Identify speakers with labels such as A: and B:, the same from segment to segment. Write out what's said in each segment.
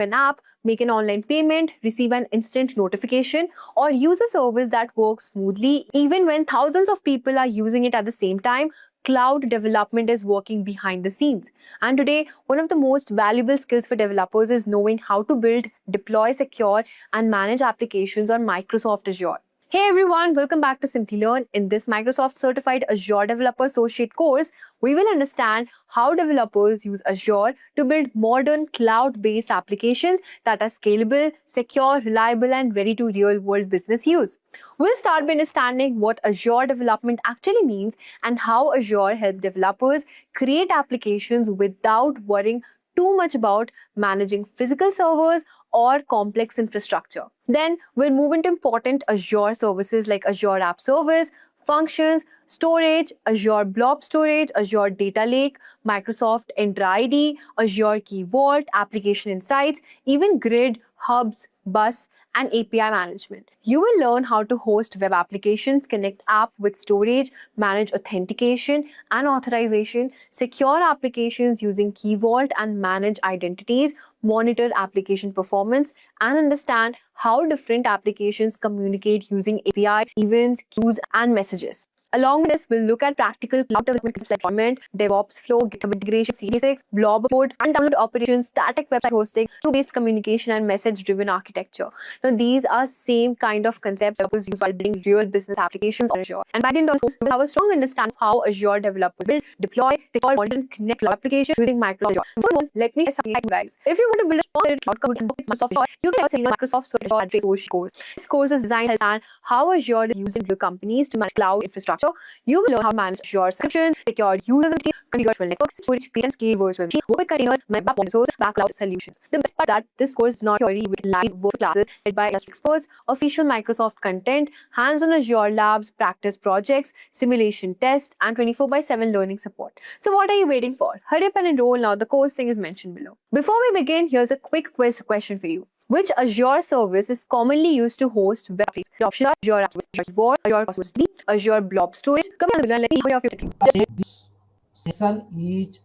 A: an app, make an online payment, receive an instant notification, or use a service that works smoothly even when thousands of people are using it at the same time. Cloud development is working behind the scenes. And today, one of the most valuable skills for developers is knowing how to build, deploy, secure, and manage applications on Microsoft Azure. Hey everyone, welcome back to Simplilearn. In this Microsoft Certified Azure Developer Associate course, we will understand how developers use Azure to build modern cloud-based applications that are scalable, secure, reliable, and ready to real-world business use. We'll start by understanding what Azure development actually means and how Azure helps developers create applications without worrying too much about managing physical servers or complex infrastructure. Then we'll move into important Azure services like Azure App Service, functions, storage, Azure Blob Storage, Azure Data Lake, Microsoft Entra ID, Azure Key Vault, Application Insights, even Grid, Hubs, Bus, and API management. You will learn how to host web applications, connect app with storage, manage authentication and authorization, secure applications using Key Vault and manage identities, monitor application performance, and understand how different applications communicate using APIs, events, queues, and messages. Along with this, we'll look at practical cloud development deployment, DevOps flow, GitHub integration, CDSX, blob code, and download operations, static website hosting, queue-based communication, and message-driven architecture. Now, these are same kind of concepts developers use while building real business applications on Azure. And by the end of this, we'll have a strong understanding of how Azure developers build, deploy, secure, monitor, and connect cloud applications using Microsoft Azure. Before let me share something like guys. If you want to build a strong cloud code and book Microsoft Azure, you can also use Microsoft Azure Advanced course. This course is designed to understand how Azure is using real companies to manage cloud infrastructure. You will learn how to manage Azure subscriptions, secure users, configure virtual network, storage, create and scale virtual machines, work with containers, manage point source, back cloud solutions. The best part is that this course is not theory with live work classes led by industry experts, official Microsoft content, hands-on Azure labs, practice projects, simulation tests, and 24/7 learning support. So what are you waiting for? Hurry up and enroll now. The course link is mentioned below. Before we begin, here's a quick quiz question for you. Which Azure service is commonly used to host web applications? The options are Azure App Service, Azure Vault, Azure Cosmos D, Azure Blob Storage. Come on, let me know your favorite.
B: This session is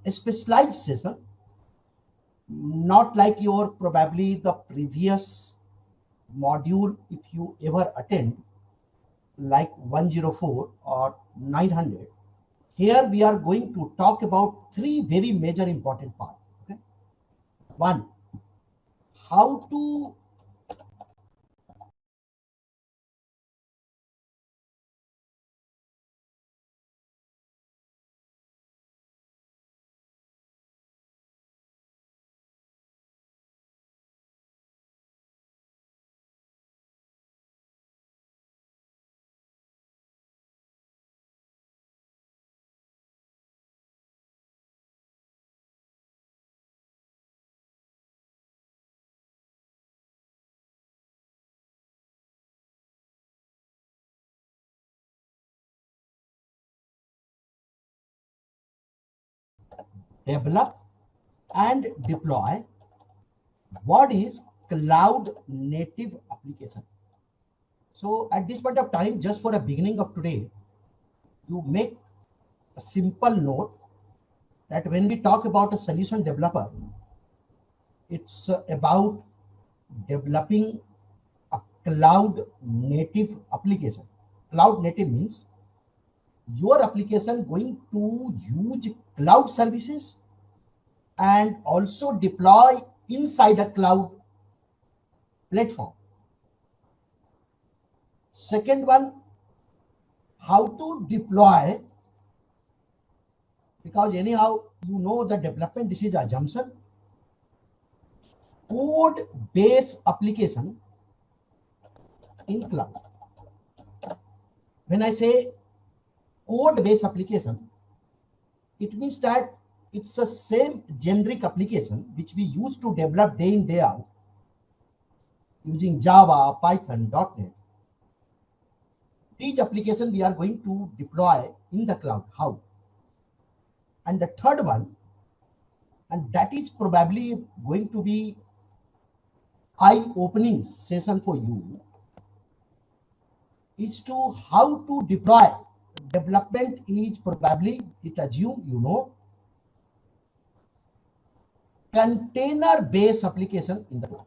B: a specialized session, not like your probably the previous module if you ever attend, like 104 or 900. Here we are going to talk about three very major important parts. Okay? One, how to develop and deploy what is cloud native application. So at this point of time, just for a beginning of today, you make a simple note that when we talk about a solution developer, it's about developing a cloud native application. Cloud native means your application going to use cloud services and also deploy inside a cloud platform. Second one, how to deploy, because anyhow you know the development, this is assumption. Code based application in cloud. When I say code based application, it means that it's the same generic application which we use to develop day in day out using Java, Python, .NET. Each application we are going to deploy in the cloud. How? And the third one, and that is probably going to be eye-opening session for you, is to how to deploy. Development is probably, it assume you know, container-based application in the cloud.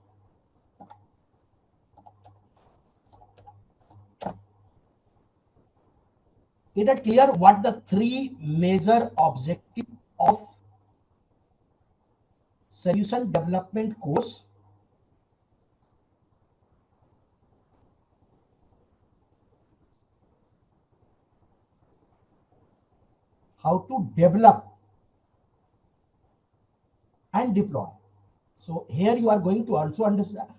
B: Is it clear what the three major objectives of solution development course? How to develop and deploy. So here you are going to also understand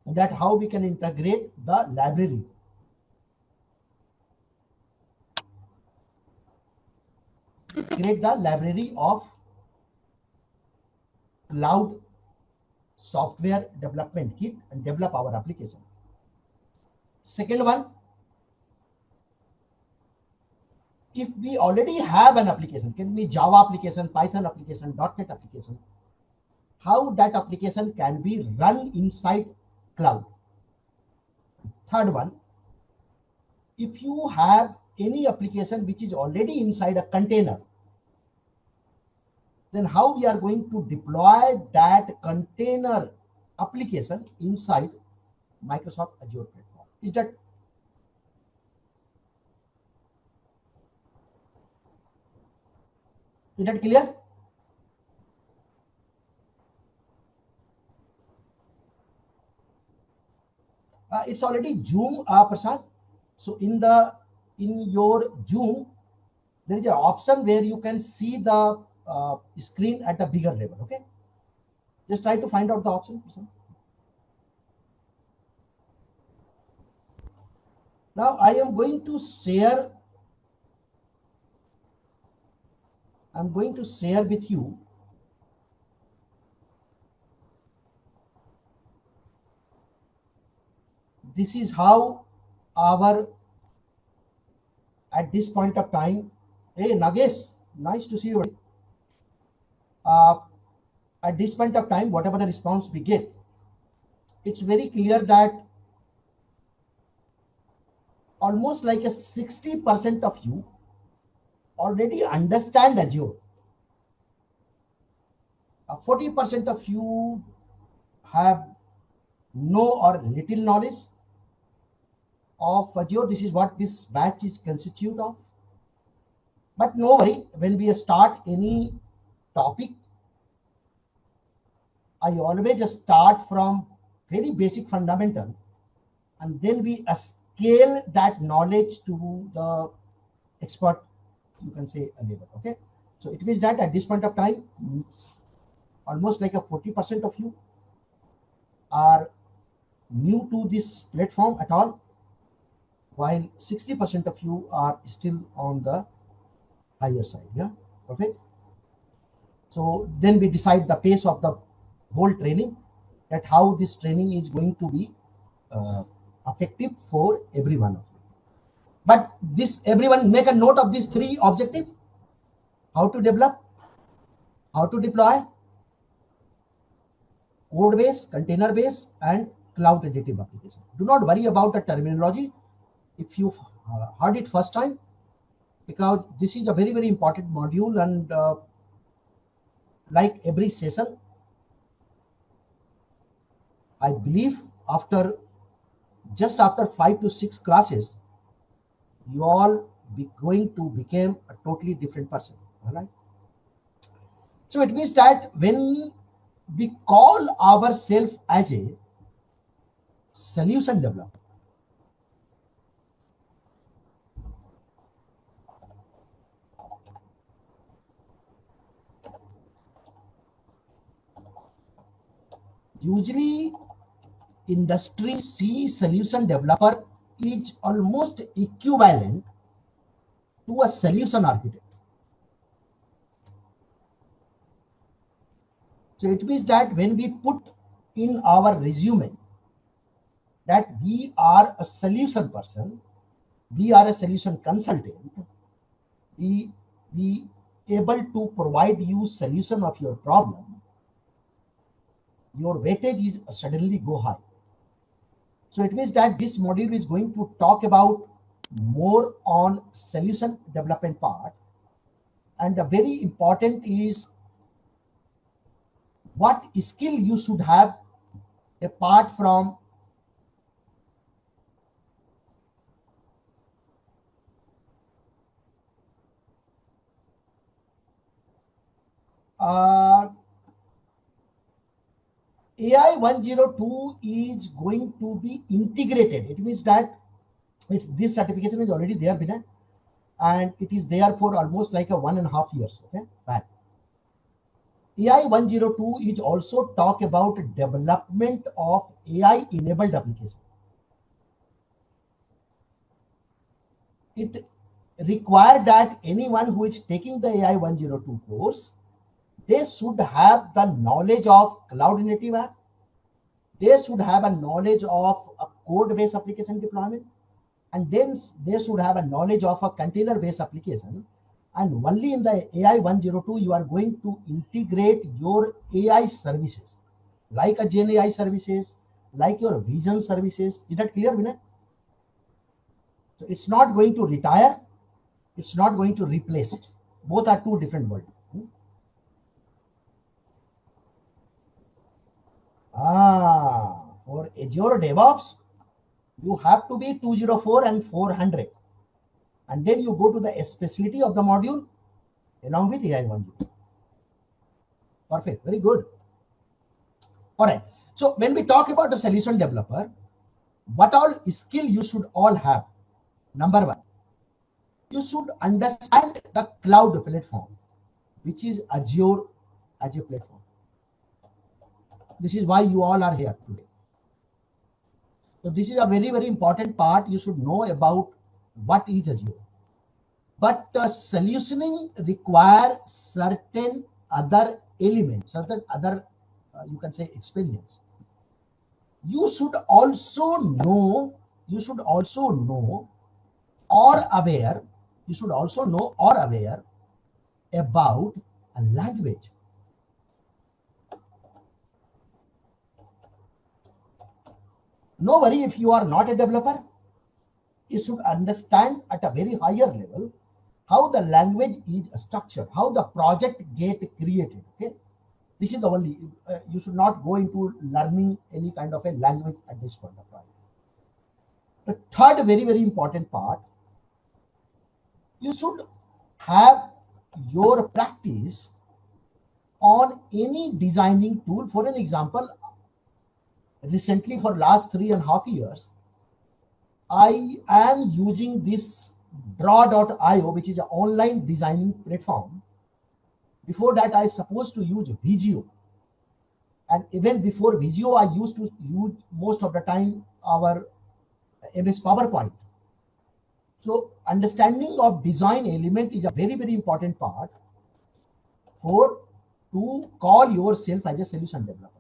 B: that how we can integrate the library. Create the library of cloud software development kit and develop our application. Second one, if we already have an application, can be Java application, Python application, .NET application, how that application can be run inside cloud. Third one, if you have any application which is already inside a container, then how we are going to deploy that container application inside Microsoft Azure platform. Is that clear? It's already Zoom, Prasad. So in your Zoom, there is an option where you can see the screen at a bigger level. Okay, just try to find out the option, Prasad. Now I am going to share. I'm going to share with you this is how our at this point of time. Hey Nagesh, nice to see you. At this point of time, whatever the response we get, it's very clear that almost like a 60% of you already understand Azure. 40% of you have no or little knowledge of Azure. This is what this batch is constituted of. But no worry, when we start any topic, I always just start from very basic fundamental, and then we scale that knowledge to the expert, you can say, a level. Okay, so it means that at this point of time, almost like a 40% of you are new to this platform at all, while 60% of you are still on the higher side. Yeah, perfect. So then we decide the pace of the whole training, that how this training is going to be effective for everyone of you. But this, everyone make a note of these three objectives: how to develop, how to deploy, code base, container base, and cloud native application. Do not worry about the terminology if you heard it first time, because this is a very, very important module, and like every session, I believe just after 5 to 6 classes, you all be going to become a totally different person. All right. So it means that when we call ourselves as a solution developer, usually industry sees solution developer is almost equivalent to a solution architect. So it means that when we put in our resume that we are a solution person, we are a solution consultant, we able to provide you solution of your problem, your weightage is suddenly go high. So it means that this module is going to talk about more on solution development part, and the very important is what skill you should have apart from AI 102 is going to be integrated. It means that this certification is already there, Vinay, and it is there for almost like a 1.5 years. Okay, back. AI 102 is also talk about development of AI enabled application. It require that anyone who is taking the AI 102 course, they should have the knowledge of cloud native app. They should have a knowledge of a code-based application deployment, and then they should have a knowledge of a container-based application. And only in the AI 102, you are going to integrate your AI services, like a Gen AI services, like your vision services. Is that clear, Vinay? So it's not going to retire. It's not going to replace it. Both are two different worlds. For Azure DevOps, you have to be 204 and 400. And then you go to the specialty of the module along with AI 102. Perfect. Very good. All right. So when we talk about the solution developer, what all skill you should all have? Number one, you should understand the cloud platform, which is Azure platform. This is why you all are here today. So this is a very, very important part. You should know about what is Azure. But solutioning require certain other elements, certain other, you can say, experience. You should also know or aware, about a language. No worry if you are not a developer, you should understand at a very higher level how the language is structured, how the project get created. Okay, this is the only, you should not go into learning any kind of a language at this point of time. The third very, very important part, you should have your practice on any designing tool. For an example, recently for last 3.5 years, I am using this draw.io, which is an online designing platform. Before that, I supposed to use Visio. And even before Visio, I used to use most of the time our MS PowerPoint. So understanding of design element is a very, very important part for to call yourself as a solution developer.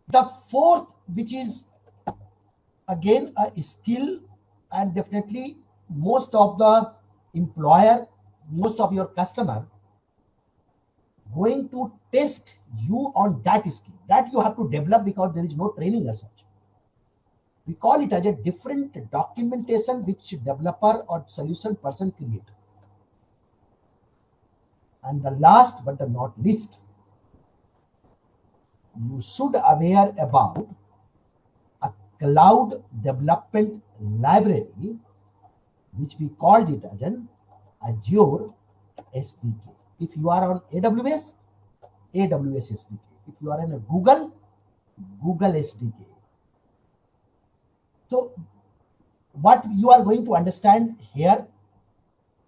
B: The fourth, which is again a skill, and definitely most of the employer, most of your customer going to test you on that skill that you have to develop, because there is no training as such. We call it as a different documentation which developer or solution person create. And the last but not least, you should aware about a cloud development library, which we called it as an Azure SDK. If you are on AWS, AWS SDK. If you are in a Google SDK. So what you are going to understand here,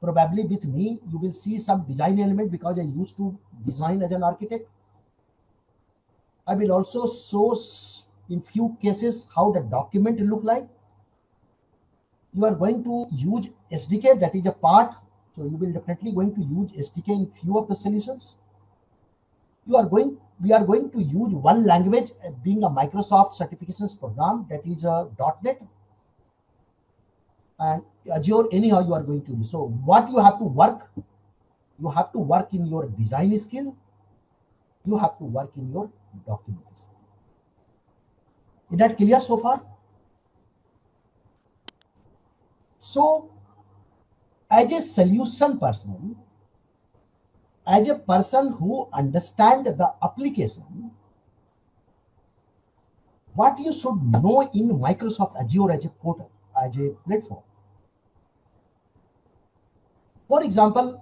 B: probably with me, you will see some design element, because I used to design as an architect. I will also show in few cases how the document will look like. You are going to use SDK, that is a part. So you will definitely going to use SDK in few of the solutions. We are going to use one language, being a Microsoft certifications program, that is a .NET. And Azure, anyhow, you are going to do. So what you have to work in your design skill, you have to work in your documentation. Is that clear so far? So as a solution person, as a person who understand the application, what you should know in Microsoft Azure as a portal, as a platform. For example,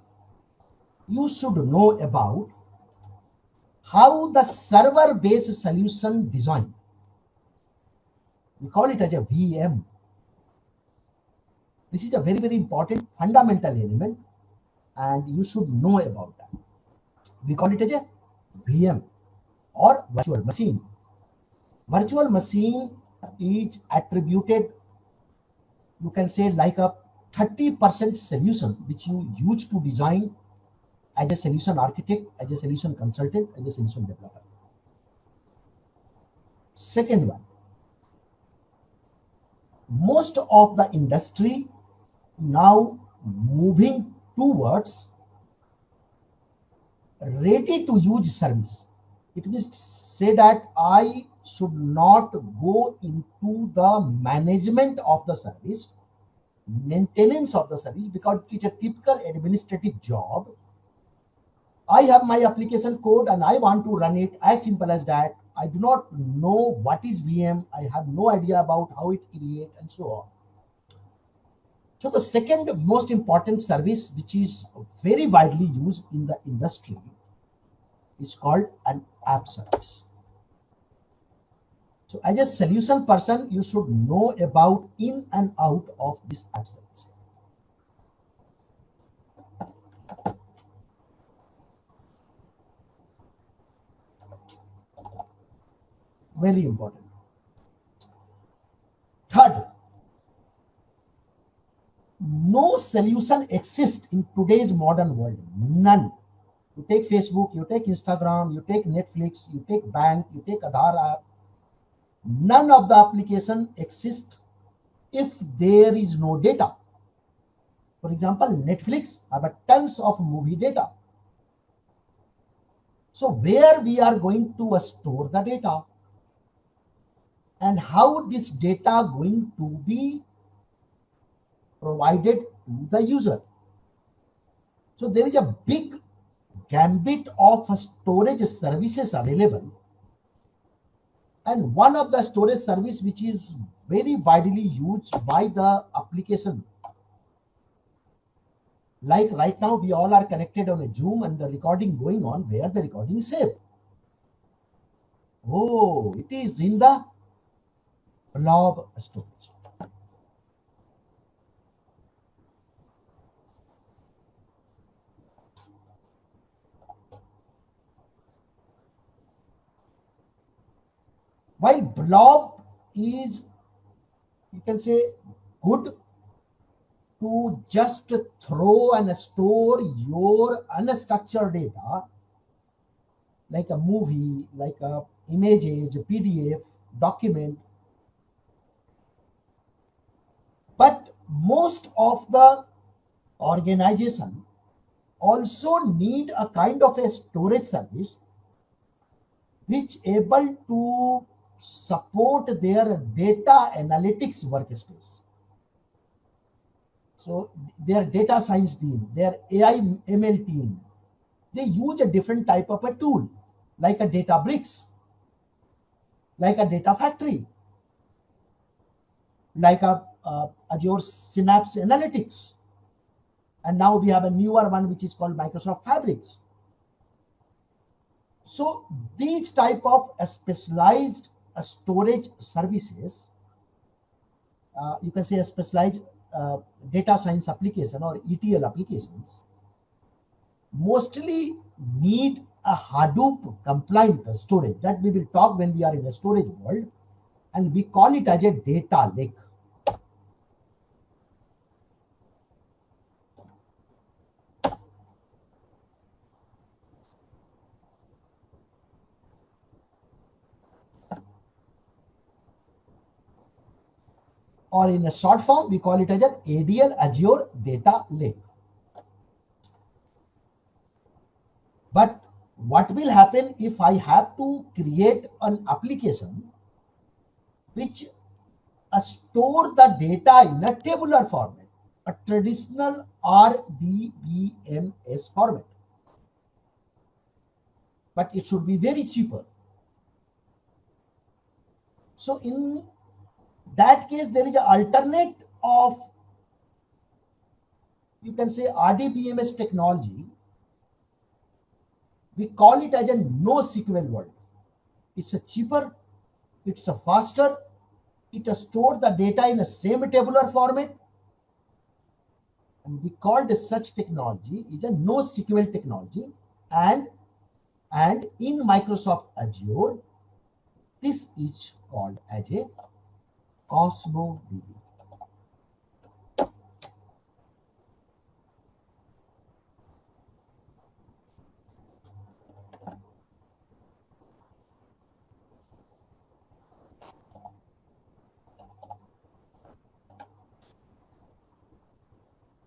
B: you should know about how the server-based solution design. We call it as a VM. This is a very, very important fundamental element, and you should know about that. We call it as a VM or virtual machine. Virtual machine is attributed, you can say, like a 30% solution which you use to design as a solution architect, as a solution consultant, as a solution developer. Second one, most of the industry now moving towards ready to use service. It means say that I should not go into the management of the service, maintenance of the service, because it is a typical administrative job. I have my application code and I want to run it, as simple as that. I do not know what is VM. I have no idea about how it creates and so on. So the second most important service, which is very widely used in the industry, is called an app service. So as a solution person, you should know about in and out of this app service. Very important. Third, no solution exists in today's modern world. None. You take Facebook, you take Instagram, you take Netflix, you take bank, you take Aadhaar app. None of the application exists if there is no data. For example, Netflix have tons of movie data. So where we are going to store the data, and how this data going to be provided to the user. So there is a big gambit of storage services available, and one of the storage service which is very widely used by the application, like right now we all are connected on a Zoom and the recording going on, where the recording is saved. Oh, it is in the blob storage. While blob is, you can say, good to just throw and store your unstructured data, like a movie, like a images, PDF, document. But most of the organization also need a kind of a storage service which able to support their data analytics workspace. So their data science team, their AI ML team, they use a different type of a tool, like a Databricks, like a Data Factory, like a Azure Synapse Analytics. And now we have a newer one which is called Microsoft Fabrics. So these type of specialized storage services, you can say a specialized data science application or ETL applications, mostly need a Hadoop compliant storage. That we will talk when we are in a storage world, and we call it as a data lake. Or in a short form, we call it as an ADL, Azure Data Lake. But what will happen if I have to create an application which store the data in a tabular format, a traditional RDBMS format? but it should be very cheaper. So in that case, there is an alternate of, you can say, RDBMS technology. We call it as a NoSQL world. It's a cheaper, it's a faster, it stores the data in a same tabular format, and we called such technology is a NoSQL technology. And in Microsoft Azure, this is called as a CosmoDB.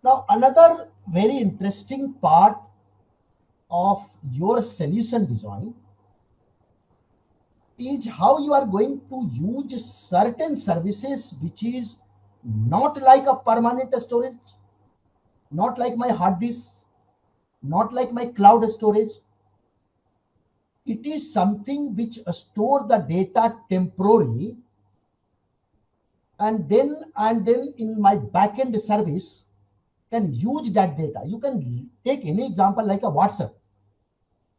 B: Now, another very interesting part of your solution design is how you are going to use certain services which is not like a permanent storage, not like my hard disk, not like my cloud storage. It is something which store the data temporarily, and then in my backend service can use that data. You can take any example like a WhatsApp.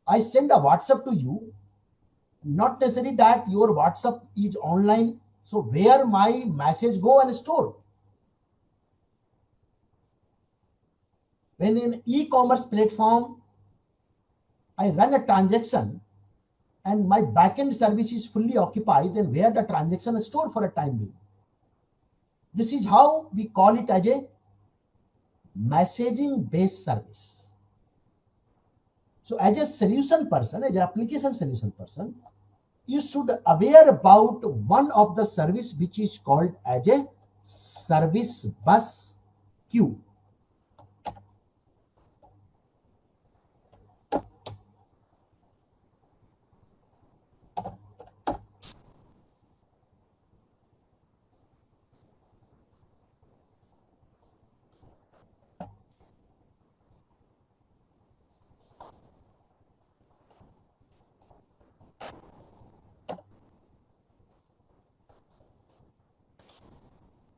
B: I send a WhatsApp to you, not necessarily that your WhatsApp is online, so where my message go and store. When in e-commerce platform I run a transaction and my backend service is fully occupied, then where the transaction is stored for a time being. This is how we call it as a messaging based service. So as a solution person, as an application solution person, you should aware about one of the service which is called as a service bus queue.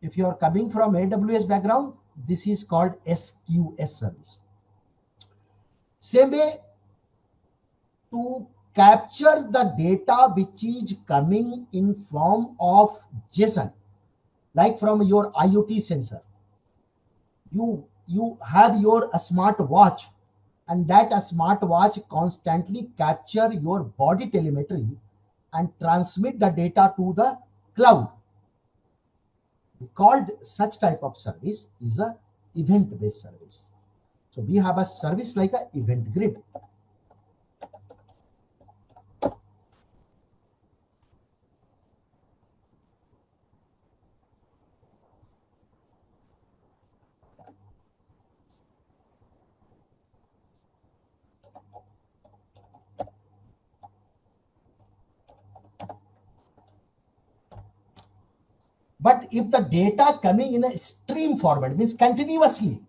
B: If you are coming from AWS background, this is called SQS service. Same way, to capture the data which is coming in form of JSON, like from your IoT sensor. You have your smart watch, and that smart watch constantly capture your body telemetry and transmit the data to the cloud. We called such type of service is a event based service. So we have a service like a event grid. But if the data coming in a stream format, means continuously.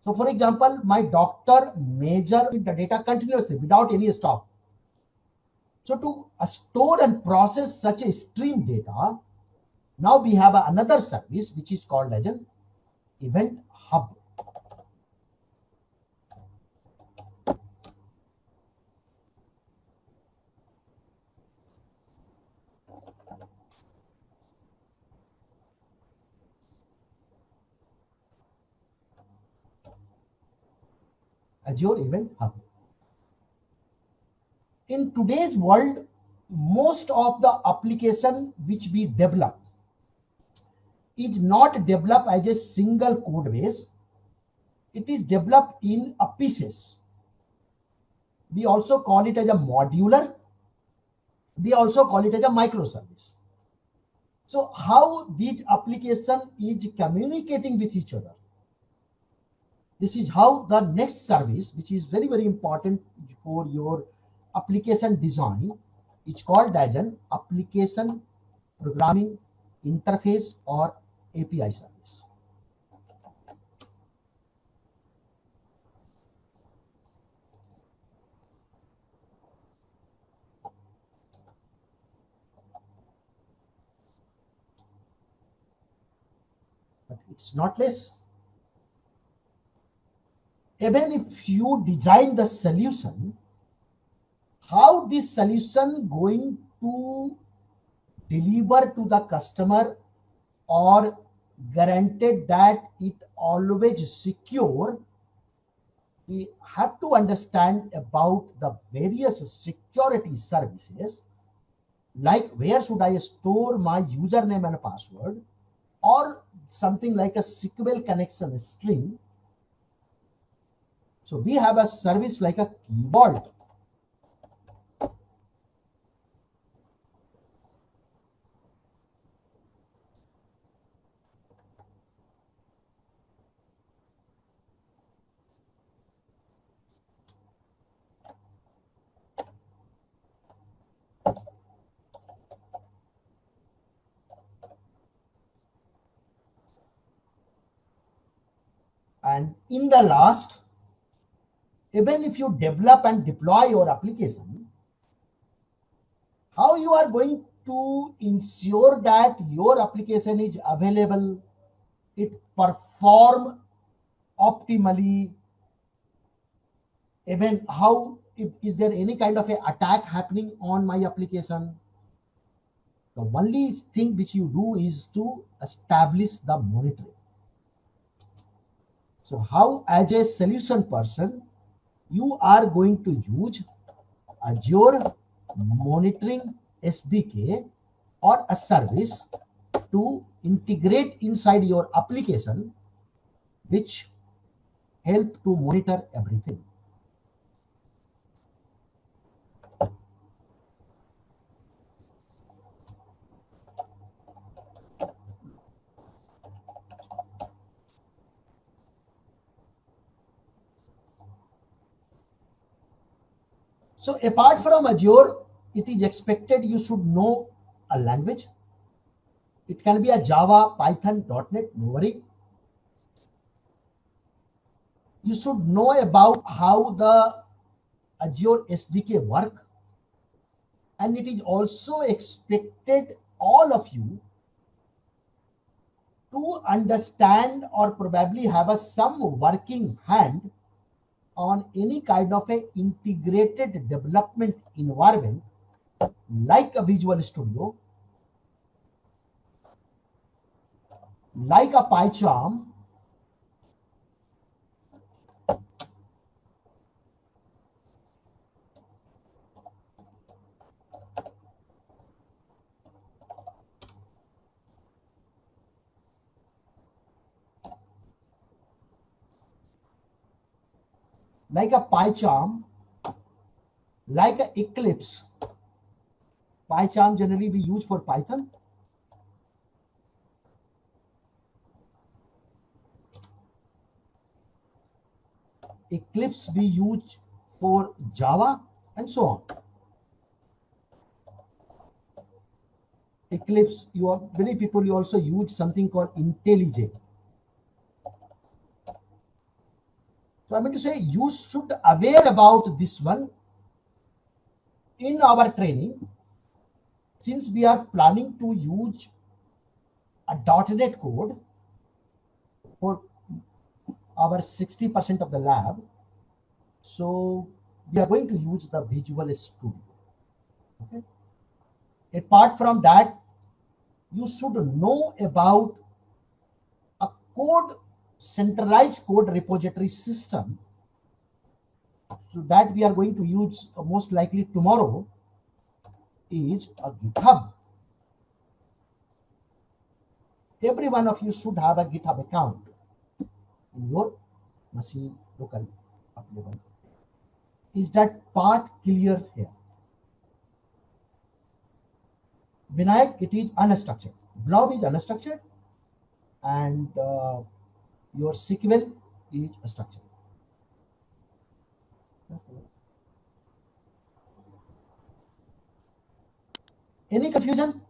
B: So for example, my doctor measure the data continuously without any stop. So to store and process such a stream data, now we have another service which is called as an event hub. Azure Event Hub. In today's world, most of the application which we develop is not developed as a single code base. It is developed in a pieces. We also call it as a modular. We also call it as a microservice. So how these application is communicating with each other? This is how the next service, which is very, very important for your application design, is called as an application programming interface or API service. but it's not less. Even if you design the solution, how this solution going to deliver to the customer or guaranteed that it always secure, we have to understand about the various security services, like where should I store my username and password, or something like a SQL connection string. So we have a service like a key vault. And in the last, even if you develop and deploy your application, how you are going to ensure that your application is available, it perform optimally, even how, if is there any kind of a attack happening on my application. The only thing which you do is to establish the monitoring. So how, as a solution person, you are going to use Azure monitoring SDK or a service to integrate inside your application, which help to monitor everything. So apart from Azure, it is expected you should know a language. It can be a Java, Python, .NET, no worry. You should know about how the Azure SDK work. And it is also expected all of you to understand or probably have a some working hand on any kind of a integrated development environment like a Visual Studio, like a PyCharm, like a PyCharm, like a Eclipse. PyCharm generally we use for Python. Eclipse we use for Java, and so on. Eclipse, many people you also use something called IntelliJ. So I mean to say you should aware about this one. In our training, since we are planning to use a .NET code for our 60% of the lab, so we are going to use the Visual Studio. Okay. Apart from that, you should know about a centralized code repository system. So that we are going to use most likely tomorrow is a GitHub. Every one of you should have a GitHub account in your machine local available. Is that part clear here? Vinayak, it is unstructured. Blob is unstructured, and your SQL is structured. Any confusion?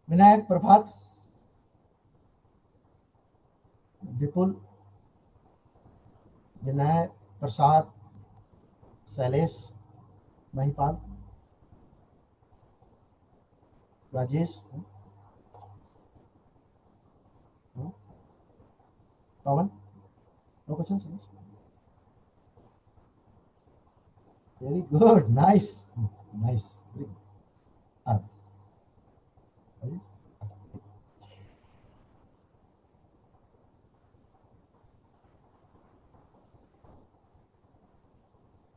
B: Vinayak, Prabhat, Vipul, Vinayak, Prasad, Sailesh, Mahipal, Rajesh, no? Pawan, no questions? Sailesh? Very good, nice, nice, very good. Rajesh?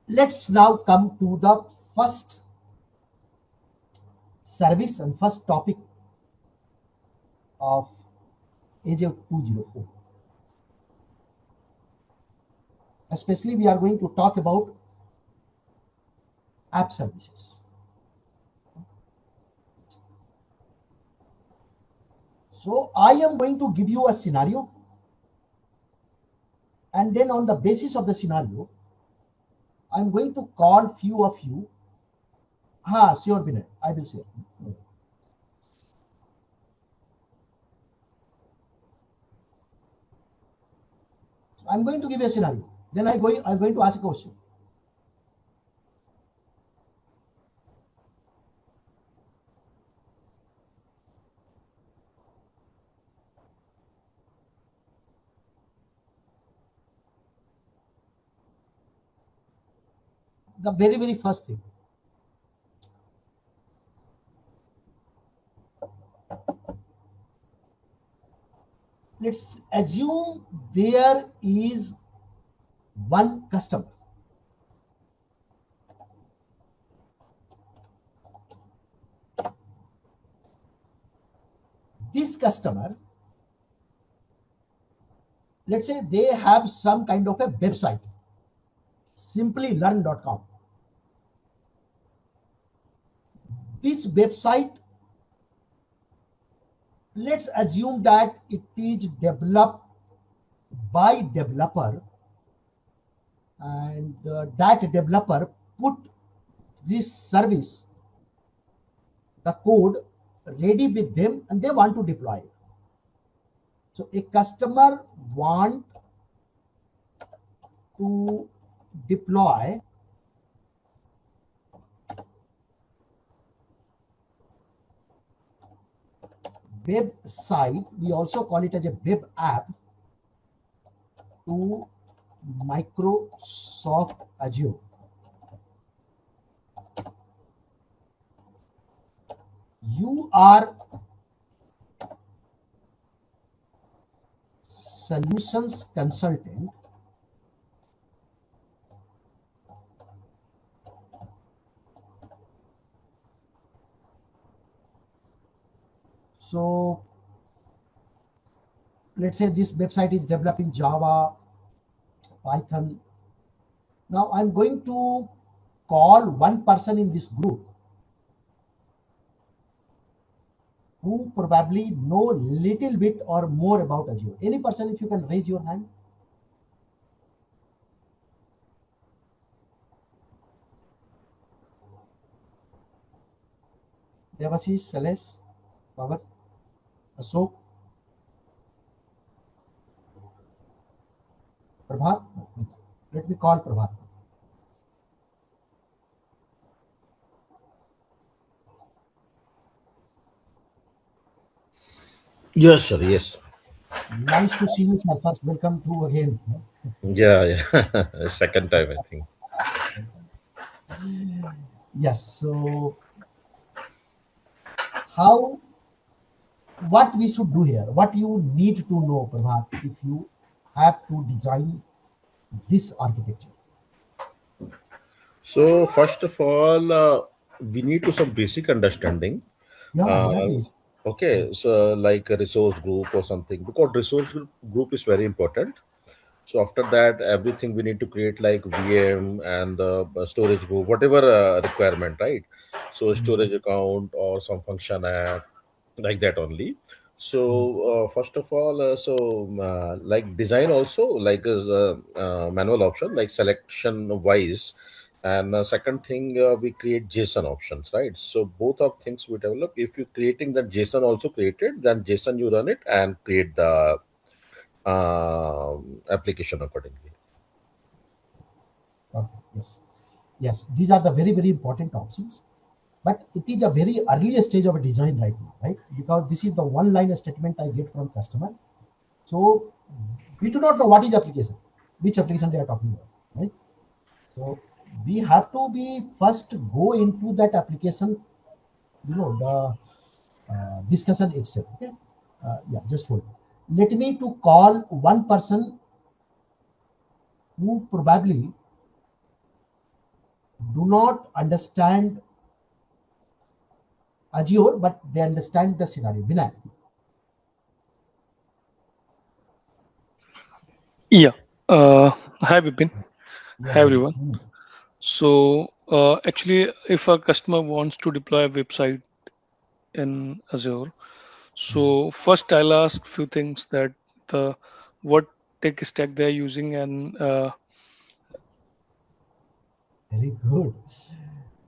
B: Let's now come to the first service and first topic of Azure 204. Especially we are going to talk about app services. So I am going to give you a scenario, and then on the basis of the scenario, I'm going to call few of you. Sure, Vinay, I will share. I'm going to give a scenario. Then I'm going to ask a question. The very, very first thing. Let's assume there is one customer. This customer, let's say they have some kind of a website, Simplilearn.com. This website, let's assume that it is developed by developer, and that developer put this service, the code ready with them, and they want to deploy it. So a customer want to deploy website, we also call it as a web app, to Microsoft Azure. You are solutions consultant. So let's say this website is developed in Java, Python. Now I'm going to call one person in this group who probably know little bit or more about Azure. Any person, if you can raise your hand. Devashish, Sailesh, Pawan, Ashok, Prabhat. Let me call Prabhat.
C: Yes, sir. Yes.
B: Nice to see you, sir. First, welcome to again.
C: Yeah, yeah. Second time, I think.
B: Yes. So, how? What we should do here? What you need to know, Prabhat, if you have to design this architecture?
C: So first of all, we need to some basic understanding.
B: Yeah,
C: Uh,
B: exactly.
C: okay, so like a resource group or something, because group is very important. So after that, everything we need to create like VM and storage group, whatever requirement, right? So storage account or some function app like that only. So first of all, like design also like is a manual option like selection wise, and second thing we create JSON options, right? So both of things we develop. If you creating that JSON also created, then JSON you run it and create the application accordingly.
B: Okay, yes. Yes, these are the very, very important options. But it is a very early stage of a design right now, right? Because this is the one line statement I get from customer. So we do not know what is application, which application they are talking about, right? So we have to be first go into that application, the discussion itself. Okay, yeah, just hold. Let me to call one person who probably do not understand Azure, but they understand the scenario. Vinay.
D: Yeah. Hi, Bipin.
B: Yeah,
D: Hi,
B: hi.
D: everyone. So, actually, if a customer wants to deploy a website in Azure, so first I'll ask few things that the what tech stack they're using and
B: Very good.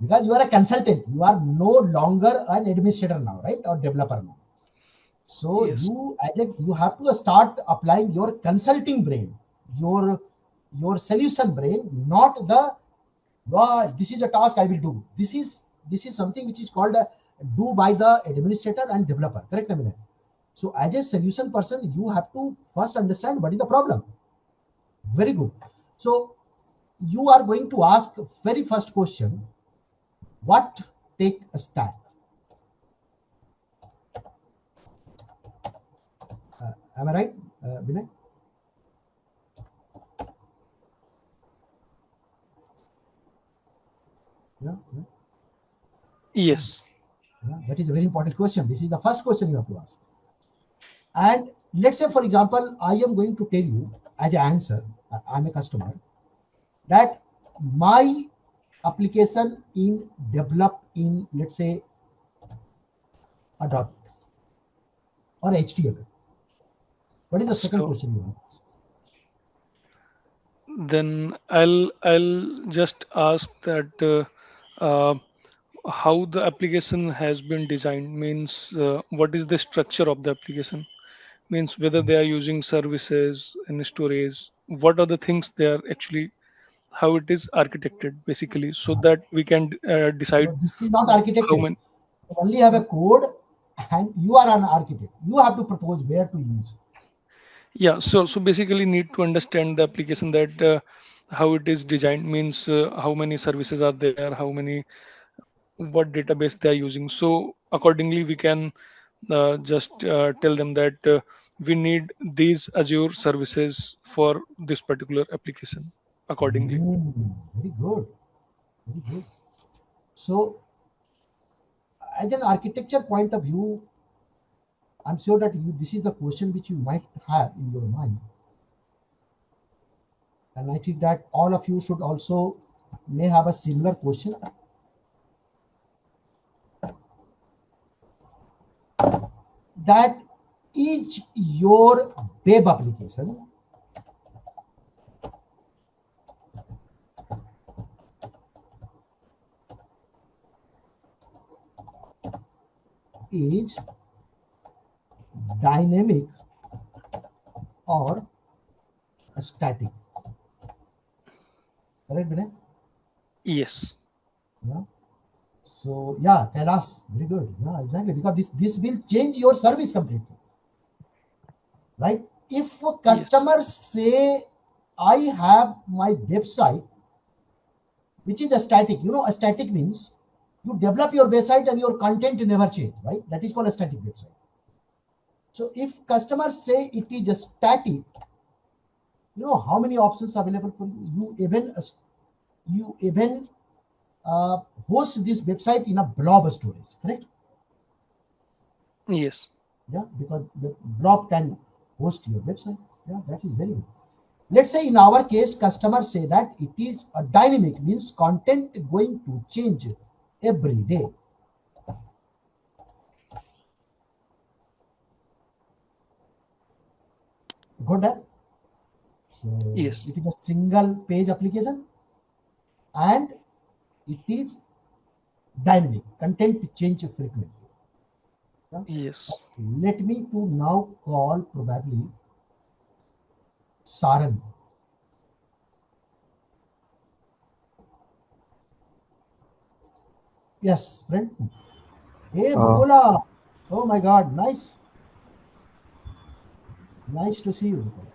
B: Because you are a consultant, you are no longer an administrator now, right? Or developer now. So
D: yes,
B: you have to start applying your consulting brain, your solution brain, not the this is a task I will do. This is something which is called do by the administrator and developer. Correct, Amina? So as a solution person, you have to first understand what is the problem. Very good. So you are going to ask very first question: what take a stack? Am I right, Vinay? Yeah, yeah, yeah,
D: yes,
B: yeah. That is a very important question. This is the first question you have to ask. And let's say, for example, I am going to tell you as an answer, I'm a customer, that my application in develop in, let's say, a dot or HTML. What is the second
D: so
B: question you have?
D: then I'll just ask that how the application has been designed means what is the structure of the application means whether they are using services and storage, what are the things they are actually how it is architected basically so that we can decide
B: No, this is not
D: how
B: architected.
D: many.
B: You only have a code, and you are an architect. You have to propose where to use.
D: Yeah, so basically need to understand the application that how it is designed means how many services are there, how many what database they are using. So accordingly we can just tell them that we need these Azure services for this particular application accordingly.
B: Very good. Very good. So, as an architecture point of view, I'm sure that this is the question which you might have in your mind, and I think that all of you should also may have a similar question. That each your web application is dynamic or static. Correct, Vinay?
D: Yes,
B: Yeah. So yeah, tell us. Very good. Yeah, exactly. Because this will change your service completely, right? If a
D: yes,
B: customer say, I have my website, which is a static. A static means you develop your website and your content never change, right? That is called a static website. So if customers say it is a static, how many options available for you? You even uh, host this website in a blob storage, correct?
D: yes,
B: Yeah, because the blob can host your website. Yeah, that is very good. Let's say in our case, customers say that it is a dynamic, means content going to change every day. Got that? So
D: yes,
B: it is a single page application, and it is dynamic. Content change frequently. Yeah?
D: yes.
B: Let me to now call probably Saran. Yes, friend. Hey, Bukola. Oh my God, nice. Nice to see you, Bukola.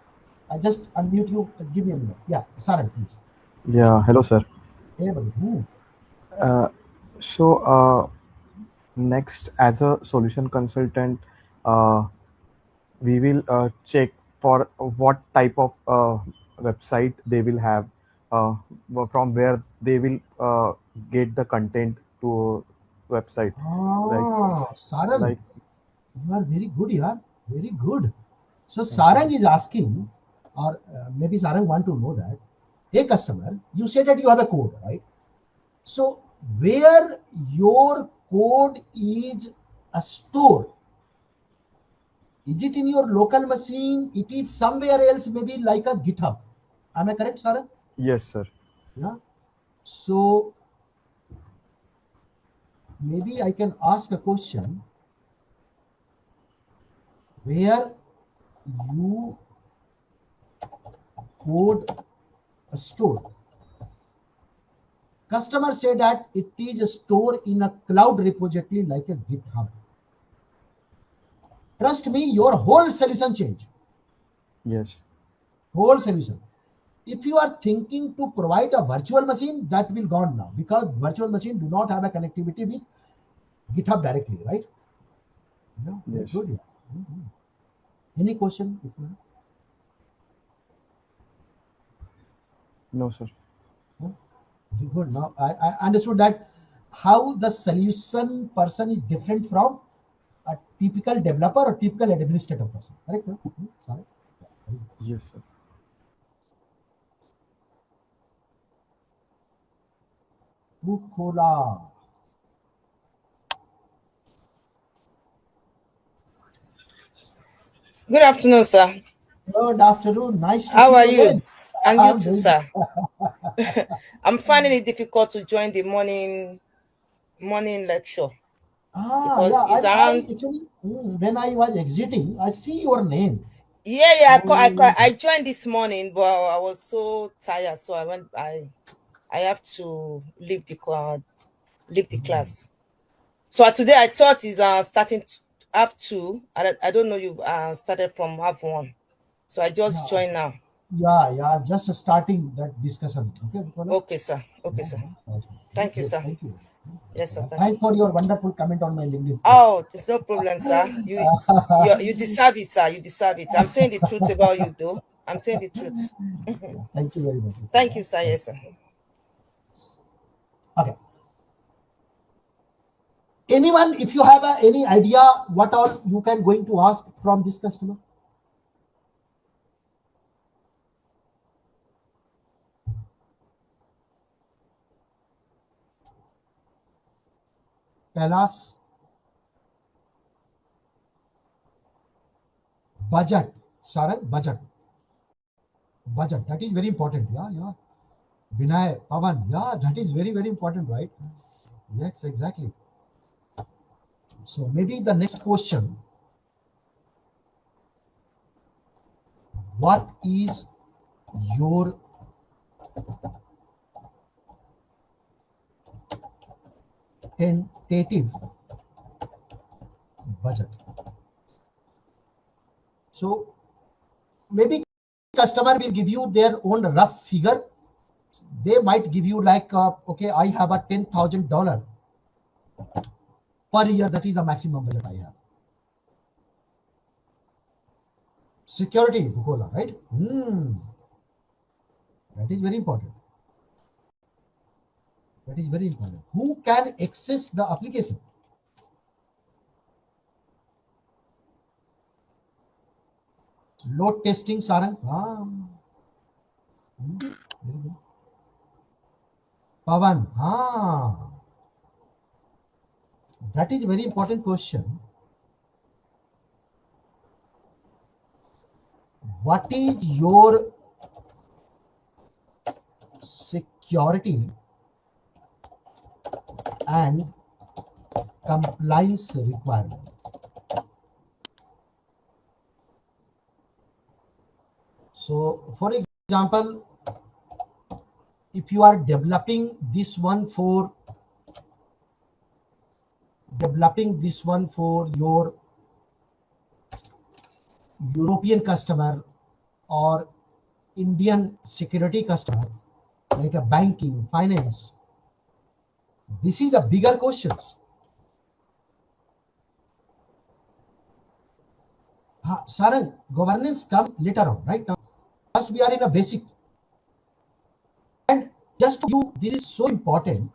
B: I just unmute you. Give me a minute. Yeah, Sarang, please.
E: Yeah, hello, sir.
B: Hey, buddy.
E: So, next, as a solution consultant, uh, we will check for what type of website they will have, uh, from where they will get the content to website. Like,
B: Sarang,
E: like
B: you are very good, yeah. Very good. So Sarang is asking, or maybe Sarang want to know that, hey customer, you said that you have a code, right? So where your code is stored, is it in your local machine? It is somewhere else, maybe like a GitHub. Am I correct, Sarang?
E: yes, sir.
B: Yeah. So maybe I can ask a question where you code stored. Customer say that it is stored in a cloud repository like a GitHub. Trust me, your whole solution change.
E: Yes,
B: Whole solution. If you are thinking to provide a virtual machine, that will gone now because virtual machine do not have a connectivity with GitHub directly, right? Yeah, very
E: yes.
B: good. Yeah. Any question? If you have?
E: No, sir.
B: Huh? Very good. Now I understood that how the solution person is different from a typical developer or typical administrator person. Correct? No? Sorry. Yeah, very good.
E: Yes, sir.
B: Bukola.
F: Good afternoon, sir.
B: Good afternoon. Nice to
F: How
B: see
F: are
B: you
F: you?
B: again.
F: And you
B: I'm
F: too,
B: doing.
F: sir. I'm finding it difficult to join the morning lecture
B: Yeah.
F: because it's
B: I
F: around.
B: actually, when I was exiting, I see your name.
F: Yeah.
B: So
F: I joined this morning, but I was so tired, so I went. I have to leave the class. So today I thought is starting half two. I don't know you've started from half one, so I just
B: yeah,
F: joined now.
B: yeah. Just starting that discussion. Okay, Bukola.
F: Okay, sir. Okay,
B: Yeah,
F: sir.
B: that's
F: Thank you,
B: good.
F: sir.
B: Thank you.
F: Yes, sir.
B: Thanks for your wonderful comment on my LinkedIn post.
F: Oh, there's no problem, sir. You deserve it, sir. You deserve it. I'm saying the truth about you, though. I'm saying the truth.
B: Yeah, thank you very much,
F: Thank
B: Bukola.
F: you, sir.
B: Thank
F: Yes, sir.
B: you. Okay. Anyone, if you have any idea what all you can going to ask from this customer? Tell us. Budget. Sarang, budget. Budget. That is very important. Yeah. Vinay, Pavan. Yeah, that is very, very important, right? Yes, exactly. So maybe the next question, what is your tentative budget? So maybe customer will give you their own rough figure. They might give you like, okay, I have a $10,000 per year. That is the maximum budget I have. Security, Bukola, right? That is very important. That is very important. Who can access the application? Load testing, Sarang. Very good. Pavan. That is a very important question. What is your security and compliance requirement? So, for example, if you are developing this one for developing this one for your European customer or Indian security customer, like a banking, finance, this is a bigger questions. Sarang, governance come later on, right? Now, first we are in a basic. And just to you, this is so important.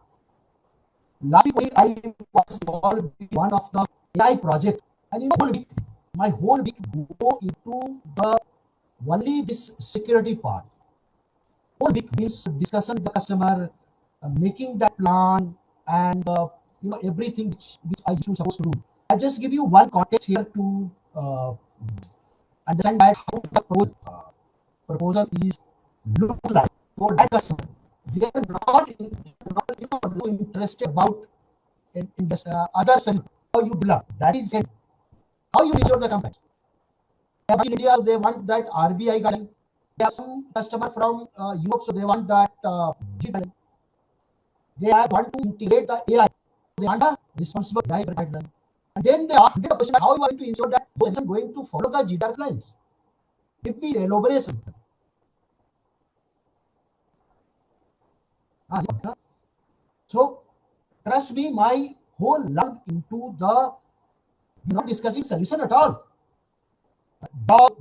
B: Last week I was involved in one of the AI project, and my whole week go into the only this security part. Whole week means discussion with the customer, making that plan, and everything which I used to supposed to do. I just give you one context here to understand that how the proposal is look like for that customer. They are not interested about in this, other solution. How you develop, that is how you ensure the compliance. In India, they want that RBI guideline. There are some customer from Europe, so they want that guideline. They want to integrate the AI. They want a responsible AI guideline. And then they ask the question, how you are going to ensure that those are going to follow the GDPR guidelines? Give me elaboration. So trust me, my whole love into the not discussing solution at all.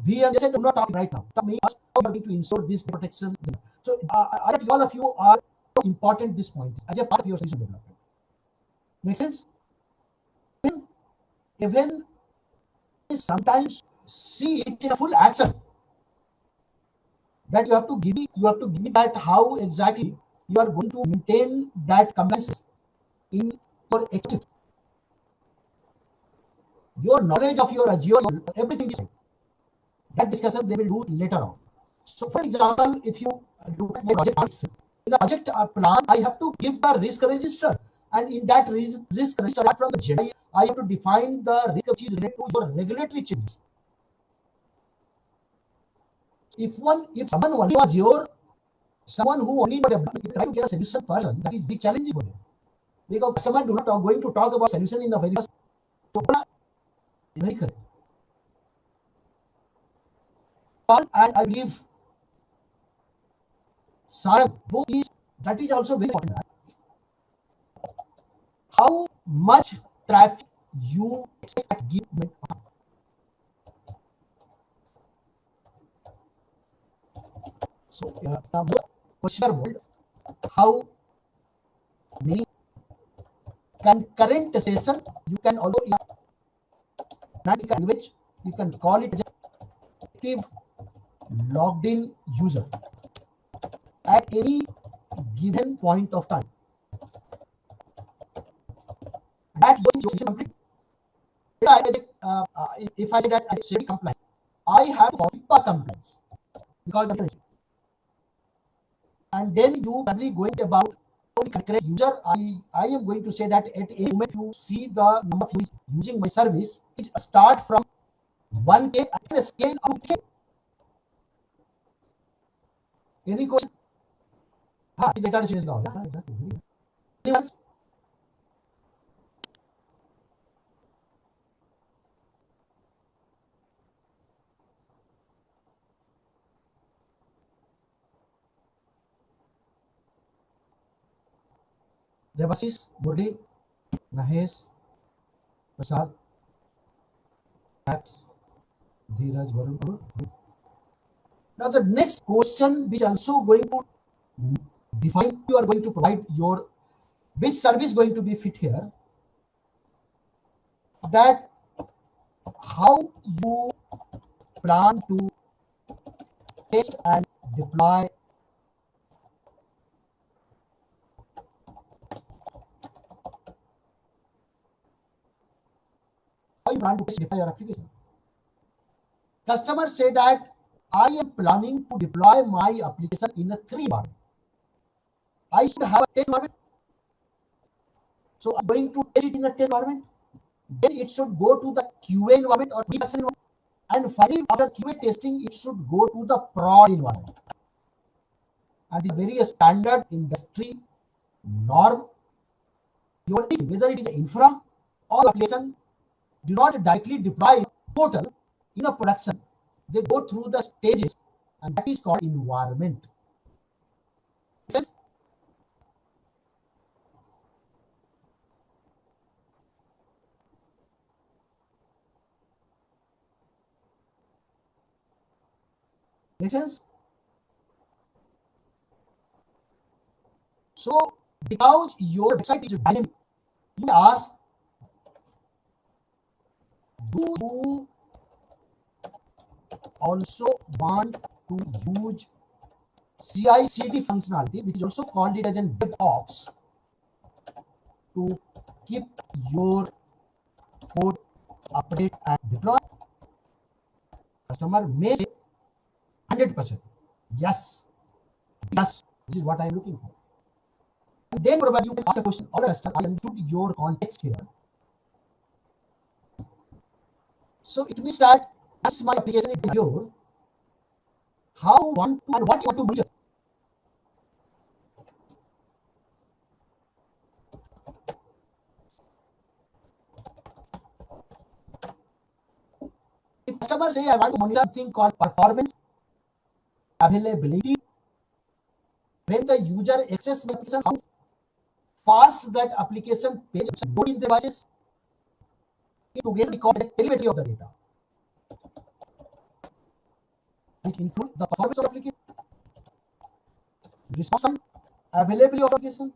B: We understand do not talk right now. Tell me how you are going to ensure this protection. So all of you are important this point as a part of your solution development. Make sense? Even sometimes see it in a full action. That you have to give me that how exactly you are going to maintain that compliance in your ecosystem. Your knowledge of your Azure, everything is that discussion they will do later on. So, for example, if you look at my project, in a project plan, I have to give the risk register, and in that risk register, from the JDI, I have to define the risk which is related to your regulatory changes. If someone only was someone who only try to get a solution person, that is big challenging for them. Because customer do not going to talk about solution in a very very correct. And I believe Sarang, that is also very important. How much traffic you expect to give. So now the question world, how many concurrent session you can also in language you can call it as active logged in user at any given point of time. That going to complete. If I say that I say compliance, I have to follow compliance because and then you probably going about concurrent user. I am going to say that at any moment you see the number of users using my service, it start from 1K and scale up to K. Any question? Exactly. Anyone? Devasis, Murli, Mahesh, Prasad, Max, Dheeraj, Varun. Now the next question which also going to define you are going to provide your which service going to be fit here, that how you plan to test and deploy your application. Customers say that I am planning to deploy my application in a 3 environment. I should have a test environment. So I'm going to test it in a test environment. Then it should go to the QA environment or production environment. And finally, after QA testing, it should go to the prod environment. And the very standard industry norm, whether it is infra all applications do not directly deploy portal in a production. They go through the stages, and that is called environment. Make sense? Make sense? So, because your website is dynamic, you ask, do you also want to use CI/CD functionality, which is also called it as an DevOps, to keep your code update and deploy? Customer may say 100%. Yes, this is what I'm looking for. And then probably you can ask a question, or customer, I understood your context here. So it means that once my application is Azure, how you want to and what you want to monitor. If customer say I want to monitor something called performance, availability, when the user access my application, how fast that application page load in devices, together we call it telemetry of the data, which include the performance of application, response time, availability of application.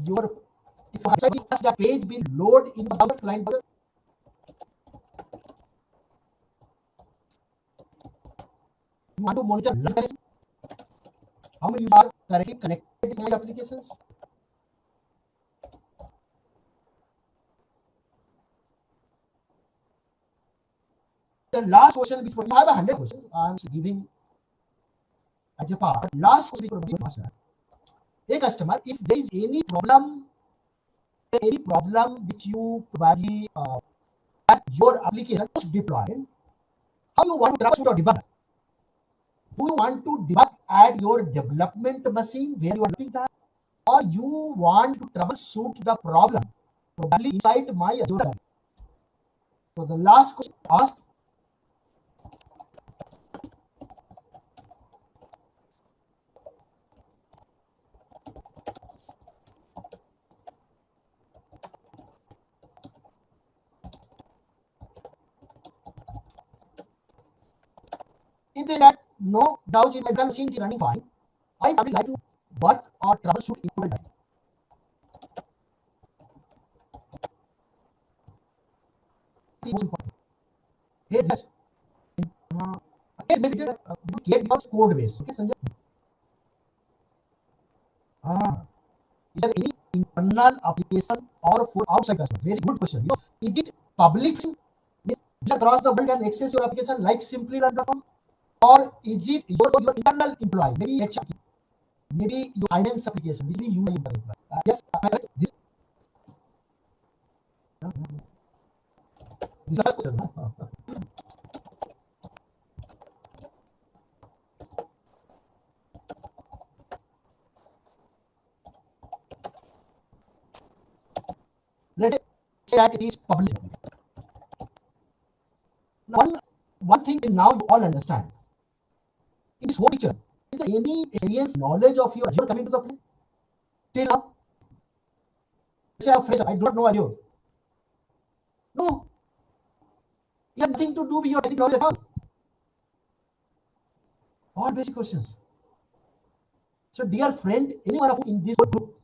B: Your if you have that page will load in the browser, client browser. You want to monitor how many users are currently connected to my applications. The last question, which you have 100 questions, I am giving as a part. Last question, which you must have. Hey customer, if there is any problem which you probably have your application deployed, how you want to troubleshoot or debug? Do you want to debug at your development machine where you are looking at, or you want to troubleshoot the problem probably inside my Azure? So the last question asked, if they had no doubt in my machine is running fine, I probably like to work or troubleshoot in my life. Hey, yes. Okay, maybe get your code base. Okay, Sanjay. Is there any internal application or for outside customer? Very good question. You know, is it public? Across the world can access your application like Simplilearn.com, or is it your internal employee, maybe HR, maybe your finance application, maybe you are employee? Yes, this is the question. Let us say that it is public. One thing now you all understand. In this whole picture, is there any experience, knowledge of your Azure coming to the play? Till now, say I do not know Azure. No, you have nothing to do with your technical knowledge at all. All basic questions. So, dear friend, anyone of you in this group,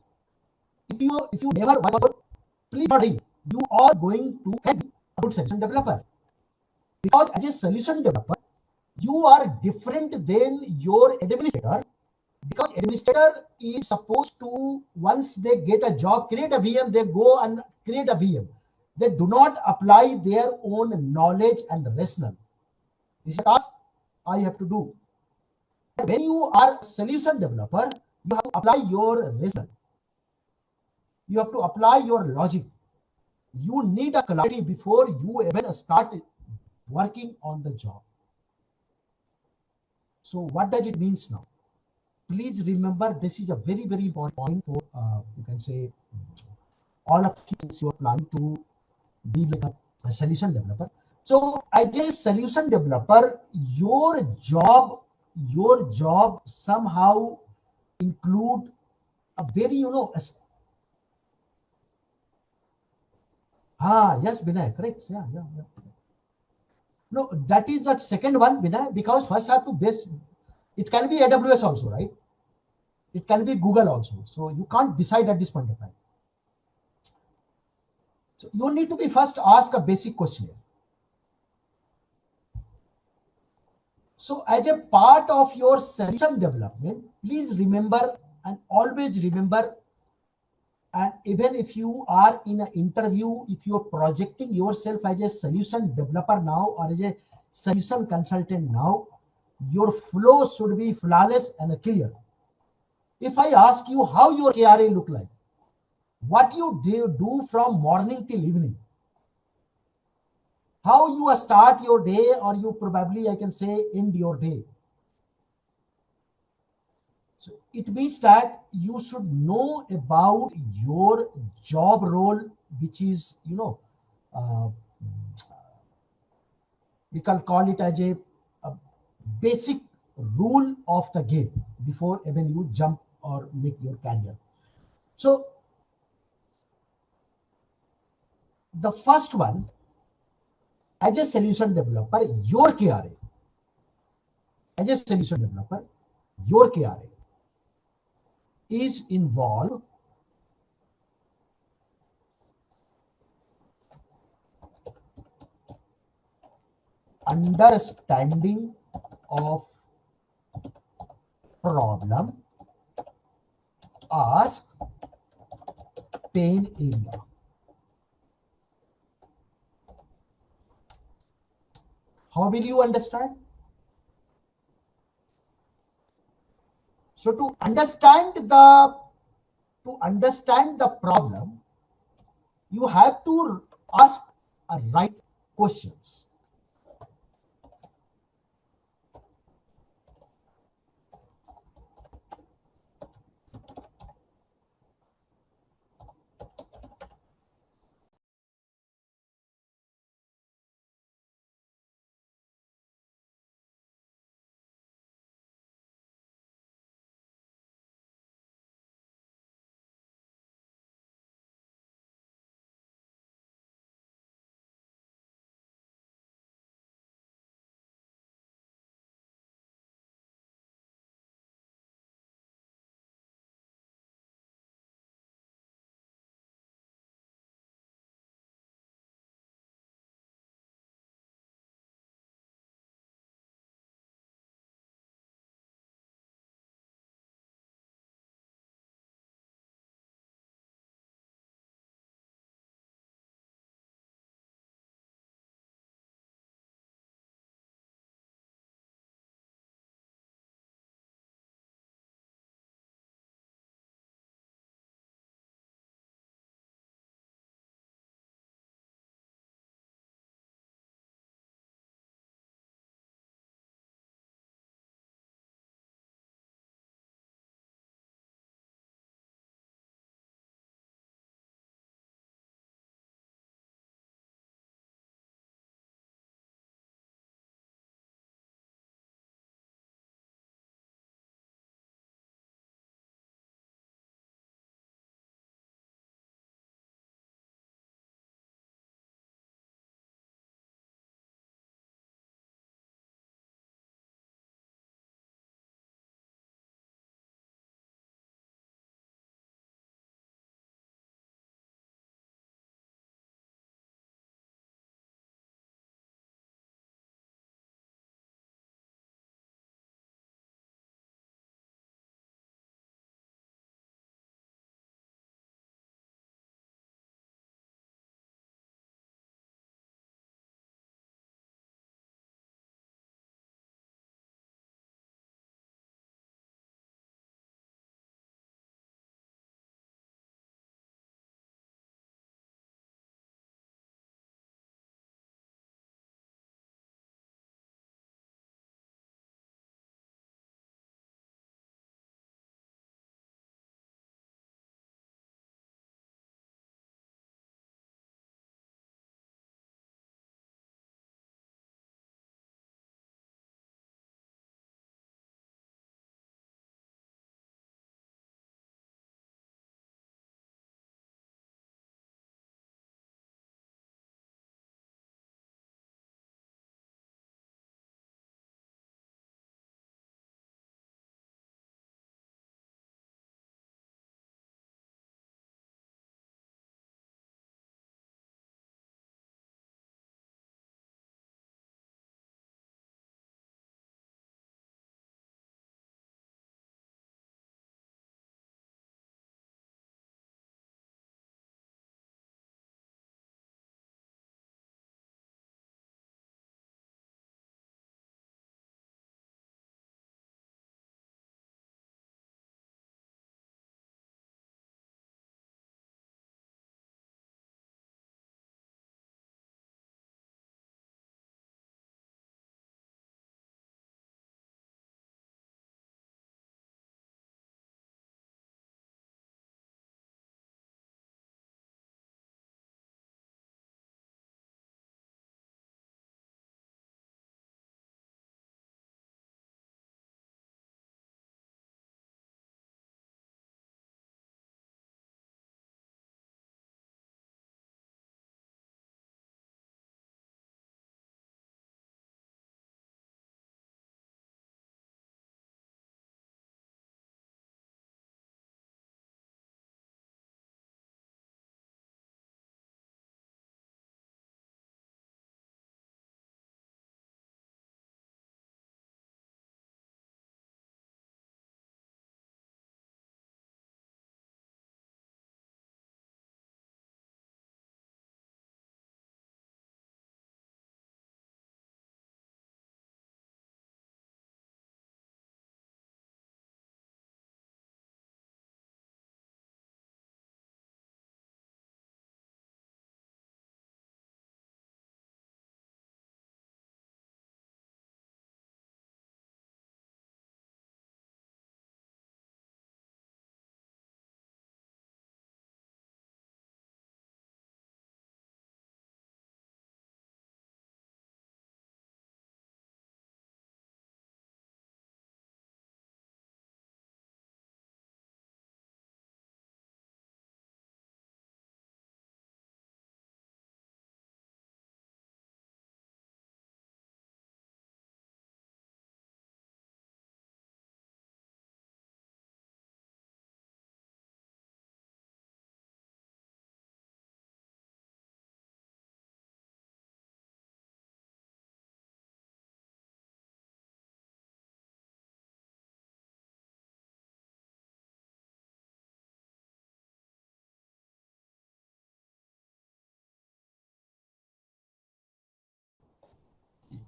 B: if you never work, please not worry. You are going to have a good solution developer, because as a solution developer, you are different than your administrator, because administrator is supposed to, once they get a job, create a VM, they go and create a VM. They do not apply their own knowledge and rationale. This is a task I have to do. When you are a solution developer, you have to apply your rationale. You have to apply your logic. You need a clarity before you even start working on the job. So what does it mean now? please remember this is a very, very important point for, you can say, all of you are planning to be like a solution developer. So as a solution developer, your job somehow include a very, yes, Vinay, correct. Yeah. No, that is that second one, Vinay, because first have to base, it can be AWS also, right? It can be Google also. So you can't decide at this point of time. So you need to be first ask a basic question. So as a part of your solution development, please remember and always remember, and even if you are in an interview, if you're projecting yourself as a solution developer now or as a solution consultant now, your flow should be flawless and clear. If I ask you how your KRA look like, what you do from morning till evening, how you start your day, or you probably, I can say, end your day. So it means that you should know about your job role, which is, we can call it as a basic rule of the game before even you jump or make your career. So the first one, as a solution developer, your KRA, as a solution developer, your KRA is involved understanding of problem, ask, pain area. How will you understand? So to understand the problem, you have to ask a right questions.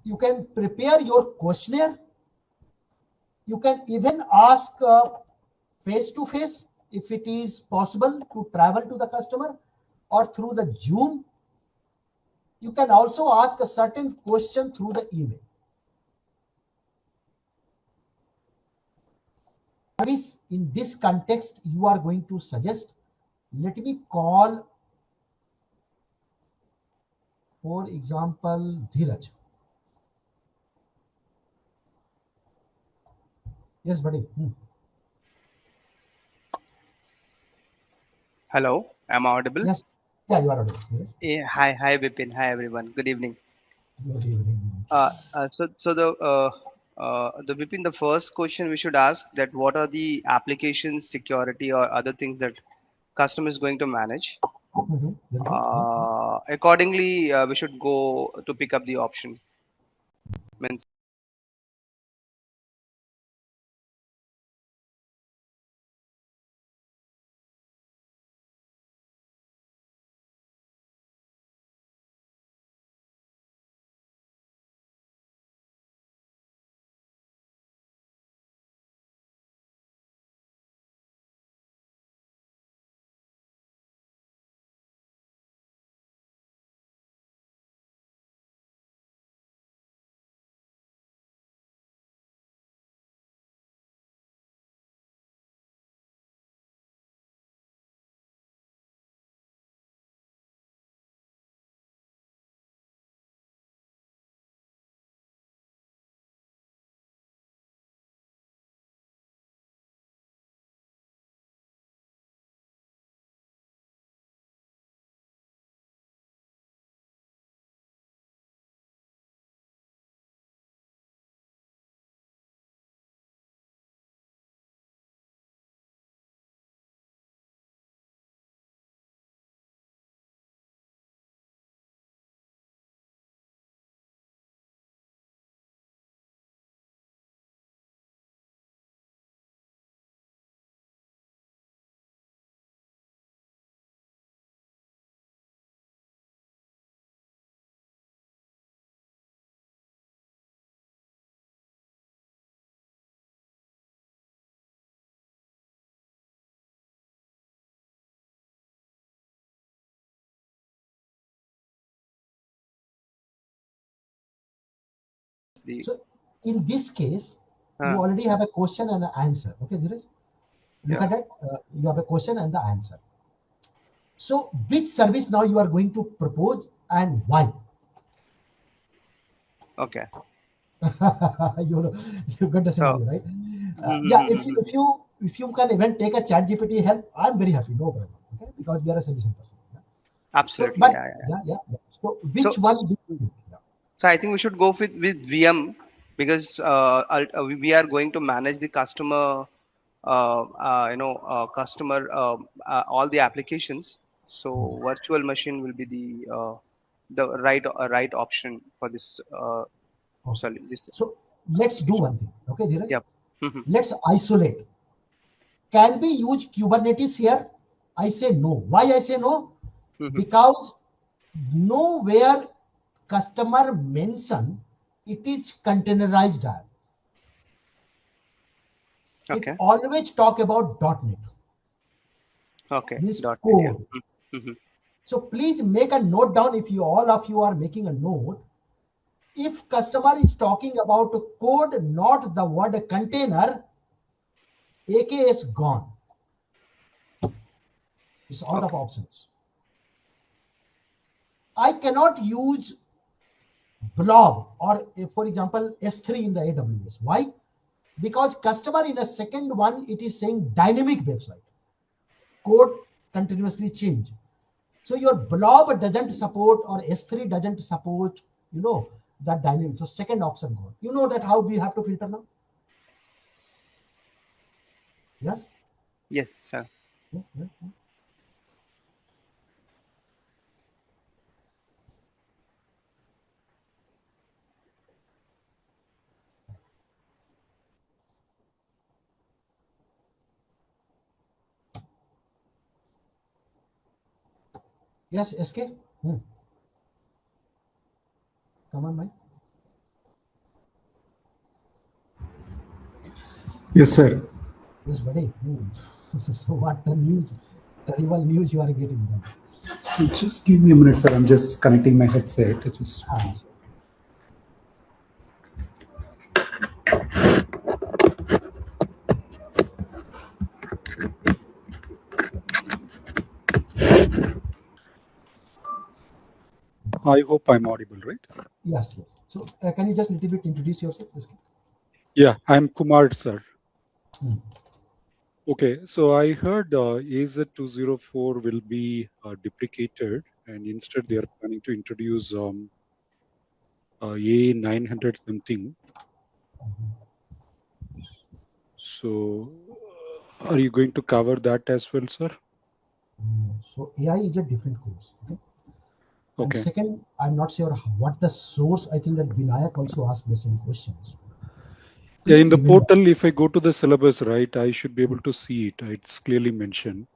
B: You can prepare your questionnaire. You can even ask face to face if it is possible to travel to the customer, or through the Zoom. You can also ask a certain question through the email. In this context, you are going to suggest, let me call, for example, Dheeraj. Yes, buddy.
G: Hello, am I audible?
B: Yes. Yeah, you are audible. Dheeraj.
G: Yeah, hi, Vipin. Hi, everyone. Good evening.
B: Good evening.
G: So the Vipin, the first question we should ask that what are the applications, security, or other things that customer is going to manage?
B: Very good.
G: Accordingly, we should go to pick up the option. Means the
B: So in this case, you
G: uh,
B: already have a question and an answer. Okay, Dheeraj? Look
G: yeah.
B: at that. You have a question and the answer. So which service now you are going to propose and why?
G: Okay.
B: you know, you got the
G: So
B: scenario, right? Yeah, if you can even take a chat GPT help, I'm very happy, no problem. Okay, because we are a solution person. Yeah? So,
G: absolutely,
B: but
G: yeah.
B: yeah. So
G: So
B: which one do you do? Yeah.
G: So I think we should go with VM because we are going to manage the customer, customer all the applications. So virtual machine will be the right option for this
B: Okay.
G: this
B: So let's do
G: application.
B: one thing. Okay, Dheeraj?
G: Yep.
B: Let's isolate. Can we use Kubernetes here? I say no. Why I say no? Because nowhere customer mention it is containerized app. It
G: Okay.
B: always talk about .NET,
G: Okay.
B: means
G: .NET. Yeah.
B: code. So please make a note down if you all of you are making a note. If customer is talking about code, not the word container, AK is gone. It's out of
G: Okay.
B: options. I cannot use blob or for example S3 in the AWS. Why? Because customer in a second one, it is saying dynamic website. Code continuously change. So your blob doesn't support or S3 doesn't support, that dynamic. So second option gone. You know that how we have to filter now? Yes?
G: Yes, sir.
B: Yeah. Yes, SK? Come on, Mike.
H: Yes, sir.
B: Yes, buddy. So what the news, terrible news you are getting then?
H: So just give me a minute, sir. I'm just connecting my headset. Just
B: So
H: I hope I'm audible, right?
B: yes. So can you just little bit introduce yourself, please?
H: Yeah, I'm Kumar, sir.
B: Hmm.
H: Okay, so I heard AZ204 will be deprecated, and instead they are planning to introduce A900 something. So, are you going to cover that as well, sir?
B: So AI is a different course. Okay. And
H: Okay.
B: second, I'm not sure what the source. I think that Vinayak also asked the same questions.
H: Yeah,
B: Please
H: in the
B: remember.
H: portal, if I go to the syllabus, right, I should be able to see it. It's clearly mentioned.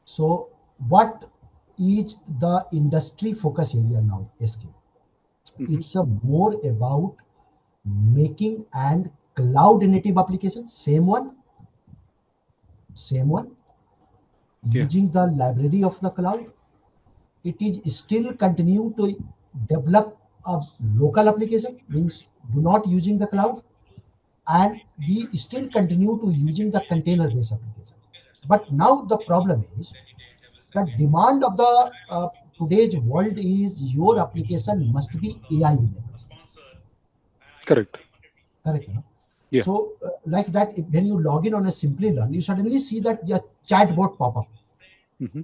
B: So what is the industry focus area now, SK?
H: Mhm.
B: It's a more about making and cloud native applications. Same one,
H: Yeah,
B: using the library of the cloud. It is still continue to develop a local application, means do not using the cloud, and we still continue to using the container based application. But now the problem is the demand of the today's world is your application must be AI enabled.
H: correct.
B: Correct, no?
H: Yeah.
B: So like that, when you log in on a Simplilearn, you suddenly see that your chatbot pop up.
H: Hmm.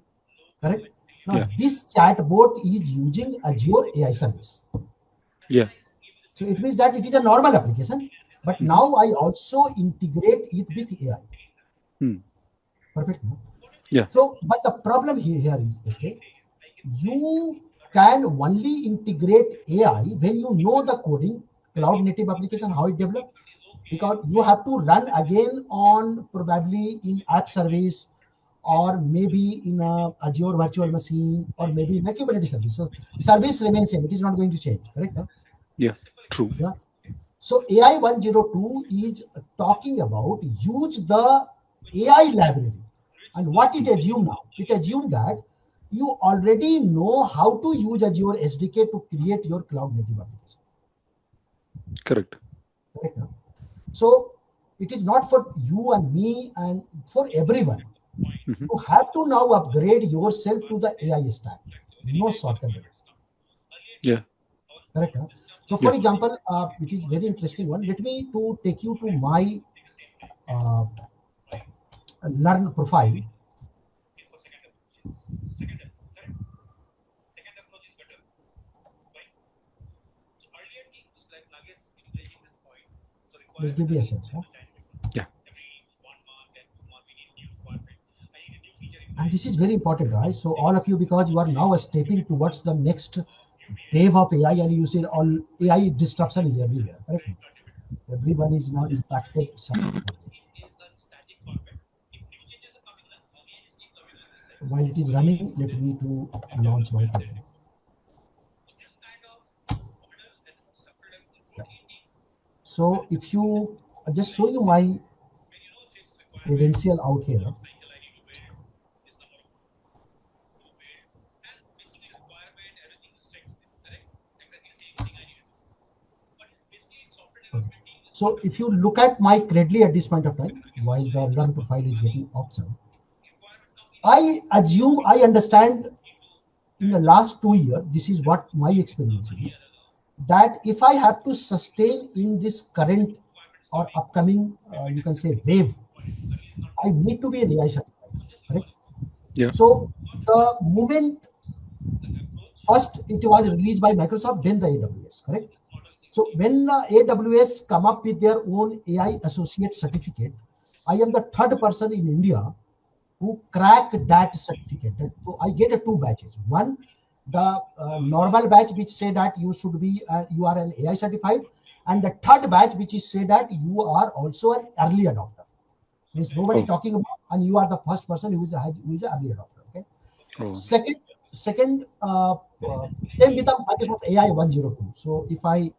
B: Correct.
H: Yeah.
B: Now this chatbot is using Azure AI service.
H: Yeah.
B: So it means that it is a normal application, but
H: Hmm.
B: now I also integrate it with AI.
H: Hmm.
B: Perfect. No?
H: Yeah.
B: So, but the problem here is, SK, you can only integrate AI when you know the coding, cloud native application, how it developed, because you have to run again on probably in app service or maybe in a Azure virtual machine or maybe in a Kubernetes service. So service remains same. It is not going to change. Correct? No?
H: Yeah. True.
B: Yeah. So AI 102 is talking about use the AI library. And what it assume now? It assume that you already know how to use Azure SDK to create your cloud native application.
H: Correct.
B: Correct now? So it is not for you and me and for everyone.
H: Hmm.
B: You have to now upgrade yourself to the AI stack. No shortcut.
H: Yeah.
B: Correct. Huh? So
H: Yeah.
B: for example, it is very interesting one. Let me to take you to my uh, learn profile. Just give me a sense. Huh?
H: Yeah.
B: And this is very important, right? So all of you, because you are now stepping towards the next wave of AI, and you see all AI disruption is everywhere. Correct? Everyone is now impacted significantly. While it is running, let me to launch my company. Yeah. So if you just show you my credential out here. Okay. So if you look at my Credly at this point of time, while the learn profile is getting option, I assume I understand in the last 2 years, this is what my experience is, that if I have to sustain in this current or upcoming, you can say wave, I need to be an AI certified, correct?
H: Yeah.
B: So the moment first it was released by Microsoft, then the AWS, correct? So when AWS come up with their own AI associate certificate, I am the third person in India who crack that certificate. So I get a two batches. One, the normal batch which say that you should be you are an AI certified, and the third batch which is say that you are also an early adopter. Means nobody
H: Oh.
B: talking about, and you are the first person who is an early adopter. Okay.
H: Oh.
B: Second, same with the Microsoft AI 102. So if I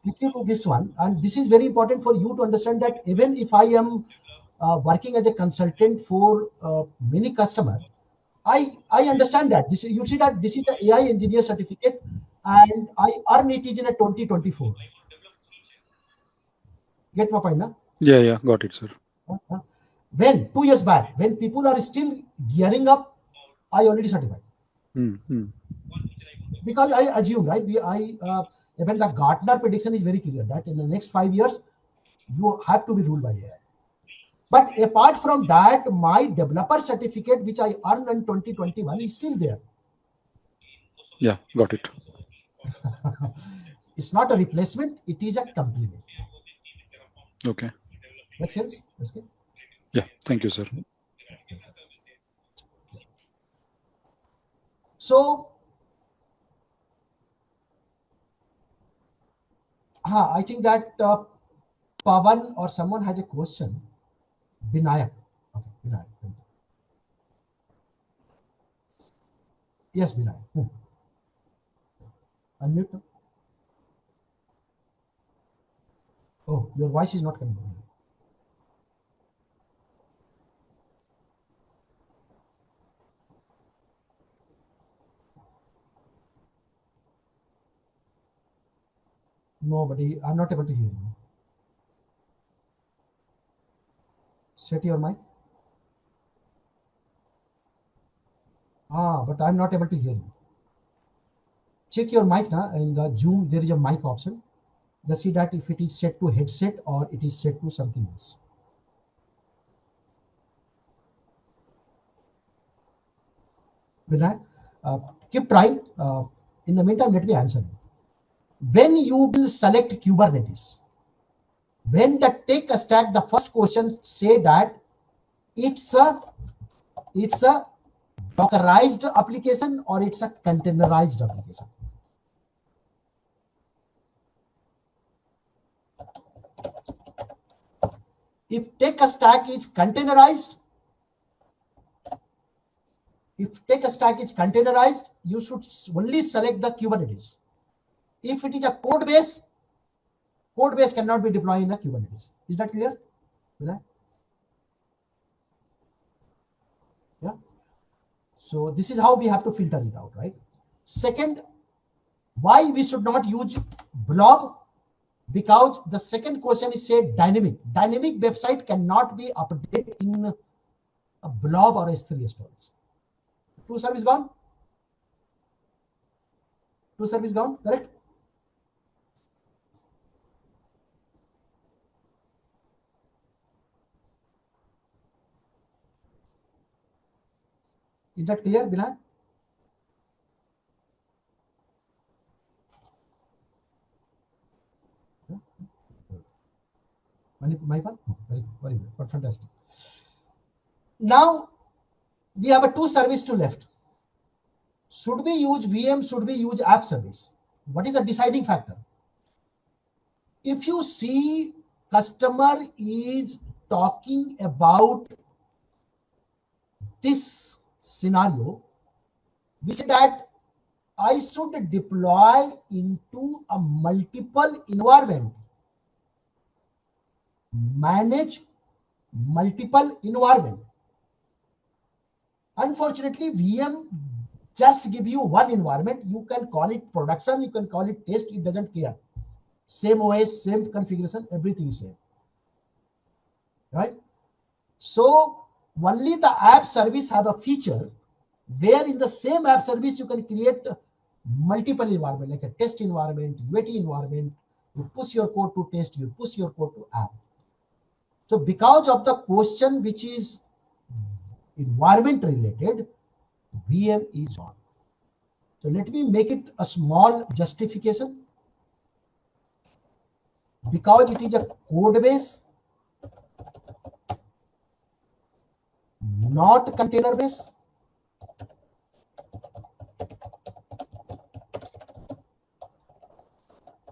B: click you to this one, and this is very important for you to understand that even if I am working as a consultant for many customer, I understand that this is, you see that this is the AI engineer certificate, and I earn it is in a 2024. Get my point, na?
H: Yeah, got it, sir.
B: When 2 years back, when people are still gearing up, I already certified. Because I assume, right? Even the Gartner prediction is very clear that in the next 5 years, you have to be ruled by AI. But apart from that, my developer certificate, which I earned in 2021, is still there.
H: Yeah, got it.
B: It's not a replacement, it is a complement.
H: Okay.
B: Makes sense? Okay.
H: Yeah, thank you, sir.
B: So, I think that Pavan or someone has a question. Binayak. Okay, Binayak. Yes, Binayak. Unmute. Oh, your voice is not coming. Nobody, I'm not able to hear you. Set your mic. But I'm not able to hear you. Check your mic now. In the Zoom, there is a mic option. Just see that if it is set to headset or it is set to something else. Vinayak, keep trying. In the meantime, let me answer you. When you will select Kubernetes, when the tech stack, the first question say that it's a Dockerized application or it's a containerized application. If tech stack is containerized, you should only select the Kubernetes. If it is a code base cannot be deployed in a Kubernetes. Is that clear? Yeah. So this is how we have to filter it out, right? Second, why we should not use blob? Because the second question is said dynamic. Dynamic website cannot be updated in a blob or S3 storage. Two service gone? Two service gone, correct? Is that clear, Bilal? My part? Very good, fantastic. Now we have a two service to left. Should we use VM? Should we use app service? What is the deciding factor? If you see customer is talking about this scenario, we say that I should deploy into a multiple environment, manage multiple environment. Unfortunately, VM just give you one environment. You can call it production, you can call it test, it doesn't care. Same OS, same configuration, everything is same. Right? So only the app service have a feature where in the same app service you can create multiple environment, like a test environment, UAT environment. You push your code to test, you push your code to app. So because of the question which is environment related, VM is on. So let me make it a small justification. Because it is a code base, not container base.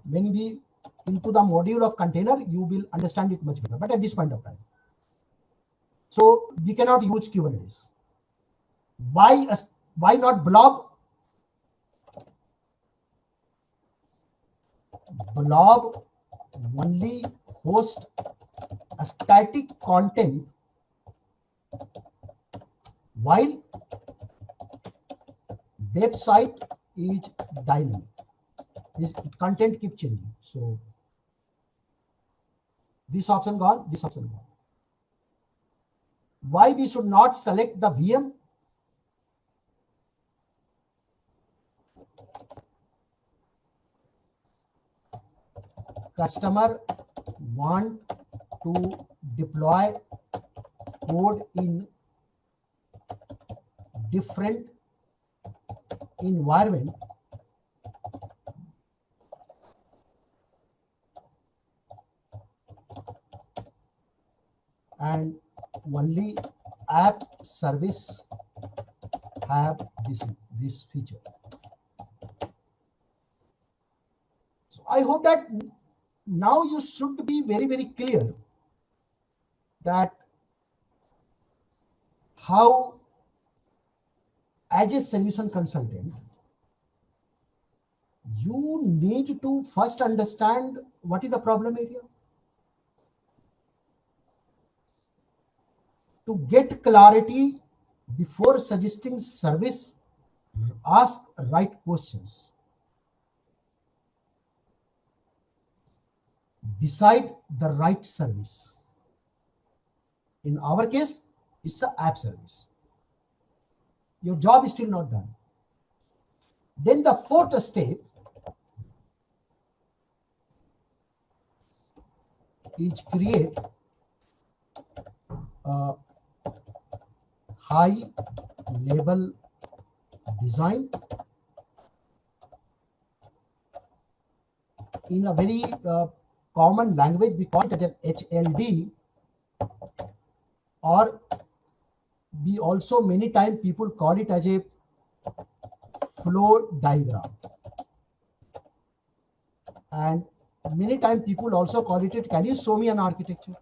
B: When we into the module of container, you will understand it much better, but at this point of time. So we cannot use Kubernetes. Why not blob? blob only hosts a static content while website is dynamic. This content keep changing. So this option gone, this option gone. Why we should not select the VM? Customer want to deploy code in different environment, and only app service have this feature. So I hope that now you should be very clear that how, as a solution consultant, you need to first understand what is the problem area. To get clarity before suggesting service, ask right questions. Decide the right service. In our case, it's the app service. Your job is still not done. Then the fourth step is create a high level design in a very common language. We call it as an HLD, or we also many times people call it as a flow diagram, and many times people also call it, can you show me an architecture?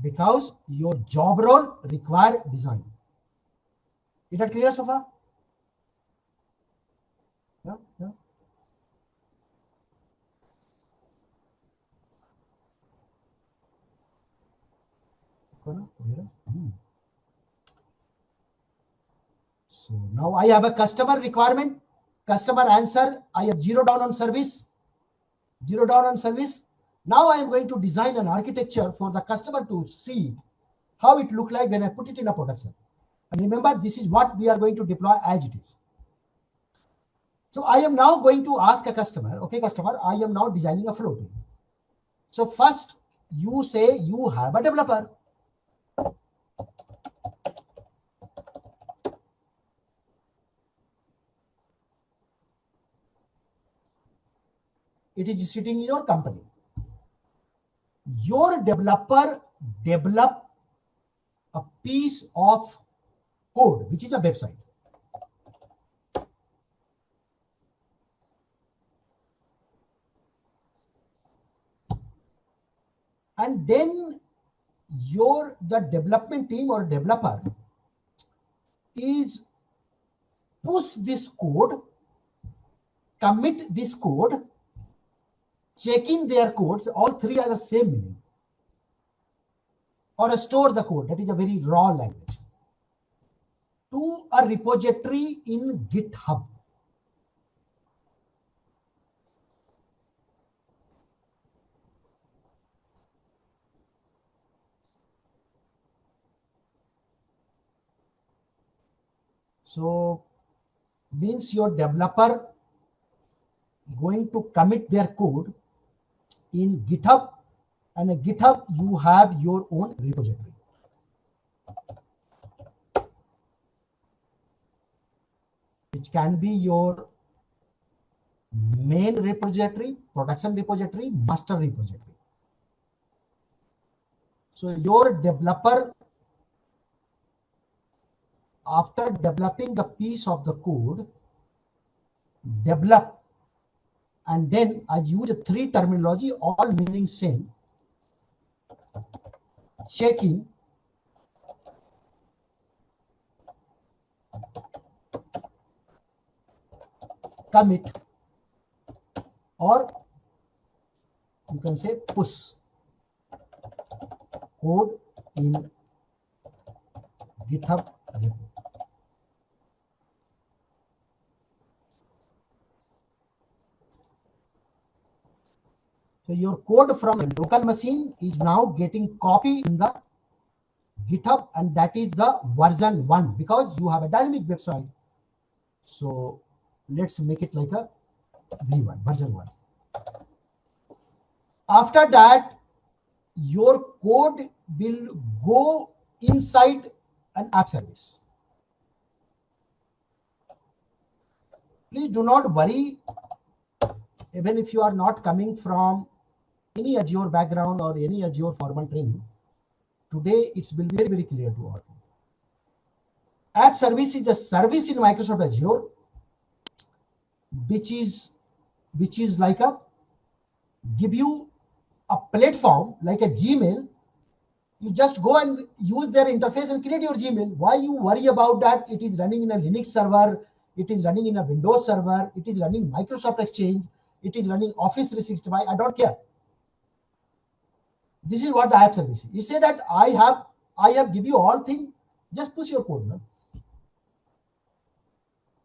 B: Because your job role require design. Is that clear so far? Yeah. So now I have a customer requirement, customer answer, I have zero down on service. Now I am going to design an architecture for the customer to see how it look like when I put it in a production. And remember, this is what we are going to deploy as it is. So I am now going to ask a customer, okay, customer, I am now designing a flow. So first you say you have a developer. It is sitting in your company. Your developer develop a piece of code, which is a website. And then the development team or developer is push this code, commit this code, checking their codes, all three are the same meaning, or store the code, that is a very raw language, to a repository in GitHub. So means your developer going to commit their code in GitHub, and in GitHub you have your own repository. Which can be your main repository, production repository, master repository. So your developer, after developing the piece of the code, develop, and then I use three terminology, all meaning same: checking, commit, or you can say push code in GitHub repo. So your code from a local machine is now getting copied in the GitHub, and that is the version 1 because you have a dynamic website. So let's make it like a V1, version 1. After that, your code will go inside an app service. Please do not worry, even if you are not coming from any Azure background or any Azure formal training. Today, it will be very, very clear to all. App service is a service in Microsoft Azure, which is like a give you a platform like a Gmail. You just go and use their interface and create your Gmail. Why you worry about that? It is running in a Linux server, it is running in a Windows server, it is running Microsoft Exchange, it is running Office 365. I don't care. This is what the app service is. You say that I have give you all things, just push your code. No?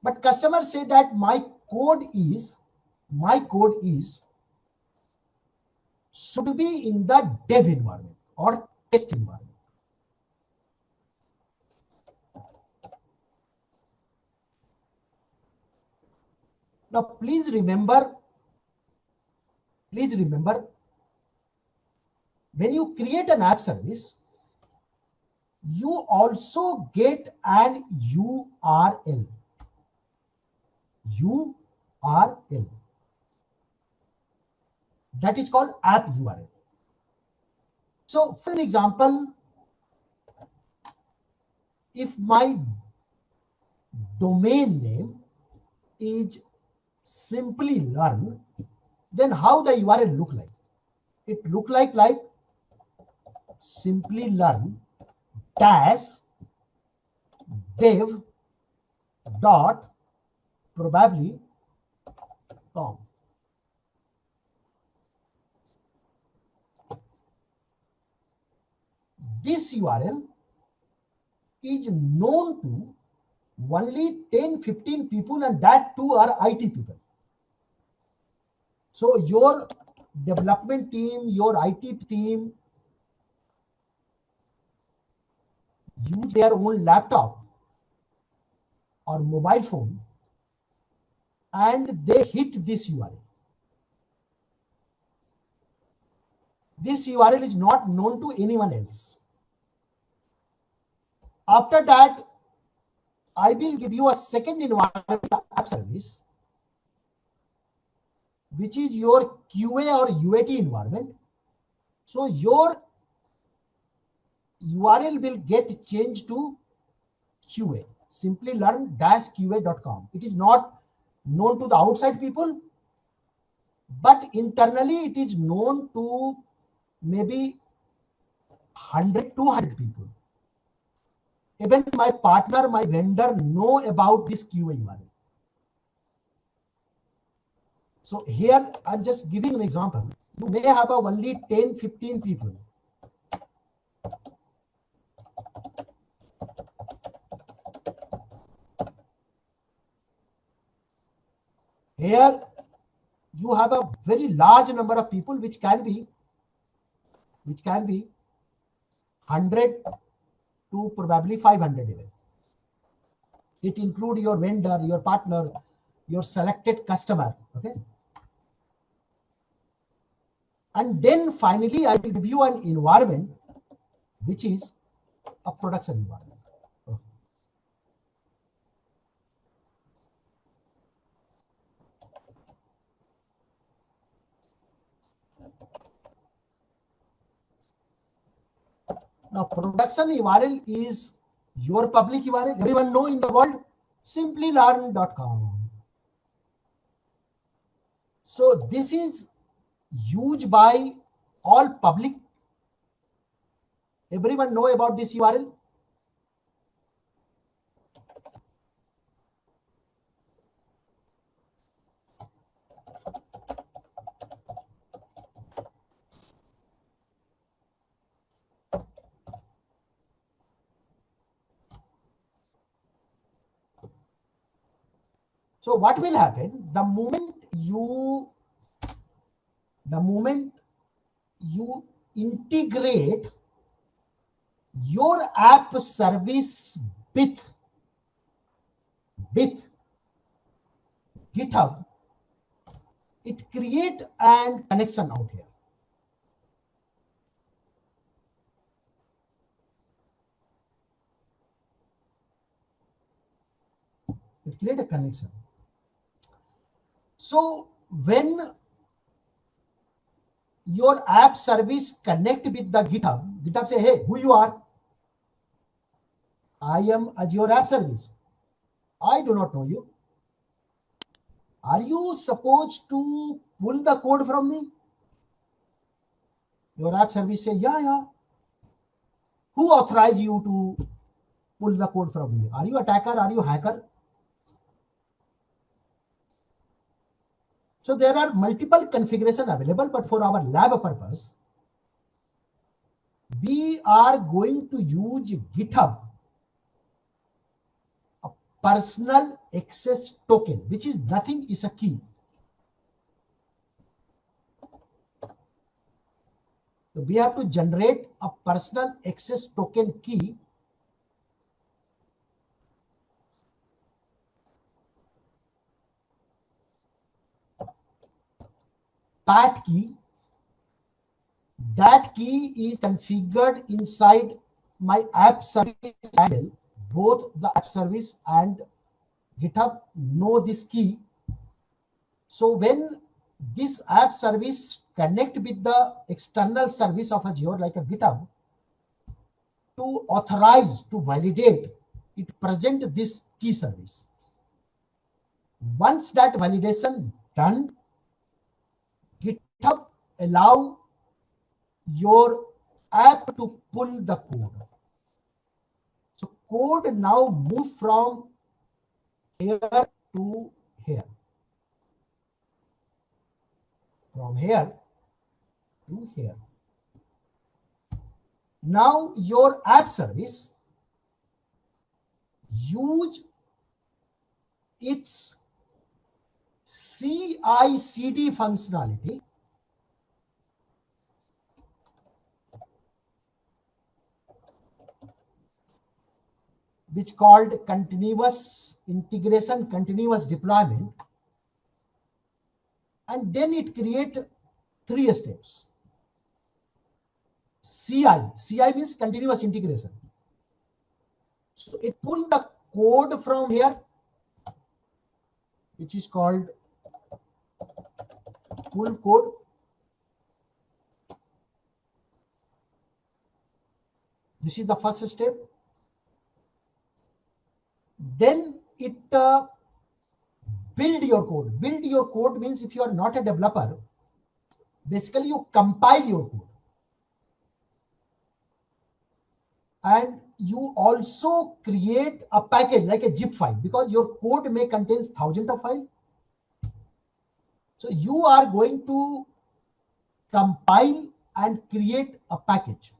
B: But customers say that my code is should be in the dev environment or test environment. Now please remember, when you create an app service, you also get an URL. That is called app URL. So for an example, if my domain name is Simplilearn, then how the URL look like? It look like Simplilearn dash dev dot probably com. This URL is known to only 10-15 people, and that too are IT people. So your development team, your IT team use their own laptop or mobile phone and they hit this URL. This URL is not known to anyone else. After that, I will give you a second environment app service, which is your QA or UAT environment. So your URL will get changed to QA, Simplilearn-QA.com. It is not known to the outside people, but internally it is known to maybe 100, 200 people. Even my partner, my vendor know about this QA URL. So here I'm just giving an example. You may have only 10-15 people. Here you have a very large number of people, which can be 100 to probably 500 even. It includes your vendor, your partner, your selected customer. Okay. And then finally, I will give you an environment, which is a production environment. Okay. Now, production URL is your public URL. Everyone know in the world, Simplilearn.com. So this is used by all public. Everyone know about this URL. So what will happen? The moment you integrate your app service with GitHub, it create an connection out here. It create a connection. So when your app service connect with the GitHub say, hey, who you are? I am Azure App Service. I do not know you. Are you supposed to pull the code from me? Your app service say, yeah. Who authorized you to pull the code from me? Are you attacker? Are you hacker? So there are multiple configurations available, but for our lab purpose, we are going to use GitHub, a personal access token, which is nothing, is a key. So we have to generate a personal access token key that key is configured inside my app service panel. Both the app service and GitHub know this key. So when this app service connect with the external service of Azure like a GitHub, to authorize, to validate, it present this key service. Once that validation done, GitHub allow your app to pull the code. So code now move from here to here. From here to here. Now your app service use its CI/CD functionality which called continuous integration, continuous deployment, and then it create 3 steps. CI means continuous integration. So it pull the code from here, which is called pull code. This is the first step. Then it build your code. Build your code means if you are not a developer, basically you compile your code. And you also create a package like a zip file, because your code may contain thousands of files. So you are going to compile and create a package.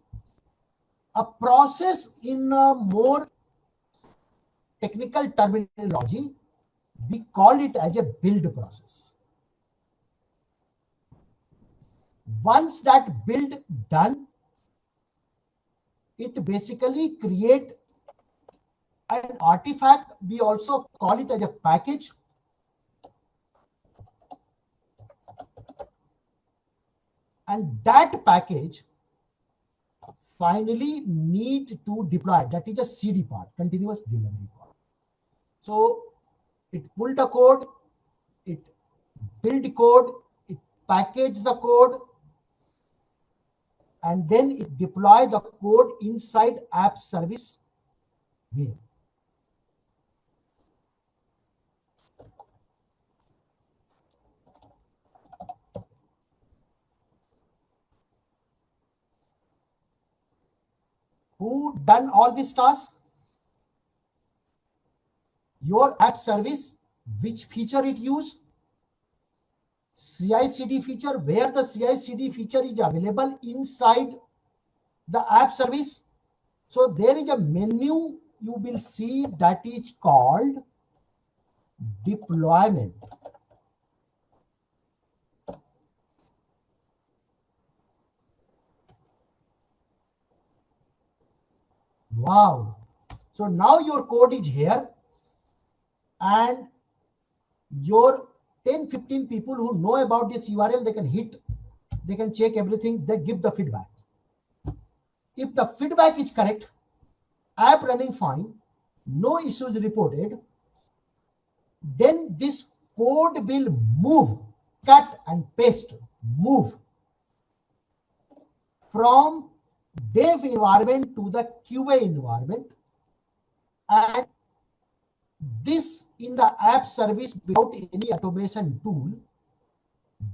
B: A process in a more technical terminology, we call it as a build process. Once that build done, it basically create an artifact. We also call it as a package. And that package finally need to deploy. That is a CD part, continuous delivery part. So it pulled the code, it build code, it package the code, and then it deploy the code inside app service here. Who done all this task? Your app service. Which feature it use? CI/CD feature. Where the CI/CD feature is available inside the app service. So there is a menu you will see that is called deployment. Wow. So now your code is here, and your 10-15 people who know about this URL, they can hit, they can check everything, they give the feedback. If the feedback is correct, app running fine, no issues reported, then this code will move, cut and paste, move from dev environment to the QA environment, and this in the app service without any automation tool,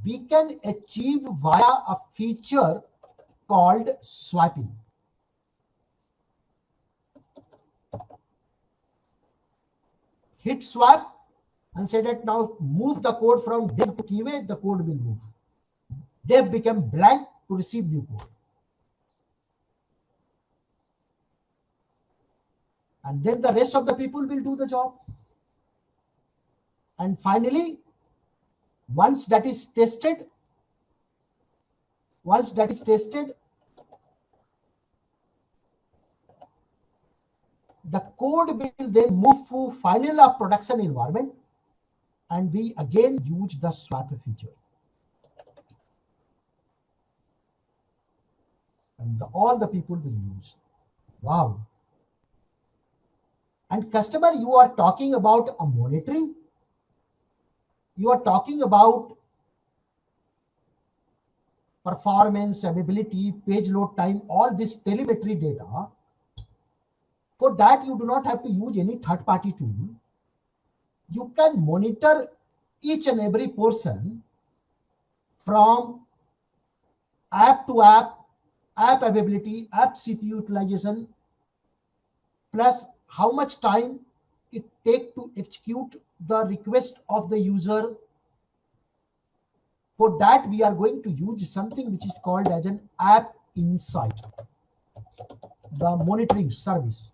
B: we can achieve via a feature called swapping. Hit swap and say that now move the code from dev to QA, the code will move. Dev become blank to receive new code. And then the rest of the people will do the job. And finally, once that is tested, the code will then move to final production environment, and we again use the swap feature. And all the people will use. Wow. And customer, you are talking about a monitoring. You are talking about performance, availability, page load time, all this telemetry data. For that, you do not have to use any third-party tool. You can monitor each and every portion from app to app availability, app CPU utilization, plus how much time it takes to execute the request of the user. For that, we are going to use something which is called as an app insight, the monitoring service.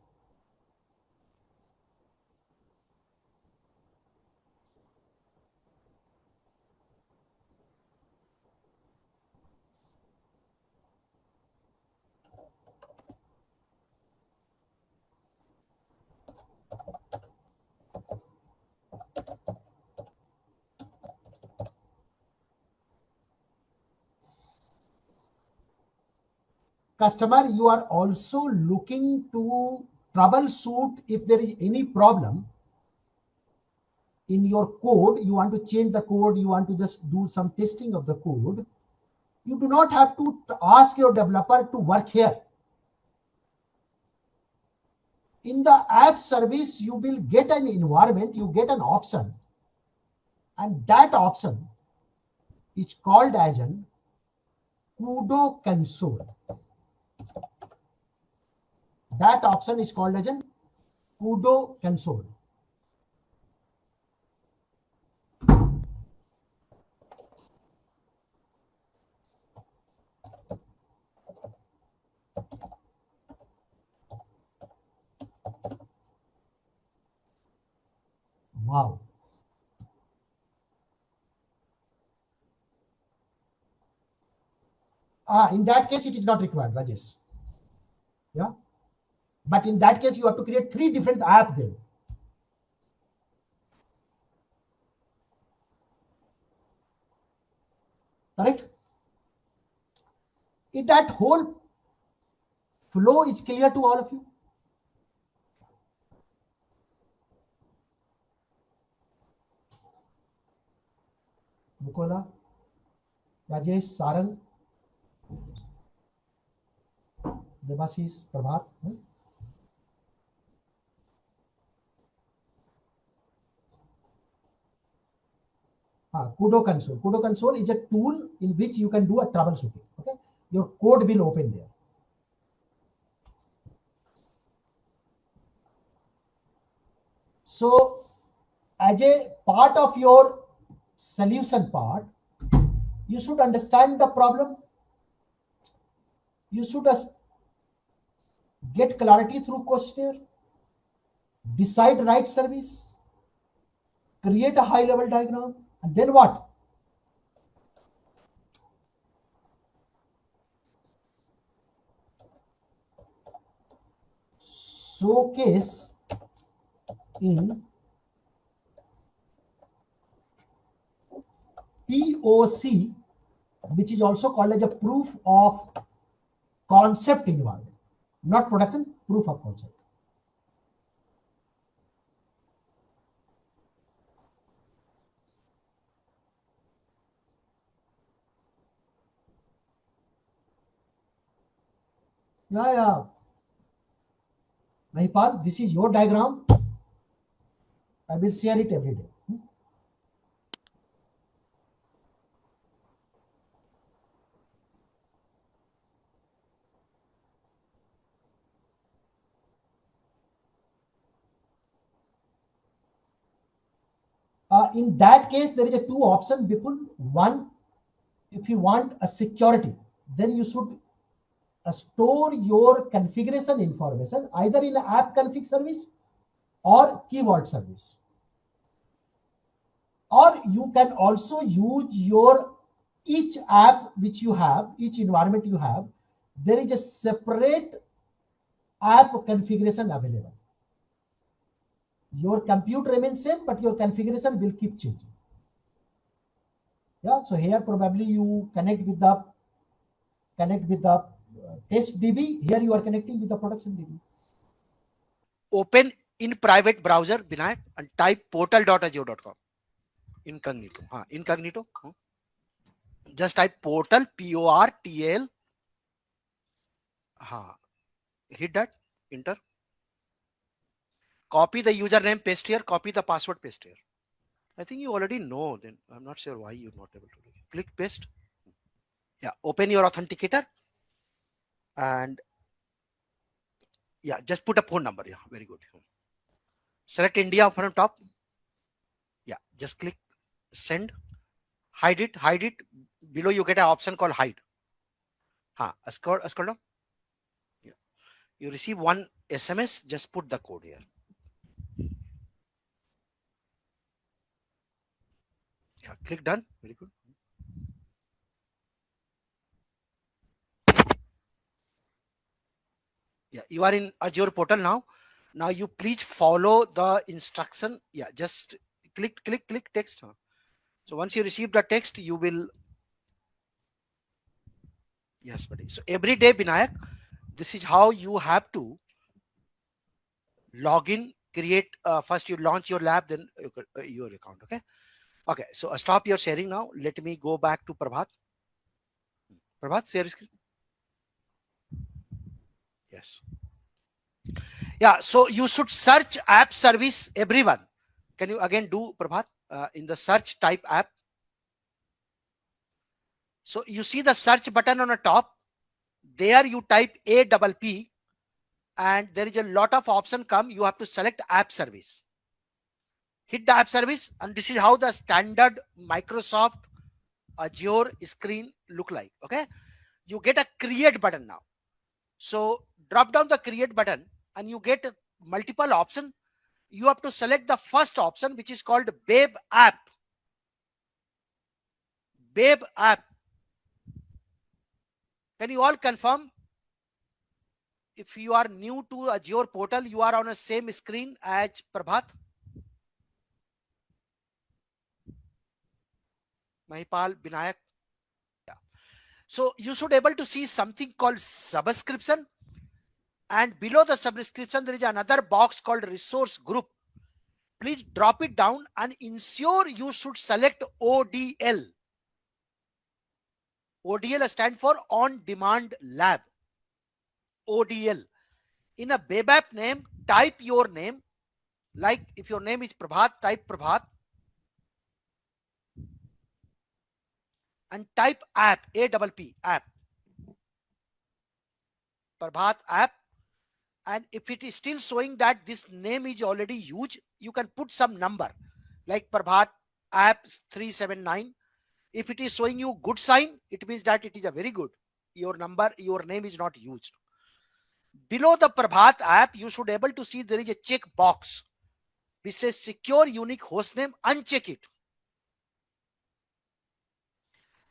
B: Customer, you are also looking to troubleshoot if there is any problem in your code. You want to change the code, you want to just do some testing of the code. You do not have to ask your developer to work here. In the app service, you will get an environment, you get an option, and that option is called as an Kudo console. That option is called as an Kudo console. Wow. In that case, it is not required, Rajesh. Yeah. But in that case, you have to create 3 different apps there. Correct? If that whole flow is clear to all of you? Mukola, Rajesh, Sarang, Devasis, Prabhat. Kudo console. Kudo console is a tool in which you can do a troubleshooting. Okay, your code will open there. So, as a part of your solution part, you should understand the problem. You should get clarity through questionnaire, decide right service, create a high level diagram, and then what? Showcase in POC, which is also called as a proof of concept environment, not production, proof of concept. Yeah. Mahipal, this is your diagram. I will share it every day. In that case, there is a two option, Bipul. One, if you want a security, then you should store your configuration information either in app config service or keyword service. Or you can also use your each app which you have, each environment you have, there is a separate app configuration available. Your compute remains same, but your configuration will keep changing. Yeah, so here probably you connect with the test DB. Here you are connecting with the production DB.
I: Open in private browser, Binayak, and type portal.azure.com. Incognito. Incognito. Just type portal, PORTL. Hit that, enter. Copy the username, paste here. Copy the password, paste here. I think you already know. Then I'm not sure why you're not able to do it. Click paste. Yeah, open your authenticator and yeah, just put a phone number. Yeah, very good. Select India from top. Yeah, just click send. Hide it. Below you get an option called hide. Scroll down. Yeah. You receive one SMS. Just put the code here. Yeah, click done. Very good. Yeah, you are in Azure portal now. Now you please follow the instruction. Yeah, just click text. So once you receive the text, you will. Yes, buddy. So every day, Binayak, this is how you have to log in, create. First you launch your lab, then your account. Okay. So stop your sharing now. Let me go back to Prabhat. Prabhat, share screen. Yes. Yeah. So you should search app service, everyone. Can you again do, Prabhat, in the search type app? So you see the search button on the top. There you type APP and there is a lot of option come. You have to select app service. Hit the app service and this is how the standard Microsoft Azure screen look like. Okay. You get a create button now. So drop down the create button and you get multiple option. You have to select the first option, which is called Babe app. Babe app. Can you all confirm? If you are new to Azure portal, you are on the same screen as Prabhat. Mahipal, Binayak. Yeah. So you should able to see something called subscription. And below the subscription, there is another box called resource group. Please drop it down and ensure you should select ODL. ODL stands for On Demand Lab. ODL. In a Babe app name, type your name. Like if your name is Prabhat, type Prabhat. And type app, APP, app. Prabhat app. And if it is still showing that this name is already used, you can put some number like Prabhat app 379. If it is showing you good sign, it means that it is a very good. Your name is not used. Below the Prabhat app, you should able to see there is a check box. which says secure unique hostname, uncheck it.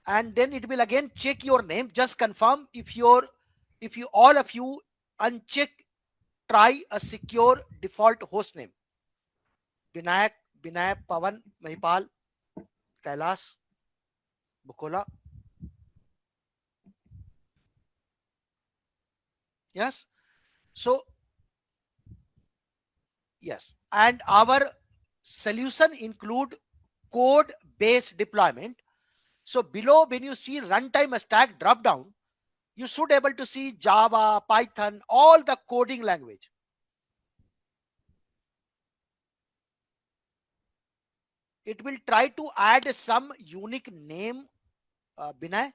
I: And then it will again check your name. Just confirm if all of you uncheck, try a secure default hostname. Vinayak, Pawan, Mahipal, Kailas, Bukola. Yes. So yes, and our solution include code based deployment. So below, when you see runtime stack drop down, you should able to see Java, Python, all the coding language. It will try to add some unique name, Binay,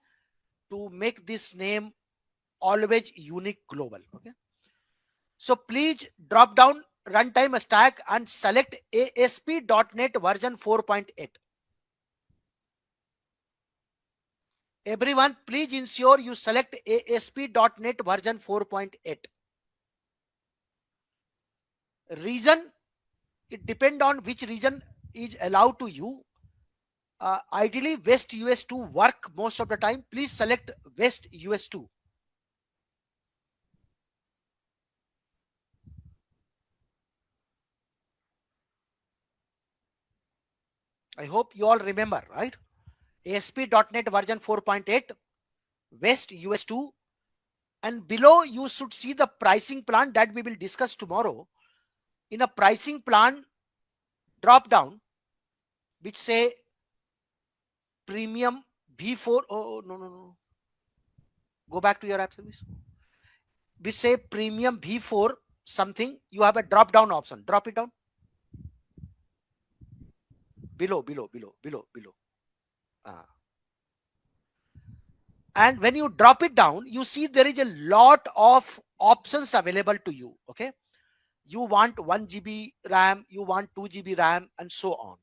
I: to make this name always unique global. Okay. So please drop down runtime stack and select ASP.NET version 4.8. Everyone, please ensure you select ASP.NET version 4.8. Reason, it depends on which region is allowed to you. Ideally, West US2 work most of the time. Please select West US2. I hope you all remember, right? ASP.NET version 4.8, West US2. And below, you should see the pricing plan that we will discuss tomorrow. In a pricing plan drop down, which say premium V4. Oh, no. Go back to your app service. Which say premium V4 something. You have a drop down option. Drop it down. Below. And when you drop it down, you see there is a lot of options available to you. Okay. You want 1 GB RAM, you want 2 GB RAM, and so on.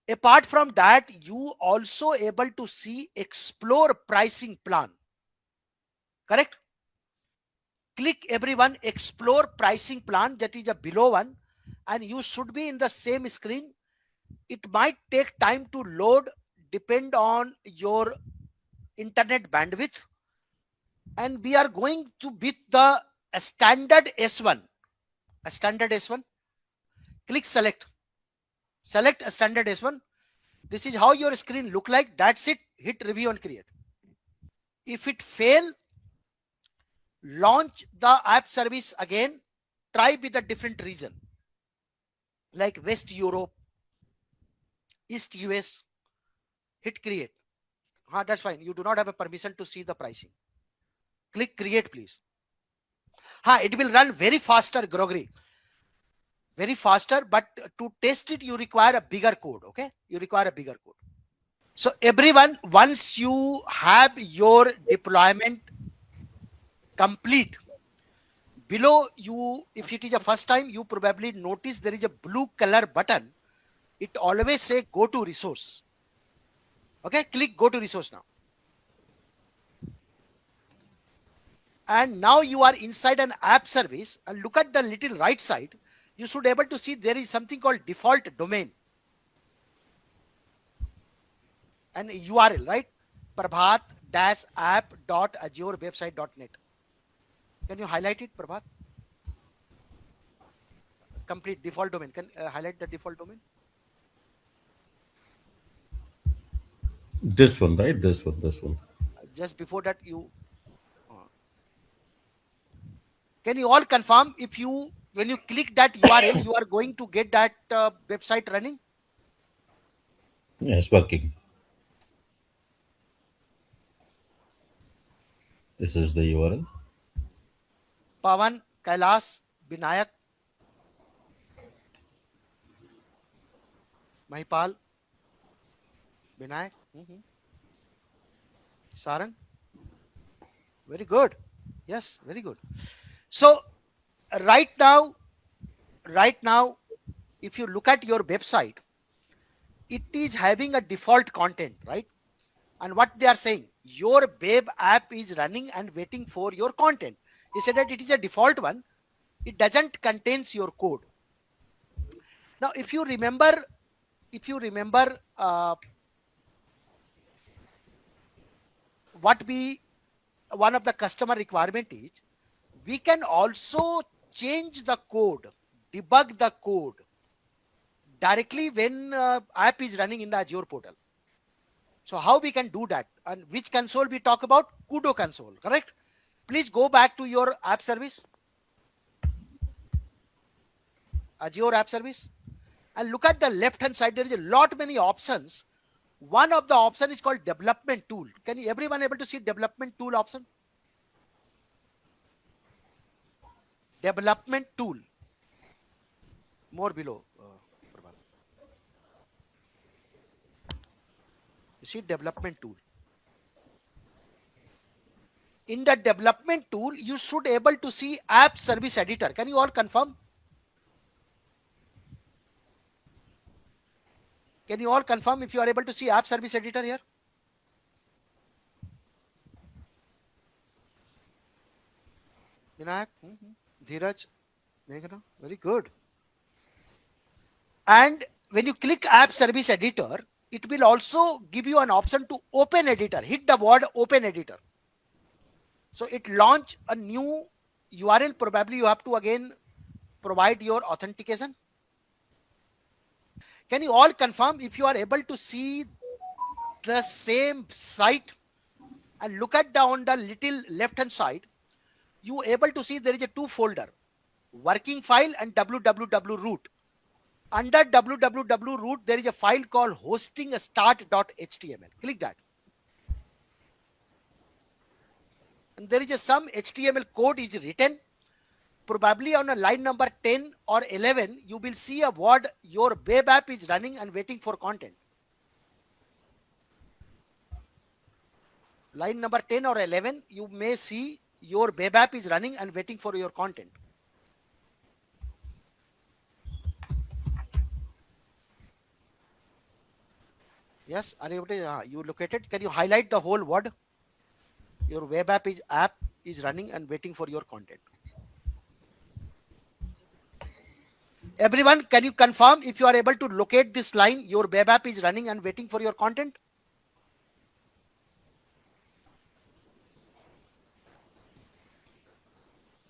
I: Apart from that, you also able to see explore pricing plan. Correct? Click everyone, explore pricing plan, that is a below one, and you should be in the same screen. It might take time to load, depend on your internet bandwidth. And we are going to beat the standard S1. A standard S1. Click select. Select a standard S1. This is how your screen look like. That's it. Hit review and create. If it fail, launch the app service again. Try with a different region, like West Europe, East US. Hit create. That's fine. You do not have a permission to see the pricing. Click create, please. It will run very faster, Gregory. Very faster, but to test it, you require a bigger code. Okay. You require a bigger code. So everyone, once you have your deployment complete, below you, if it is a first time, you probably notice there is a blue color button. It always say go to resource. Okay, click go to resource now. And now you are inside an app service, and look at the little right side. You should be able to see there is something called default domain. And URL, right? Prabhat-app.azureWebsite.net. Can you highlight it, Prabhat? Complete default domain. Can highlight the default domain?
C: This one, right? This one.
I: Just before that, you can you all confirm if you, when you click that URL, you are going to get that website running?
C: Yeah, it's working. This is the URL.
I: Pawan, Kailas, Binayak, Mahipal, Binayak, Sarang. Very good. Yes, very good. So right now, if you look at your website, it is having a default content, right? And what they are saying, your web app is running and waiting for your content. They said that it is a default one. It doesn't contains your code. Now, if you remember, what one of the customer requirement is, we can also change the code, debug the code directly when app is running in the Azure portal. So how we can do that, and which console we talk about? Kudo console, correct? Please go back to your app service, Azure app service, and look at the left hand side. There is a lot many options. One of the option is called development tool. Can you everyone able to see development tool option? Development tool. More below. Prabhat. You see development tool. In the development tool, you should able to see app service editor. Can you all confirm? Can you all confirm if you are able to see app service editor here? Vinayak, Dheeraj, Meghana, very good. And when you click app service editor, it will also give you an option to open editor. Hit the word open editor. So it launch a new URL. Probably you have to again provide your authentication. Can you all confirm if you are able to see the same site and look at on the little left hand side? You able to see there is a two folder, working file and www root. Under www root, there is a file called hostingstart.html. Click that. And there is some HTML code is written. Probably on a line number 10 or 11, you will see a word, your web app is running and waiting for content. Line number 10 or 11, you may see your web app is running and waiting for your content. Yes, are you able to, you located? Can you highlight the whole word? Your web app is running and waiting for your content. Everyone, can you confirm if you are able to locate this line, your web app is running and waiting for your content?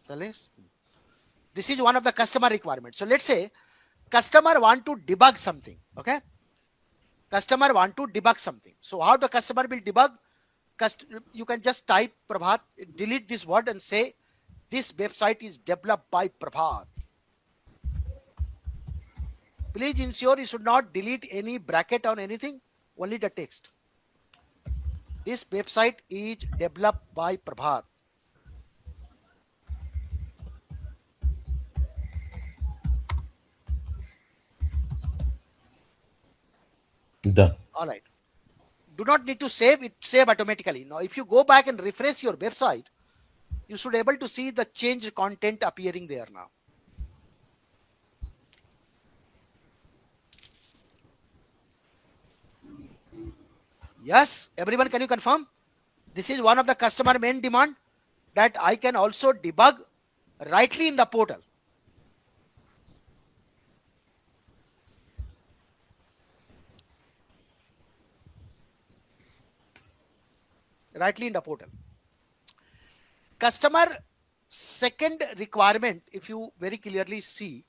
I: This is one of the customer requirements. So let's say customer want to debug something. Okay. Customer want to debug something. So how the customer will debug? You can just type Prabhat, delete this word and say, this website is developed by Prabhat. Please ensure you should not delete any bracket on anything, only the text. This website is developed by Prabhat.
C: Done.
I: All right. Do not need to save it, save automatically. Now, if you go back and refresh your website, you should be able to see the changed content appearing there now. Yes, everyone, can you confirm? This is one of the customer main demand, that I can also debug rightly in the portal. Rightly in the portal. Customer second requirement, if you very clearly see,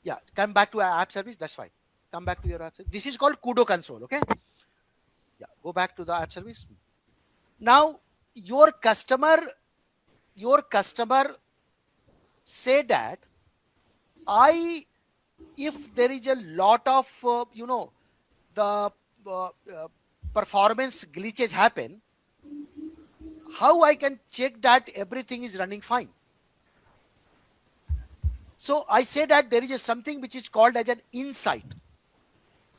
I: yeah, come back to our app service, that's fine. Come back to your app service. This is called Kudo console, okay? Yeah, go back to the app service. Now, your customer say that if there is a lot of, the performance glitches happen, how I can check that everything is running fine? So I say that there is something which is called as an insight.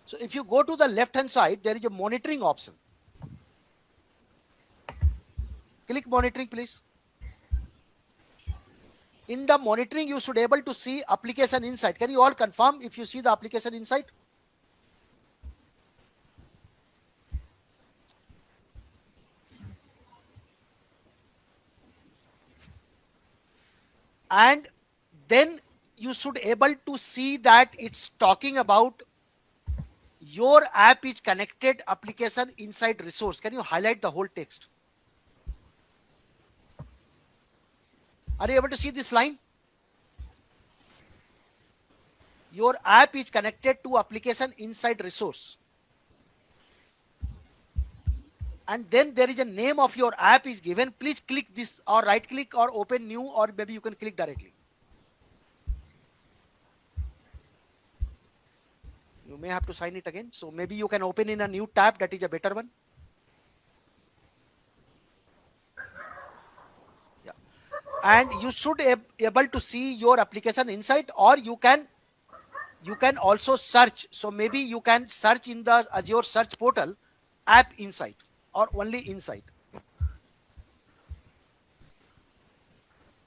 I: So if you go to the left hand side, there is a monitoring option. Click monitoring, please. In the monitoring, you should be able to see application insight. Can you all confirm if you see the application insight? And then you should able to see that it's talking about your app is connected application inside resource. Can you highlight the whole text? Are you able to see this line? Your app is connected to application inside resource. And then there is a name of your app is given. Please click this or right click or open new, or maybe you can click directly. You may have to sign it again. So maybe you can open in a new tab. That is a better one. Yeah. And you should able to see your application inside, or you can also search. So maybe you can search in the Azure search portal app inside or only inside.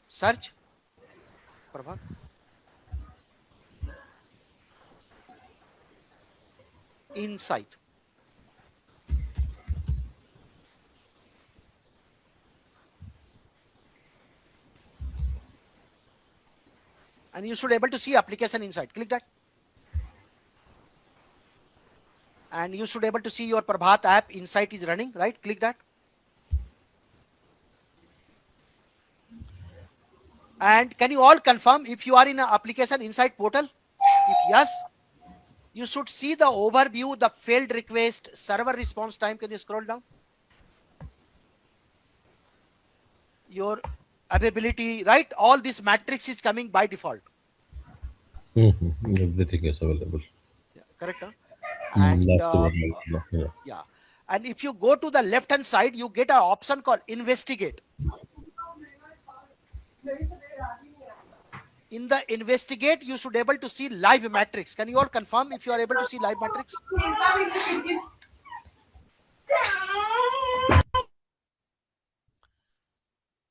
I: Search. Prabhat. Inside. And you should able to see application inside. Click that. And you should able to see your Prabhat app inside is running, right? Click that. And can you all confirm if you are in an application inside portal? If yes, you should see the overview, the failed request, server response time. Can you scroll down? Your availability, right? All this matrix is coming by default.
C: Everything is available.
I: Yeah, correct. Huh? And yeah. And if you go to the left hand side, you get an option called investigate. In the investigate, you should able to see live matrix. Can you all confirm if you are able to see live matrix?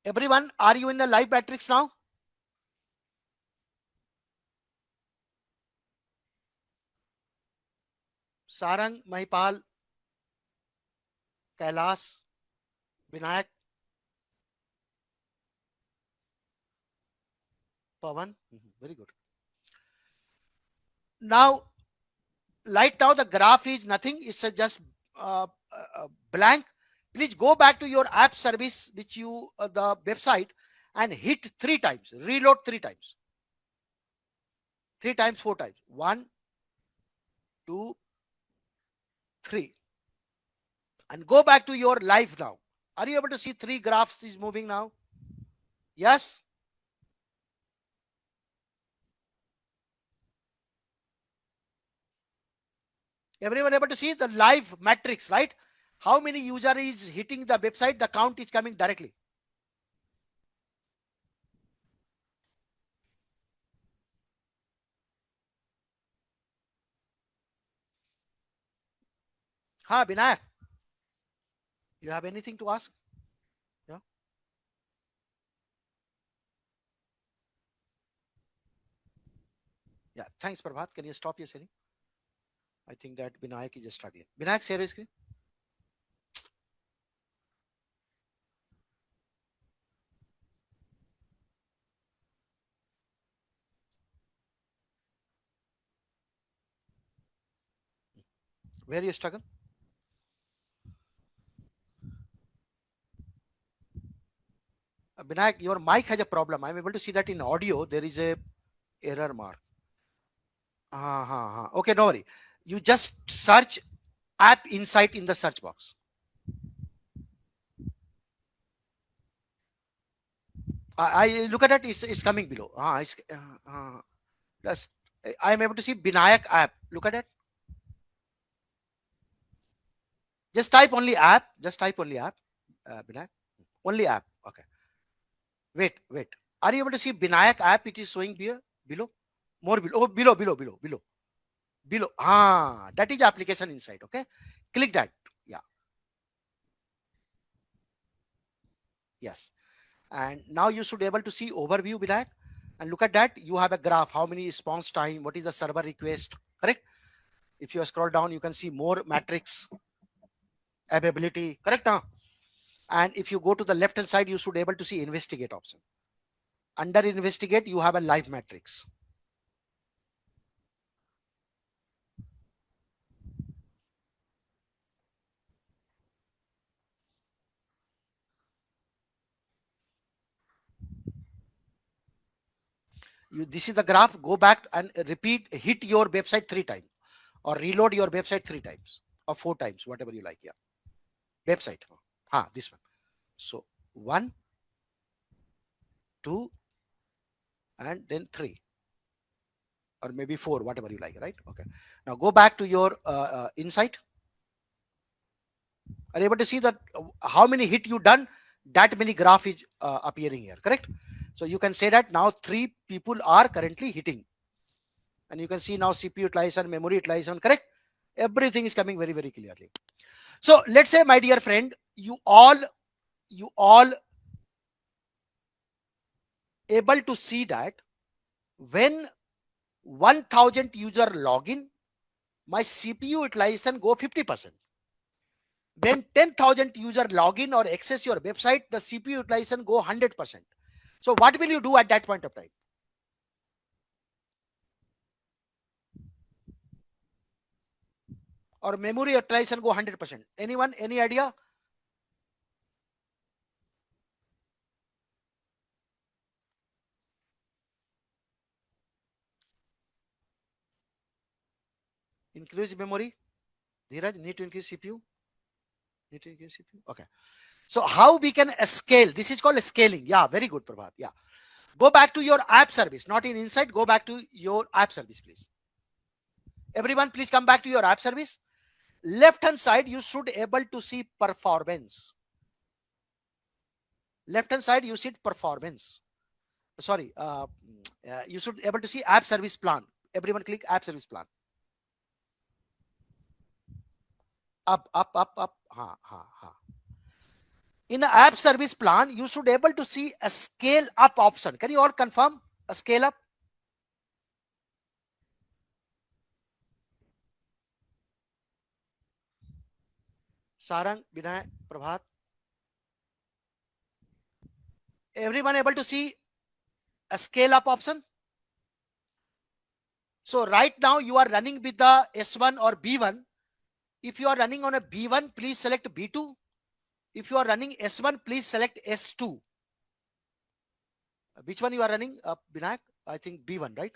I: Everyone, are you in the live matrix now? Sarang, Mahipal, Kailas, Vinayak, Pavan. Very good. Now, right now the graph is nothing. It's just blank. Please go back to your app service, which you the website, and hit 3 times. Reload 3 times. 3 times, 4 times. 1, 2, 3. And go back to your live now. Are you able to see 3 graphs is moving now? Yes. Everyone able to see the live matrix, right? How many user is hitting the website? The count is coming directly. Ha, Binayak. You have anything to ask? Yeah. Yeah. Thanks, Prabhat. Can you stop your sharing? I think that Binayak is just struggling. Binayak, share your screen. Where you struggle? Binayak, your mic has a problem. I'm able to see that in audio. There is a error mark. Okay, don't worry. You just search app insight in the search box. I look at it. It's coming below. I'm able to see Binayak app. Look at it. Just type only app. Just type only app. Binayak. Only app. Okay. Wait. Are you able to see Binayak app? It is showing here below. More below. Oh, below. Below. That is application inside. Okay. Click that. Yeah. Yes. And now you should be able to see overview, Binayak. And look at that. You have a graph. How many response time? What is the server request? Correct. If you scroll down, you can see more matrix, availability. Correct. Huh? And if you go to the left hand side, you should be able to see investigate option. Under investigate, you have a live matrix. This is the graph. Go back and repeat, hit your website 3 times, or reload your website 3 times or 4 times, whatever you like. Yeah, website. This one. So 1, 2, and then 3, or maybe 4, whatever you like, right? Okay. Now go back to your insight. Are you able to see that how many hit you done? That many graph is appearing here, correct? So you can say that now 3 people are currently hitting, and you can see now CPU utilization, memory utilization, correct? Everything is coming very, very clearly. So let's say, my dear friend, you all able to see that when 1000 user login, my CPU utilization go 50%. When 10,000 user login or access your website, the CPU utilization go 100%. So what will you do at that point of time? Or memory utilization go 100%. Anyone, any idea? Increase memory. Dheeraj, need to increase CPU. Need to increase CPU. Okay. So how we can scale? This is called scaling. Yeah, very good, Prabhat. Yeah. Go back to your app service, not in Insight. Go back to your app service, please. Everyone, please come back to your app service. Left hand side, you should able to see performance. Left hand side, you see performance. Sorry, you should able to see app service plan. Everyone click app service plan. Up. In the app service plan, you should able to see a scale up option. Can you all confirm a scale up? Sarang, Vinay, Prabhat. Everyone able to see a scale up option? So right now you are running with the S1 or B1. If you are running on a B1, please select B2. If you are running S1, please select S2. Which one you are running, Binayak? I think B1, right?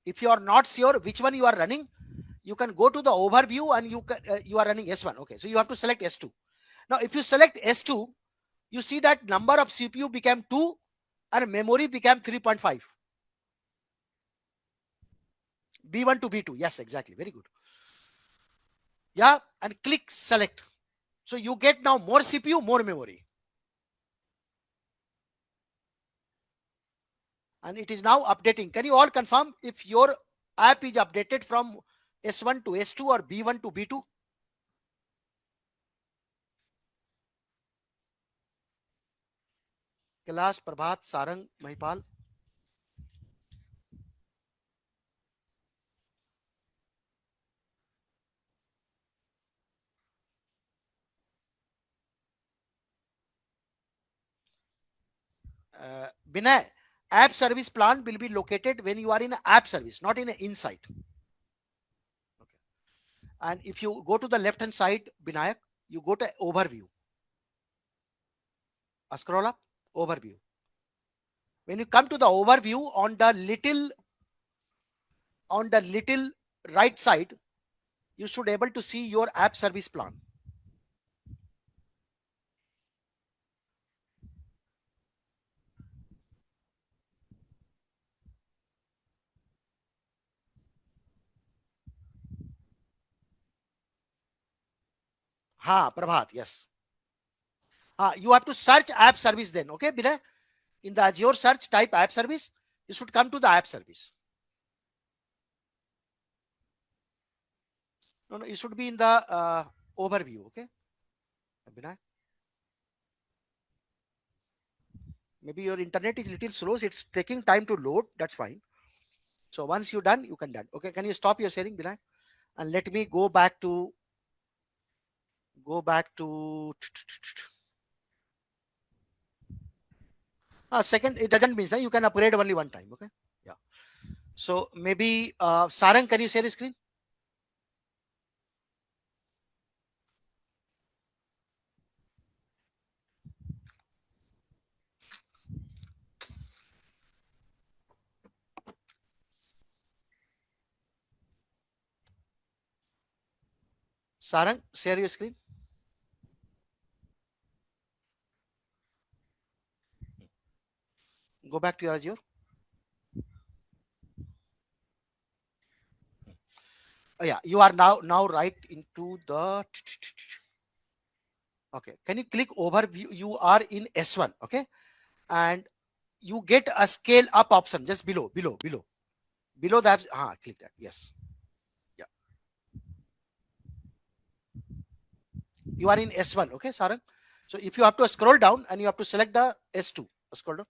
I: If you are not sure which one you are running, you can go to the overview and you are running S1. Okay, so you have to select S2. Now, if you select S2, you see that number of CPU became 2 and memory became 3.5. B1 to B2. Yes, exactly. Very good. Yeah, and click select. So you get now more CPU, more memory. And it is now updating. Can you all confirm if your app is updated from S1 to S2 or B1 to B2? Kailash, Prabhat, Sarang, Mahipal. Binay, app service plan will be located when you are in app service, not in Insight. Okay. And if you go to the left hand side, Binayak, you go to overview. Scroll up, overview. When you come to the overview, on the little right side, you should able to see your app service plan. Prabhat, yes. You have to search app service then, okay, Binay? In the Azure search, type app service. You should come to the app service. No, it should be in the overview, okay, Binay? Maybe your internet is little slow. So it's taking time to load. That's fine. So once you're done, you can done. Okay, can you stop your sharing, Binay? And let me go back to second. It doesn't mean that you can upgrade only one time. Okay. Yeah. So maybe Sarang, can you share the screen? Sarang, share your screen. Go back to your Azure. Yeah, you are now right into the. Okay, can you click overview? You are in S1, okay, and you get a scale up option just below that. Click that. Yes, yeah. You are in S1, okay, Sarang. So if you have to scroll down and you have to select the S2, scroll down,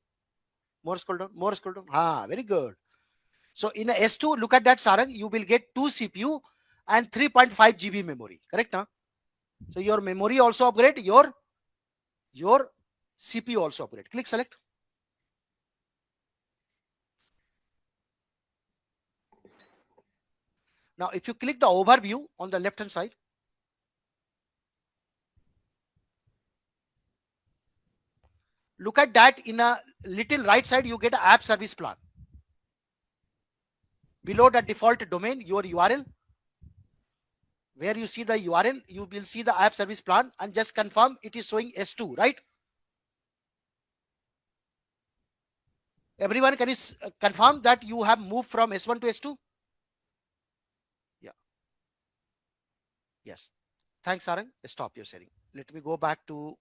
I: more scroll down. Very good. So in a S2, look at that, Sarang. You will get 2 CPU and 3.5 GB memory. Correct, huh? So your memory also upgrade, your CPU also upgrade. Click select. Now, if you click the overview on the left hand side, look at that. In a little right side, you get an app service plan. Below the default domain, your URL, where you see the URL, you will see the app service plan, and just confirm it is showing S2, right? Everyone, can you confirm that you have moved from S1 to S2? Yeah. Yes. Thanks, Sarang. Stop your sharing. Let me go back to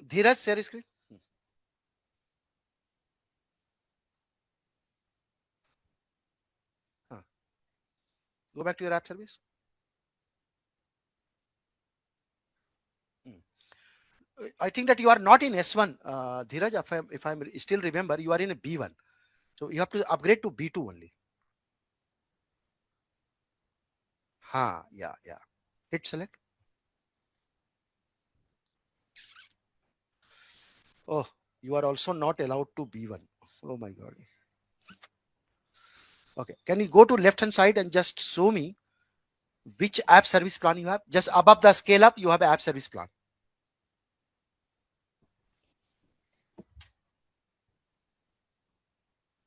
I: Dheeraj, share screen. Go back to your app service. I think that you are not in S1, Dheeraj. If I'm still remember, you are in a B1. So you have to upgrade to B2 only. Yeah. Hit select. Oh, you are also not allowed to B1. Oh my God. Okay. Can you go to left hand side and just show me which app service plan you have? Just above the scale up, you have an app service plan.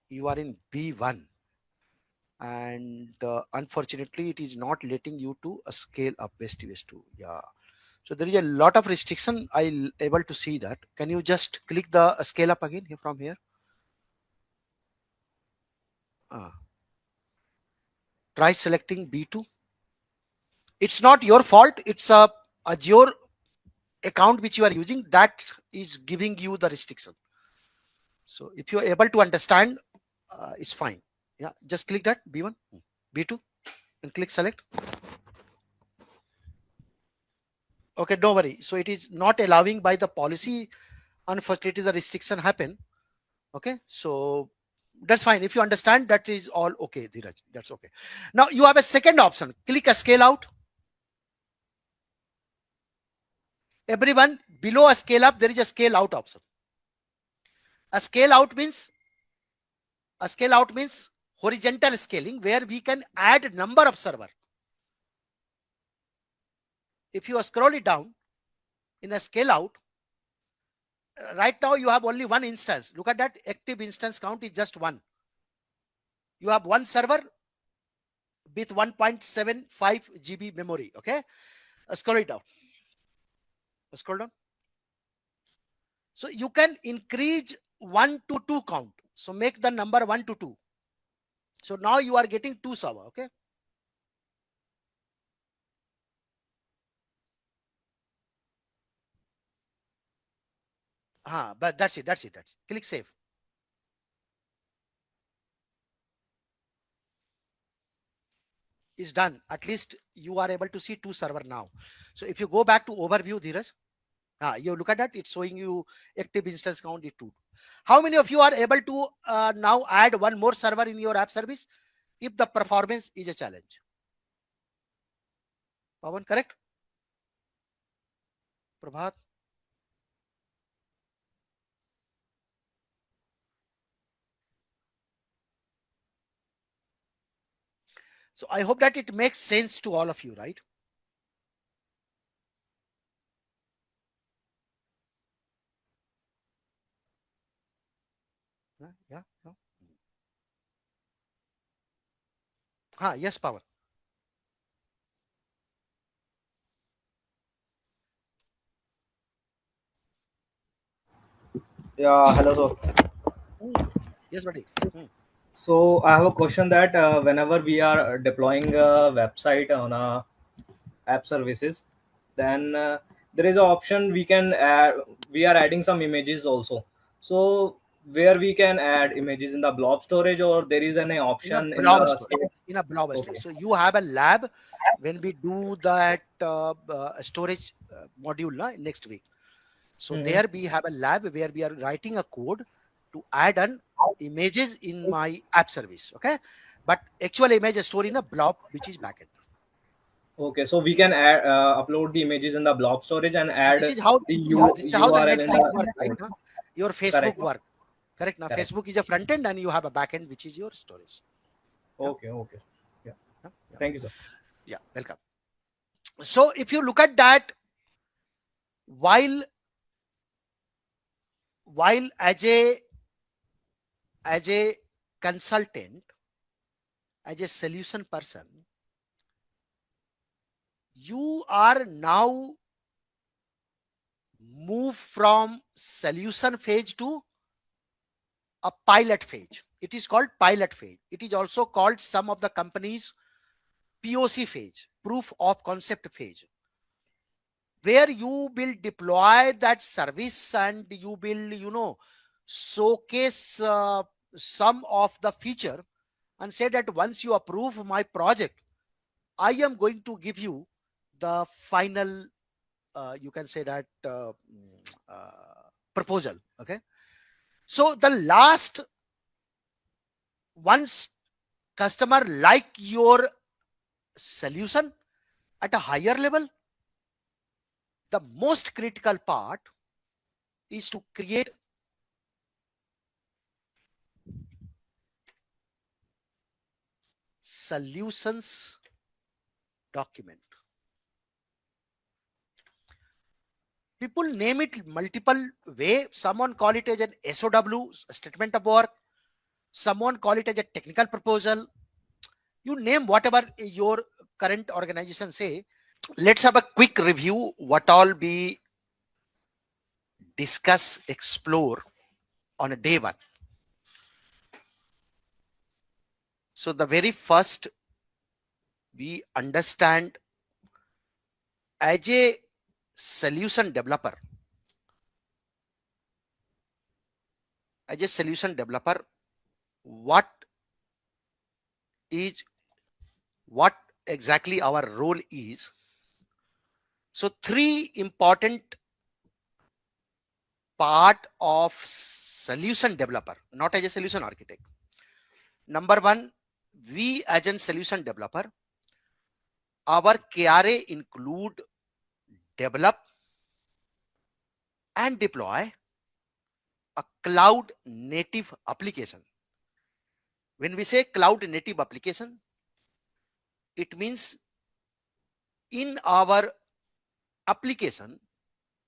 I: You are in B1. And unfortunately, it is not letting you to scale up best US 2. Yeah. So there is a lot of restriction. I'll able to see that. Can you just click the scale up again here from here? Try selecting B2. It's not your fault. It's a Azure account which you are using that is giving you the restriction. So if you're able to understand, it's fine. Yeah, just click that B1, B2 and click select. Okay, don't worry. So it is not allowing by the policy. Unfortunately, the restriction happen. Okay, so that's fine. If you understand, that is all okay, Dheeraj. That's okay. Now you have a second option. Click a scale out. Everyone, below a scale up, there is a scale out option. A scale out means horizontal scaling, where we can add number of server. If you scroll it down in a scale out, right now you have only one instance. Look at that, active instance count is just one. You have one server with 1.75 GB memory. Okay, scroll it down. Scroll down. So you can increase 1 to 2 count. So make the number 1 to 2. So now you are getting 2 server. Okay. But that's it. Click save. Is done. At least you are able to see 2 server now. So if you go back to overview, Dheeraj, you look at that, it's showing you active instance count is 2. How many of you are able to now add one more server in your app service if the performance is a challenge? Pawan, correct? Prabhat? So I hope that it makes sense to all of you, right? Yeah. Yes, Power.
J: Yeah, hello, sir.
I: Yes, buddy.
J: So I have a question that whenever we are deploying a website on a app services, then there is an option we can add. We are adding some images also. So where we can add images in the blob storage, or there is an
I: In a
J: option in
I: blob
J: the
I: storage.
J: state.
I: In a blob
J: Okay.
I: storage. So you have a lab when we do that storage module next week. So
J: Mhm.
I: there we have a lab where we are writing a code to add an images in my app service. Okay, but actual image is stored in a blob, which is backend.
J: Okay, so we can add, upload the images in the blob storage and add
I: This is how
J: the
I: this is how the
J: URL in
I: Netflix work,
J: the
I: right?
J: code.
I: Your Facebook
J: Correct.
I: work, correct? Now
J: Correct.
I: Facebook is a front end, and you have a back end, which is your storage. Yeah,
J: Okay. Okay. Yeah.
I: yeah,
J: Thank you, sir.
I: yeah. Welcome. So if you look at that, while as a consultant, as a solution person, you are now move from solution phase to a pilot phase. It is called pilot phase. It is also called some of the companies POC phase, proof of concept phase, where you will deploy that service and you will, showcase some of the feature and say that once you approve my project, I am going to give you the final, you can say that proposal. Okay. So the last, once customer like your solution at a higher level, the most critical part is to create solutions document. People name it multiple way. Someone call it as an SOW, statement of work. Someone call it as a technical proposal. You name whatever your current organization say. Let's have a quick review what all we discuss, explore on a day one. So the very first, we understand as a solution developer, what exactly our role is. So three important part of solution developer, not as a solution architect. Number one, we as a solution developer, our KRA include develop and deploy a cloud native application. When we say cloud native application, it means in our application,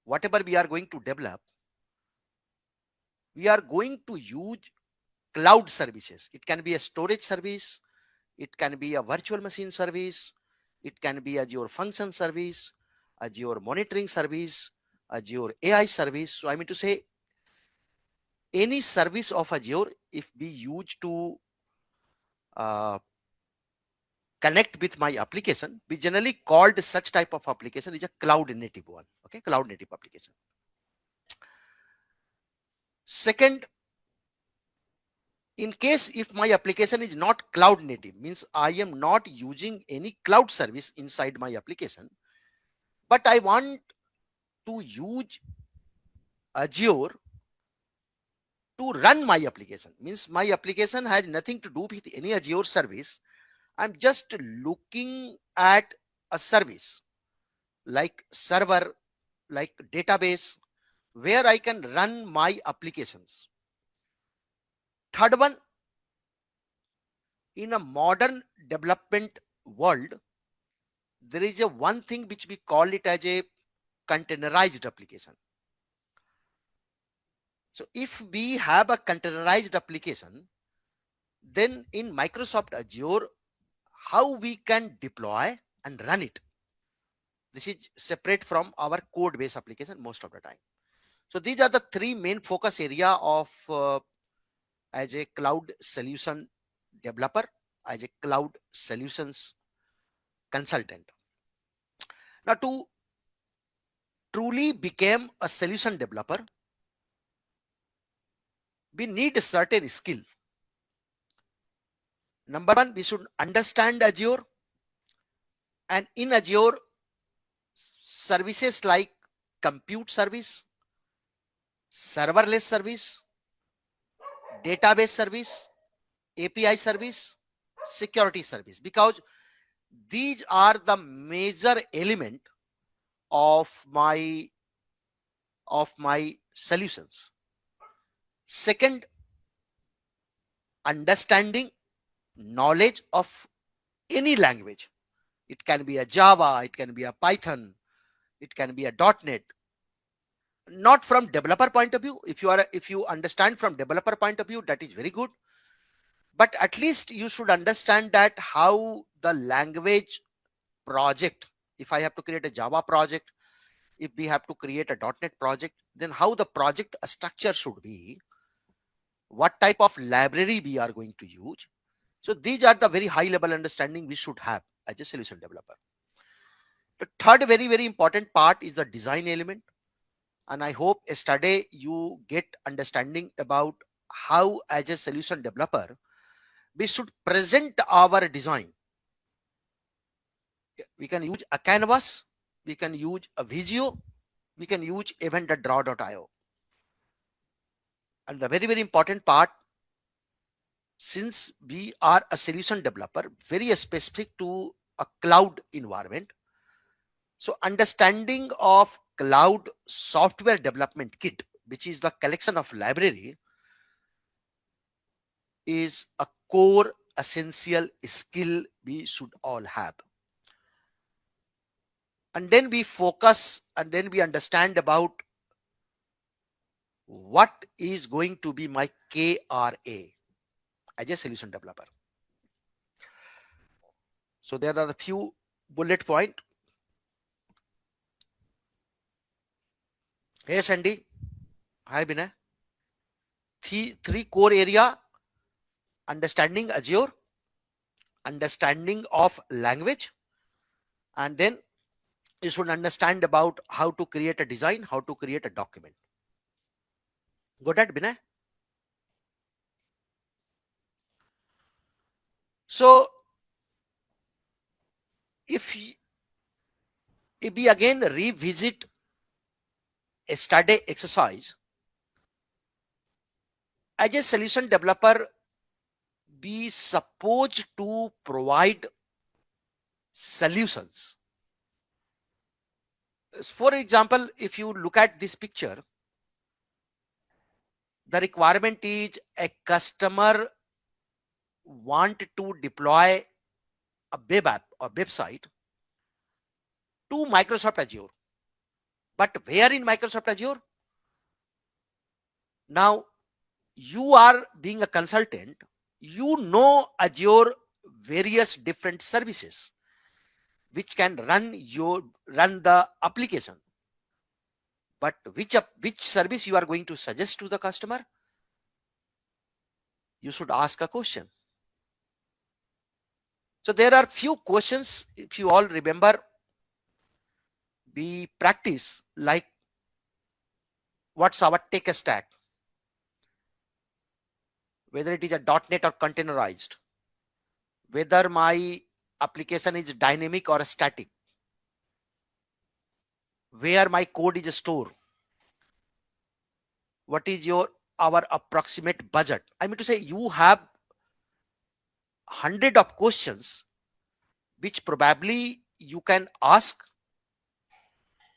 I: whatever we are going to develop, we are going to use cloud services. It can be a storage service, it can be a virtual machine service, it can be Azure function service, Azure monitoring service, Azure AI service. So I mean to say, any service of Azure, if we use to connect with my application, we generally called such type of application is a cloud native one. Okay, cloud native application. Second, in case if my application is not cloud native, means I am not using any cloud service inside my application, but I want to use Azure to run my application, means my application has nothing to do with any Azure service. I'm just looking at a service like server, like database, where I can run my applications. Third one, in a modern development world, there is a one thing which we call it as a containerized application. So if we have a containerized application, then in Microsoft Azure, how we can deploy and run it. This is separate from our code based application most of the time. So these are the three main focus area of as a cloud solution developer, as a cloud solutions consultant. Now, to truly become a solution developer, we need a certain skill. Number one, we should understand Azure, and in Azure, services like compute service, serverless service, database service, API service, security service, because these are the major element of my solutions. Second, understanding knowledge of any language. It can be a Java, it can be a Python, it can be a .NET. Not from developer point of view. If you understand from developer point of view, that is very good. But at least you should understand that how the language project, if I have to create a Java project, if we have to create a .NET project, then how the project structure should be, what type of library we are going to use. So these are the very high level understanding we should have as a solution developer. The third very, very important part is the design element. And I hope yesterday you get understanding about how as a solution developer, we should present our design. We can use a canvas, we can use a Visio, we can use even the draw.io. And the very, very important part, since we are a solution developer, very specific to a cloud environment. So understanding of cloud software development kit, which is the collection of library, is a core essential skill we should all have. And then we focus and then we understand about what is going to be my KRA as a solution developer. So there are a few bullet points. Hey Sandy, hi Binay. Three core area: understanding Azure, understanding of language, and then you should understand about how to create a design, how to create a document. Got that, Binay? So if we again revisit a study exercise, as a solution developer, we supposed to provide solutions. For example, if you look at this picture, the requirement is a customer want to deploy a web app or website to Microsoft Azure. But where in Microsoft Azure? Now, you are being a consultant, you know Azure various different services which can run the application. But which service you are going to suggest to the customer? You should ask a question. So there are few questions, if you all remember, we practice like what's our tech stack, whether it is a .NET or containerized, whether my application is dynamic or static, where my code is stored, what is our approximate budget. I mean to say, you have 100 of questions which probably you can ask,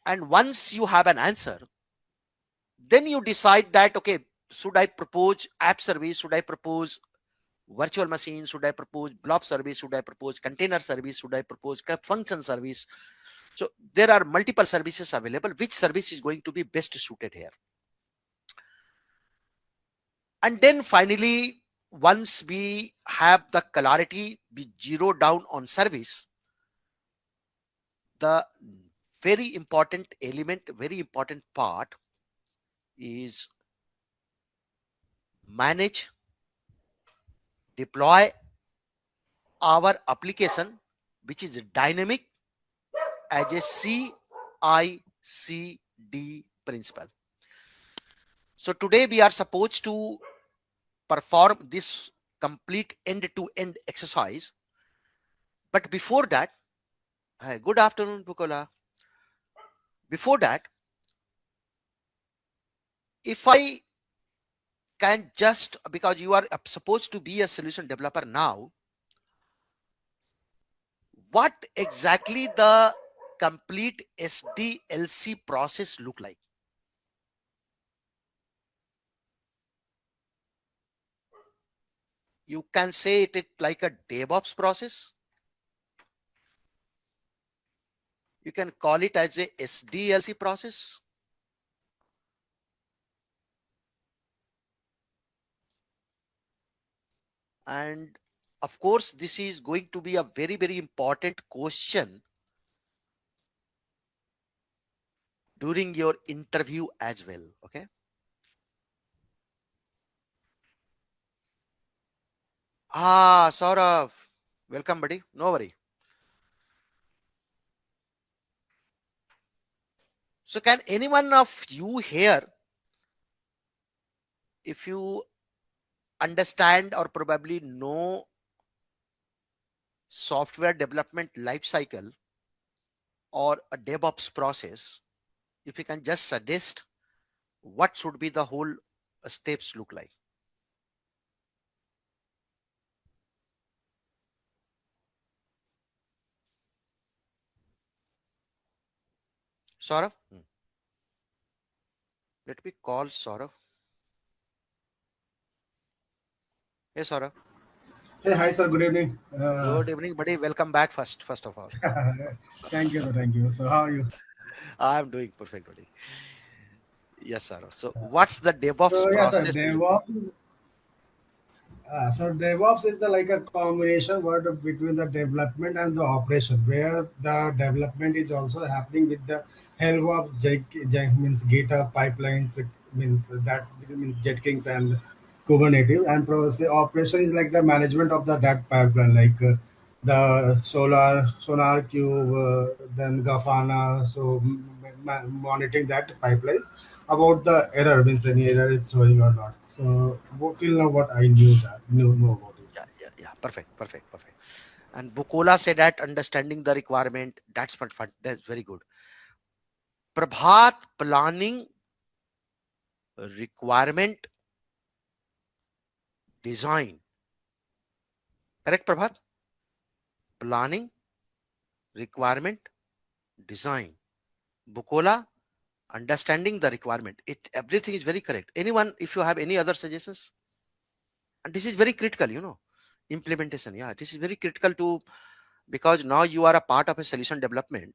I: and once you have an answer, then you decide that, okay, should I propose app service, should I propose virtual machine, should I propose blob service, should I propose container service, should I propose function service. So there are multiple services available. Which service is going to be best suited here? And then finally, once we have the clarity, we zero down on service, the very important element, very important part is manage, deploy our application, which is dynamic as a CI/CD principle. So today we are supposed to perform this complete end-to-end exercise. But before that, good afternoon, Bukola. Before that, if I can just, because you are supposed to be a solution developer now, what exactly the complete SDLC process look like? You can say it like a DevOps process. You can call it as a SDLC process. And of course, this is going to be a very, very important question during your interview as well. Okay. Saurav, welcome, buddy. No worry. So can anyone of you here, if you understand or probably know software development lifecycle or a DevOps process, if you can just suggest what should be the whole steps look like? Saurav? Let me call Saurav. Hey, Saurav.
K: Hey, hi, sir. Good evening.
I: Good evening, buddy. Welcome back first of all.
K: Thank you, sir. Thank you. So, how are you?
I: I'm doing perfect, buddy. Yes, Saurav. So what's the DevOps
K: So, yeah, sir.
I: process?
K: DevOps is the like a combination word between the development and the operation, where the development is also happening with the help of means GitHub pipelines, means that means Jenkins and Kubernetes, and process operation is like the management of the that pipeline, like the Sonar Cube, then Grafana, so monitoring that pipelines about the error, means any error is showing or not. So till now, what I know about it.
I: Yeah. Perfect. And Bukola said that understanding the requirement, that's fun. That's very good. Prabhat, planning, requirement, design. Correct, Prabhat? Planning, requirement, design. Bukola, understanding the requirement. Everything is very correct. Anyone, if you have any other suggestions? And this is very critical, implementation. Yeah, this is very critical to, because now you are a part of a solution development.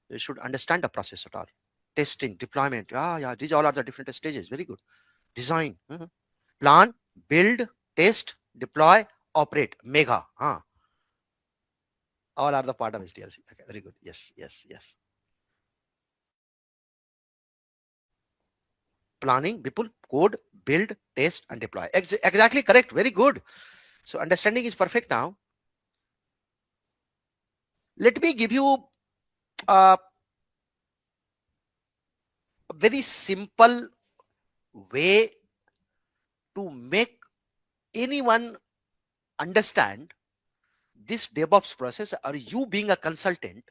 I: You should understand the process at all. Testing, deployment. Yeah. These all are the different stages. Very good. Design. Plan, build, test, deploy, operate. Mega. All are the part of SDLC. Okay, very good. Yes. Planning, people, code, build, test, and deploy. Exactly correct. Very good. So understanding is perfect now. Let me give you a very simple way to make anyone understand this DevOps process, or you being a consultant.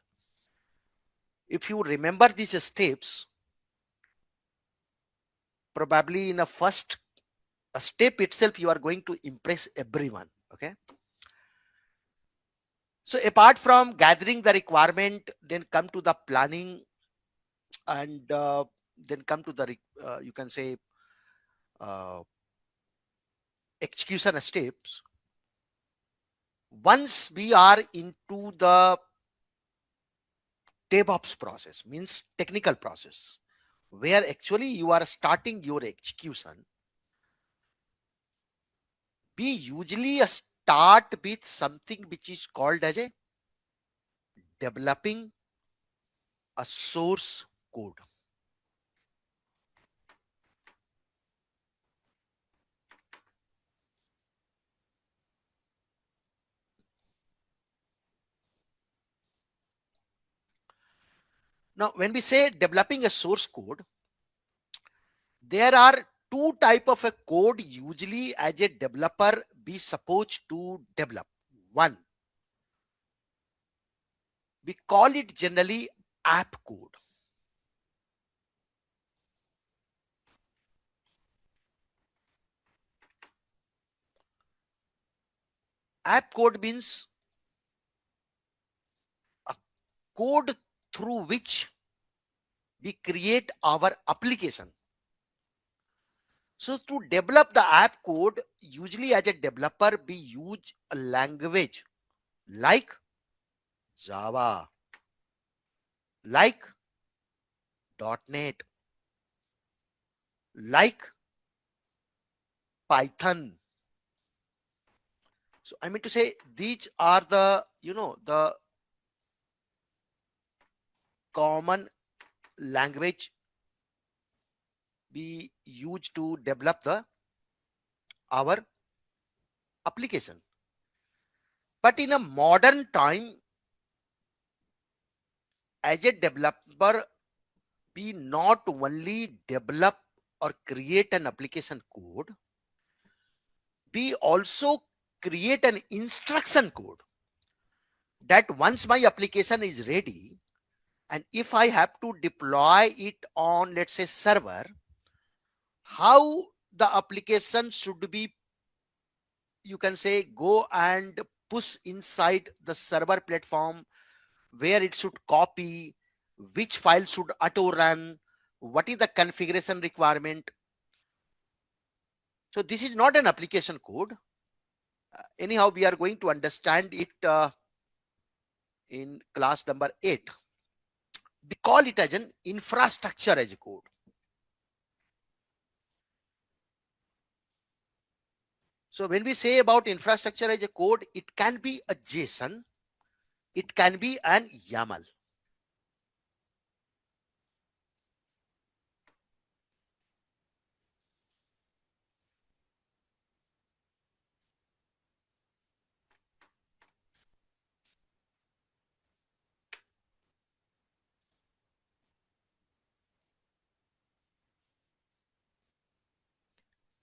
I: If you remember these steps, probably in a first step itself, you are going to impress everyone. Okay. So apart from gathering the requirement, then come to the planning, and then come to the, you can say, execution steps. Once we are into the DevOps process, means technical process, where actually you are starting your execution, we usually start with something which is called as a developing a source code. Now, when we say developing a source code, there are two type of a code usually as a developer be supposed to develop. One, we call it generally app code. App code means a code through which we create our application. So to develop the app code, usually as a developer, we use a language like Java, like .NET, like Python. So I mean to say these are the, the common language we use to develop our application. But in a modern time, as a developer, we not only develop or create an application code, we also create an instruction code that once my application is ready, and if I have to deploy it on, let's say, server, how the application should be, you can say, go and push inside the server platform, where it should copy, which file should auto run, what is the configuration requirement. So this is not an application code. Anyhow, we are going to understand it in class number 8. We call it as an infrastructure as a code. So when we say about infrastructure as a code, it can be a JSON, it can be an YAML.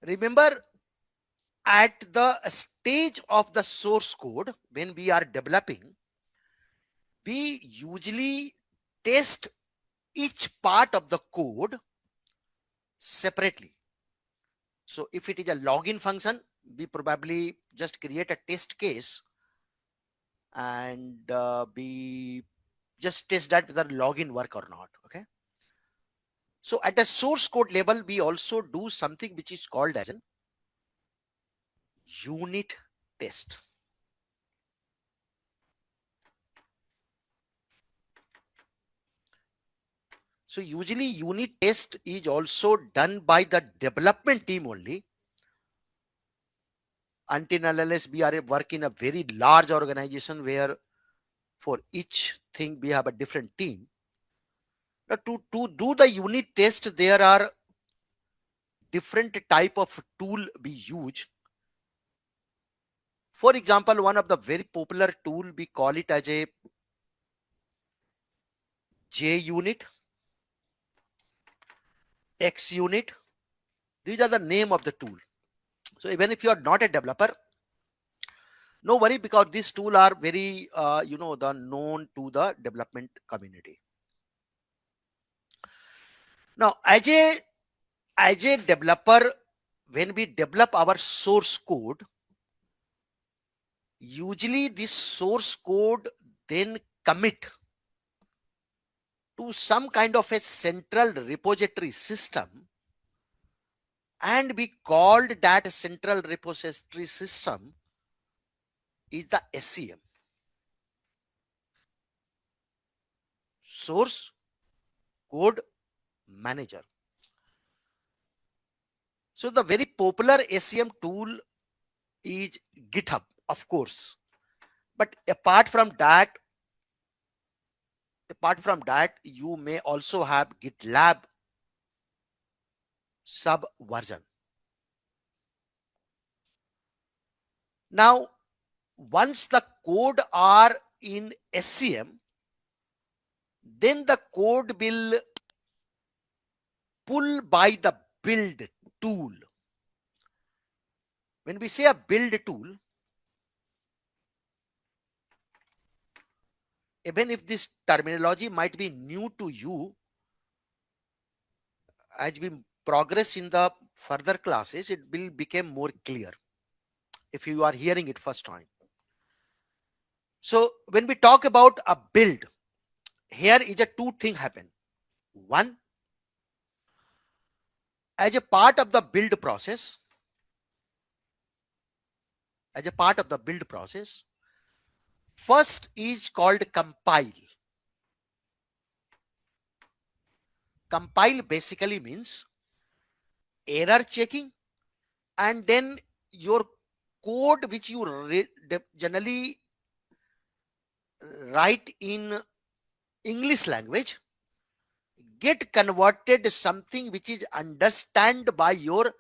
I: Remember, at the stage of the source code, when we are developing, we usually test each part of the code separately. So if it is a login function, we probably just create a test case and we just test that whether login work or not. Okay. So at the source code level, we also do something which is called as an unit test. So usually unit test is also done by the development team only, until unless we are work in a very large organization where for each thing we have a different team. Now to do the unit test, there are different type of tool we use. For example, one of the very popular tool, we call it as a JUnit, XUnit. These are the name of the tool. So even if you are not a developer, no worry, because these tools are very, the known to the development community. Now, as a developer, when we develop our source code, usually this source code then commit to some kind of a central repository system, and we called that central repository system is the SCM, source code manager. So the very popular SCM tool is GitHub, of course. But apart from that, you may also have GitLab subversion. Now, once the code are in SCM, then the code will pull by the build tool. When we say a build tool, even if this terminology might be new to you, as we progress in the further classes, it will become more clear if you are hearing it first time. So when we talk about a build, here is a two thing happen. One, as a part of the build process, first is called compile. Compile basically means error checking, and then your code which you generally write in English language get converted something which is understand by your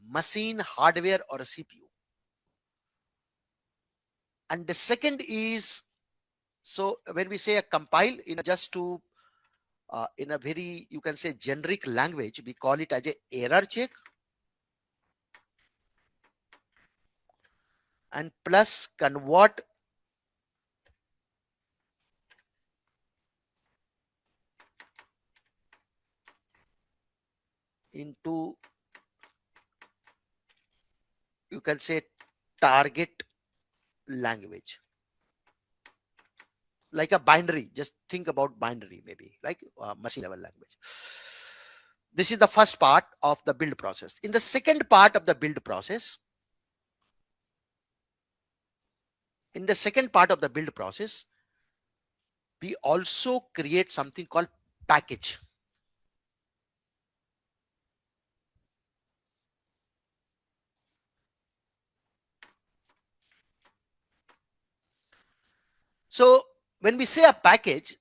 I: machine, hardware or a CPU. And the second is, so when we say a compile, in just to in a very, you can say, generic language, we call it as a error check and plus convert into, you can say, target language, like a binary. Just think about binary, maybe like machine level language. This is the first part of the build process. In the second part of the build process, we also create something called package. So when we say a package,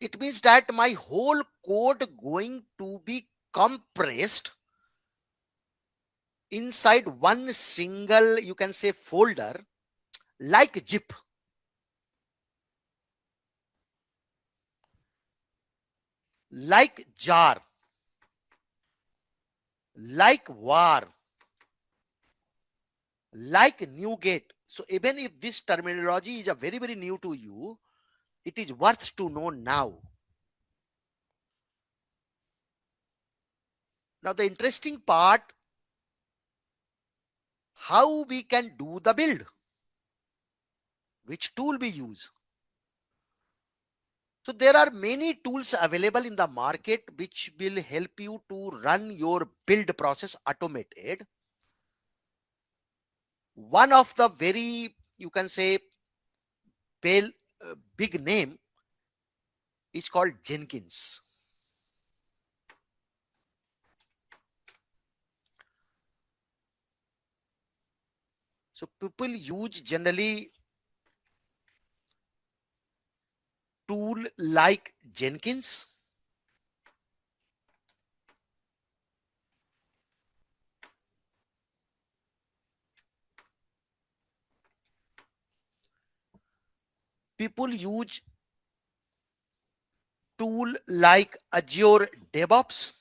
I: it means that my whole code going to be compressed inside one single, you can say, folder, like zip. Like jar, like var, like NuGet. So even if this terminology is a very, very new to you, it is worth to know now. Now the interesting part, how we can do the build, which tool we use. So there are many tools available in the market which will help you to run your build process automated. One of the very, you can say, big name is called Jenkins. So people use generally tool like Jenkins. People use tool like Azure DevOps.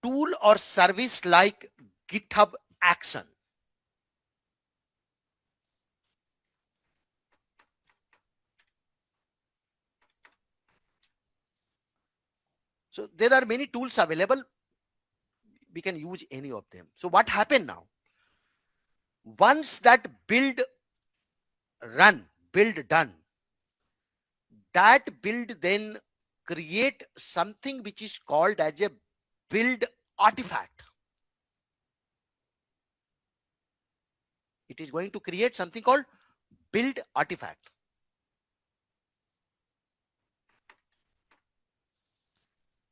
I: Tool or service like GitHub Action. So there are many tools available. We can use any of them. So what happened now? Once that build done, that build then create something which is called as a build artifact. It is going to create something called build artifact.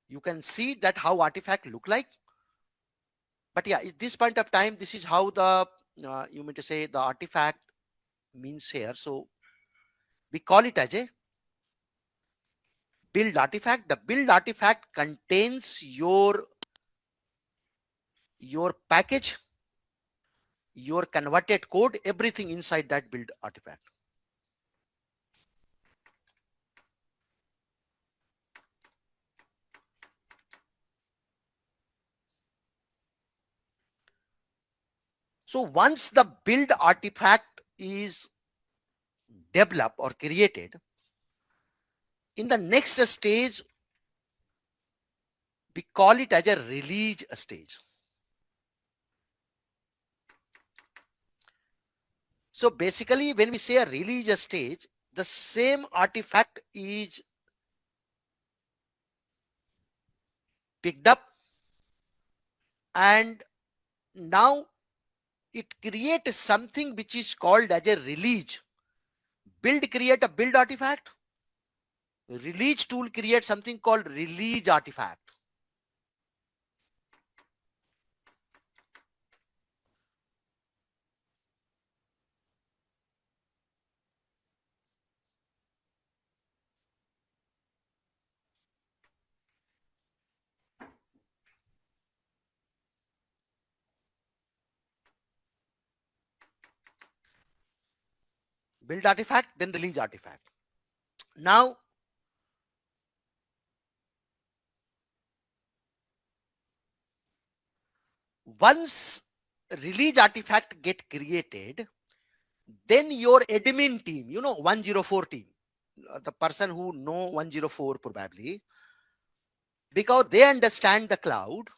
I: You can see that how artifact look like. But yeah, at this point of time, this is how the you mean to say the artifact means here. So we call it as a build artifact. The build artifact contains your package, your converted code, everything inside that build artifact. So once the build artifact is developed or created, in the next stage, we call it as a release stage. So basically, when we say a release stage, the same artifact is picked up, and now it creates something which is called as a release. Build create a build artifact. Release tool creates something called release artifact. Build artifact, then release artifact. Now, once release artifact get created, then your admin team, 104 team, the person who know 104 probably, because they understand the cloud,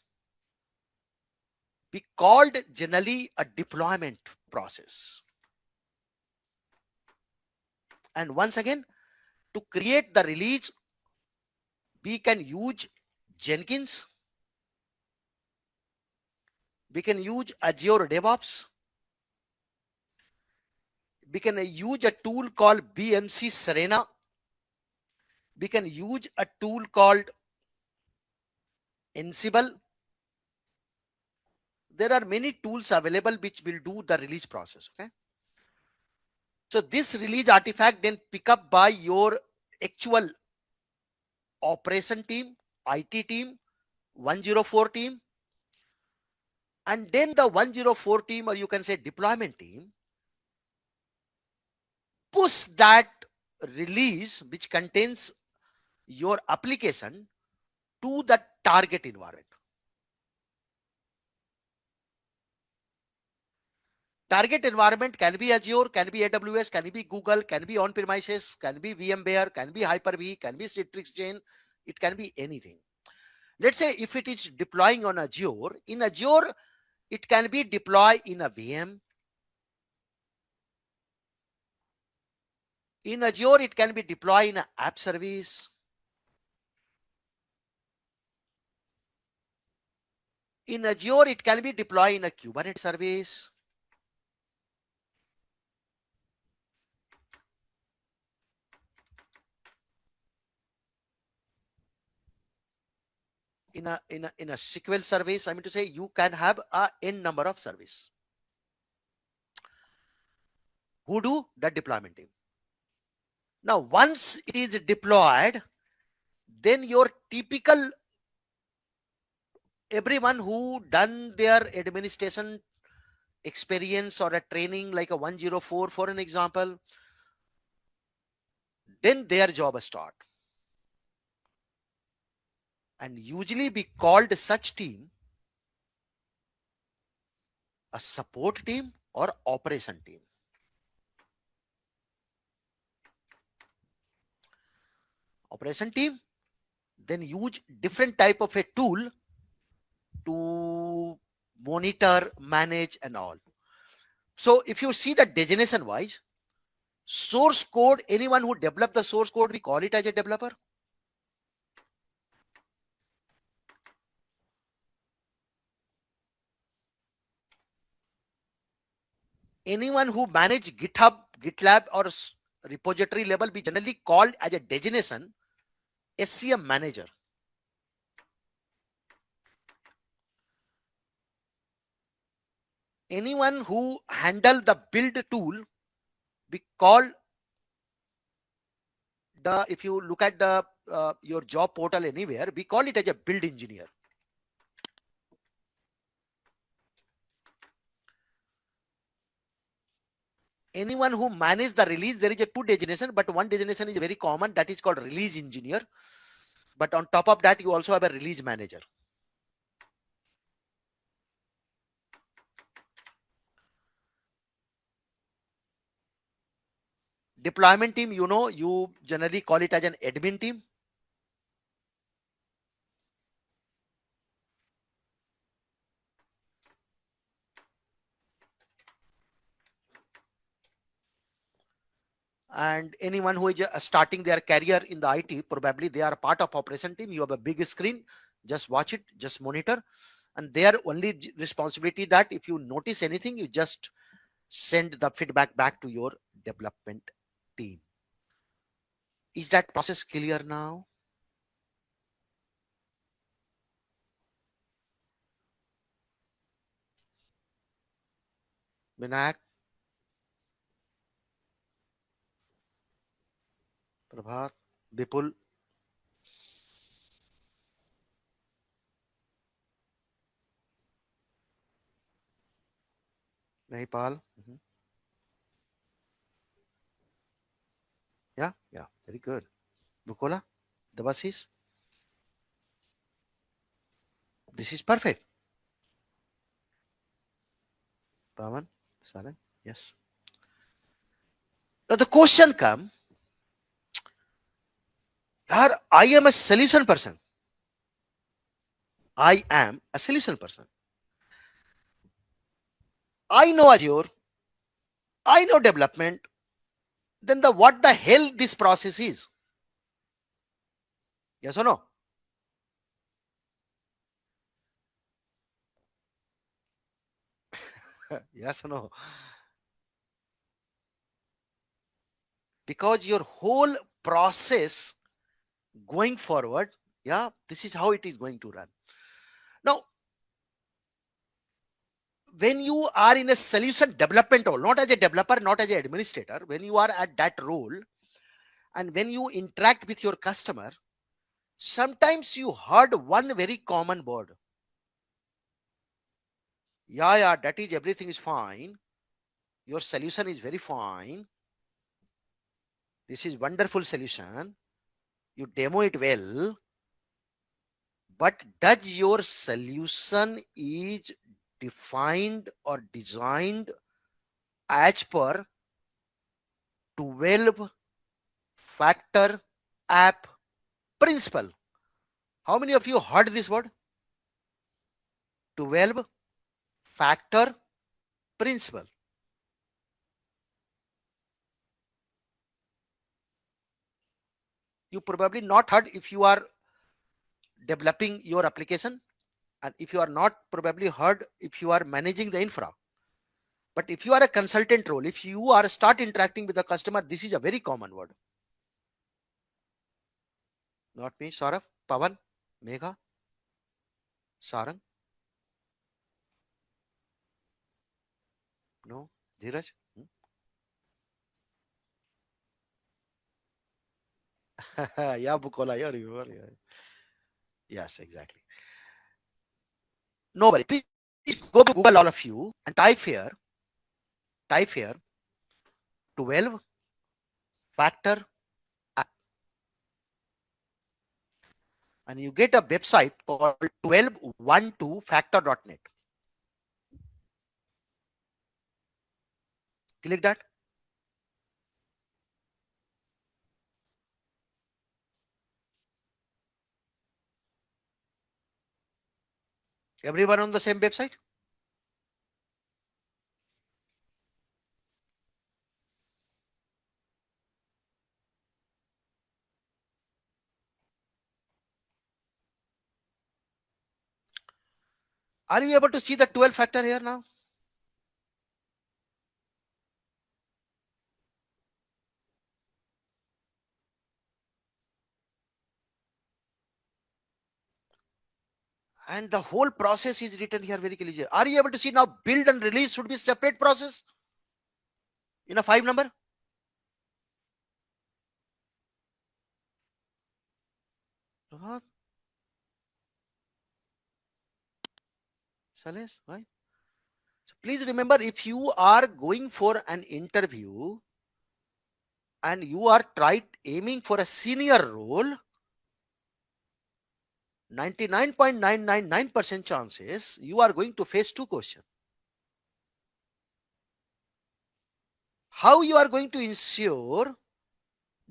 I: we called generally a deployment process. And once again, to create the release, we can use Jenkins. We can use Azure DevOps. We can use a tool called BMC Serena. We can use a tool called Ansible. There are many tools available which will do the release process. Okay. So this release artifact then pick up by your actual operation team, IT team, 104 team, and then the 104 team, or you can say deployment team, push that release which contains your application to the target environment. Target environment can be Azure, can be AWS, can be Google, can be on-premises, can be VMware, can be Hyper-V, can be Citrix Chain. It can be anything. Let's say if it is deploying on Azure, in Azure, it can be deployed in a VM. In Azure, it can be deployed in an app service. In Azure, it can be deployed in a Kubernetes service. In a SQL service, I mean to say you can have a n number of service. Who do the deployment team? Now, once it is deployed, then your typical everyone who done their administration experience or a training like a 104 for an example, then their job start. And usually we called such team a support team or operation team. Operation team then use different type of a tool to monitor, manage and all. So if you see the designation wise, source code, anyone who develop the source code, we call it as a developer. Anyone who manage GitHub, GitLab or repository level, we generally called as a designation SCM manager. Anyone who handle the build tool, we call the, if you look at the your job portal anywhere, we call it as a build engineer. Anyone who manage the release, there is a two designation, but one designation is very common, that is called release engineer. But on top of that, you also have a release manager. Deployment team, you know, you generally call it as an admin team. And anyone who is starting their career in the IT, probably they are part of operation team. You have a big screen, just watch it, just monitor. And their only responsibility that if you notice anything, you just send the feedback back to your development team. Is that process clear now? Vinayak, Prabhat, Bipul. Mahipal. Yeah, very good. Bukola, Devasis. This is perfect. Pavan, Saran, yes. Now the question comes, I am a solution person. I am a solution person. I know Azure. I know development. Then what the hell this process is? Yes or no? Yes or no? Because your whole process going forward, yeah, this is how it is going to run. Now, when you are in a solution development role, not as a developer, not as an administrator, when you are at that role, and when you interact with your customer, sometimes you heard one very common word. Yeah, that is, everything is fine. Your solution is very fine. This is wonderful solution. You demo it well. But does your solution is defined or designed as per 12 factor app principle? How many of you heard this word? 12 factor principle. You probably not heard if you are developing your application, and if you are not probably heard if you are managing the infra. But if you are a consultant role, if you are start interacting with the customer, this is a very common word. Not me, Saurav, Pavan, Megha, Sarang. No, Dheeraj. Yeah, Bukola, you are. Yes, exactly. Nobody. Please go to Google, all of you, and type here 12 factor app. And you get a website called 1212factor.net. Click that. Everyone on the same website? Are you able to see the 12 factor here now? And the whole process is written here very clearly. Are you able to see now? Build and release should be separate process in a 5 number. Right? So please remember, if you are going for an interview and you are aiming for a senior role, 99.999% chances you are going to face 2 questions. How you are going to ensure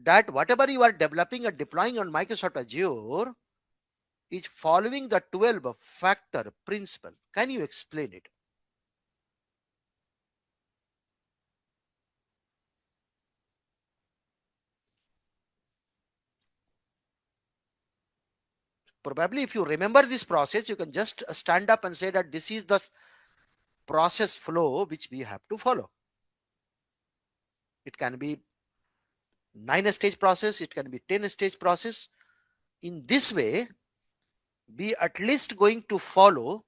I: that whatever you are developing and deploying on Microsoft Azure is following the 12-factor principle. Can you explain it? Probably if you remember this process, you can just stand up and say that this is the process flow which we have to follow. It can be 9-stage process, it can be 10-stage process. In this way, we at least going to follow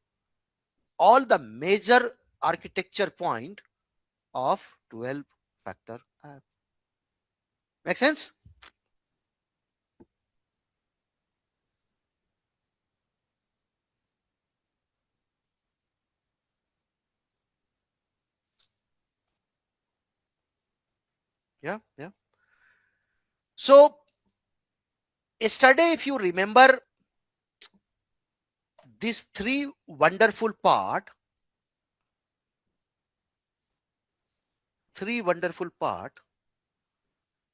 I: all the major architecture point of 12-factor app. Make sense? Yeah. So yesterday, if you remember, these 3 wonderful part,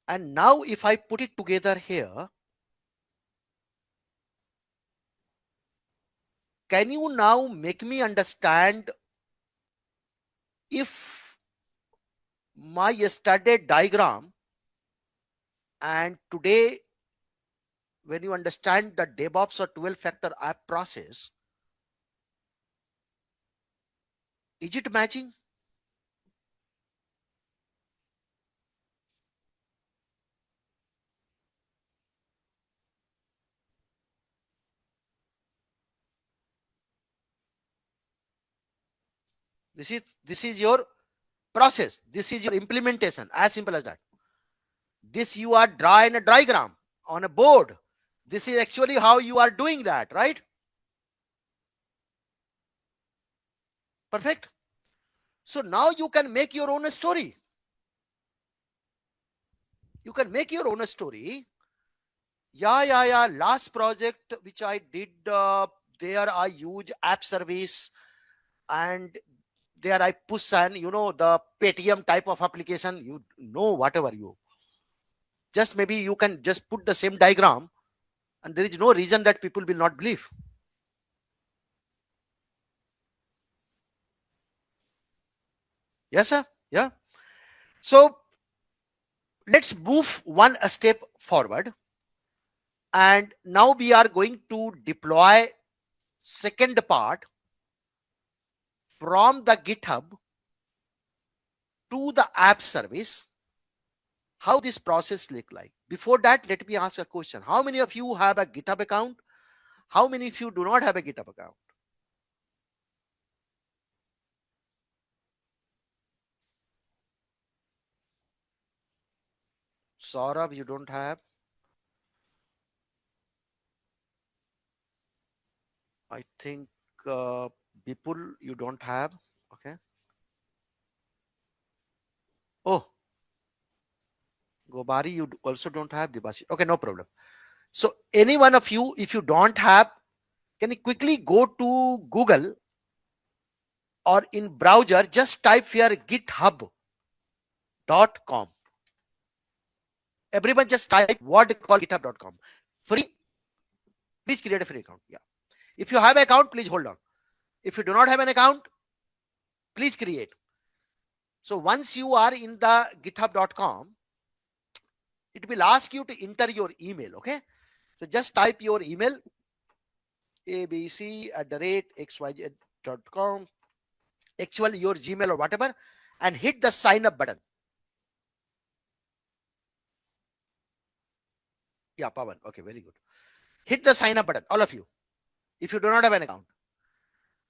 I: and now if I put it together here, can you now make me understand if my yesterday diagram and today, when you understand the DevOps or 12-factor app process, is it matching? This is your process. This is your implementation. As simple as that. This you are drawing a diagram on a board. This is actually how you are doing that, right? Perfect. So now you can make your own story. You can make your own story. Yeah. Last project which I did, there I use app service, and there I push an, the Paytm type of application, whatever you. Just maybe you can just put the same diagram, and there is no reason that people will not believe. Yes, sir. Yeah. So let's move one step forward. And now we are going to deploy second part from the GitHub to the app service. How this process look like? Before that, let me ask a question. How many of you have a GitHub account? How many of you do not have a GitHub account? Saurabh, you don't have. I think Bipul, you don't have. Okay. Oh, Gobari, you also don't have. Dibashi. Okay, no problem. So any one of you, if you don't have, can you quickly go to Google or in browser, just type here github.com. Everyone just type what they call github.com. Free. Please create a free account. Yeah. If you have an account, please hold on. If you do not have an account, please create. So once you are in the github.com, it will ask you to enter your email. Okay. So just type your email, abc@xyz.com, actual your Gmail or whatever, and hit the sign up button. Yeah, Pawan. Okay, very good. Hit the sign up button, all of you. if you do not have an account.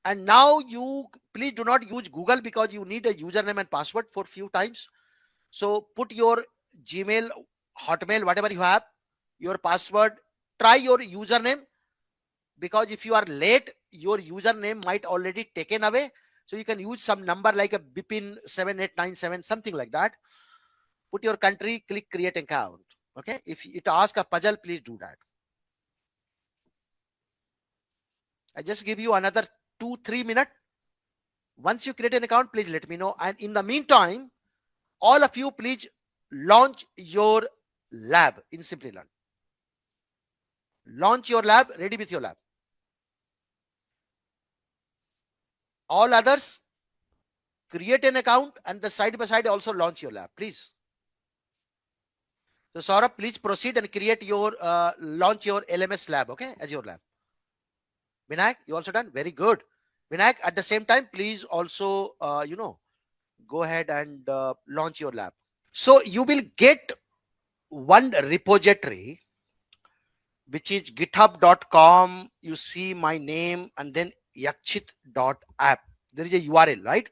I: And now you please do not use Google because you need a username and password for few times. So put your Gmail, Hotmail, whatever you have, your password, try your username, because if you are late, your username might already taken away. So you can use some number like a Bipin 7897, something like that. Put your country, click create account. Okay. If it asks a puzzle, please do that. I just give you another 2-3 minutes. Once you create an account, please let me know. And in the meantime, all of you, please launch your lab in Simplilearn. Launch your lab, ready with your lab. All others, create an account and the side by side also launch your lab, please. So Saurabh, please proceed and create your, launch your LMS lab, okay, Azure lab. Vinayak, you also done? Very good. Vinayak, at the same time, please also, go ahead and launch your lab. So you will get one repository, which is github.com. You see my name and then yakshit.app. There is a URL, right?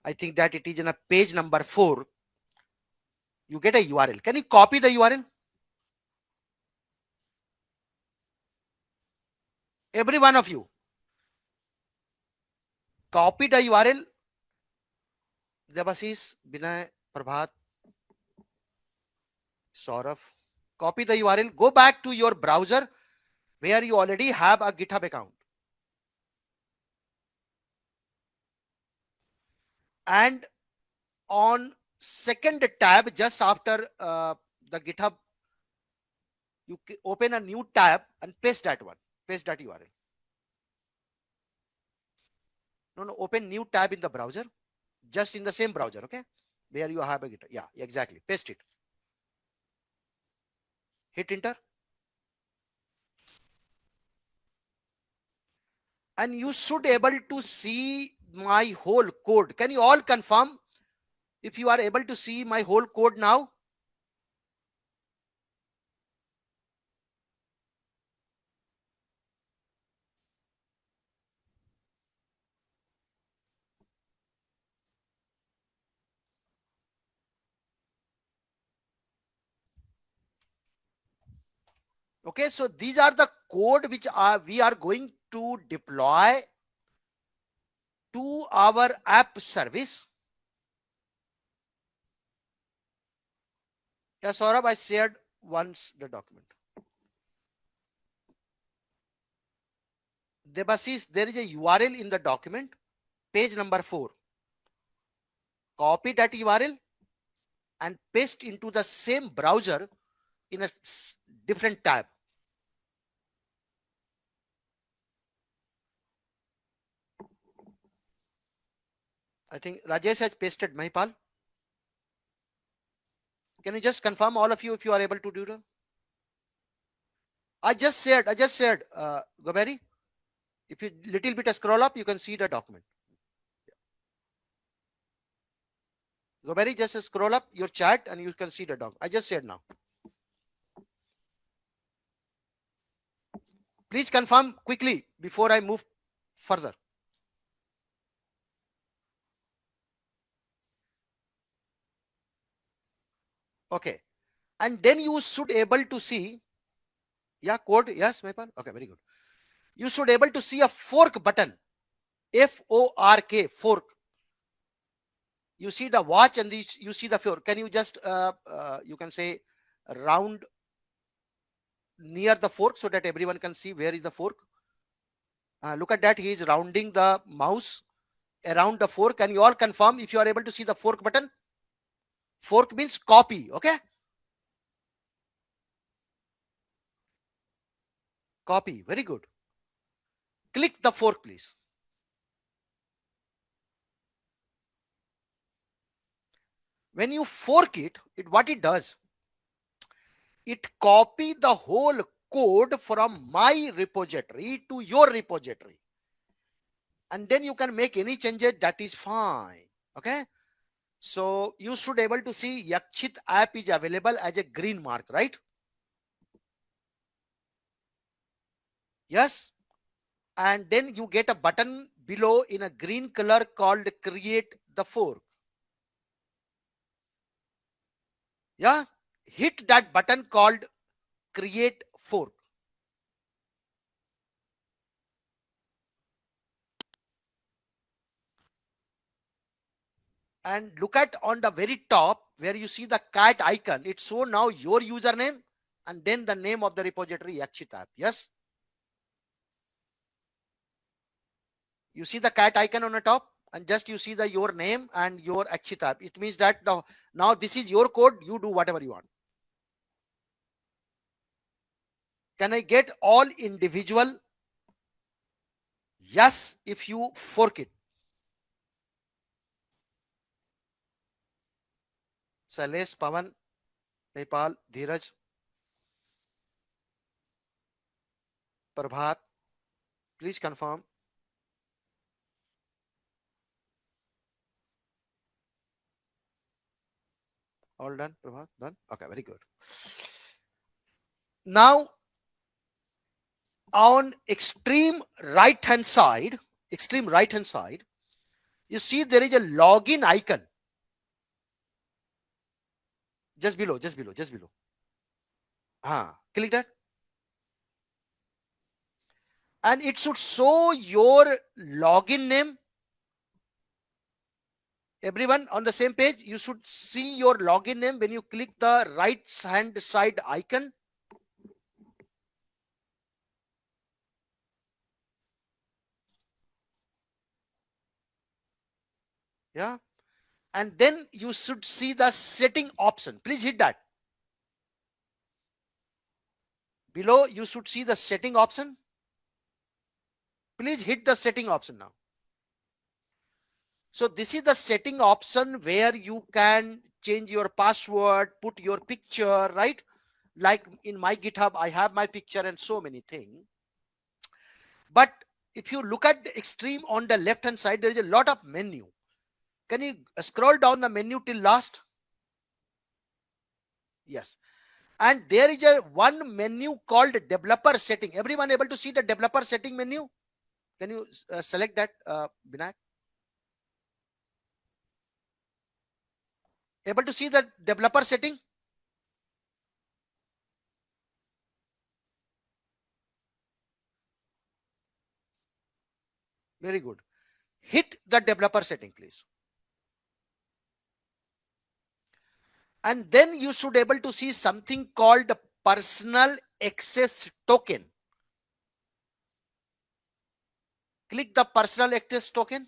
I: I think that it is in a page number 4. You get a URL. Can you copy the URL? Every one of you. Copy the URL. Devasis, Binay, Prabhat, Saurav. Copy the URL. Go back to your browser where you already have a GitHub account. And on second tab, just after the GitHub, you open a new tab and paste that one. Paste that URL. No, open new tab in the browser. Just in the same browser, okay? Where you have a GitHub. Yeah, exactly. Paste it. Hit enter. And you should able to see my whole code. Can you all confirm if you are able to see my whole code now? Okay, so these are the code which we are going to deploy to our app service. Yeah, Saurabh, I shared once the document. Debasis, there is a URL in the document, page number 4. Copy that URL and paste into the same browser in a different tab. I think Rajesh has pasted. Mahipal, can you just confirm, all of you, if you are able to do that? I just shared, Goberi. If you little bit scroll up, you can see the document. Goberi, just scroll up your chat and you can see the document. I just shared now. Please confirm quickly before I move further. Okay. And then you should able to see, yeah, code, yes, Mahipal? Okay, very good. You should able to see a fork button, F-O-R-K, fork. You see the watch and you see the fork. Can you just, you can say round near the fork so that everyone can see where is the fork. Look at that, he is rounding the mouse around the fork. Can you all confirm if you are able to see the fork button? Fork means copy, okay? Copy, very good. Click the fork, please. When you fork it, what it does, it copy the whole code from my repository to your repository. And then you can make any changes, that is fine. Okay. So you should able to see Yakshit app is available as a green mark, right? Yes. and then you get a button below in a green color called create the fork. Yeah, hit that button called create fork. And look at on the very top where you see the cat icon. It's show now your username and then the name of the repository Yakshitab. Yes, you see the cat icon on the top, and just you see the your name and your Yakshitab. It means that now this is your code. You do whatever you want. Can I get all individual? Yes, if you fork it. Salesh, Pavan, Nepal, Dheeraj, Prabhat, please confirm. All done, Prabhat? Done? Okay, very good. Now, on extreme right hand side, you see there is a login icon. Just below. Click that. And it should show your login name. Everyone on the same page, you should see your login name when you click the right hand side icon. Yeah. And then you should see the setting option. Please hit that. Below, you should see the setting option. Please hit the setting option now. So this is the setting option where you can change your password, put your picture, right? Like in my GitHub, I have my picture and so many things. But if you look at the extreme on the left hand side, there is a lot of menu. Can you scroll down the menu till last? Yes. And there is a one menu called developer setting. Everyone able to see the developer setting menu? Can you select that, Binayak? Able to see the developer setting? Very good. Hit the developer setting, please. And then you should able to see something called personal access token. Click the personal access token.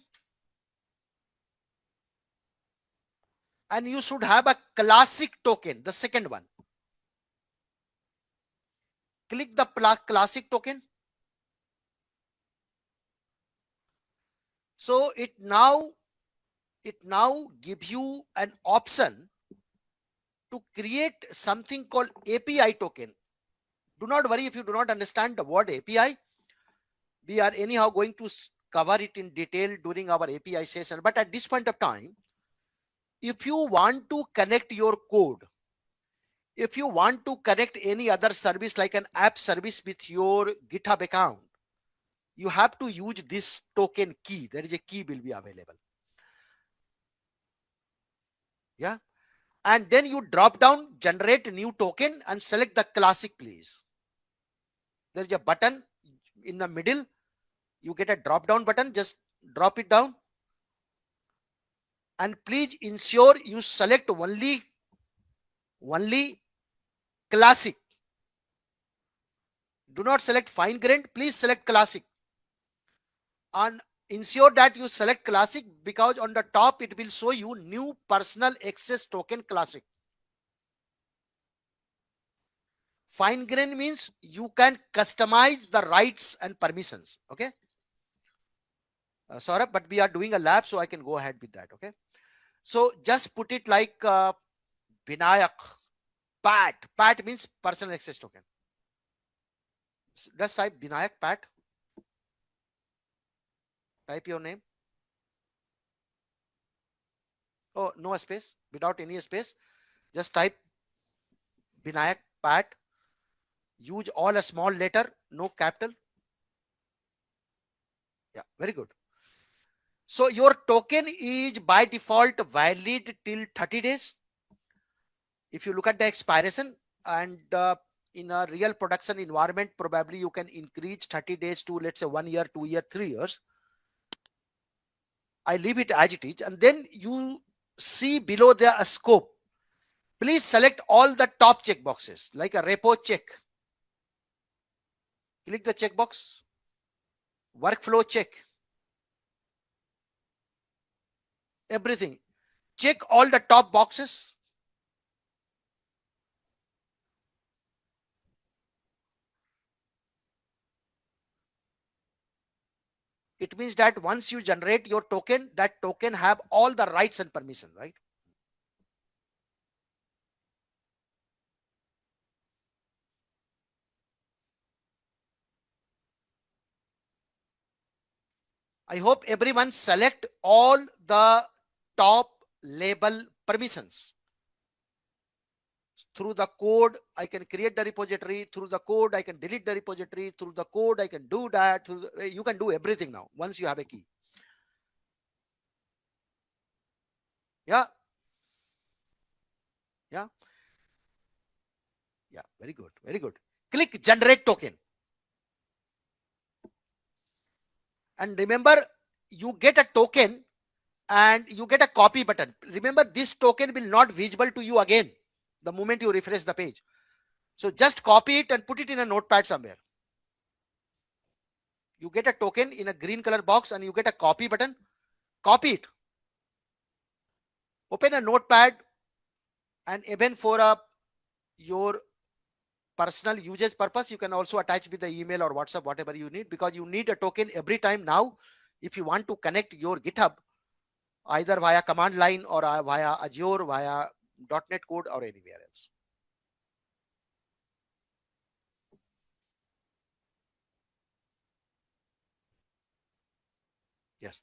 I: And you should have a classic token, the second one. Click the classic token. So it now gives you an option to create something called API token. Do not worry if you do not understand the word API. We are anyhow going to cover it in detail during our API session. But at this point of time, if you want to connect your code, if you want to connect any other service like an app service with your GitHub account, you have to use this token key. There is a key will be available. Yeah. And then you drop down, generate new token and select the classic, please. There is a button in the middle. You get a drop down button, just drop it down. And please ensure you select only classic. Do not select fine grained, please select classic. And ensure that you select classic because on the top it will show you new personal access token classic. Fine grain means you can customize the rights and permissions. Okay. Saurabh, but we are doing a lab, so I can go ahead with that. Okay. So just put it like Vinayak Pat. Pat means personal access token. Just type Vinayak Pat. Type your name. Oh, no space, without any space. Just type Vinayak Pat. Use all a small letter, no capital. Yeah, very good. So your token is by default valid till 30 days. If you look at the expiration, and in a real production environment, probably you can increase 30 days to, let's say, 1 year, 2 year, 3 years. I leave it as it is, and then you see below there a scope. Please select all the top checkboxes, like a repo check. Click the checkbox. Workflow check. Everything. Check all the top boxes. It means that once you generate your token, that token have all the rights and permission, right? I hope everyone select all the top label permissions. Through the code, I can create the repository. Through the code, I can delete the repository. Through the code, I can do that. You can do everything now once you have a key. Yeah. Yeah. Yeah. Very good. Very good. Click generate token. And remember, you get a token and you get a copy button. Remember, this token will not visible to you again the moment you refresh the page. So just copy it and put it in a notepad somewhere. You get a token in a green color box and you get a copy button. Copy it. Open a notepad, and even for your personal usage purpose, you can also attach with the email or WhatsApp, whatever you need, because you need a token every time now if you want to connect your GitHub either via command line or via Azure, via .NET Code or anywhere else. Yes.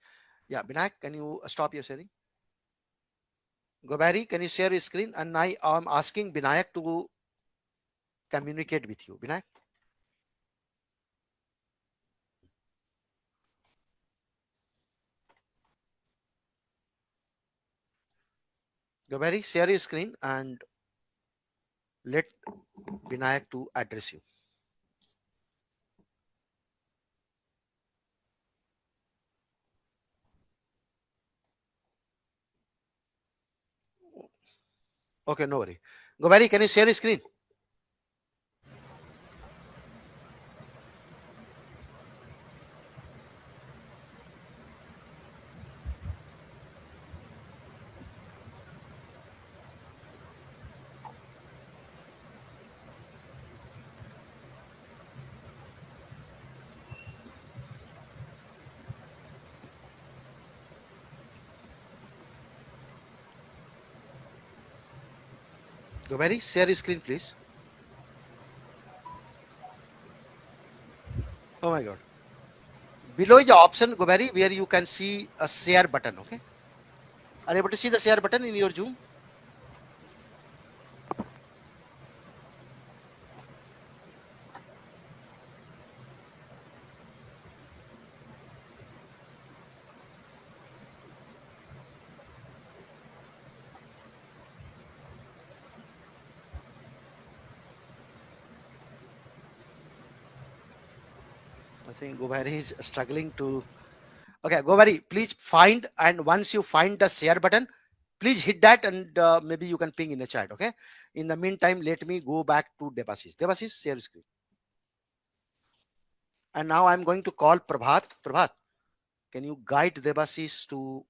I: Yeah, Binayak, can you stop your sharing? Gobari, can you share your screen? And I am asking Binayak to communicate with you. Binayak? Gobari, share your screen and let Binayak to address you. Okay, no worry. Gobari, can you share your screen? Gobari, share your screen, please. Oh my God. Below is the option, Gobari, where you can see a share button. Okay. Are you able to see the share button in your Zoom? I think Gobari is struggling to. Okay, Gobari, please find, and once you find the share button, please hit that, and maybe you can ping in the chat. Okay. In the meantime, let me go back to Debasis. Debasis, share screen. And now I'm going to call Prabhat. Prabhat, can you guide Debasis to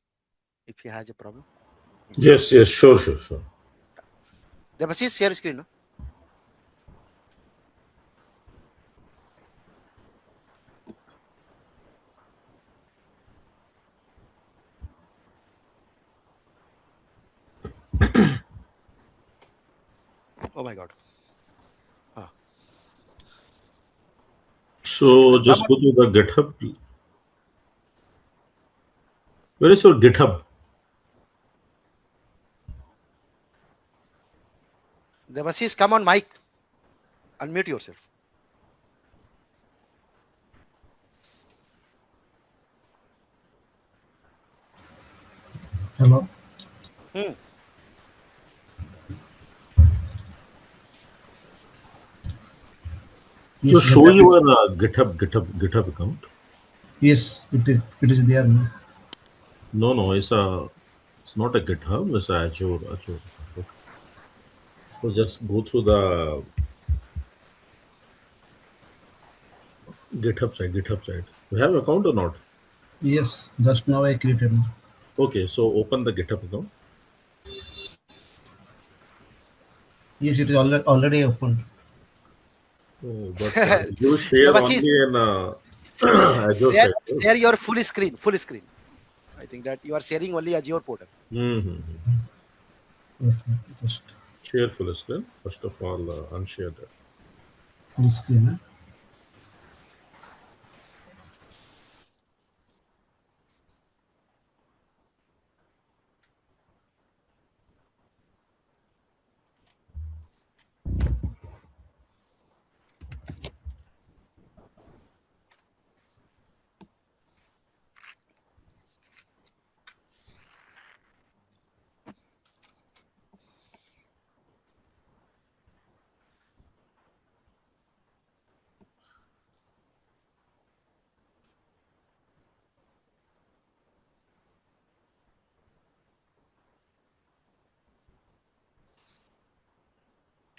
I: if he has a problem?
C: Yes, yes, sure.
I: Debasis, share screen. No? Oh my God.
C: So just go to the GitHub. Where is your GitHub?
I: Debasis, come on mic. Unmute yourself. Hmm.
C: So
K: Yes,
C: show
K: GitHub is,
C: your GitHub account.
K: yes, it is there. No?
C: No, it's not a GitHub. It's a Azure. Okay. So just go through the GitHub site. You have account or not?
K: Yes, just now I created. No?
C: Okay, so open the GitHub account.
K: Yes, it is already opened.
C: Oh, but you share
I: Devasis,
C: only in Azure
I: share,
C: site. Right?
I: share your full screen. Full screen. I think that you are sharing only Azure portal.
C: Mm-hmm.
K: Okay, just
C: Share full screen. First of all, unshare that.
K: full screen. Huh?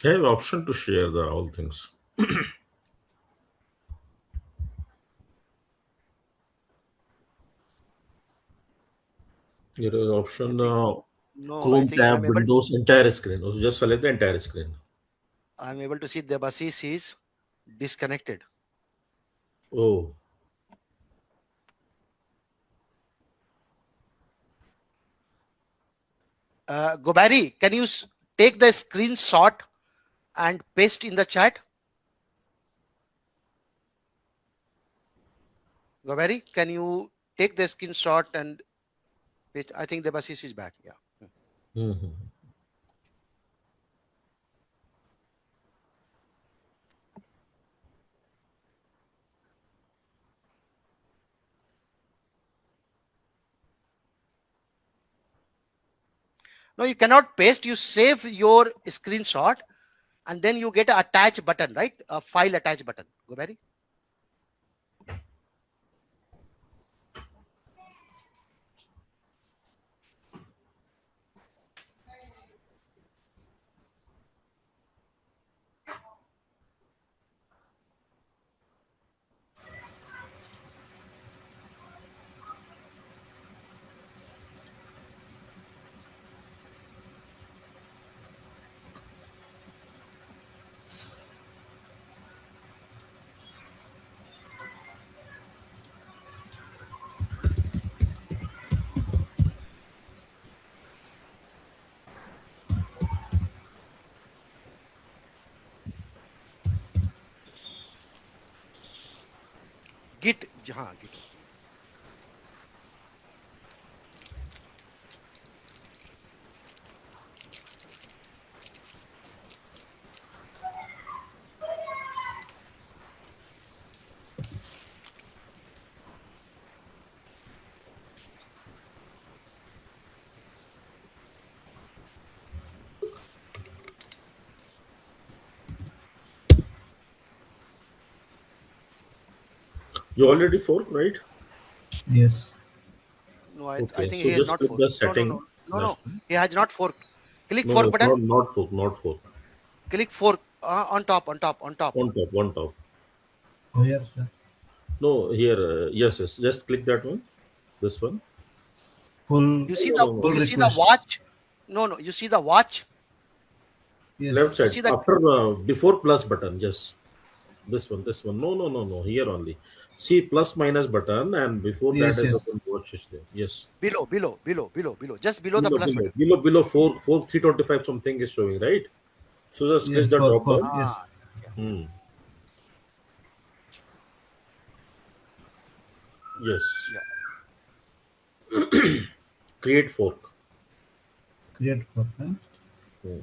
C: You have option to share the all things. There is
I: I
C: option
I: think no. I
C: Chrome
I: think
C: tab, Windows entire screen. So just select the entire screen.
I: I'm able to see Devasis is disconnected.
C: Oh,
I: Gobari, can you take the screenshot and paste in the chat? Gobari, can you take the screenshot and paste? I think Devasis is back. Yeah.
C: mhm.
I: No, you cannot paste. You save your screenshot and then you get a attach button, right? A file attach button. Gobari. Git. Git.
C: You already fork, right?
K: Yes.
I: No, I
C: Okay,
I: think
C: so
I: he has
C: just
I: not
C: click
I: forked.
C: the
I: No, no,
C: setting.
I: no, no,
C: That's
I: no. He has not forked. Click
C: no,
I: fork
C: it's
I: button.
C: not fork, not fork.
I: Click fork on top, on top, on top.
C: On top.
K: Oh yes, sir.
C: No, here, yes. Just click that one. This one.
K: Full
I: You see the
C: No.
K: full
I: you see the
K: request.
I: watch. No, no. You see the watch.
C: Left
K: Yes.
I: You
C: side.
I: see the
C: After before plus button. Yes. This one. No. Here only. See plus minus button, and before that
K: Yes,
C: is
K: yes.
C: open watch is there. Yes.
I: below. Just below the plus button.
C: Below 325 something is showing, right? So just
K: Yes,
C: click the drop
K: for
C: down.
K: yes.
I: Ah, yeah.
C: Hmm. Yes.
I: Yeah.
C: Create fork.
K: Create for huh?
C: Hmm.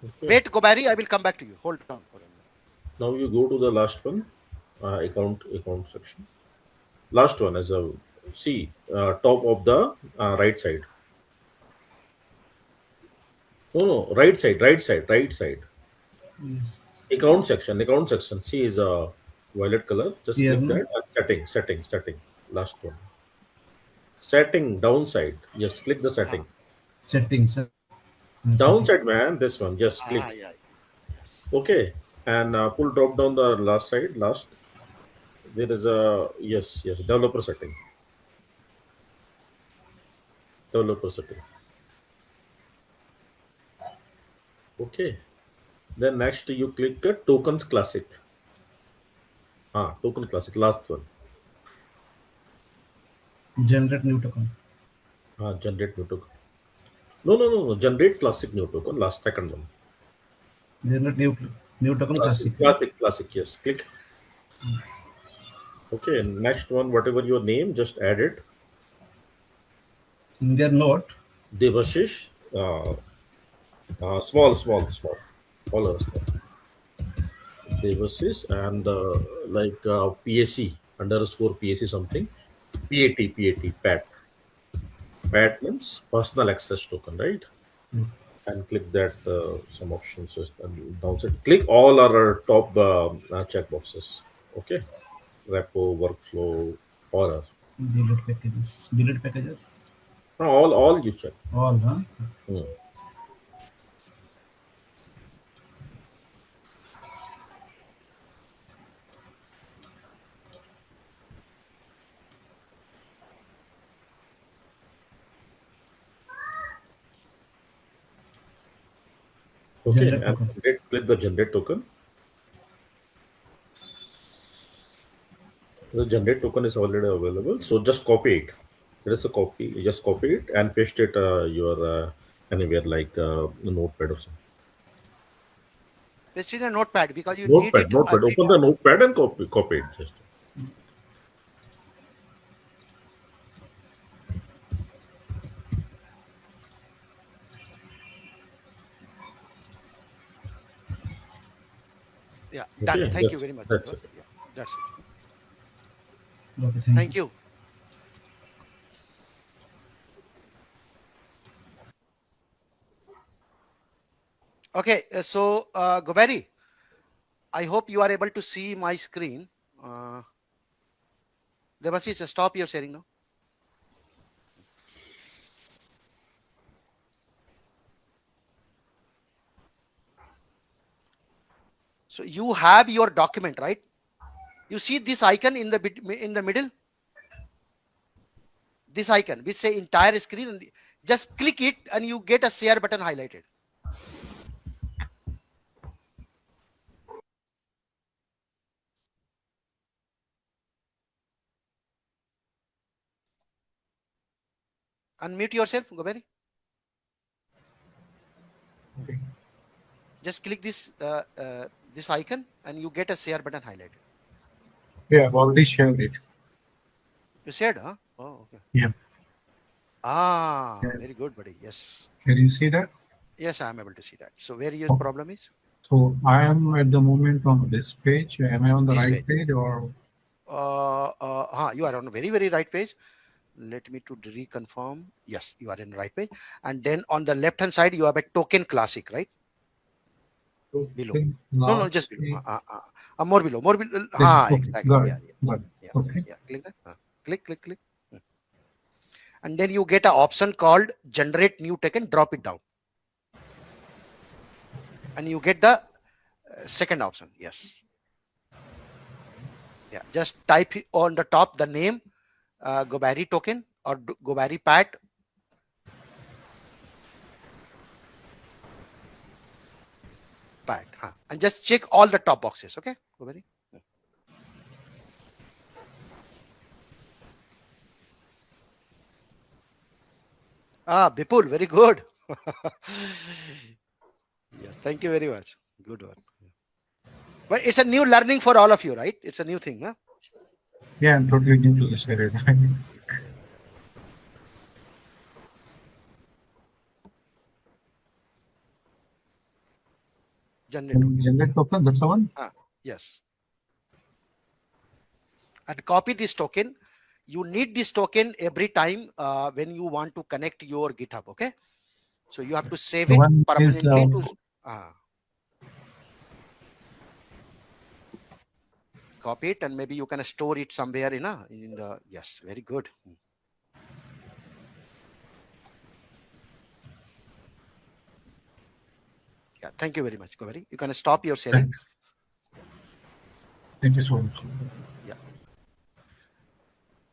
C: Okay.
I: Wait, Gobari, I will come back to you. Hold on.
C: Now you go to the last one, account section. Last one is a see top of the right side. No, right side, right side, right side.
K: Yes.
C: Account section. See is a violet color. Just
K: Here,
C: click
K: no?
C: that. And setting. Last one. Setting downside. Yes, click the setting.
K: Settings.
C: Downside, man. This one. Just click.
I: Yeah. Yes.
C: Okay. And pull drop down the last side. Last. There is a yes. Developer setting. Developer setting. Okay. Then next you click the tokens classic. Token classic. Last one.
K: Generate new token.
C: Generate new token. No. Generate classic new token. Last second one.
K: Generate new token classic.
C: Classic. Yes. Click. Okay. Next one, whatever your name, just add it.
K: In their note.
C: Devashish. Small. All are small. Devashish and PAC underscore PAC something. PAT. PAT means personal access token, right? And click that some options and downside. Click all our top check boxes. Okay. Repo, workflow, all are.
K: Delete packages.
C: No, all you check.
K: All, huh?
C: Okay,
K: Generate
C: and
K: token.
C: click the generate token. The generate token is already available, so just copy it. There is a copy. You just copy it and paste it your anywhere like notepad or something.
I: Paste it in a notepad because you
C: Notepad.
I: need it.
C: Open the notepad and copy it. Just.
I: Yeah,
C: Okay,
I: done. Thank you very much.
C: That's it.
I: Yeah, that's it.
K: Okay,
I: Thank you. Okay, so Gobari, I hope you are able to see my screen. Devashish, stop your sharing now. So you have your document, right? You see this icon in the middle? This icon, which say entire screen, and just click it and you get a share button highlighted. Unmute yourself, Gobari.
H: Okay.
I: Just click this this icon and you get a share button highlighted.
H: Yeah, I've already shared it.
I: You shared, huh? Oh, okay.
H: Yeah.
I: Very good, buddy. Yes.
H: Can you see that?
I: Yes, I am able to see that. So where your problem is?
H: So I am at the moment on this page. Am I on the
I: This
H: right page or?
I: You are on a very, very right page. Let me to reconfirm. Yes, you are in the right page. And then on the left hand side, you have a token classic, right? Below. No, just below. More below. Exactly.
H: Got
I: Yeah.
H: Okay.
I: Yeah. Click that. Click. And then you get an option called generate new token. Drop it down. And you get the second option. Yes. Yeah. Just type on the top the name, Gobari token or Gobari Pat. And just check all the top boxes. Okay, Gobari. Bipul, very good. Yes, thank you very much. Good one. But it's a new learning for all of you, right? It's a new thing, huh?
H: Yeah, I'm totally new to this area.
I: Generate token.
L: Generate token, that's the one.
I: Yes. And copy this token. You need this token every time when you want to connect your GitHub. Okay. So you have to save
L: The
I: it
L: one is
I: permanently to copy it, and maybe you can store it somewhere in the yes. Very good. Yeah. Thank you very much, Goveri. You can stop your sharing.
L: thanks. Thank you so much.
I: Yeah.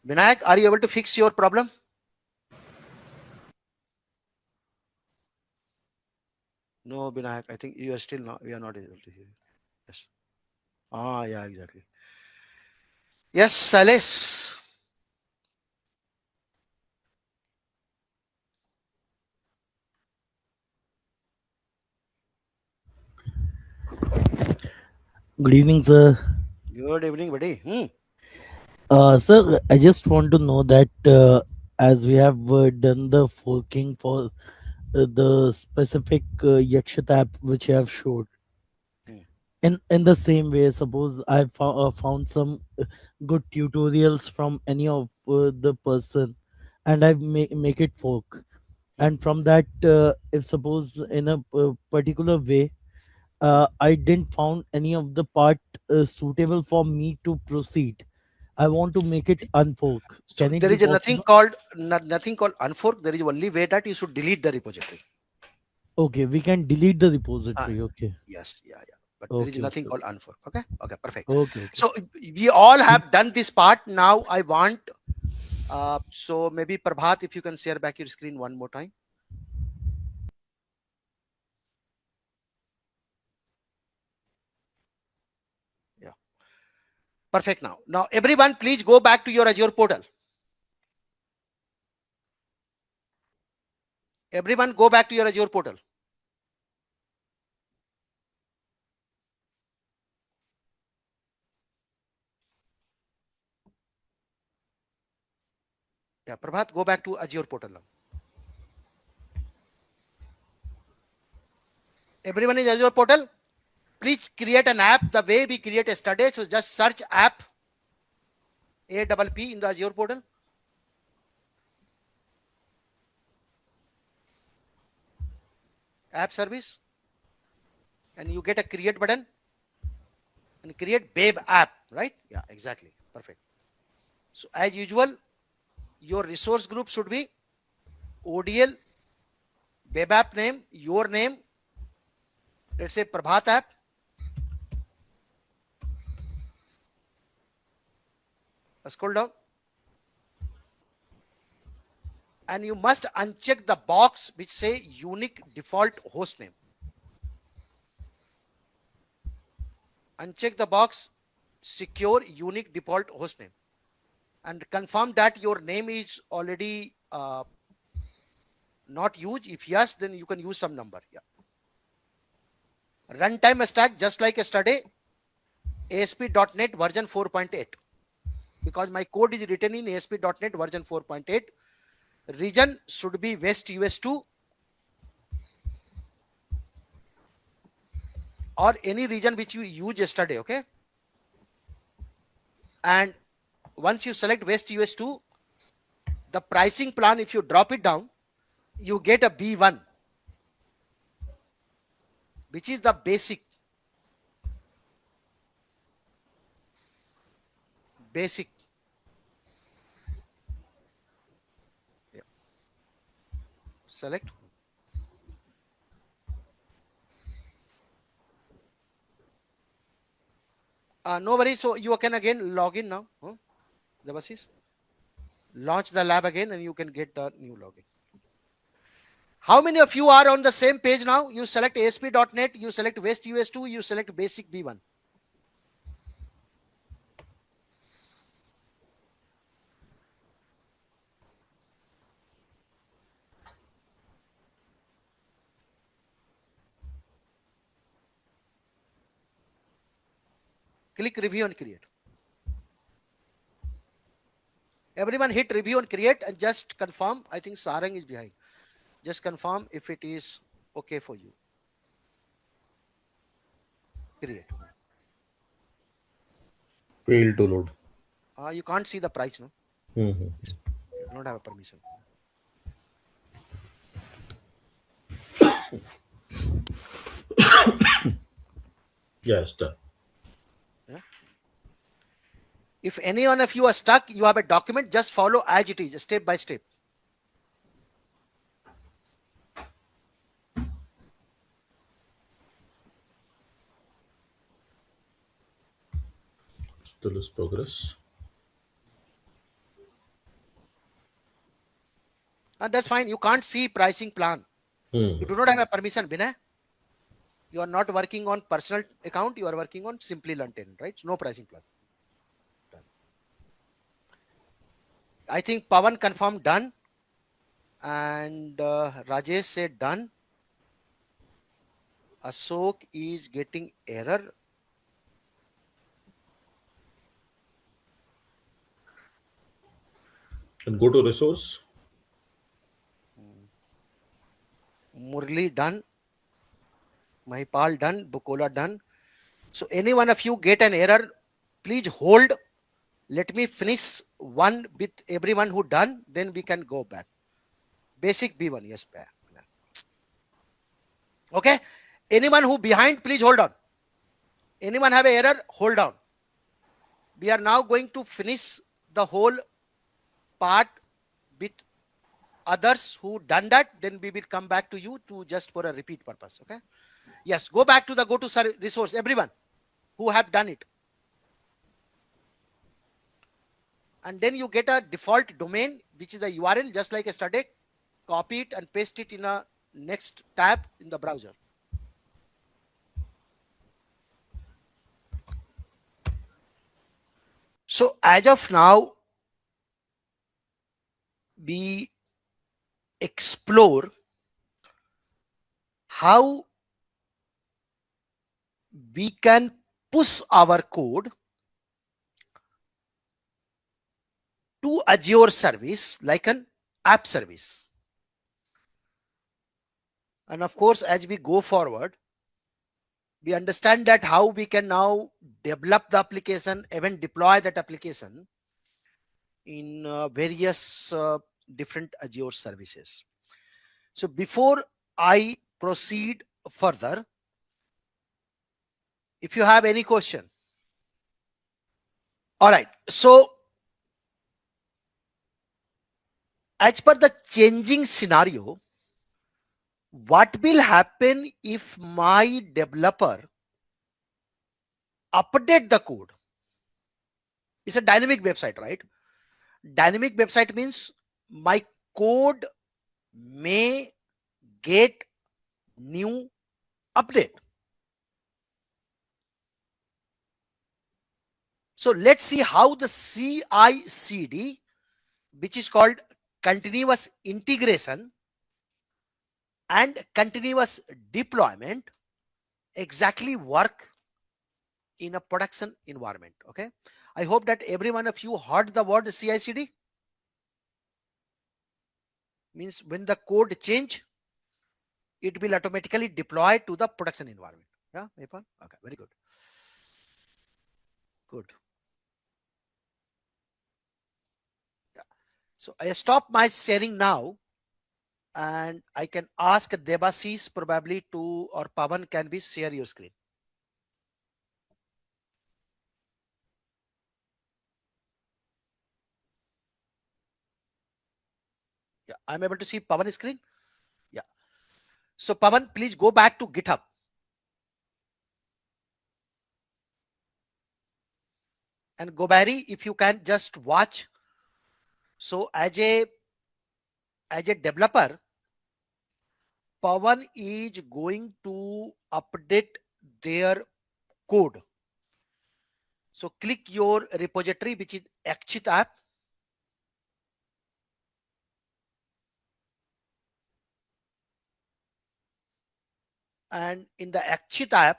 I: Vinayak, are you able to fix your problem? No, Vinayak, I think you are still not. We are not able to hear you. Yes. Yeah, exactly. Yes, Sales.
M: Good evening, sir.
I: Good evening, buddy.
M: Sir, I just want to know that as we have done the forking for the specific Yakshit app which you have showed, in the same way, suppose I found some good tutorials from any of the person, and I make it fork, and from that, if suppose in a particular way, I didn't found any of the part suitable for me to proceed. I want to make it unfork.
I: So
M: Can it
I: there
M: be
I: is nothing
M: possible?
I: called unfork. There is only way that you should delete the repository.
M: Okay, we can delete the repository. Okay.
I: Yes, yeah. But there is
M: Okay.
I: nothing
M: Okay.
I: called unfork. Okay, perfect.
M: Okay.
I: So we all have done this part. Now I want. So maybe Prabhat, if you can share back your screen one more time. Yeah. Perfect. Now everyone, please go back to your Azure portal. Everyone, go back to your Azure portal. Yeah, Prabhat, go back to Azure portal now. Everyone is Azure portal. Please create an app the way we create yesterday. So just search app APP in the Azure portal. App service. And you get a create button and create Babe app, right? Yeah, exactly. Perfect. So as usual, your resource group should be ODL, Babe app name, your name. Let's say Prabhat app. Scroll down. And you must uncheck the box which say unique default host name. Uncheck the box secure unique default host name and confirm that your name is already not used. If yes, then you can use some number. Yeah. Runtime stack just like yesterday, ASP.NET version 4.8 because my code is written in ASP.NET version 4.8. Region should be West US2 or any region which you used yesterday. Okay. And once you select West US2, the pricing plan, if you drop it down, you get a B1, which is the basic. Yeah. Select. No worries. So you can again log in now. The basis. Launch the lab again and you can get the new login. How many of you are on the same page now? You select ASP.NET, you select West US2, you select basic B1. Click review and create. Everyone hit review and create and just confirm. I think Sarang is behind. Just confirm if it is okay for you. Create.
C: Fail to load.
I: You can't see the price, no?
C: Mm-hmm.
I: You do not have a permission.
C: Yes, done.
I: Yeah. If any one of you are stuck, you have a document, just follow as it is, step by step.
C: Still is progress.
I: And that's fine. You can't see pricing plan. You do not have a permission, Binay. You are not working on personal account. You are working on Simplilearn tenant, right? So no pricing plan. Done. I think Pawan confirmed done. And Rajesh said done. Ashok is getting error.
C: And go to resource.
I: Murli done. Mahipal done. Bukola done. So any one of you get an error, please hold. Let me finish one with everyone who done. Then we can go back. Basic B1. Yes, back. Okay. Anyone who behind, please hold on. Anyone have an error? Hold on. We are now going to finish the whole part with others who done that. Then we will come back to you to just for a repeat purpose. Okay. Yes. Go back to the go to resource. Everyone who have done it. And then you get a default domain, which is the URL, just like yesterday. Copy it and paste it in a next tab in the browser. So as of now, we explore how we can push our code to Azure service like an app service. And of course, as we go forward, we understand that how we can now develop the application, even deploy that application in various different Azure services. So before I proceed further, if you have any question. All right. So as per the changing scenario, what will happen if my developer update the code? It's a dynamic website, right? Dynamic website means my code may get new update. So let's see how the CI/CD, which is called continuous integration and continuous deployment, exactly work in a production environment. Okay. I hope that every one of you heard the word CI/CD. Means when the code change, it will automatically deploy to the production environment. Yeah, Maypan? Okay, very good. Good. Yeah. So I stop my sharing now, and I can ask Debasis probably to, or Pavan, can we share your screen? Yeah, I'm able to see Pavan's screen. Yeah. So Pavan, please go back to GitHub. And Gobari, if you can just watch. So as a developer, Pavan is going to update their code. So click your repository, which is Akshit app. And in the Akshit app,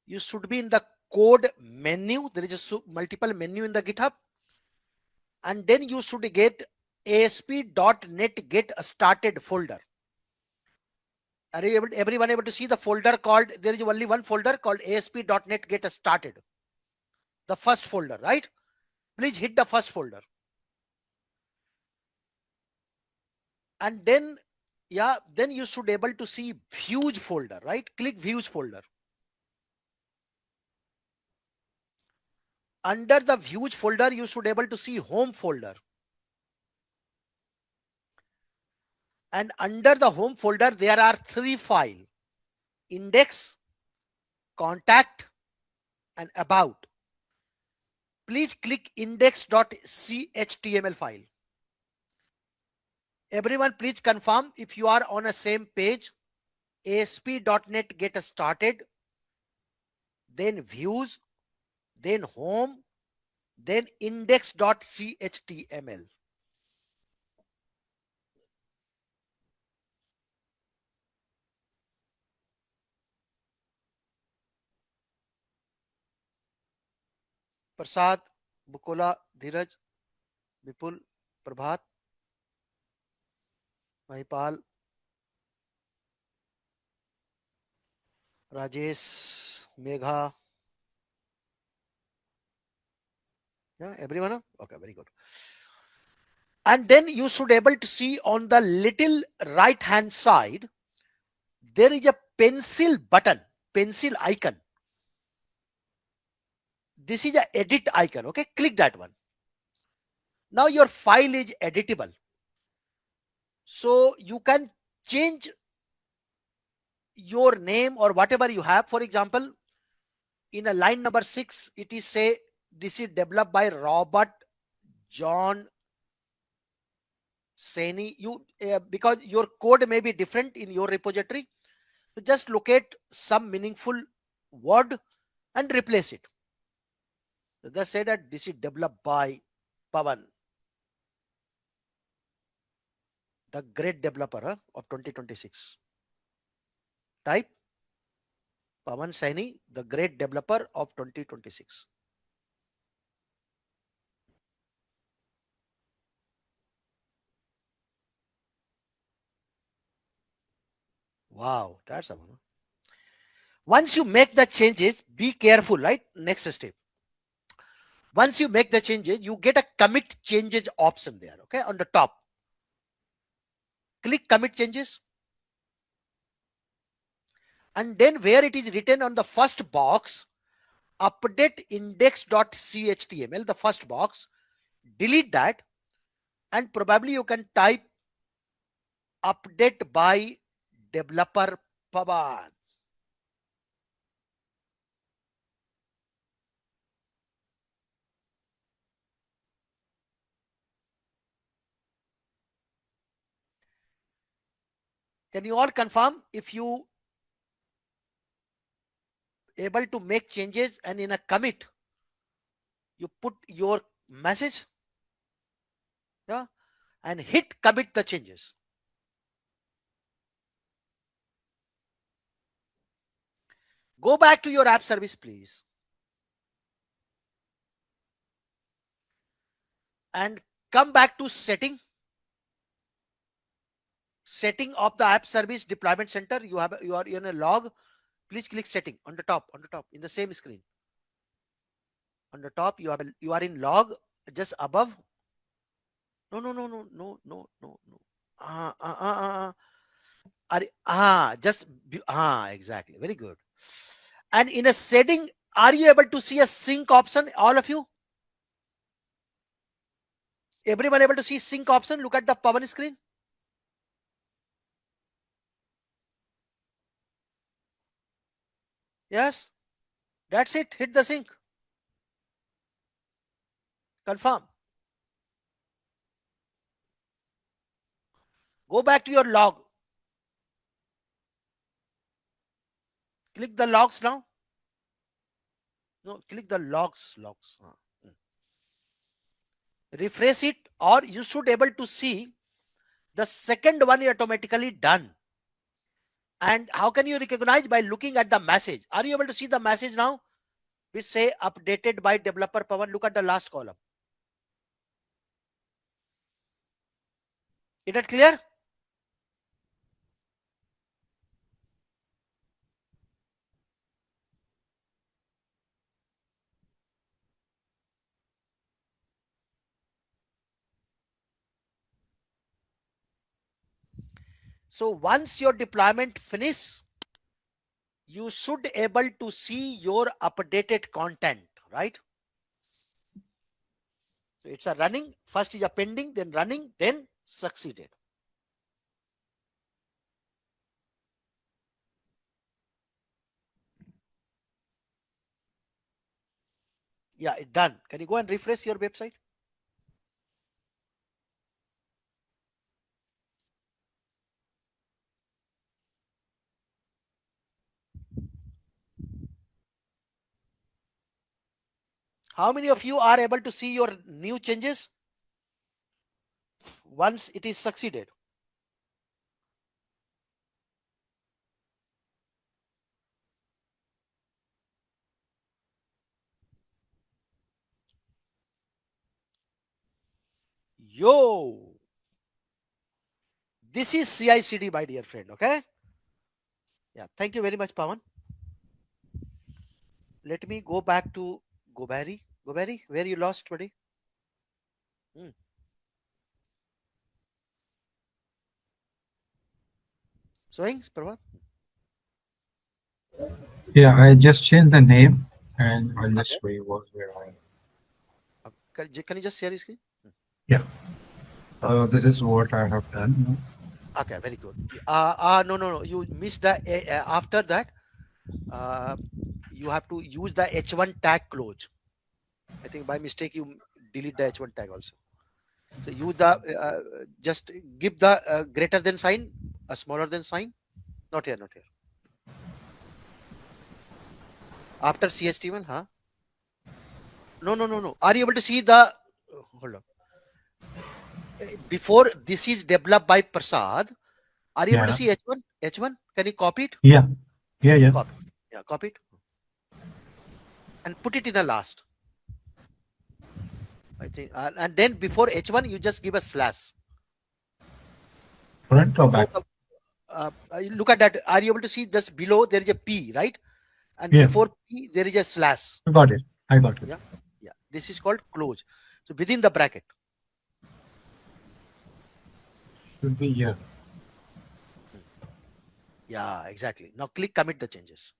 I: you should be in the code menu. There is a multiple menu in the GitHub. And then you should get ASP.NET Get Started folder. Are you able, everyone able to see the folder called, there is only one folder called ASP.NET Get Started. The first folder, right? Please hit the first folder. And then, yeah, then you should able to see views folder, right? Click views folder. Under the views folder, you should able to see home folder. And under the home folder, there are 3 files: index, contact, and about. Please click index.chtml file. Everyone, please confirm if you are on a same page. ASP.NET Get Started, then views, then home, then index.chtml. Prasad, Bukola, Dheeraj, Vipul, Prabhat, Mahipal, Rajesh, Megha. Yeah, everyone? Okay, very good. And then you should able to see on the little right hand side, there is a pencil button, pencil icon. This is a edit icon. Okay, click that one. Now your file is editable. So you can change your name or whatever you have. For example, in a line number 6, it is say this is developed by Robert John Saini. You because your code may be different in your repository. So just locate some meaningful word and replace it. So just say that this is developed by Pavan, the great developer of 2026. Type Pavan Saini, the great developer of 2026. Wow, that's a one. Once you make the changes, be careful, right? Next step. Once you make the changes, you get a commit changes option there, okay, on the top. Click commit changes. And then where it is written on the first box, update index.chtml, the first box, delete that, and probably you can type update by developer Pavan. Can you all confirm if you able to make changes and in a commit you put your message, yeah, and hit commit the changes. Go back to your app service, please, and come back to setting of the app service deployment center. You are in a log. Please click setting on the top in the same screen. On the top you are in log, just above. No. Exactly, very good. And in a setting, are you able to see a sync option? All of you, everyone able to see sync option? Look at the Pavan screen. Yes, that's it. Hit the sync. Confirm. Go back to your log. Click the logs now. No, click the logs. Refresh it, or you should able to see the second one automatically done. And how can you recognize? By looking at the message. Are you able to see the message now? We say updated by developer Pavan. Look at the last column. Is that clear? So once your deployment finish, you should able to see your updated content, right? So it's a running, first is a pending, then running, then succeeded. Yeah, it done. Can you go and refresh your website? How many of you are able to see your new changes once it is succeeded? Yo, this is CI/CD, my dear friend. Okay. Yeah. Thank you very much, Pawan. Let me go back to Gobari. Gobari, where you lost, buddy? Showing, Prabhat?
L: Yeah, I just changed the name and I'll just show you where I am.
I: Can you just share your screen?
L: Yeah. This is what I have done.
I: Okay, very good. No. You missed the after that. You have to use the H1 tag close. I think by mistake you delete the H1 tag also. So use the just give the greater than sign, a smaller than sign. Not here, not here. After CST1, huh? No. Are you able to see the? Hold on. Before this is developed by Prasad. Are you able to see H1? H1? Can you copy it?
L: Yeah.
I: Copy. Yeah, copy it. And put it in the last. I think, and then before H1, you just give a slash.
L: Front or back?
I: Look at that. Are you able to see just below there is a P, right? And before P there is a slash.
L: I got it.
I: Yeah. This is called close. So within the bracket.
L: Should be here.
I: Yeah, exactly. Now click commit the changes.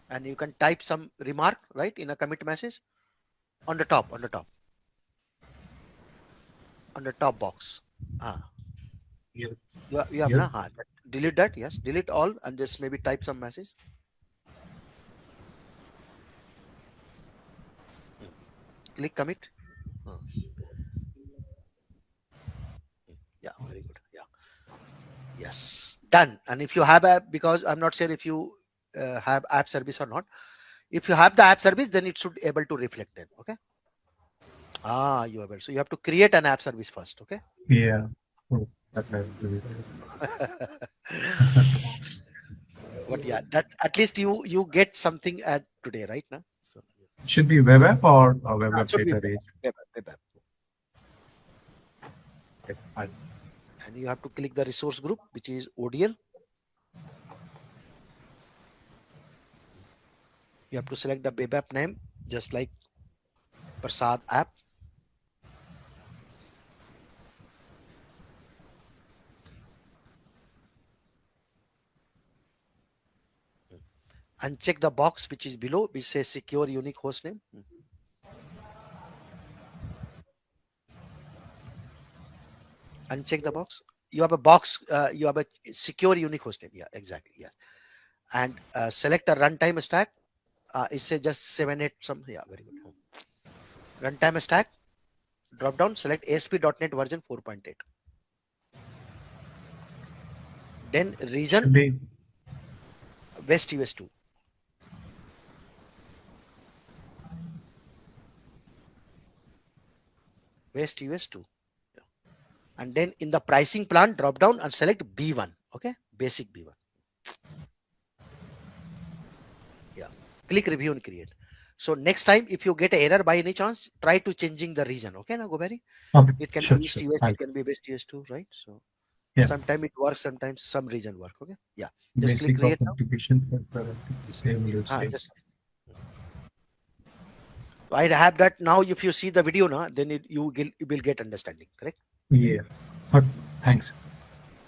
I: And you can type some remark, right, in a commit message on the top. On the top box.
L: Yeah.
I: You have na? Delete that, yes. Delete all and just maybe type some message. Click commit. Yeah, very good. Yeah. Yes. Done. And if you have because I'm not sure if you have app service or not. If you have the app service, then it should able to reflect then. Okay. You have it. So you have to create an app service first. Okay.
L: Yeah. Oh, that
I: But yeah, that at least you get something at today, right now. So
L: it should be web app or a web app database.
I: Web app.
L: Okay.
I: And you have to click the resource group, which is ODL. You have to select the web app name, just like Prasad app. Uncheck the box which is below, which says secure unique hostname. Uncheck the box. You have a box. You have a secure unique hostname. Yeah, exactly. Yes. And select a runtime stack. It says just 7.8 some. Yeah, very good. Runtime stack. Drop down. Select ASP.NET version 4.8. Then region. West US 2. West US 2. Yeah. And then in the pricing plan, drop down and select B1. Okay, basic B1. Yeah, click review and create. So next time, if you get an error by any chance, try to changing the region. Okay, now Gobari.
L: Okay.
I: It can
L: Sure,
I: be East
L: sure.
I: US, it can be West US 2, right? So sometimes it works, sometimes some region work. Okay, yeah. Just
L: Basic
I: click create now. I have that now. If you see the video now, then you will get understanding. Correct?
L: Yeah. Okay, thanks.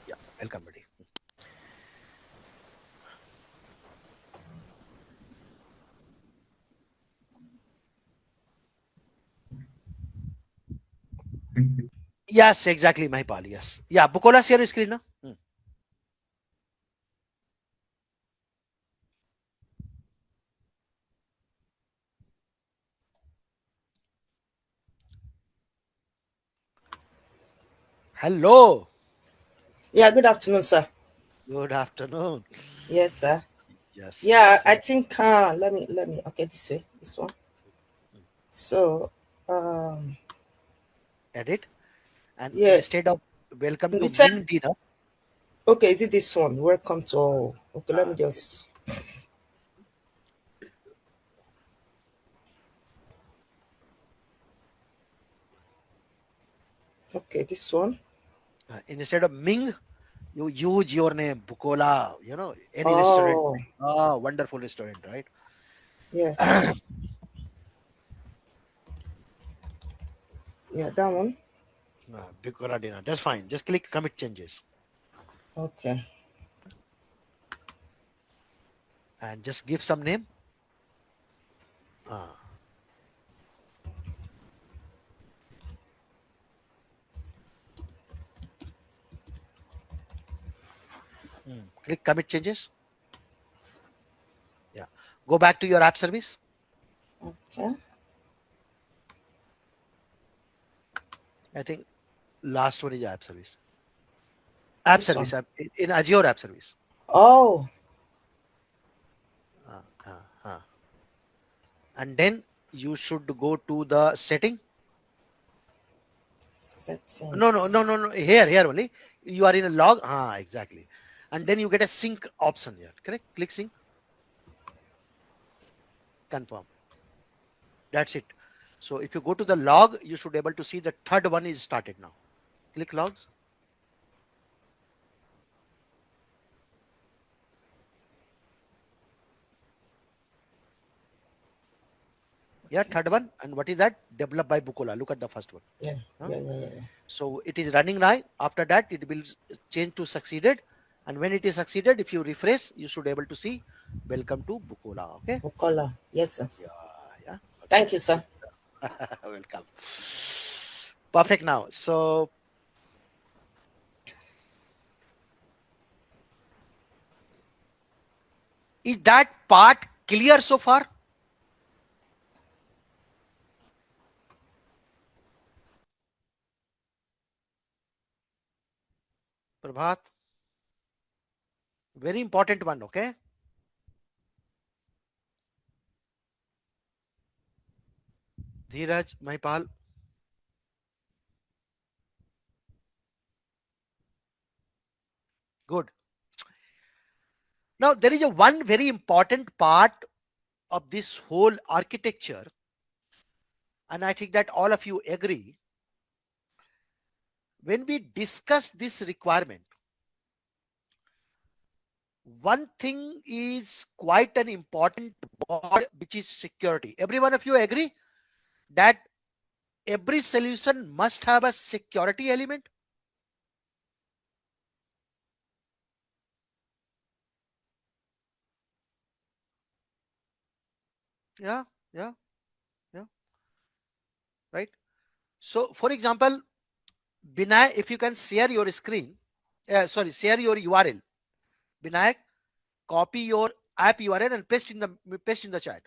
I: Yeah, welcome, buddy.
L: Thank you.
I: Yes, exactly, Mahipal. Yes. Yeah, Bukola, share your screen now. Hello.
F: Yeah, good afternoon, sir.
I: Good afternoon.
F: Yes, sir. Yeah,
I: Yes.
F: I think let me okay, this one. So
I: Edit. And
F: yeah,
I: instead of welcome
F: you
I: to
F: said
I: Ming dinner.
F: okay, is it this one? Welcome to all. Okay, let me
I: Okay.
F: just okay, this one.
I: Instead of Ming, you use your name, Bukola. You know, any restaurant.
F: Oh,
I: Oh, wonderful restaurant, right?
F: yeah, yeah, that one.
I: Bukola dinner. That's fine. Just click commit changes
F: Okay.
I: and just give some name. Uh, Click commit changes. Yeah. Go back to your app service.
F: Okay.
I: I think last one is app service. App
F: This
I: service
F: one.
I: in Azure app service.
F: Oh,
I: Uh, uh, uh. And then you should go to the setting. No.
F: settings.
I: Here only. You are in a log. Exactly. And then you get a sync option here. Correct? Click sync. Confirm. That's it. So if you go to the log, you should be able to see the third one is started now. Click logs. Yeah, third one. And what is that? Developed by Bukola. Look at the first one.
F: Yeah,
I: Huh?
F: yeah.
I: So it is running now. After that, it will change to succeeded. And when it is succeeded, if you refresh, you should be able to see welcome to Bukola. Okay.
F: Bukola. Yes, sir.
I: Yeah.
F: Thank
I: Okay.
F: you, sir.
I: Welcome. Perfect now. So is that part clear so far? Prabhat. Very important one. Okay. Dheeraj, Mahipal. Good. Now there is a one very important part of this whole architecture, and I think that all of you agree. When we discuss this requirement, one thing is quite an important word, which is security. Every one of you agree that every solution must have a security element? Yeah, yeah, yeah, right. So for example, Binayak, if you can share your screen, share your URL. Binayak, copy your app URL and paste in the chat.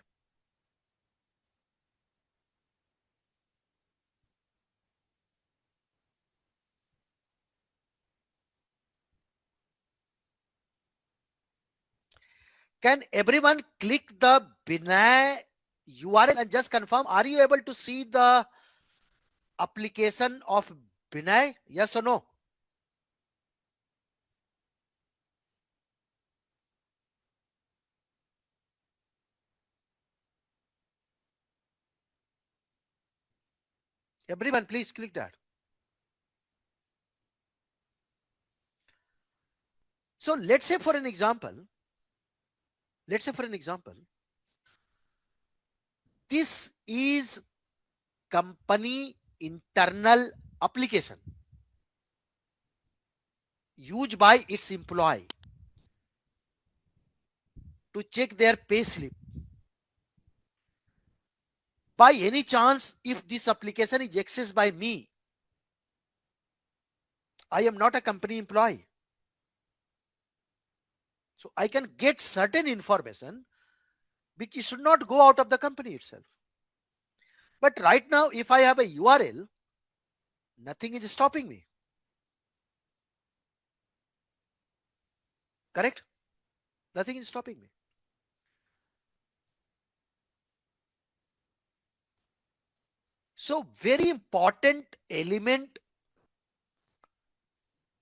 I: Can everyone click the Binayak URL and just confirm? Are you able to see the application of Binayak? Yes or no? Everyone, please click that. So let's say for an example, this is company internal application. used by its employee to check their pay slip. By any chance, if this application is accessed by me, I am not a company employee. So I can get certain information which should not go out of the company itself. But right now, if I have a URL, nothing is stopping me. Correct? Nothing is stopping me. So very important element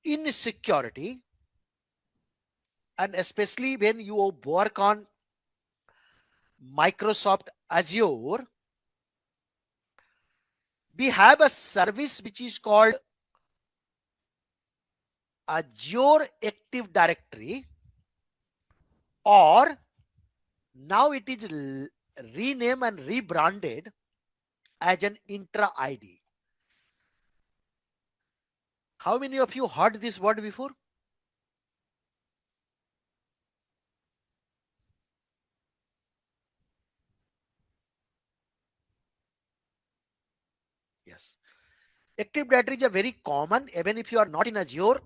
I: in security, and especially when you work on Microsoft Azure, we have a service which is called Azure Active Directory, or now it is renamed and rebranded as an intra ID. How many of you heard this word before? Yes. Active Directory is a very common, even if you are not in Azure,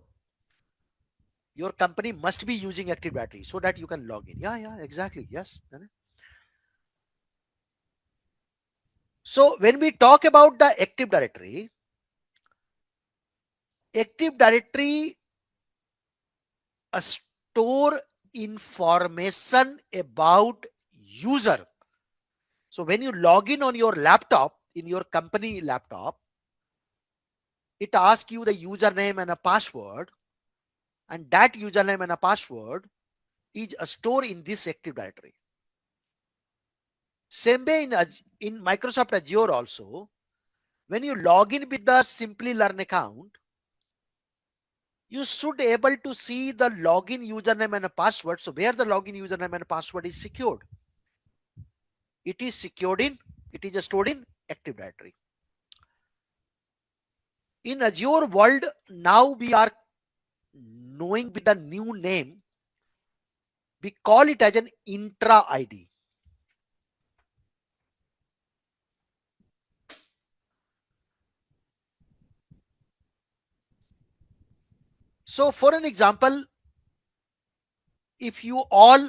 I: your company must be using Active Directory so that you can log in. Yeah, exactly. Yes. So when we talk about the Active Directory store information about user. So when you log in on your laptop, in your company laptop, it asks you the username and a password, and that username and a password is stored in this Active Directory. Same way in Microsoft Azure also, when you log in with the Simplilearn account, you should be able to see the login username and a password. So where the login username and password is secured, it is stored in Active Directory. In Azure world, now we are knowing with the new name, we call it as an intra ID. So for an example, if you all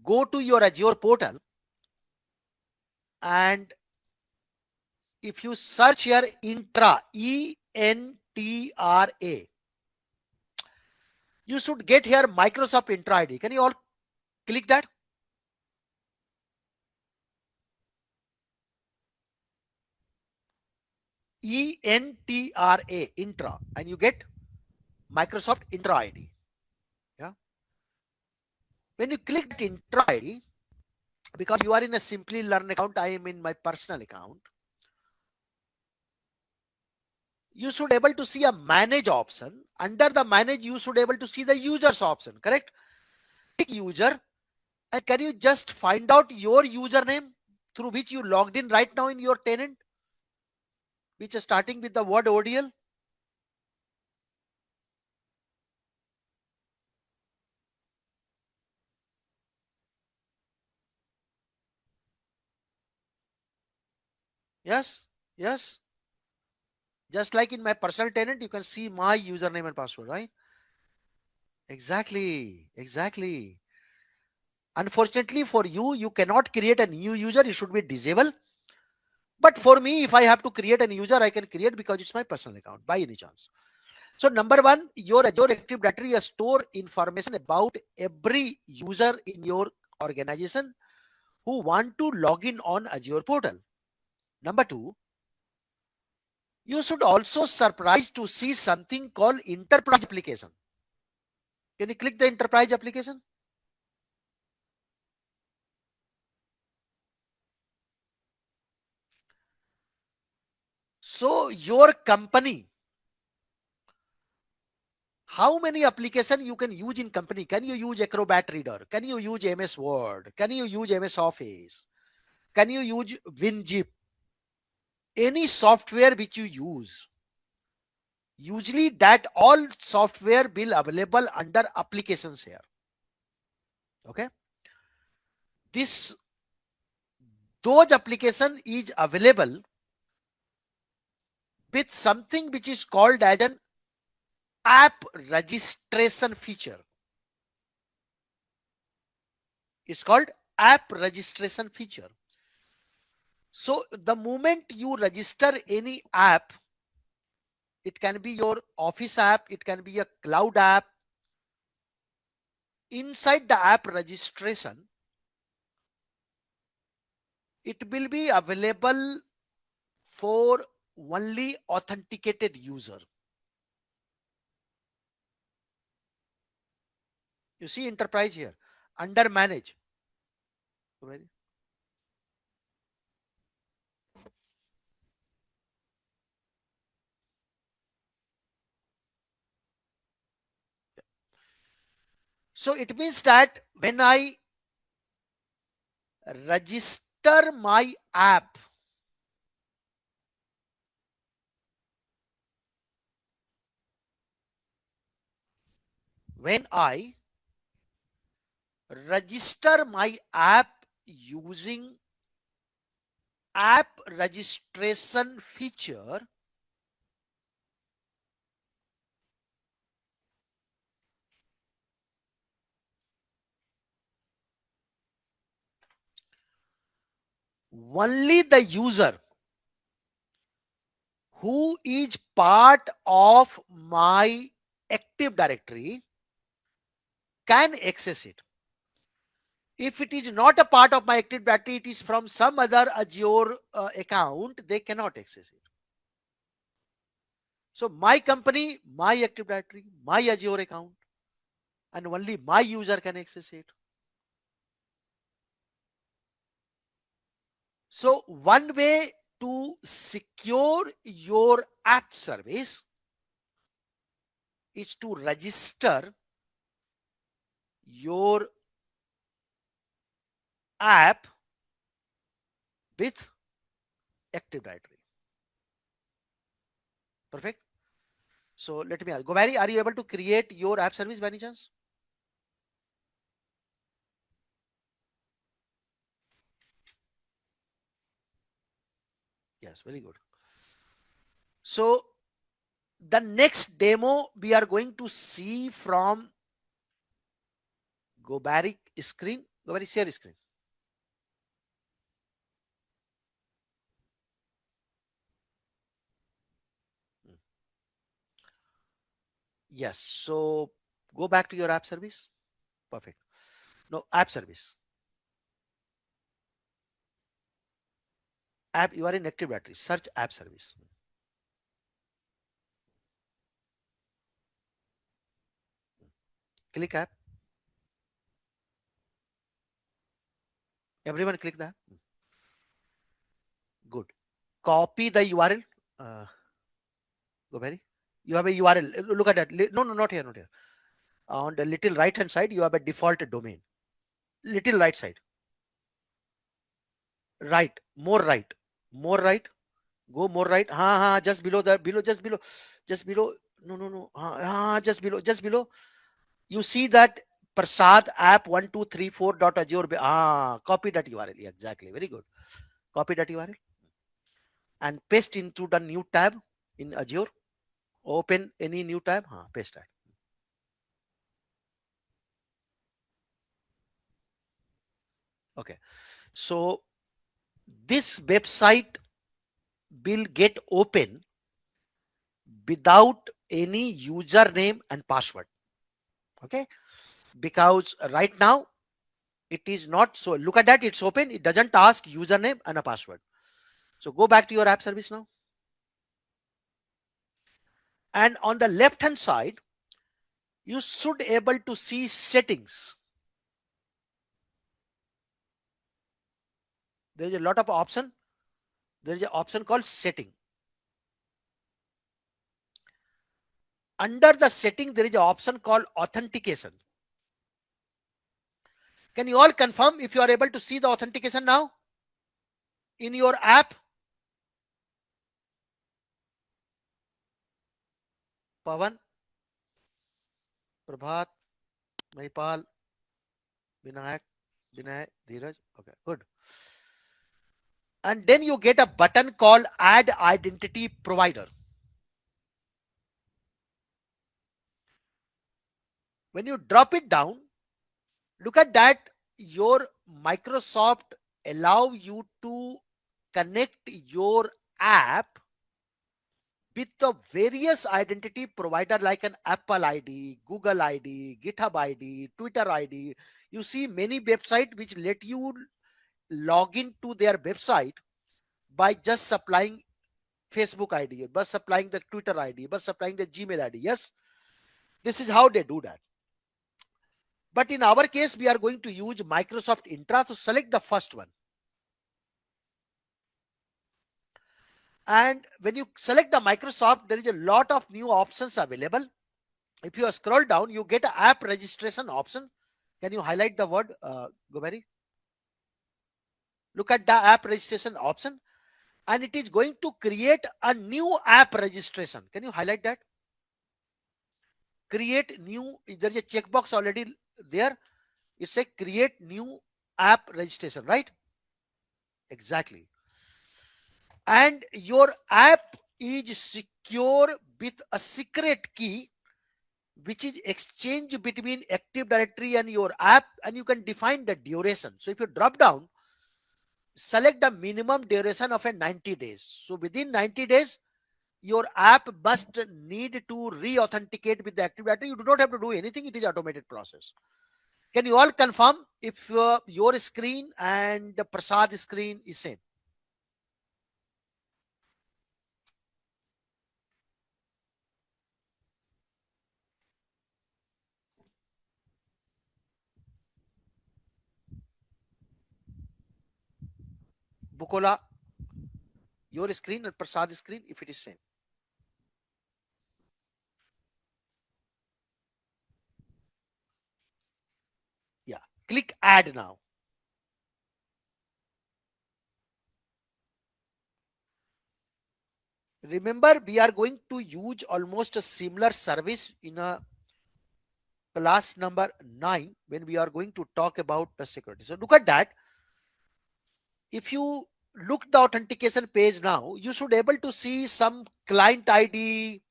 I: go to your Azure portal and if you search here intra, E-N-T-R-A, you should get here Microsoft Intra ID. Can you all click that? E-N-T-R-A, intra, and you get Microsoft Intra ID. Yeah. When you click that Intra ID, because you are in a Simplilearn account, I am in my personal account, you should able to see a manage option. Under the manage, you should able to see the users option, correct? Click user, and can you just find out your username through which you logged in right now in your tenant, which is starting with the word ODL? Yes. Just like in my personal tenant, you can see my username and password, right? Exactly. Unfortunately for you, you cannot create a new user. It should be disabled. But for me, if I have to create a user, I can create because it's my personal account by any chance. So number one, your Azure Active Directory store information about every user in your organization who want to log in on Azure portal. Number two, you should also surprised to see something called enterprise application. Can you click the enterprise application? So your company, how many applications you can use in company? Can you use Acrobat Reader? Can you use MS Word? Can you use MS Office? Can you use WinZip? Any software which you use Usually that all software will available under applications here. Okay. Those application is available with something which is called as an app registration feature. It's called app registration feature. So the moment you register any app, it can be your office app, it can be a cloud app. Inside the app registration, it will be available for only authenticated user. You see enterprise here under manage. So it means that when I register my app, when I register my app using app registration feature, only the user who is part of my Active Directory can access it. If it is not a part of my Active Directory, it is from some other Azure account, they cannot access it. So my company, my Active Directory, my Azure account, and only my user can access it. So one way to secure your app service is to register your app with Active Directory. Perfect. So let me ask, Gobari, are you able to create your app service by any chance? Yes, very good. So the next demo we are going to see from Gobari screen. Gobari, share screen. Yes. So go back to your app service. Perfect. No, app service. App, you are in Active Directory. Search app service. Click app. Everyone click that. Good. Copy the URL. Gobari. You have a URL. Look at that. No, not here, not here. On the little right hand side, you have a default domain. Little right side. Right. More right. More right. Go more right. Just below that. Just below. No. Just below. You see that Prasad app 1234.azure. Copy that URL. Yeah, exactly. Very good. Copy that URL and paste into the new tab in Azure. Open any new tab. Paste that. Okay. So this website will get open without any username and password. Okay. Because right now it is not. So look at that. It's open. It doesn't ask username and a password. So go back to your app service now. And on the left hand side, you should able to see settings. There is a lot of option. There is an option called setting. Under the setting, there is an option called authentication. Can you all confirm if you are able to see the authentication now in your app? Pavan, Prabhat, Mahipal, Vinayak, Vinay, Dheeraj. Okay, good. And then you get a button called Add Identity Provider. When you drop it down, look at that. Your Microsoft allow you to connect your app with the various identity provider like an Apple ID, Google ID, GitHub ID, Twitter ID. You see many websites which let you log into their website by just supplying Facebook ID, by supplying the Twitter ID, by supplying the Gmail ID. Yes, this is how they do that. But in our case, we are going to use Microsoft Intra to select the first one. And when you select the Microsoft, there is a lot of new options available. If you scroll down, you get an app registration option. Can you highlight the word, Goberi? Look at the app registration option, and it is going to create a new app registration. Can you highlight that? Create new, there's a checkbox already there. It's a create new app registration, right? Exactly. And your app is secure with a secret key which is exchanged between Active Directory and your app, and you can define the duration. So if you drop down, select the minimum duration of a 90 days. So within 90 days, your app must need to re-authenticate with the Active Directory. You do not have to do anything. It is automated process. Can you all confirm if your screen and the Prasad screen is same? Bukola, your screen and Prasad screen, if it is same. Yeah, click add now. Remember, we are going to use almost a similar service in a class number 9 when we are going to talk about the security. So look at that. If you look the authentication page now, you should able to see some client ID.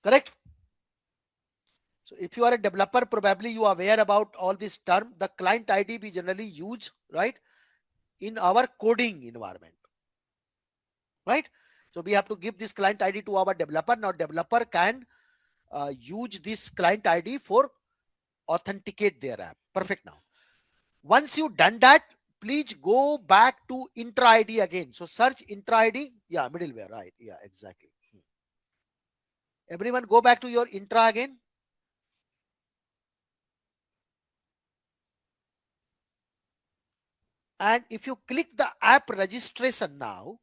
I: Correct? So if you are a developer, probably you are aware about all this term. The client ID we generally use, right, in our coding environment, right? So we have to give this client ID to our developer. Now developer can use this client ID for authenticate their app. Perfect. Now, once you done that, please go back to Intra ID again. So search Intra ID. Yeah, middleware, right? Yeah, exactly. Everyone go back to your Intra again. And if you click the app registration now,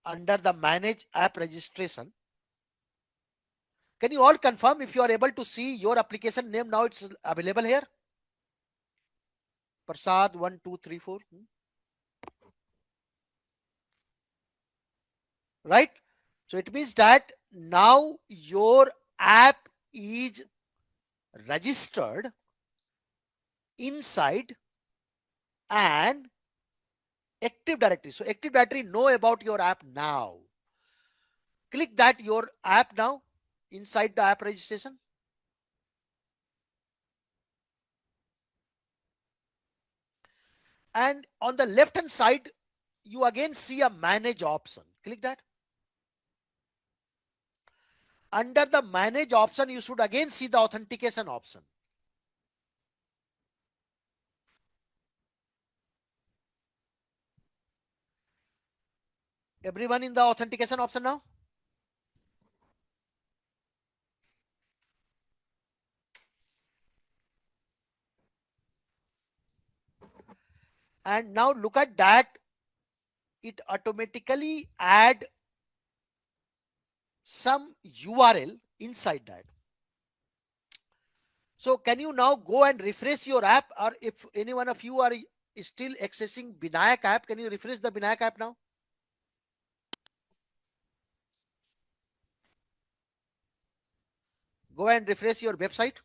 I: under the manage app registration, can you all confirm if you are able to see your application name now? It's available here. Prasad 1 2 3 4. Right? So it means that now your app is registered inside an Active Directory. So Active Directory know about your app now. Click that your app now inside the app registration. And on the left hand side, you again see a manage option. Click that. Under the manage option, you should again see the authentication option. Everyone in the authentication option now? And now look at that. It automatically add some URL inside that. So can you now go and refresh your app, or if any one of you are still accessing Binayak app. Can you refresh the Binayak app now? Go and refresh your website.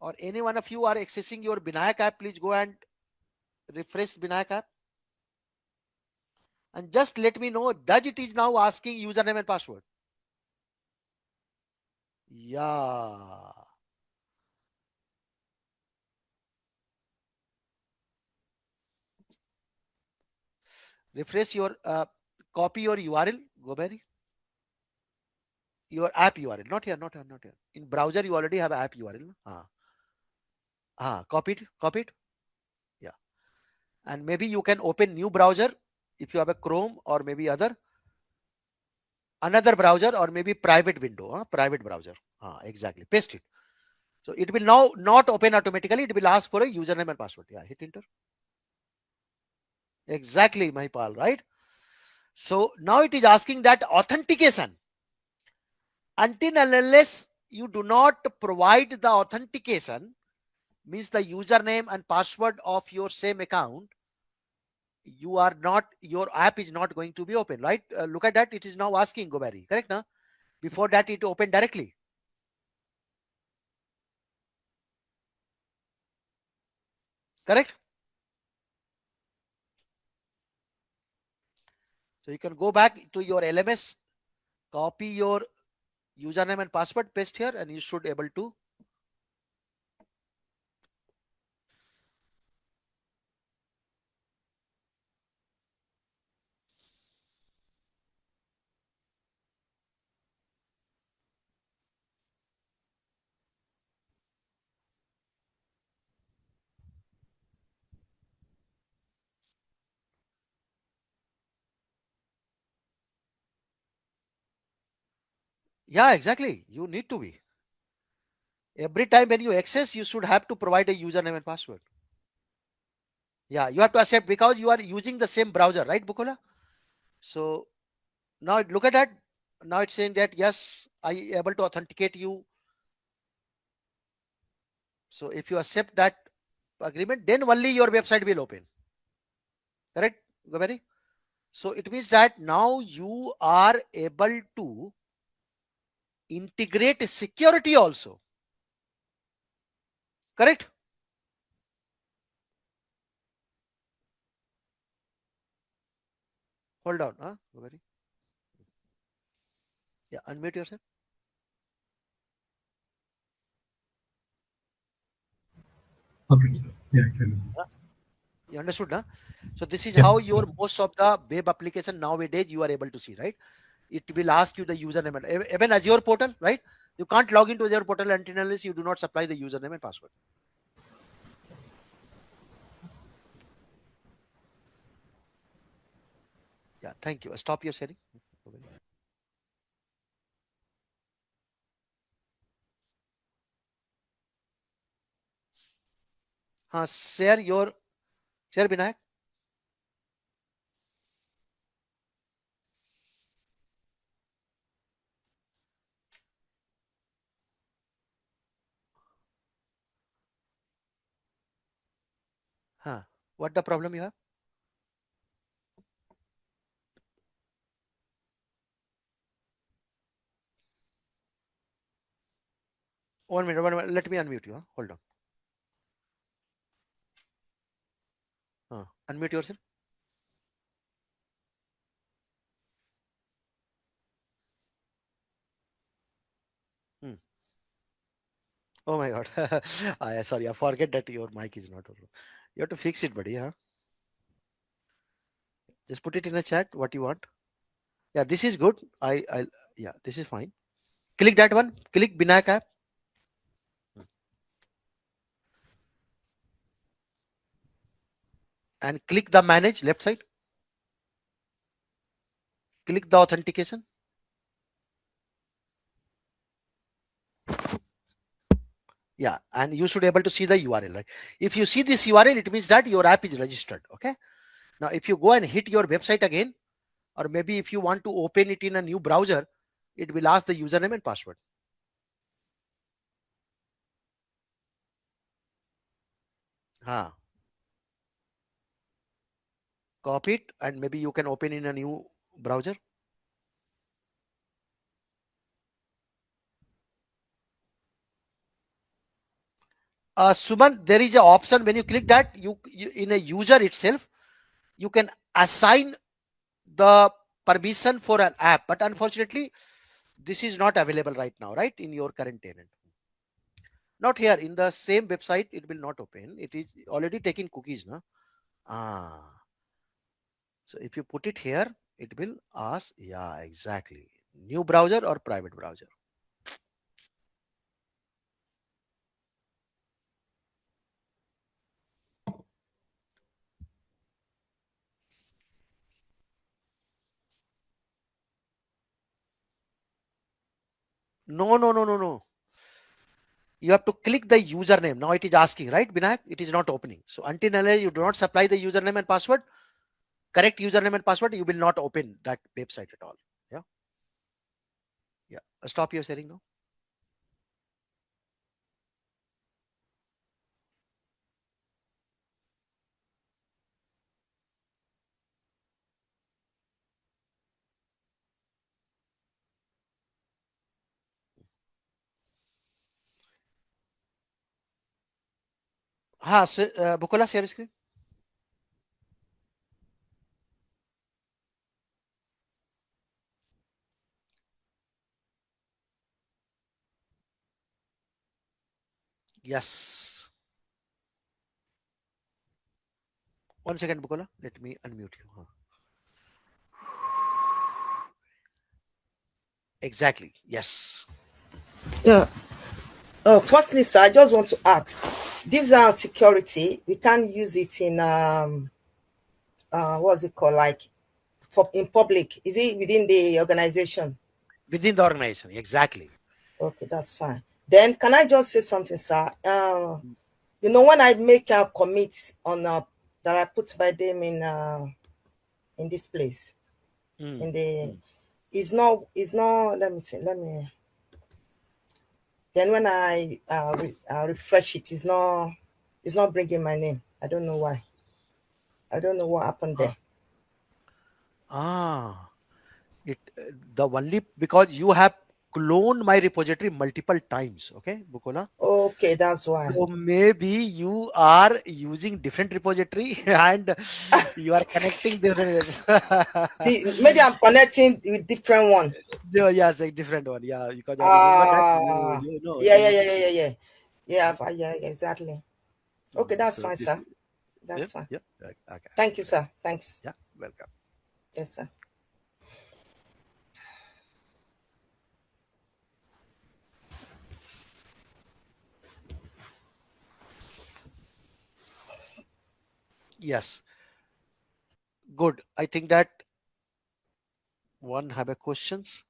I: Or any one of you are accessing your Binayak app, please go and refresh Binayak app. And just let me know, does it is now asking username and password? Yeah. Refresh your, copy your URL, Goberi. Your app URL, not here, not here, not here. In browser, you already have app URL. Copy it. Yeah. And maybe you can open new browser if you have a Chrome or maybe another browser or maybe private window, private browser. Exactly. Paste it. So it will now not open automatically. It will ask for a username and password. Yeah, hit enter. Exactly, my pal, right? So now it is asking that authentication. Until and unless you do not provide the authentication, means the username and password of your same account, your app is not going to be open, right? Look at that. It is now asking Gobari, correct? Now, before that, it opened directly. Correct? So you can go back to your LMS, copy your username and password, paste here, and you should be able to. Yeah, exactly. You need to be. Every time when you access, you should have to provide a username and password. Yeah, you have to accept because you are using the same browser, right, Bukola? So now look at that. Now it's saying that yes, I able to authenticate you. So if you accept that agreement, then only your website will open. Correct, Gobari? So it means that now you are able to integrate security also. Correct? Hold on, Gobari. Yeah, unmute yourself.
L: Okay. Yeah.
I: You understood, huh? So this is
L: Yeah.
I: how your most of the web application nowadays you are able to see, right? It will ask you the username and even Azure portal, right? You can't log into Azure portal until unless you do not supply the username and password. Yeah, thank you. Stop your sharing. Share Binayak. What the problem you have? 1 minute, 1 minute. Let me unmute you. Hold on. Unmute yourself. Oh my God. Sorry, I forget that your mic is not on. You have to fix it, buddy. Just put it in a chat what you want. Yeah, this is good. Yeah, this is fine. Click that one. Click Binayak app. And click the manage left side. Click the authentication. Yeah, and you should be able to see the URL, right? If you see this URL, it means that your app is registered. Okay. Now, if you go and hit your website again, or maybe if you want to open it in a new browser, it will ask the username and password. Copy it, and maybe you can open in a new browser. Suman, there is an option when you click that you in a user itself you can assign the permission for an app, but unfortunately this is not available right now, right, in your current tenant. Not here in the same website, it will not open. It is already taking cookies, no? So if you put it here, it will ask, yeah, exactly, new browser or private browser. No. You have to click the username. Now it is asking, right, Binayak? It is not opening. So until you do not supply the username and password, correct username and password, you will not open that website at all. Yeah. Yeah. Stop your sharing now. Bukola, share screen. Yes. 1 second, Bukola. Let me unmute you. Exactly. Yes.
F: Yeah. Firstly, sir, I just want to ask. This security, we can't use it in what's it called, like in public? Is it within the organization?
I: Within the organization, exactly.
F: Okay, that's fine. Then can I just say something, sir? You know, when I make a commit on that I put my name in this place, in the it's not let me then when I refresh it, it's not bringing my name. I don't know why. I don't know what happened there.
I: It the only because you have cloned my repository multiple times. Okay, Bukola.
F: Okay, that's why.
I: So maybe you are using different repository and you are connecting different.
F: Maybe I'm connecting with different one.
I: No, yes, a different one. Yeah, because I remember that you know
F: yeah, exactly. Okay, that's
I: so
F: fine,
I: this,
F: sir. That's fine.
I: yeah. Okay.
F: Thank you, sir. Thanks.
I: Yeah, welcome.
F: Yes, sir.
I: Yes. Good. I think that one have a questions.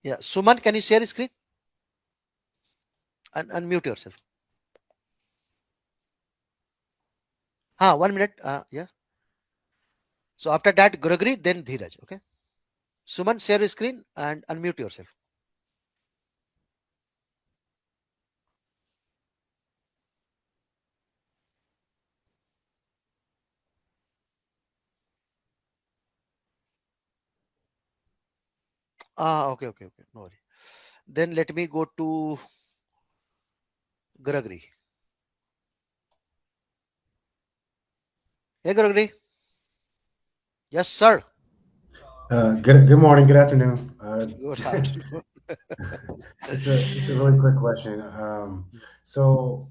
I: Yeah, Suman, can you share your screen and unmute yourself? 1 minute. Yeah. So after that, Gregory, then Dheeraj. Okay. Suman, share your screen and unmute yourself. Okay. No worry. Then let me go to Gregory. Hey, Gregory. Yes, sir.
N: Good morning, good afternoon.
I: Good afternoon.
N: It's a really quick question. So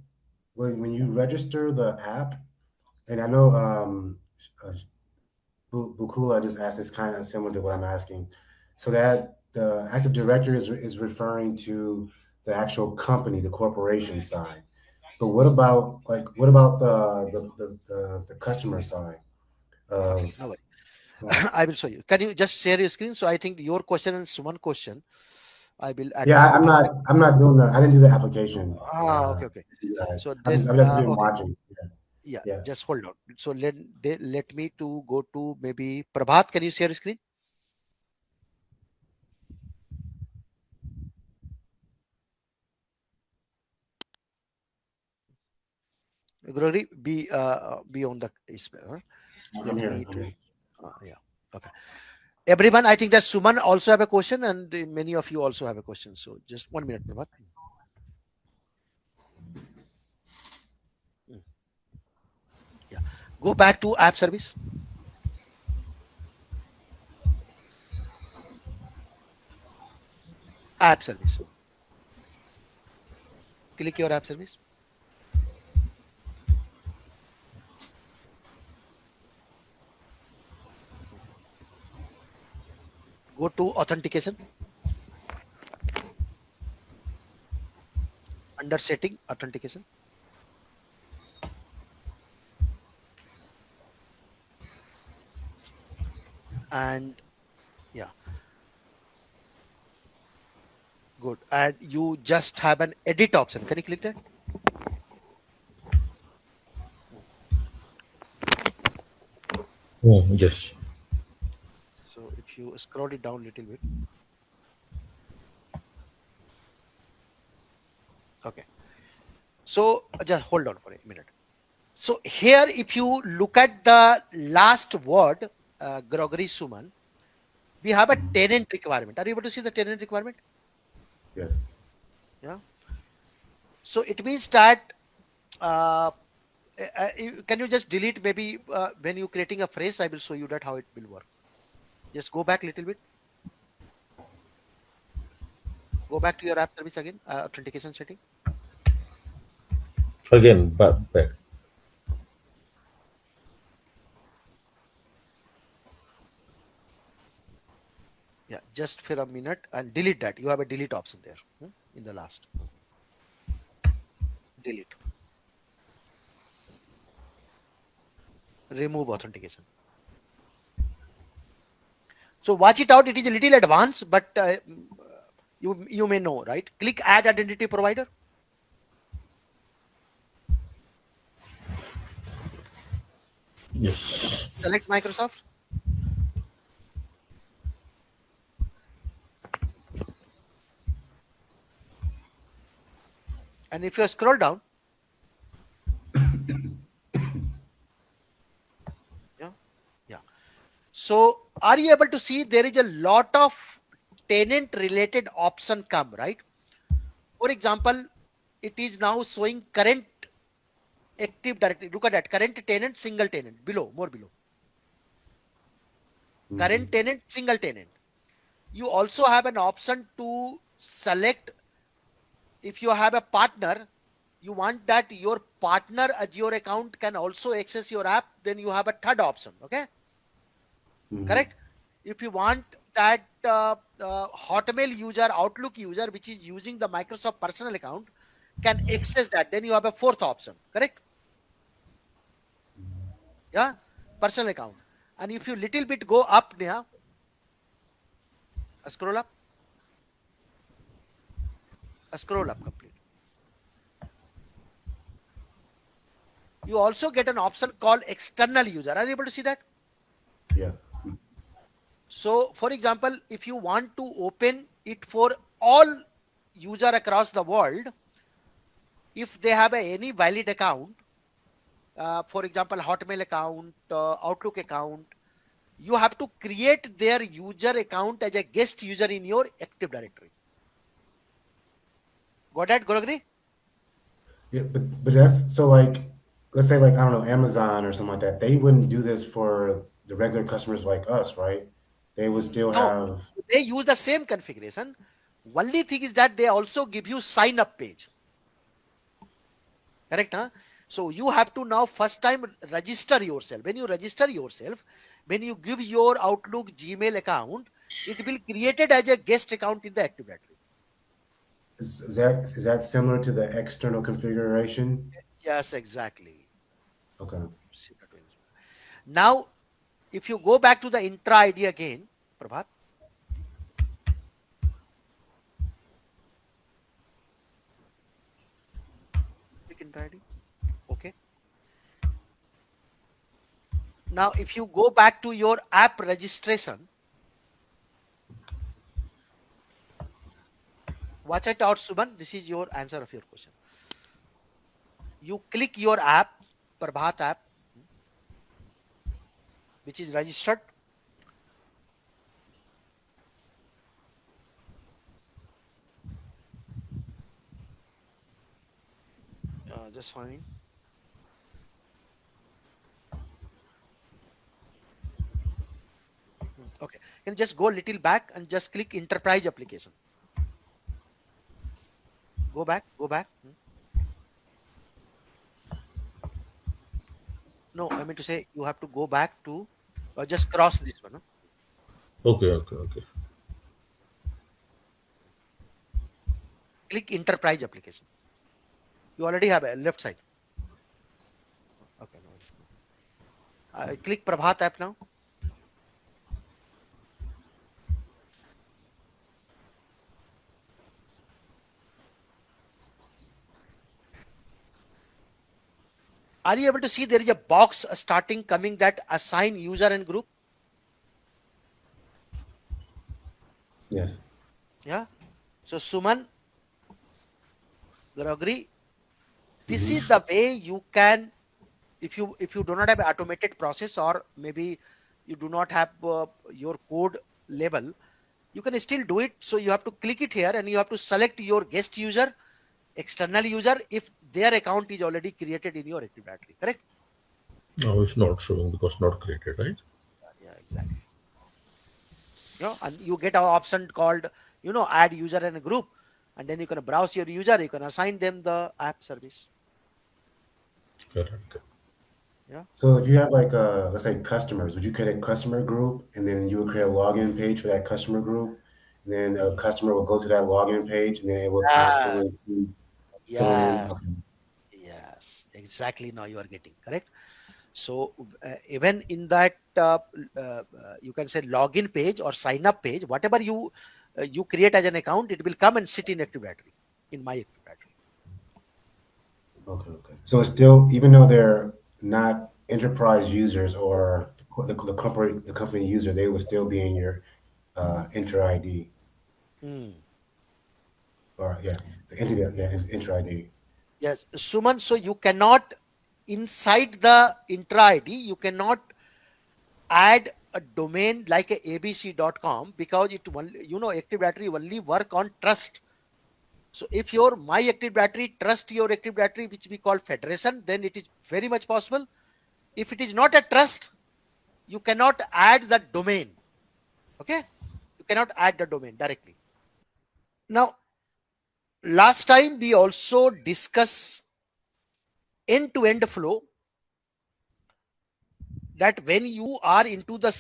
N: when you register the app, and I know Bukula just asked this kind of similar to what I'm asking. So that the Active Directory is referring to the actual company, the corporation side. But what about the customer side
I: Okay,
N: of?
I: no worry. I will show you. Can you just share your screen? So I think your question and Suman question, I will
N: Yeah,
I: admit.
N: I'm not doing that. I didn't do the application.
I: Okay.
N: You guys.
I: So
N: I'm
I: then,
N: just been
I: okay.
N: watching.
I: Yeah,
N: Yeah.
I: just hold on. So let me to go to maybe Prabhat. Can you share your screen? Gregory, be on the
N: I'm
I: let
N: here.
I: me
N: I'm
I: to
N: here.
I: yeah. Okay. Everyone, I think that Suman also have a question, and many of you also have a question. So just 1 minute, Prabhat. Yeah. Go back to app service. App service. Click your app service. Go to authentication. Under setting, authentication. And yeah, good. And you just have an edit option. Can you click that?
C: Yes.
I: So if you scroll it down a little bit. Okay. So just hold on for a minute. So here, if you look at the last word, Gregory Suman, we have a tenant requirement. Are you able to see the tenant requirement?
N: Yes.
I: Yeah. So it means that can you just delete maybe when you're creating a phrase, I will show you that how it will work. Just go back a little bit. Go back to your app service again, authentication setting.
C: Again, back.
I: Yeah, just for a minute and delete that. You have a delete option there in the last. Delete. Remove authentication. So watch it out. It is a little advanced, but you may know, right? Click add identity provider.
C: Yes.
I: Select Microsoft. And if you scroll down, yeah. So are you able to see there is a lot of tenant related option come, right? For example, it is now showing current active directory. Look at that. Current tenant, single tenant. Below, more below. Current tenant, single tenant. You also have an option to select if you have a partner, you want that your partner Azure account can also access your app, then you have a third option. Okay. Correct. If you want that Hotmail user, Outlook user, which is using the Microsoft personal account, can access that, then you have a fourth option. Correct. Yeah. Personal account. And if you little bit go up there, scroll up, complete. You also get an option called external user. Are you able to see that?
N: Yeah.
I: So for example, if you want to open it for all user across the world, if they have any valid account, for example, Hotmail account, Outlook account, you have to create their user account as a guest user in your Active Directory. Got that, Gregory?
N: Yeah, but that's so like, let's say like I don't know, Amazon or something like that. They wouldn't do this for the regular customers like us, right? They would still
I: No,
N: have.
I: they use the same configuration. Only thing is that they also give you sign up page. Correct, huh? So you have to now first time register yourself. When you register yourself, when you give your Outlook Gmail account, it will created as a guest account in the Active Directory.
N: Is that similar to the external configuration?
I: Yes, exactly.
N: Okay.
I: Now, if you go back to the intra ID again, Prabhat. Click intra ID. Okay. Now, if you go back to your app registration, watch it out, Suban. This is your answer of your question. you click your app, Prabhat app, which is registered. Just fine. Okay, can just go a little back and just click enterprise application. Go back, go back. No, I mean to say you have to go back to just cross this one.
C: Okay, okay, okay.
I: Click enterprise application. You already have a left side. Okay, no. Click Prabhat app now. Are you able to see there is a box starting coming that assign user and group?
N: Yes.
I: Yeah. So Suman, Gregory, this is the way you can, if you do not have automated process, or maybe you do not have your code level, you can still do it. So you have to click it here and you have to select your guest user, external user, if their account is already created in your Active Directory, correct?
C: No, it's not showing because not created, right?
I: Yeah, exactly. And you get an option called, add user and a group, and then you can browse your user, you can assign them the app service.
C: Correct.
I: Yeah.
N: So if you have like let's say customers, would you create a customer group and then you would create a login page for that customer group, and then a customer will go to that login page and then it will constantly fill in.
I: Yes.
N: Okay.
I: Yes, exactly. Now you are getting correct. So even in that, you can say login page or sign up page, whatever you create as an account, it will come and sit in Active Directory, in my Active Directory.
N: Okay. Okay. So it's still, even though they're not enterprise users or the company user, they will still be in your enter ID. Or yeah, the entity, yeah, enter ID.
I: Yes, Suman. So you cannot, inside the intra ID, you cannot add a domain like a abc.com, because it only, Active Directory only work on trust. So if your my Active Directory trust your Active Directory, which we call federation, then it is very much possible. If it is not a trust, you cannot add the domain. Okay, you cannot add the domain directly. Now, last time we also discussed end-to-end flow, that when you are into the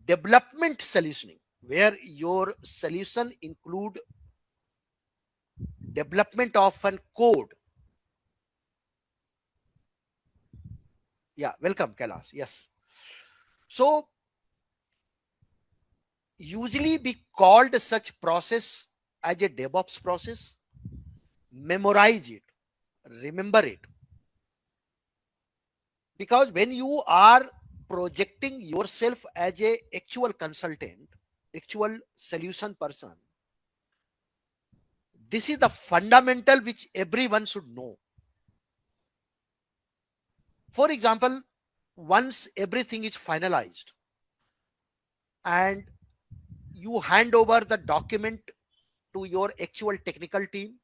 I: development solutioning, where your solution include development of an code. Yeah, welcome, Kailash. Yes. So usually we called such process as a DevOps process. Memorize it, remember it, because when you are projecting yourself as a actual consultant, actual solution person, this is the fundamental which everyone should know. For example, once everything is finalized and you hand over the document to your actual technical team,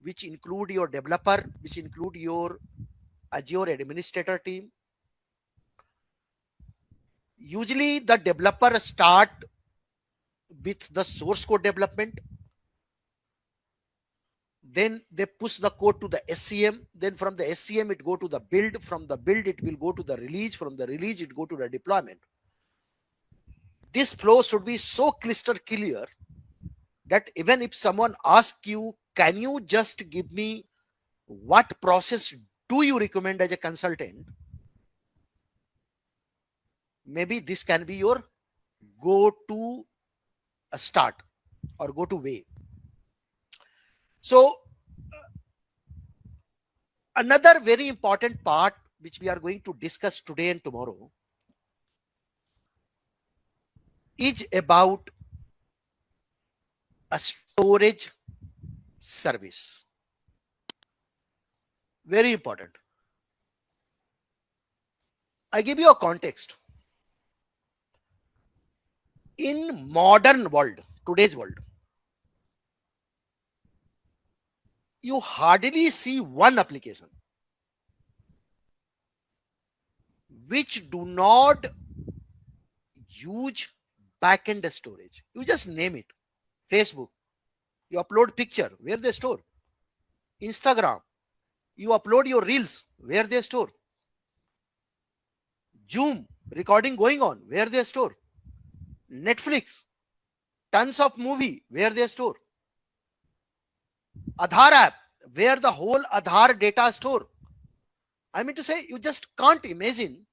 I: which include your developer, which include your Azure administrator team, usually the developer start with the source code development, then they push the code to the SCM, then from the SCM it go to the build, from the build it will go to the release, from the release it go to the deployment. This flow should be so crystal clear that even if someone asks you, can you just give me what process do you recommend as a consultant, maybe this can be your go to start or go to way. So another very important part which we are going to discuss today and tomorrow is about a storage service. Very important. I give you a context. In modern world, today's world, you hardly see one application which do not use backend storage. You just name it. Facebook, you upload picture, where they store. Instagram, you upload your reels, where they store. Zoom, recording going on, where they store. Netflix, tons of movie, where they store. Aadhaar app, where the whole Aadhaar data store. I mean to say, you just can't imagine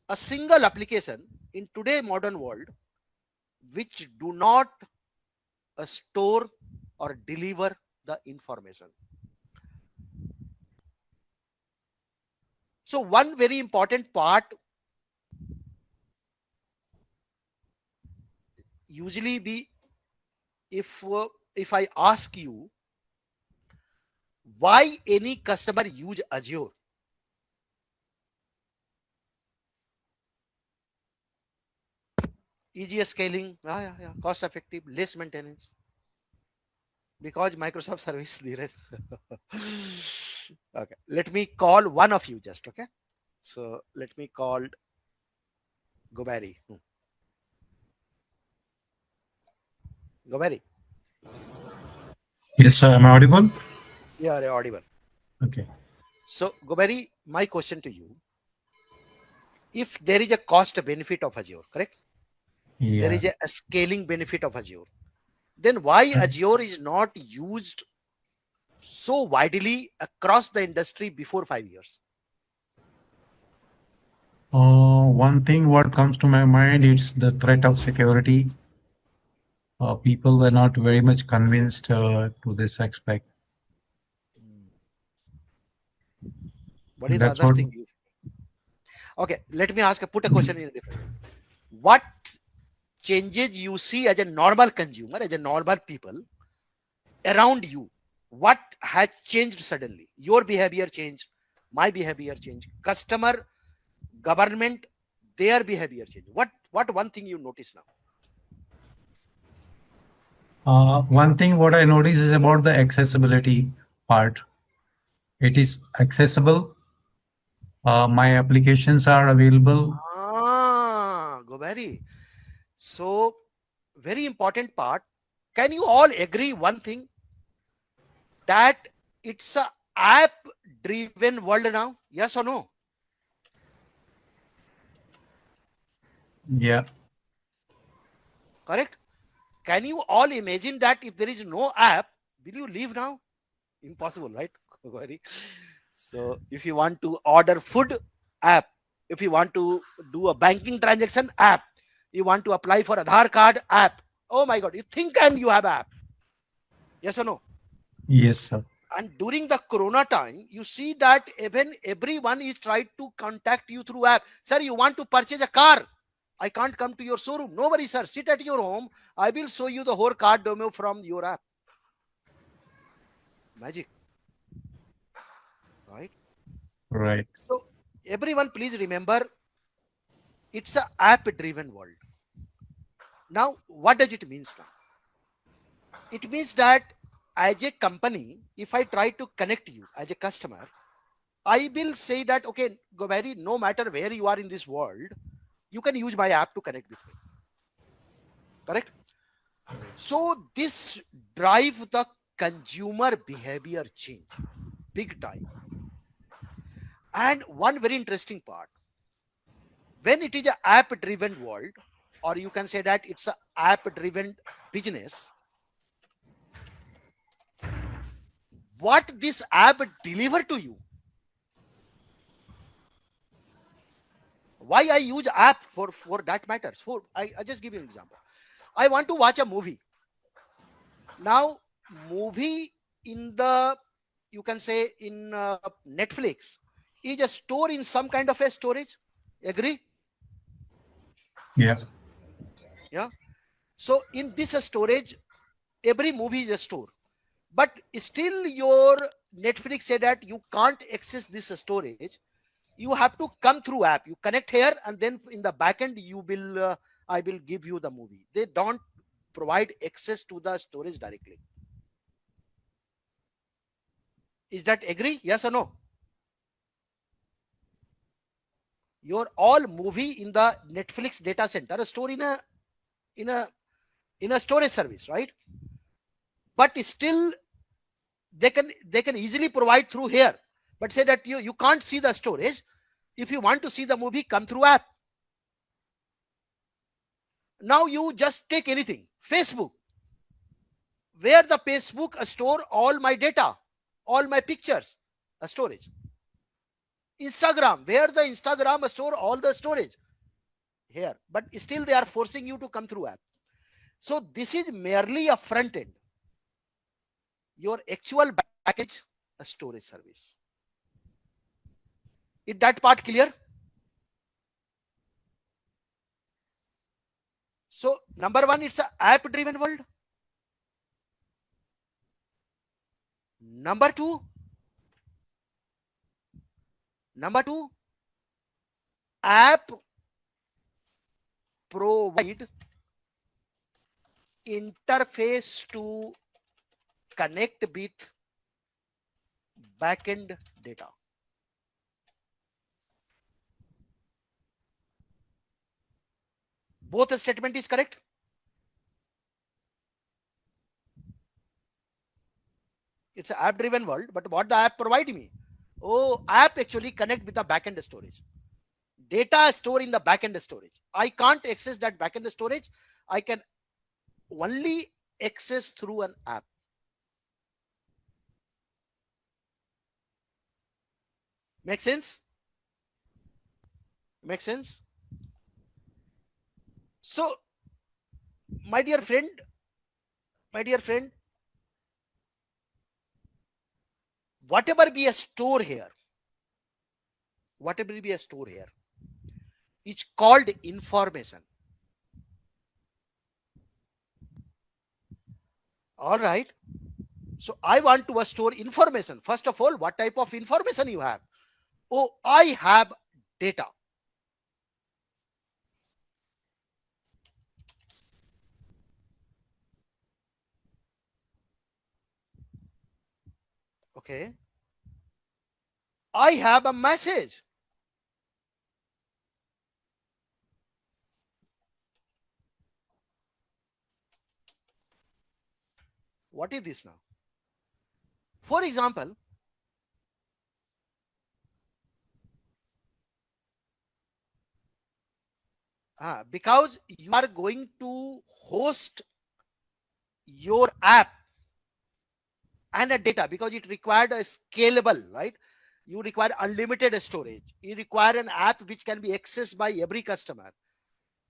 I: a single application in today modern world which do not store or deliver the information. So one very important part usually be, if I ask you why any customer use Azure, easier scaling, cost effective, less maintenance, because Microsoft service there. Okay, let me call one of you just. Okay, so let me call Gobari. Gobari.
L: Yes, sir. Am I audible?
I: Yeah, you're audible.
L: Okay.
I: So Gobari, my question to you: if there is a cost benefit of Azure, correct?
L: Yeah.
I: There is a scaling benefit of Azure. Then why Azure is not used so widely across the industry before 5 years?
L: One thing what comes to my mind is the threat of security. People were not very much convinced to this aspect.
I: What is
L: That's
I: the other
L: what.
I: thing? Okay, let me put a question in a different way. What changes you see as a normal consumer, as a normal people around you? What has changed suddenly? Your behavior changed, my behavior changed, customer, government, their behavior changed. What one thing you notice now?
L: One thing what I notice is about the accessibility part. It is accessible. My applications are available.
I: Gobari. So, very important part. Can you all agree one thing? That it's a app-driven world now? Yes or no?
L: Yeah.
I: Correct? Can you all imagine that if there is no app, will you leave now? Impossible, right? So if you want to order food, app. If you want to do a banking transaction, app. You want to apply for Aadhaar card, app. Oh my God, you think and you have app. Yes or no?
L: Yes, sir.
I: And during the Corona time, you see that even everyone is trying to contact you through app. Sir, you want to purchase a car? I can't come to your showroom. No worries, sir. Sit at your home. I will show you the whole car demo from your app. Magic. Right?
L: Right.
I: So everyone, please remember, it's an app-driven world. Now, what does it mean now? It means that as a company, if I try to connect you as a customer, I will say that, okay, Gobari, no matter where you are in this world, you can use my app to connect with me. Correct? So this drive the consumer behavior change big time. And one very interesting part, when it is an app driven world, or you can say that it's an app driven business, what this app deliver to you? Why I use app for that matters. I just give you an example. I want to watch a movie. Now, movie in the, you can say in Netflix is a store in some kind of a storage. Agree?
L: Yeah.
I: Yeah. So in this storage, every movie is a store, but still Netflix said that you can't access this storage. You have to come through app. You connect here, and then in the backend you will I will give you the movie. They don't provide access to the storage directly. Is that agree? Yes or no? Your all movie in the Netflix data center store in a storage service, right? But still they can easily provide through here, but say that you can't see the storage. If you want to see the movie, come through app. Now you just take anything. Facebook, where the Facebook store all my data, all my pictures, a storage. Instagram, where the Instagram store all the storage, here. But still they are forcing you to come through app. So this is merely a front end. Your actual package, a storage service. Is that part clear? So number one, it's an app driven world. Number two, app provide interface to connect with backend data. Both the statement is correct. It's an app driven world, but what the app provide me? Oh, app actually connect with the backend storage. Data store in the backend storage. I can't access that backend storage. I can only access through an app. Make sense? Make sense? So, my dear friend, whatever be a store here, it's called information. All right. So I want to store information. First of all, what type of information you have? Oh, I have data. Okay. I have a message. What is this now? For example, because you are going to host your app and a data, because it required a scalable, right? You require unlimited storage. You require an app which can be accessed by every customer.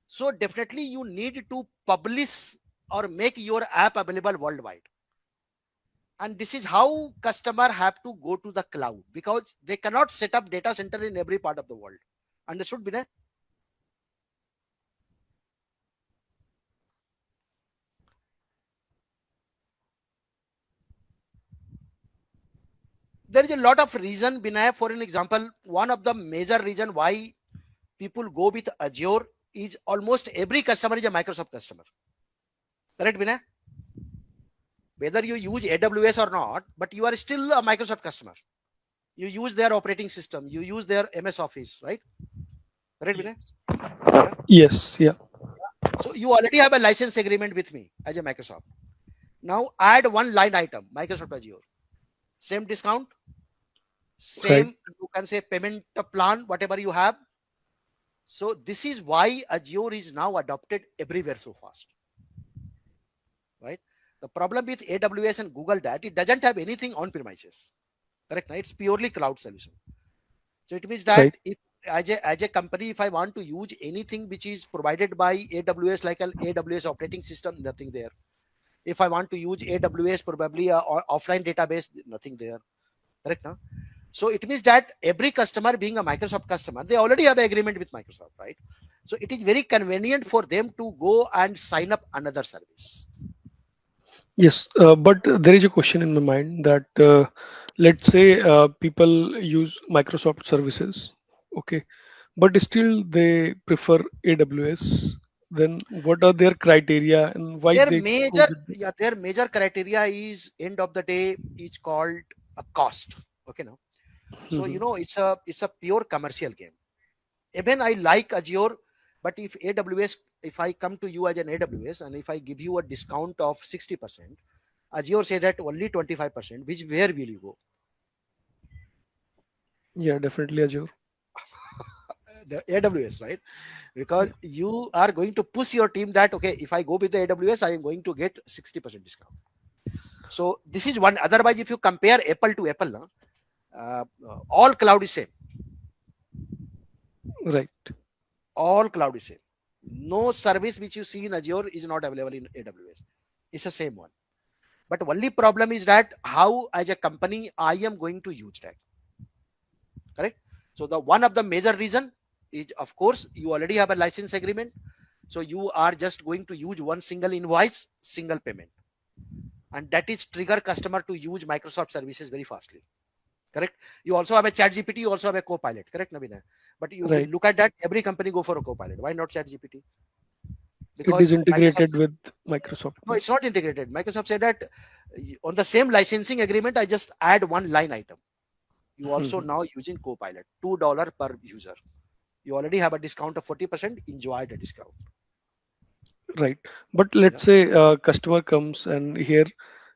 I: So definitely you need to publish or make your app available worldwide. And this is how customer have to go to the cloud, because they cannot set up data center in every part of the world. Understood, Binay? There is a lot of reason, Binay. For an example, one of the major reason why people go with Azure is almost every customer is a Microsoft customer. Correct, Binay? Whether you use AWS or not, but you are still a Microsoft customer. You use their operating system. You use their MS Office, right? Correct, Binay?
D: Yes, yeah.
I: So you already have a license agreement with me as a Microsoft. Now add one line item, Microsoft Azure. Same discount, same,
D: Right.
I: you can say payment plan, whatever you have. So this is why Azure is now adopted everywhere so fast, right? The problem with AWS and Google that it doesn't have anything on premises, correct? It's purely cloud solution. So it means that
D: Right.
I: if as a company, if I want to use anything which is provided by AWS, like an AWS operating system, nothing there. If I want to use AWS, probably a offline database, nothing there, correct? No? So it means that every customer being a Microsoft customer, they already have an agreement with Microsoft, right? So it is very convenient for them to go and sign up another service.
D: Yes, but there is a question in my mind that let's say people use Microsoft services, okay, but still they prefer AWS. Then what are their criteria and why
I: Their
D: they go
I: major,
D: with
I: yeah, their major criteria is end of the day is called a cost. Okay, now. So
D: Mhm.
I: it's a pure commercial game. Even I like Azure, but if AWS, if I come to you as an AWS and if I give you a discount of 60%, Azure say that only 25%, which where will you go?
D: Yeah, definitely Azure.
I: The AWS, right? Because
D: Yeah.
I: you are going to push your team that okay, if I go with the AWS, I am going to get 60% discount. So this is one. Otherwise, if you compare Apple to Apple, all cloud is same.
D: Right.
I: All cloud is same. No service which you see in Azure is not available in AWS. It's the same one. But only problem is that how as a company I am going to use that. Correct? So the one of the major reason is of course you already have a license agreement. So you are just going to use one single invoice, single payment. And that is trigger customer to use Microsoft services very fastly. Correct? You also have a chat GPT, you also have a co-pilot. Correct, Navina? But you will
D: Right.
I: look at that, every company go for a co-pilot. Why not chat GPT?
D: It
I: Because
D: is
I: Microsoft,
D: integrated with Microsoft.
I: no,
D: Yeah.
I: it's not integrated. Microsoft said that on the same licensing agreement, I just add one line item. You also
D: Mhm.
I: now using co-pilot, $2 per user. You already have a discount of 40%. Enjoy the discount.
D: Right. But
I: Yeah.
D: let's say a customer comes and here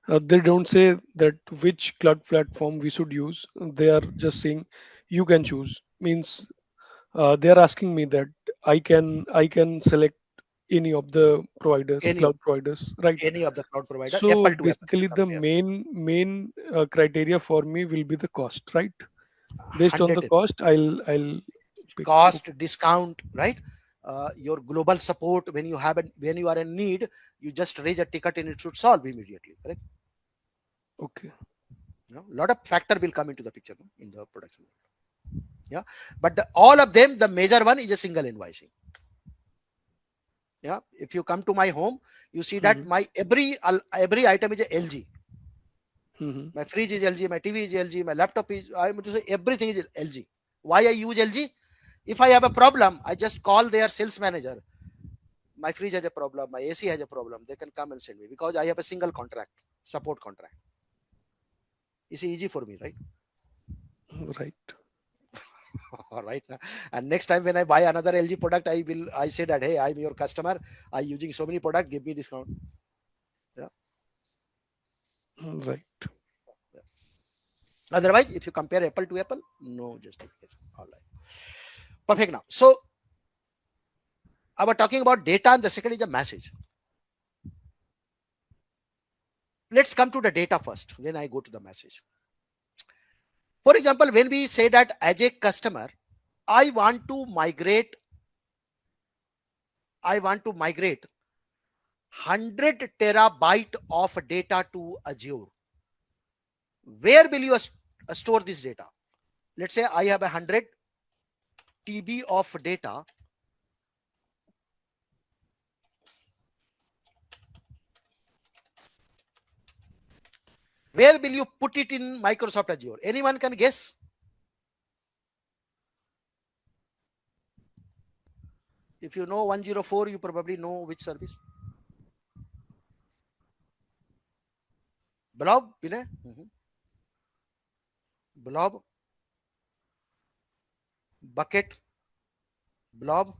D: they don't say that which cloud platform we should use. They are just saying you can choose. Means they are asking me that I can select any of the providers,
I: Any of
D: cloud providers, right?
I: any of the cloud provider,
D: So
I: Apple to Apple, you
D: basically, the
I: compare.
D: main criteria for me will be the cost, right? Based on the
I: 100
D: cost, I'll pick.
I: cost discount, right? Your global support when you have when you are in need, you just raise a ticket and it should solve immediately. Correct?
D: Okay.
I: A lot of factor will come into the picture in the production. Yeah, but all of them, the major one is a single invoicing. Yeah, if you come to my home, you see that
D: Mhm.
I: my every item is a LG.
D: Mhm.
I: My fridge is LG, my TV is LG, my laptop is, I'm to say everything is LG. Why I use LG? If I have a problem, I just call their sales manager. My fridge has a problem, my AC has a problem. They can come and send me because I have a single contract, support contract. It's easy for me, right?
D: Right.
I: All right. And next time when I buy another LG product, I say that hey, I'm your customer. I'm using so many products, give me discount. Yeah.
D: Right.
I: Otherwise, if you compare Apple to Apple, no justification. All right. Perfect. Now, so I was talking about data, and the second is a message. Let's come to the data first. Then I go to the message. For example, when we say that as a customer, I want to migrate 100 terabyte of data to Azure. Where will you store this data? Let's say I have 100 TB of data. Where will you put it in Microsoft Azure? Anyone can guess? If you know 104, you probably know which service. Blob, Vinay? Blob, bucket, blob.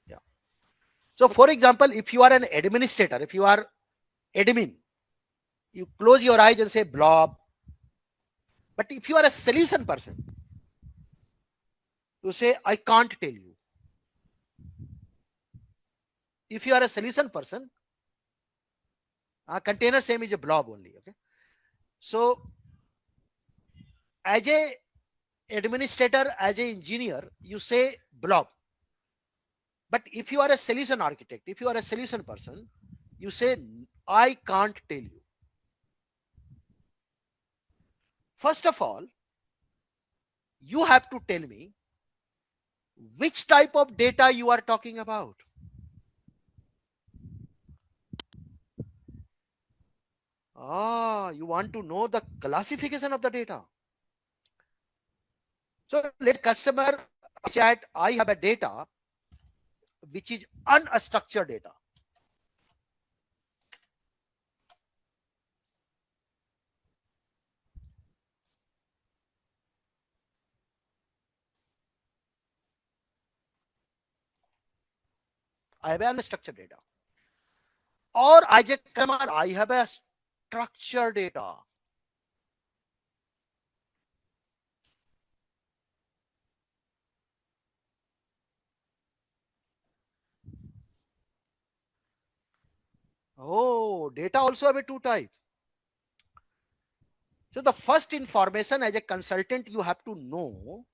I: Yeah. So, for example, if you are an administrator, if you are admin, you close your eyes and say blob. But if you are a solution person, you say, I can't tell you. If you are a solution person, container same is a blob only. Okay. So, as a administrator, as a engineer, you say blob. But if you are a solution architect, if you are a solution person, you say, I can't tell you. First of all, you have to tell me which type of data you are talking about. You want to know the classification of the data. So let customer chat, I have a data which is unstructured data. I have unstructured data. Or I just customer, I have a structured data. Oh, data also have a two type. So the first information as a consultant, you have to know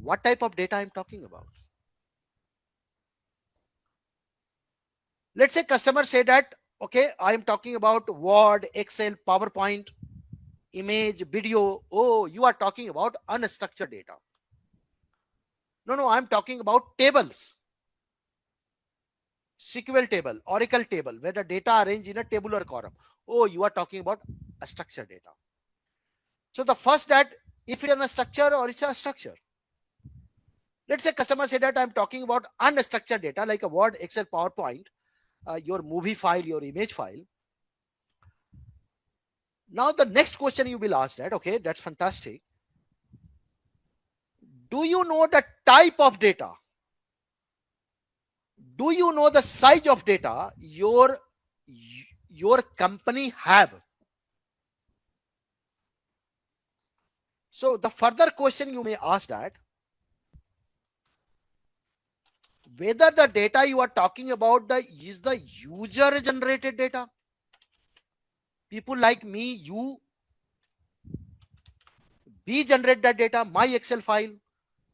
I: what type of data I'm talking about. Let's say customer say that, okay, I'm talking about Word, Excel, PowerPoint, image, video. Oh, you are talking about unstructured data. No, I'm talking about tables. SQL table, Oracle table, where the data arranged in a tabular column. Oh, you are talking about a structured data. So the first that if it is a structure or it's a structure. Let's say customer say that I'm talking about unstructured data like a Word, Excel, PowerPoint, your movie file, your image file. Now the next question you will ask that, okay, that's fantastic. Do you know the type of data? Do you know the size of data your company have? So the further question you may ask that, whether the data you are talking about is the user generated data. People like me, you, we generate that data, my Excel file,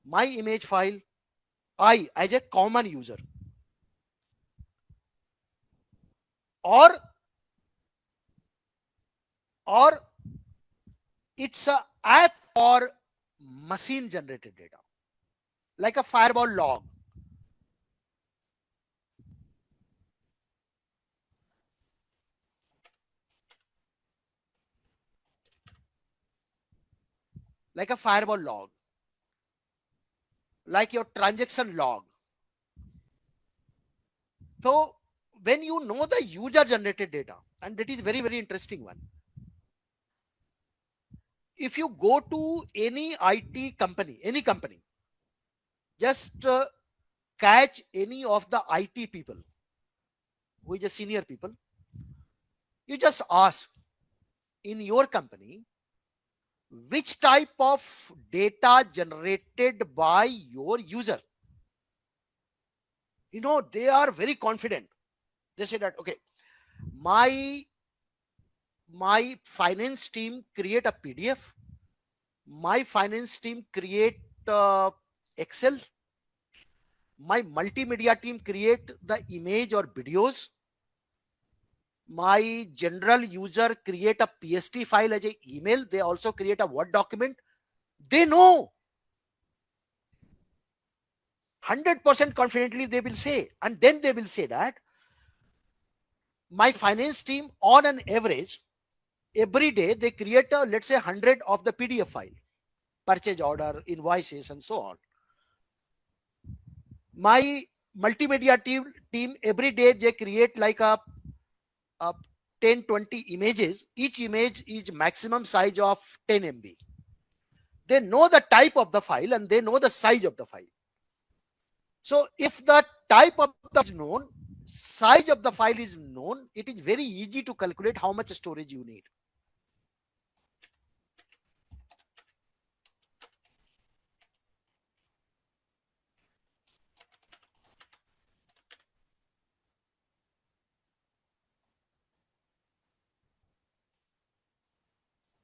I: my image file, I as a common user. Or it's a app or machine generated data, like a firewall log. Like a firewall log, like your transaction log. So when you know the user generated data, and that is very, very interesting one. If you go to any IT company, any company, just catch any of the IT people, who is a senior people, you just ask in your company, which type of data generated by your user? You know, they are very confident. They say that, okay, my finance team create a PDF, my finance team create Excel, my multimedia team create the image or videos, my general user create a PST file as an email, they also create a Word document. They know 100% confidently, they will say, and then they will say that my finance team on an average every day they create a, let's say 100 of the PDF file, purchase order, invoices, and so on. My multimedia team every day they create like a 10-20 images. Each image is maximum size of 10 MB. They know the type of the file and they know the size of the file. So if the type of the is known, size of the file is known, it is very easy to calculate how much storage you need.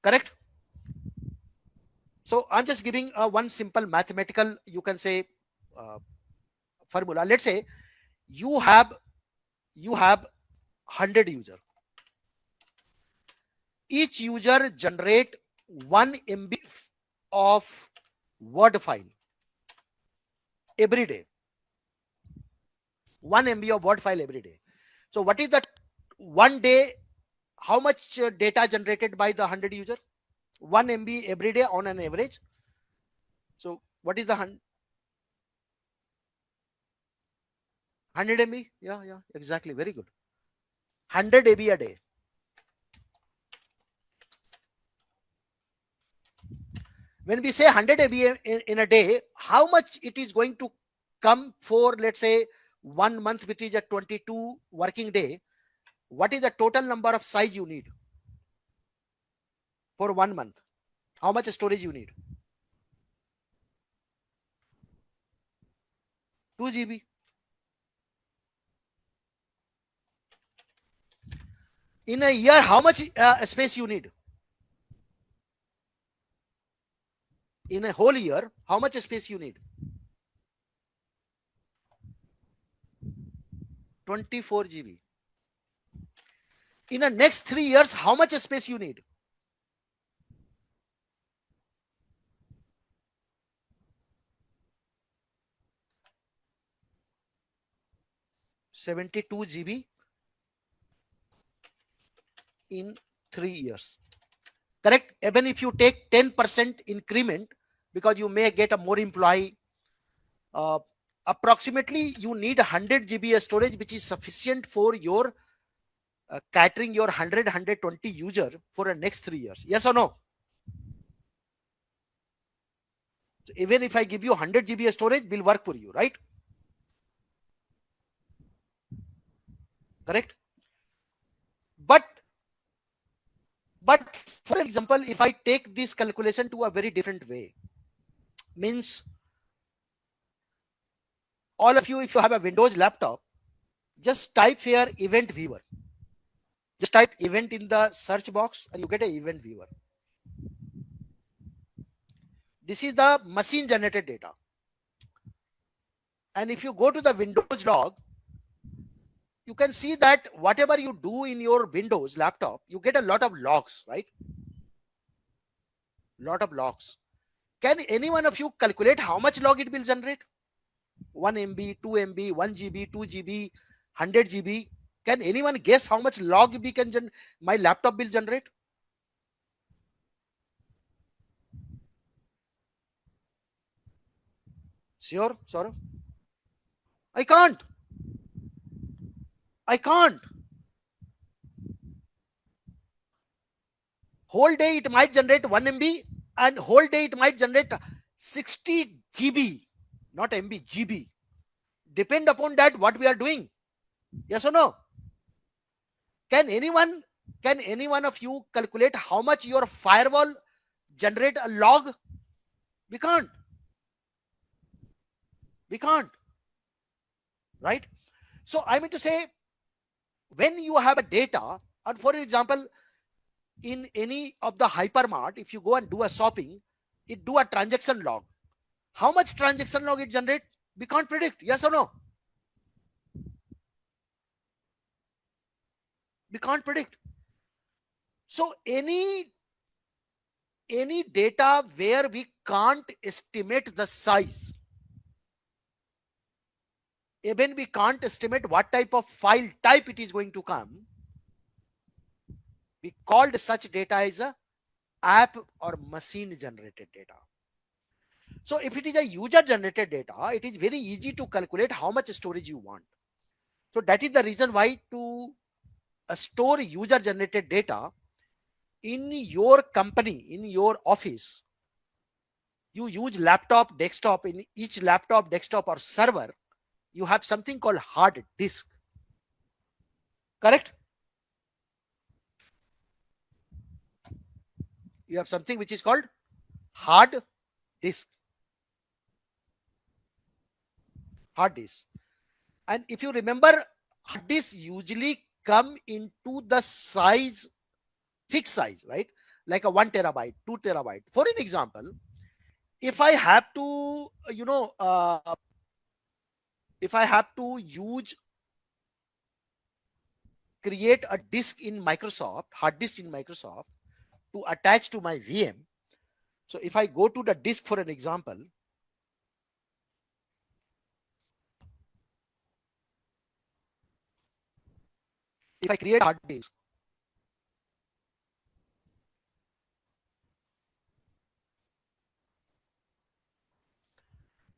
I: Correct? So I'm just giving one simple mathematical, you can say, formula. Let's say you have 100 user. Each user generate 1 MB of Word file every day. 1 MB of Word file every day. So what is that 1 day how much data generated by the 100 user? 1 MB every day on an average. So what is the 100 MB? Yeah, exactly. Very good. 100 MB a day. When we say 100 MB in a day, how much it is going to come for, let's say, 1 month, which is a 22 working day? What is the total number of size you need for 1 month? How much storage you need? 2 GB. In a year, how much space you need? In a whole year, how much space you need? 24 GB. In the next 3 years, how much space you need? $72 GB in 3 years. Correct? Even if you take 10% increment, because you may get a more employee, approximately you need 100 GB storage, which is sufficient for your catering your 120 user for the next 3 years. Yes or no? So even if I give you 100 GB storage, will work for you, right? Correct? But for example, if I take this calculation to a very different way, means all of you, if you have a Windows laptop, just type here event viewer. Just type event in the search box and you get an event viewer. This is the machine generated data. And if you go to the Windows log, you can see that whatever you do in your Windows laptop, you get a lot of logs, right? Lot of logs. Can any one of you calculate how much log it will generate? 1 MB, 2 MB, 1 GB, 2 GB, 100 GB. Can anyone guess how much log we can my laptop will generate? Sure, Saurabh? I can't. Whole day it might generate 1 MB and whole day it might generate 60 GB, not MB, GB. Depend upon that what we are doing. Yes or no? Can any one of you calculate how much your firewall generate a log? We can't. Right? So I mean to say, when you have a data, and for example, in any of the hypermart, if you go and do a shopping, it do a transaction log. How much transaction log it generate? We can't predict. Yes or no? We can't predict. So any data where we can't estimate the size, even we can't estimate what type of file type it is going to come, we called such data as a app or machine generated data. So if it is a user generated data, it is very easy to calculate how much storage you want. So that is the reason why to store user generated data in your company, in your office, you use laptop, desktop. In each laptop, desktop or server, you have something called hard disk. Correct? You have something which is called hard disk. Hard disk. And if you remember, hard disk usually come into the size, fixed size, right? Like a 1 terabyte, 2 terabyte. For an example, if I have to, if I have to create a disk in Microsoft, hard disk in Microsoft to attach to my VM. So if I go to the disk for an example, if I create a hard disk,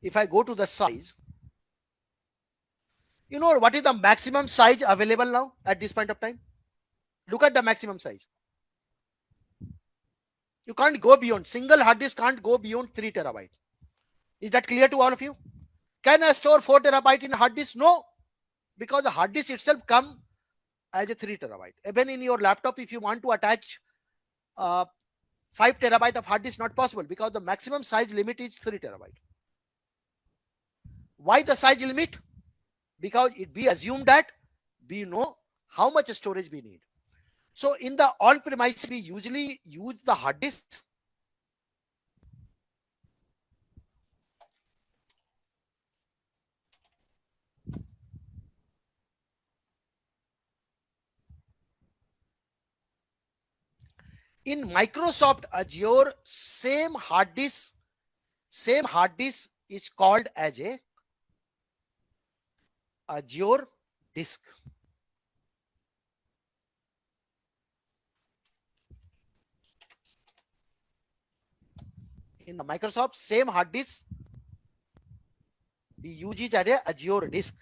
I: if I go to the size, you know what is the maximum size available now at this point of time? Look at the maximum size. You can't go beyond, single hard disk can't go beyond 3 terabyte. Is that clear to all of you? Can I store 4 terabyte in hard disk? No, because the hard disk itself come as a 3 terabyte. Even in your laptop, if you want to attach 5 terabyte of hard disk, not possible, because the maximum size limit is 3 terabyte. Why the size limit? Because we assume that we know how much storage we need. So in the on-premise, we usually use the hard disk. In Microsoft Azure, same hard disk is called as a Azure disk. In the Microsoft, same hard disk, we use it as a Azure disk.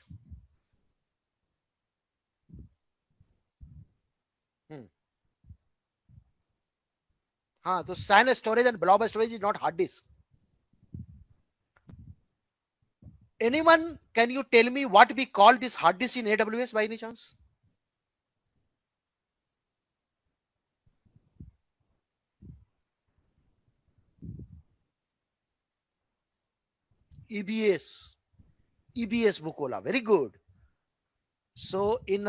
I: So SAN storage and blob storage is not hard disk. Anyone, can you tell me what we call this hard disk in AWS by any chance? EBS Bukola, very good. So in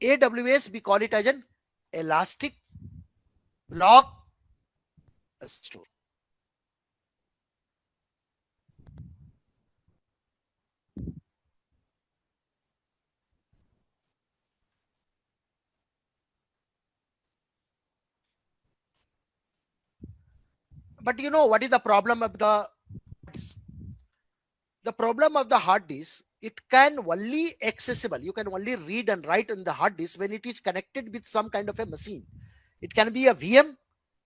I: AWS, we call it as an elastic block store. But you know what is the problem of the hard disk? The problem of the hard disk, it can only accessible, you can only read and write on the hard disk when it is connected with some kind of a machine. It can be a VM,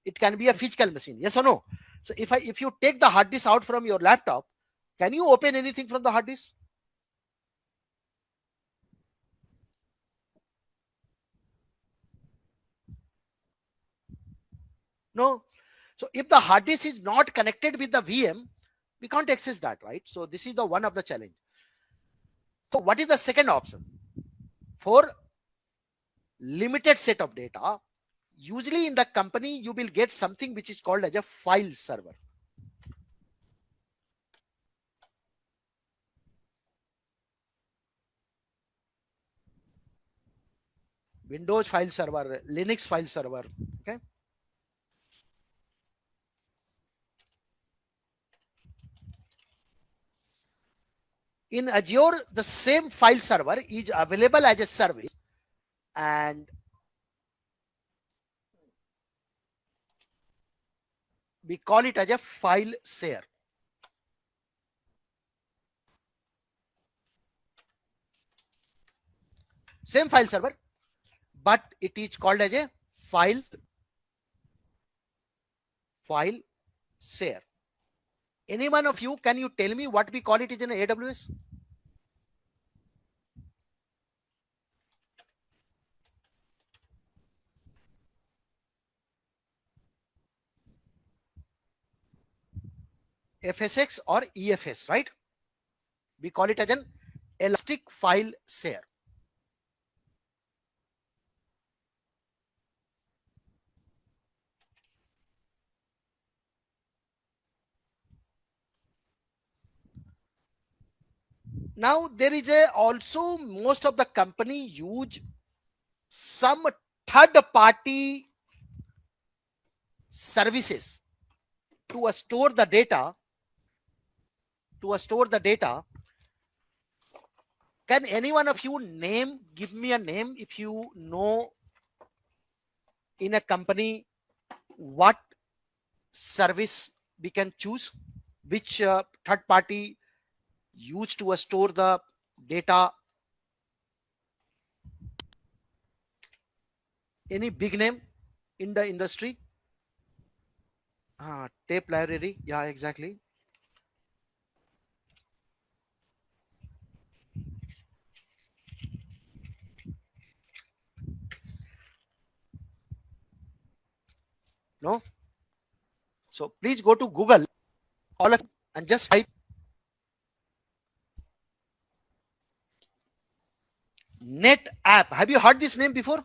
I: it can be a physical machine, yes or no? So if you take the hard disk out from your laptop, can you open anything from the hard disk? No. So if the hard disk is not connected with the VM, we can't access that, right? So this is the one of the challenge. So what is the second option? For limited set of data, usually in the company, you will get something which is called as a file server. Windows file server, Linux file server, okay? In Azure, the same file server is available as a service, and we call it as a file share. Same file server, but it is called as a file share. Any one of you, can you tell me what we call it in AWS? FSX or EFS, right? We call it as an elastic file share. Now there is also most of the company use some third party services to store the data. Can any one of you give me a name if you know in a company what service we can choose, which third party used to store the data? Any big name in the industry? Tape library, yeah, exactly. No? So please go to Google, all of, and just type Net App. Have you heard this name before?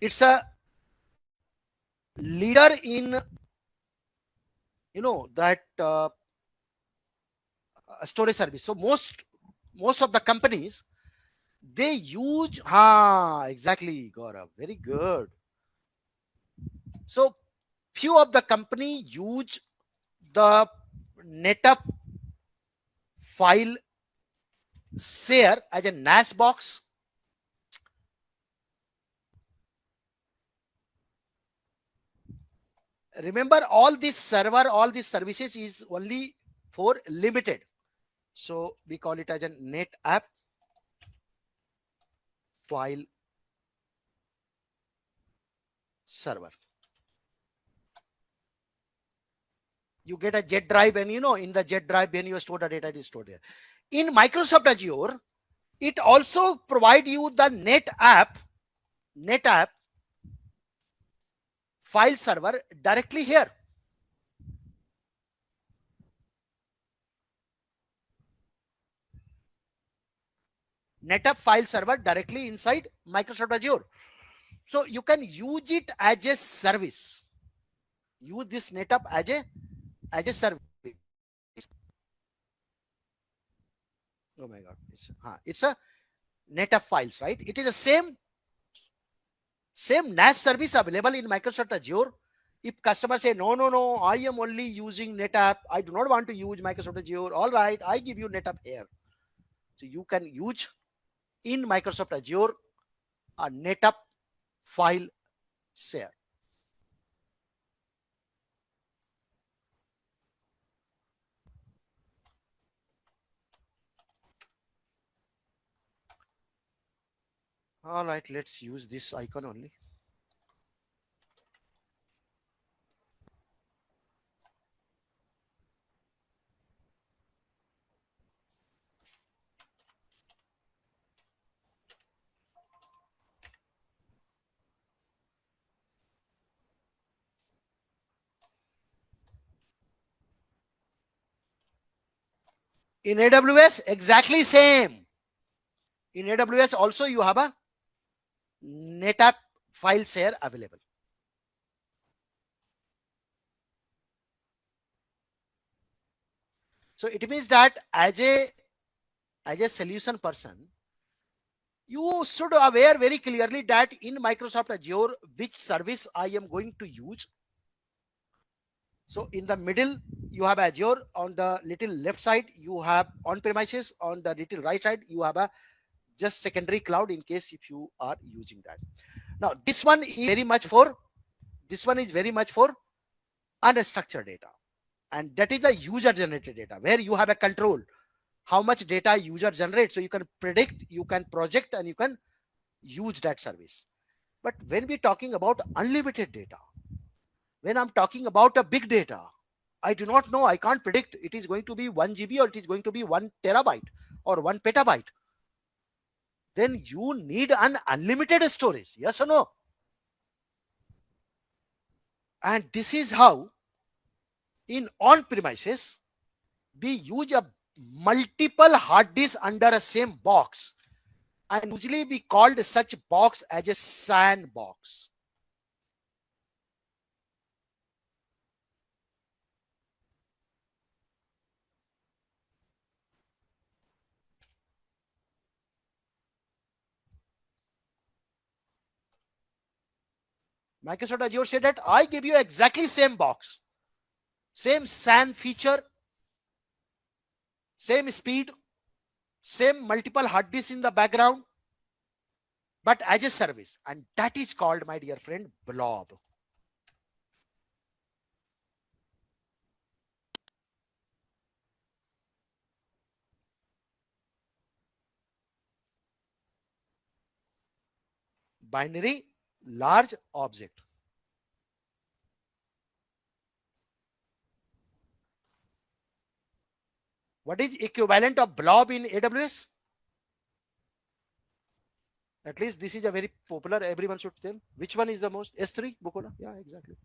I: It's a leader in, that storage service. So most of the companies, they use exactly, Gaurav, very good. So few of the company use the NetApp file share as a NAS box. Remember, all this server, all these services is only for limited. So we call it as a NetApp file server. You get a jet drive, and in the jet drive, when you store the data, it is stored there. In Microsoft Azure, it also provide you the NetApp file server directly here. NetApp file server directly inside Microsoft Azure. So you can use it as a service. Use this NetApp as a service. Oh my God, it's a NetApp files, right? It is the same NAS service available in Microsoft Azure. If customers say, no, I am only using NetApp, I do not want to use Microsoft Azure, all right, I give you NetApp here. So you can use in Microsoft Azure a NetApp file share. All right, let's use this icon only. In AWS, exactly same. In AWS also you have a NetApp file share available. So it means that as a solution person, you should aware very clearly that in Microsoft Azure, which service I am going to use. So in the middle, you have Azure. On the little left side, you have on-premises. On the little right side, you have a just secondary cloud in case if you are using that. Now, this one is very much for unstructured data. And that is the user generated data where you have a control how much data user generates. So you can predict, you can project, and you can use that service. But when we're talking about unlimited data, when I'm talking about a big data, I do not know, I can't predict it is going to be 1 GB or it is going to be 1 terabyte or 1 petabyte. Then you need an unlimited storage. Yes or no? And this is how in on-premises we use a multiple hard disk under a same box. And usually we called such box as a sandbox. Microsoft Azure said that I give you exactly same box, same SAN feature, same speed, same multiple hard disks in the background, but as a service. And that is called, my dear friend, blob. Binary large object. What is equivalent of blob in AWS? At least this is a very popular, everyone should tell. Which one is the most? S3, Bukola? Yeah, exactly.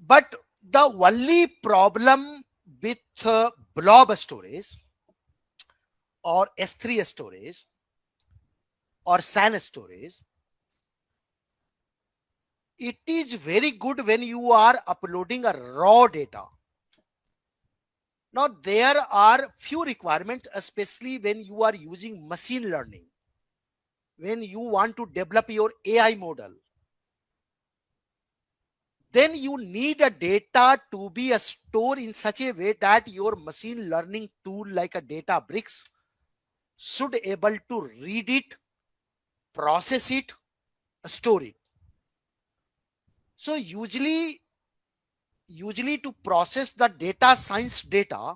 I: But the only problem with blob storage or S3 storage or SAN storage, it is very good when you are uploading a raw data. Now there are few requirements, especially when you are using machine learning, when you want to develop your AI model. Then you need a data to be stored in such a way that your machine learning tool like a Databricks should able to read it, process it, store it. So usually to process the data science data,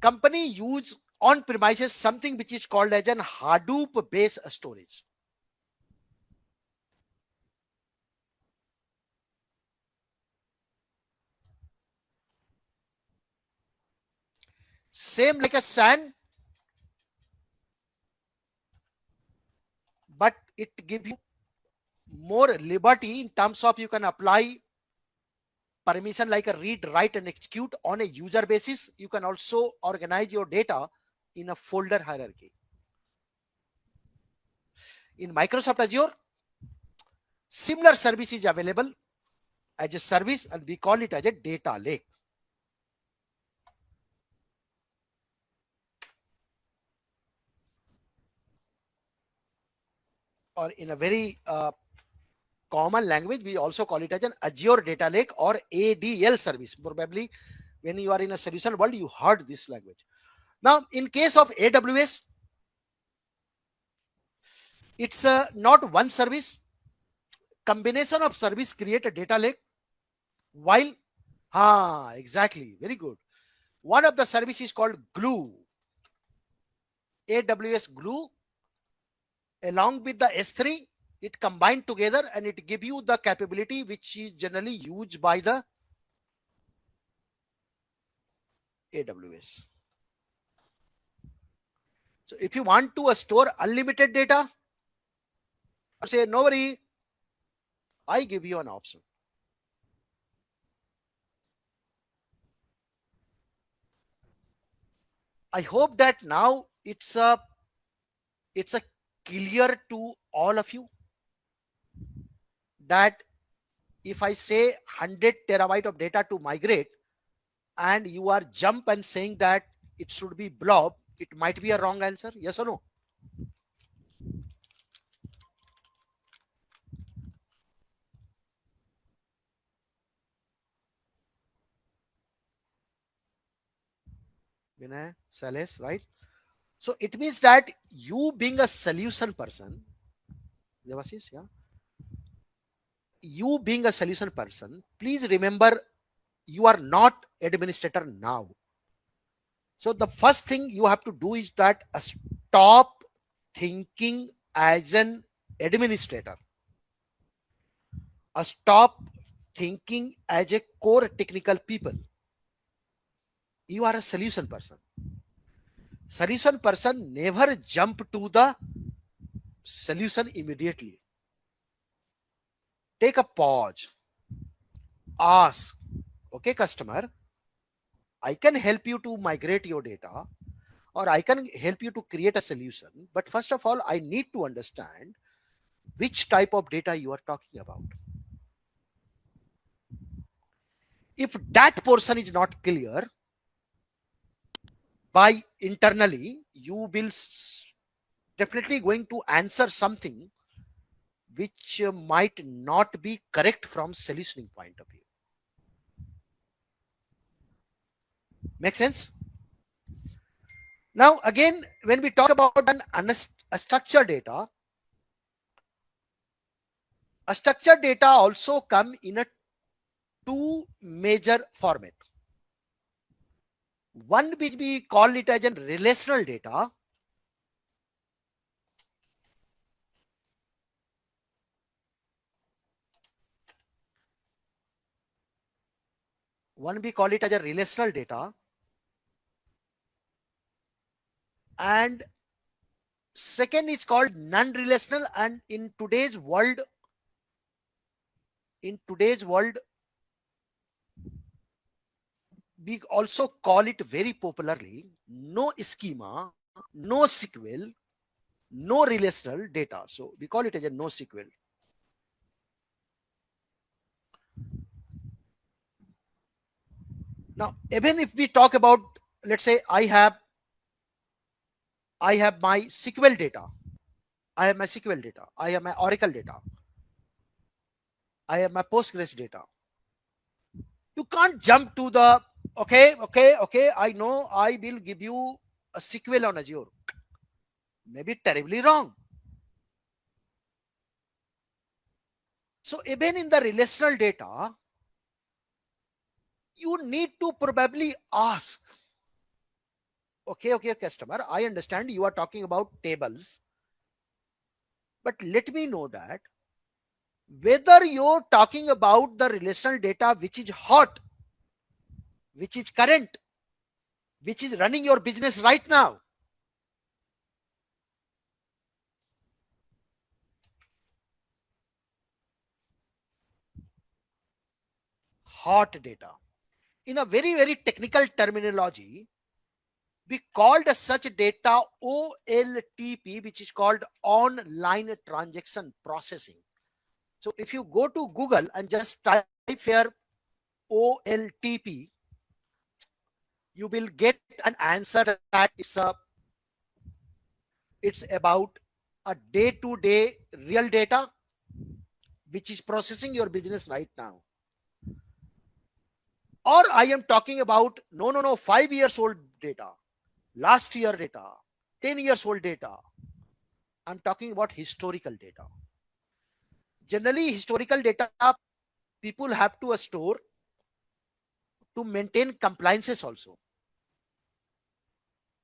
I: company use on premises something which is called as an Hadoop based storage. Same like a SAN, but it gives you more liberty in terms of you can apply permission like a read, write, and execute on a user basis. You can also organize your data in a folder hierarchy. In Microsoft Azure, similar service is available as a service, and we call it as a data lake. Or in a very common language, we also call it as an Azure Data Lake or ADL service. Probably when you are in a solution world, you heard this language. Now, in case of AWS, it's not one service. Combination of service create a data lake. While, exactly, very good. One of the services is called Glue. AWS Glue, along with the S3, it combined together and it give you the capability which is generally used by the AWS. So if you want to store unlimited data, say no worry, I give you an option. I hope that now it's a clear to all of you that if I say 100 terabyte of data to migrate and you are jump and saying that it should be blob, it might be a wrong answer. Yes or no? Vinay, Sales, right? So it means that you being a solution person, Devashish, yeah, you being a solution person, please remember you are not administrator now. So the first thing you have to do is that stop thinking as an administrator. Stop thinking as a core technical people. You are a solution person. Solution person never jump to the solution immediately. Take a pause. Ask, okay, customer, I can help you to migrate your data, or I can help you to create a solution. But first of all, I need to understand which type of data you are talking about. If that portion is not clear, by internally, you will definitely going to answer something which might not be correct from solutioning point of view. Make sense? Now, again, when we talk about an unstructured data, A structured data also come in a two major format. One which we call it as a relational data. One we call it as a relational data. And second is called non-relational, and in today's world, we also call it very popularly no schema, no SQL, no relational data. So we call it as a no SQL. Now, even if we talk about, let's say I have my SQL data, I have my SQL data, I have my Oracle data, I have my Postgres data. You can't jump to the okay, I know I will give you a SQL on Azure. Maybe terribly wrong. So even in the relational data, you need to probably ask, okay, customer, I understand you are talking about tables, but let me know that whether you're talking about the relational data which is hot, which is current, which is running your business right now. Hot data. In a very, very technical terminology, we called such data OLTP, which is called online transaction processing. So if you go to Google and just type here OLTP, you will get an answer that it's about a day-to-day real data which is processing your business right now. Or I am talking about no 5 years old data, last year data, 10 years old data. I'm talking about historical data. Generally, historical data people have to store to maintain compliances also.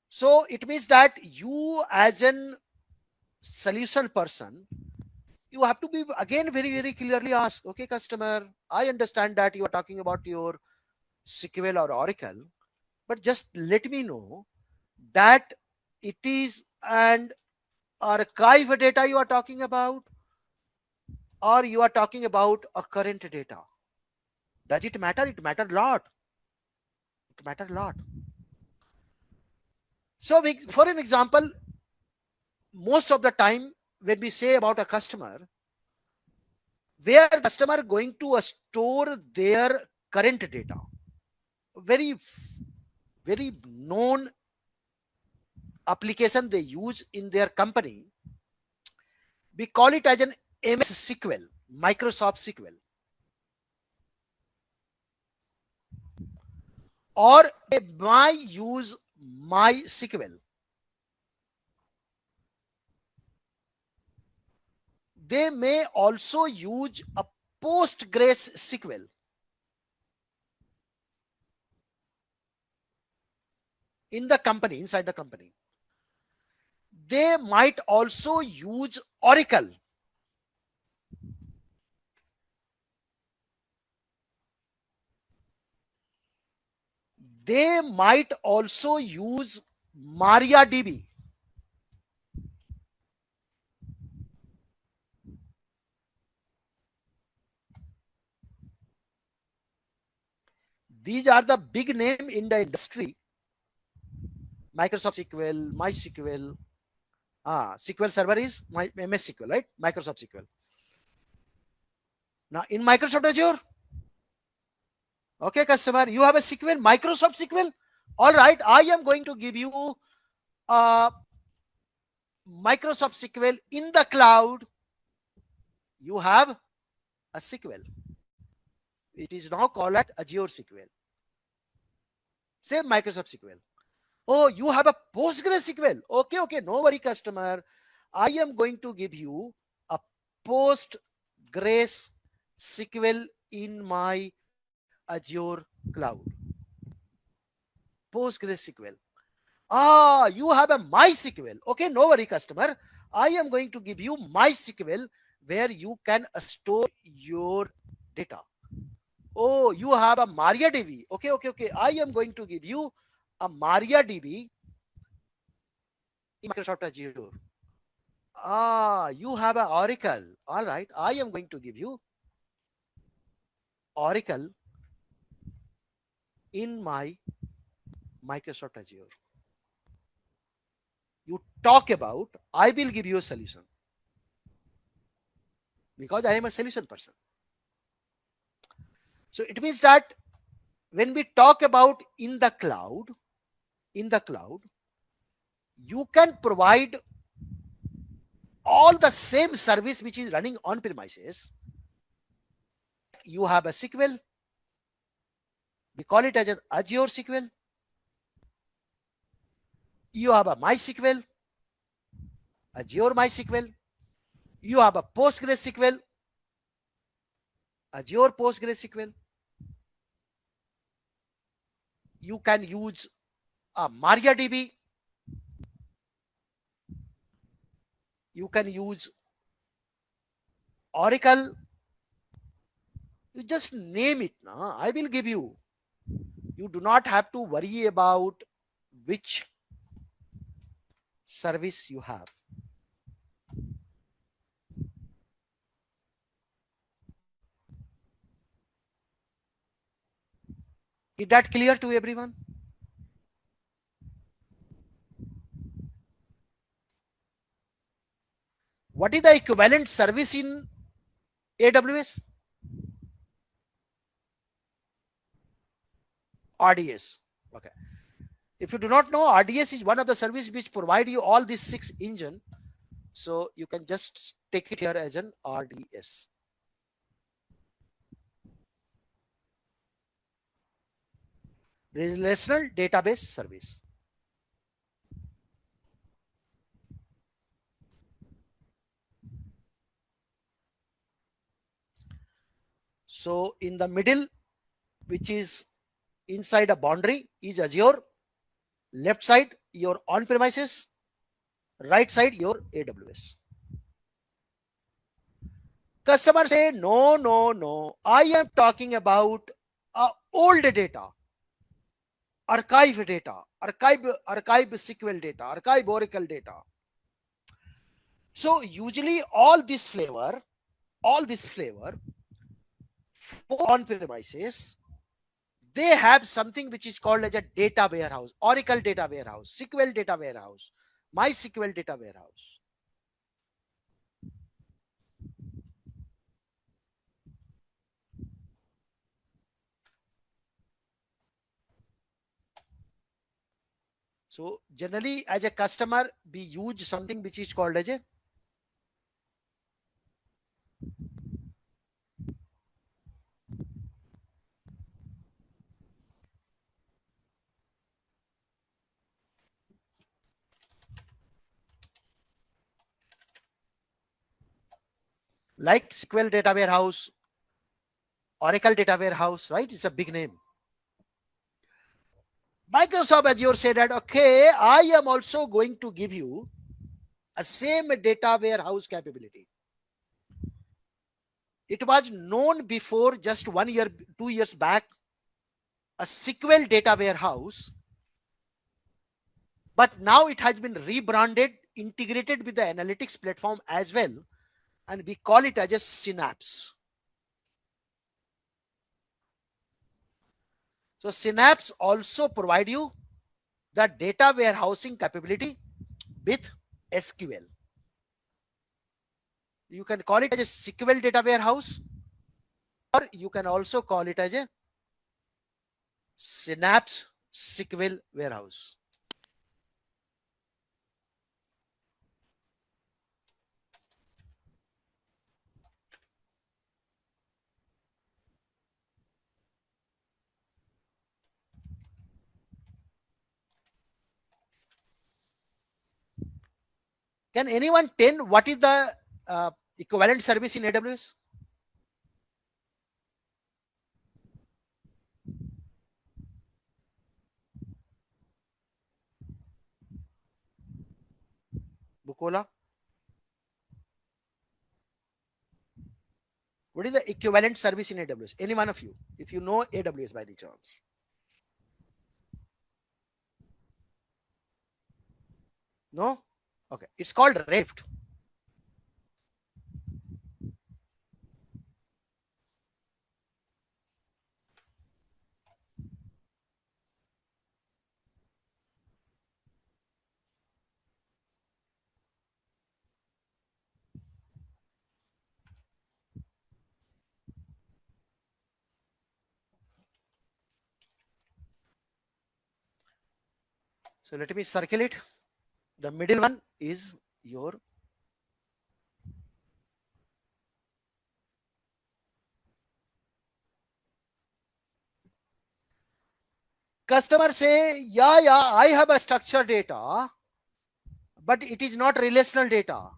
I: So it means that you as an solution person, you have to be again very, very clearly ask, okay, customer, I understand that you are talking about your SQL or Oracle, but just let me know that it is an archive data you are talking about, or you are talking about a current data. Does it matter? It matters a lot. It matters a lot. So for an example, most of the time when we say about a customer, where the customer going to store their current data, very, very known application they use in their company, we call it as an MS SQL, Microsoft SQL. Or they might use MySQL. They may also use a Postgres SQL. In the company, inside the company. They might also use Oracle. They might also use MariaDB. These are the big name in the industry. Microsoft SQL, MySQL. SQL Server is MS SQL, right? Microsoft SQL. Now in Microsoft Azure, okay, customer, you have a SQL, Microsoft SQL. All right, I am going to give you Microsoft SQL in the cloud. You have a SQL. It is now called at Azure SQL. Same Microsoft SQL. Oh, you have a Postgres SQL. Okay, no worry, customer. I am going to give you a Postgres Grace SQL in my Azure cloud. PostgreSQL. You have a MySQL. Okay, no worry, customer. I am going to give you MySQL where you can store your data. Oh, you have a MariaDB. Okay. I am going to give you a MariaDB in Microsoft Azure. You have an Oracle. All right. I am going to give you Oracle in my Microsoft Azure. You talk about, I will give you a solution because I am a solution person. So it means that when we talk about in the cloud, you can provide all the same service which is running on premises. You have a SQL. We call it as an Azure SQL. You have a MySQL, Azure MySQL. You have a PostgreSQL, Azure PostgreSQL. You can use a MariaDB. You can use Oracle. You just name it. Now, I will give you. You do not have to worry about which service you have. Is that clear to everyone? What is the equivalent service in AWS? RDS. Okay. If you do not know, RDS is one of the services which provide you all these 6 engine. So you can just take it here as an RDS. Relational Database Service. So in the middle, which is inside a boundary, is Azure. Left side, your on-premises. Right side, your AWS. Customers say, no. I am talking about old data, archive data, archive SQL data, archive Oracle data. So usually all this flavor for on-premises, they have something which is called as a data warehouse, Oracle data warehouse, SQL data warehouse, MySQL data warehouse. So generally as a customer, we use something which is called as a like SQL data warehouse, Oracle data warehouse, right? It's a big name. Microsoft Azure said that, okay, I am also going to give you a same data warehouse capability. It was known before just 1 year, 2 years back, a SQL data warehouse, but now it has been rebranded, integrated with the analytics platform as well, and we call it as a Synapse. So Synapse also provide you the data warehousing capability with SQL. You can call it as a SQL data warehouse, or you can also call it as a Synapse SQL warehouse. Can anyone tell what is the equivalent service in AWS? Bukola? What is the equivalent service in AWS? Any one of you, if you know AWS by any chance? No? Okay. It's called Rift. So let me circle it. The middle one is your customer say, yeah, I have a structured data, but it is not relational data.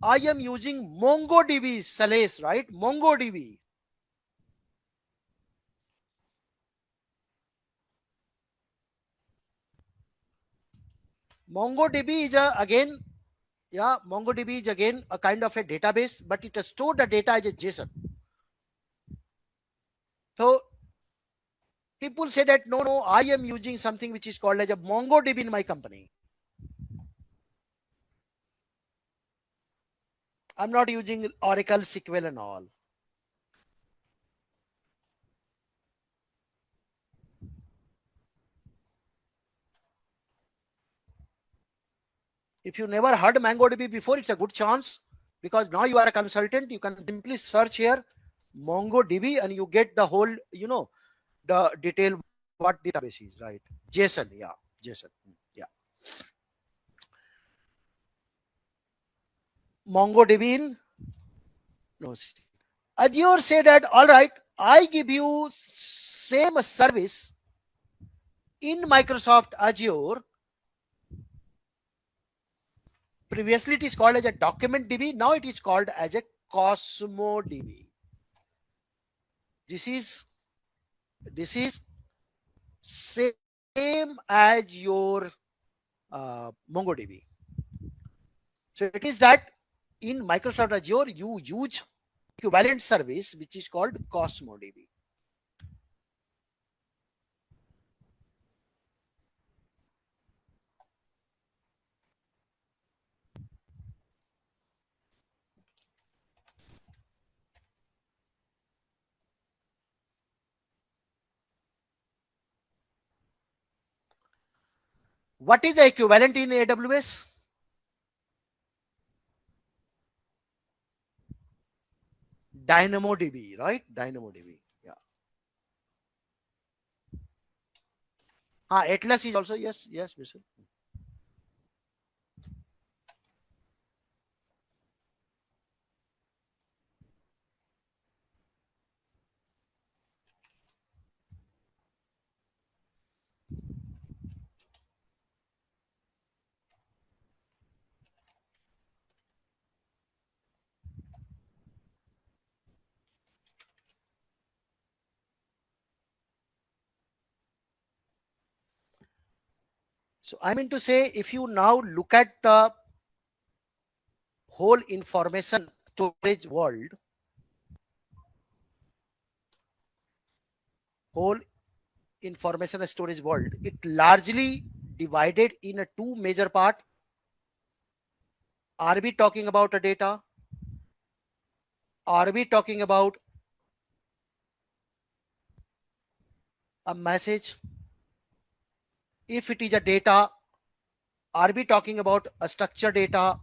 I: I am using MongoDB, Sales, right? MongoDB. MongoDB is MongoDB is again a kind of a database, but it has stored the data as a JSON. So people say that no, I am using something which is called as a MongoDB in my company. I'm not using Oracle, SQL and all. If you never heard MongoDB before, it's a good chance, because now you are a consultant. You can simply search here MongoDB and you get the whole, the detail what database is, right? JSON, yeah, JSON, yeah. MongoDB in no. Azure said that, all right, I give you same service in Microsoft Azure. Previously it is called as a document DB. Now it is called as a Cosmo DB. This is same as your MongoDB. So it is that in Microsoft Azure you use equivalent service which is called Cosmo DB. What is the equivalent in AWS? DynamoDB, right? DynamoDB. Yeah. Atlas is also, yes, Mr. So I mean to say, if you now look at the whole information storage world, it largely divided in a two major part. Are we talking about a data? Are we talking about a message? If it is a data, are we talking about a structured data?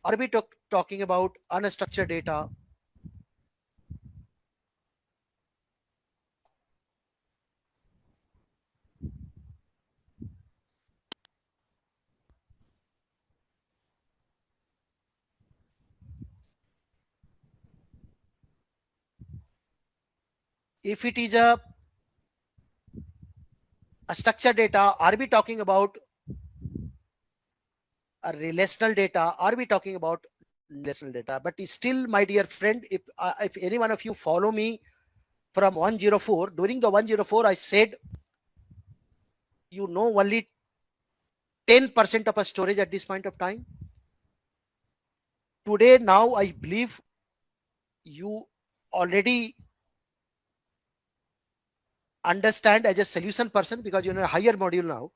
I: Are we talking about unstructured data? If it is a structured data, are we talking about a relational data? Are we talking about relational data? But still, my dear friend, if any one of you follow me from 104, during the 104, I said, only 10% of a storage at this point of time. today now I believe you already understand as a solution person, because you're in a higher module now,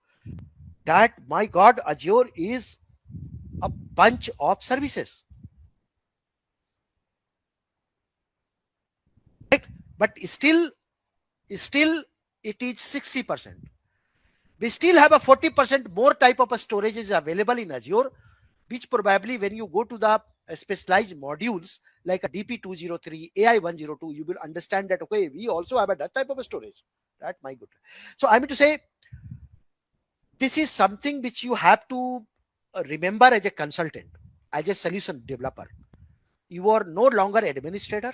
I: that my God, Azure is a bunch of services, right? But still it is 60%. We still have a 40% more type of a storage is available in Azure, which probably when you go to the specialized modules like a DP203, AI102, you will understand that, okay, we also have that type of a storage. That, my goodness. So I mean to say, this is something which you have to remember as a consultant, as a solution developer. You are no longer administrator.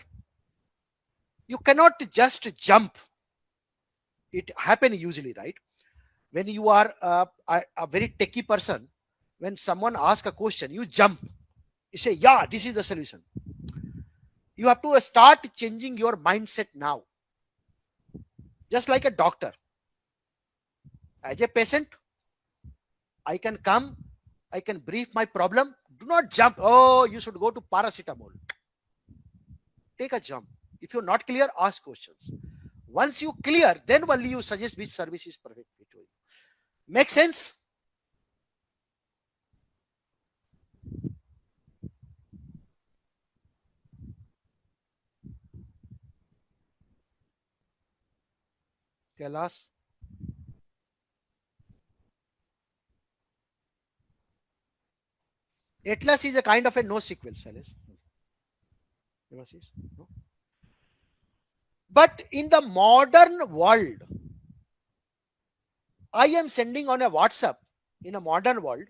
I: You cannot just jump. It happens usually, right? When you are a very techie person, when someone asks a question, you jump. You say, yeah, this is the solution. You have to start changing your mindset now. Just like a doctor. As a patient, I can come, I can brief my problem. Do not jump. Oh, you should go to paracetamol. Take a jump. If you're not clear, ask questions. Once you clear, then only you suggest which service is perfect for you. Make sense? Kailash? Atlas is a kind of a NoSQL, Silas. No? But in the modern world, I am sending on a WhatsApp in a modern world.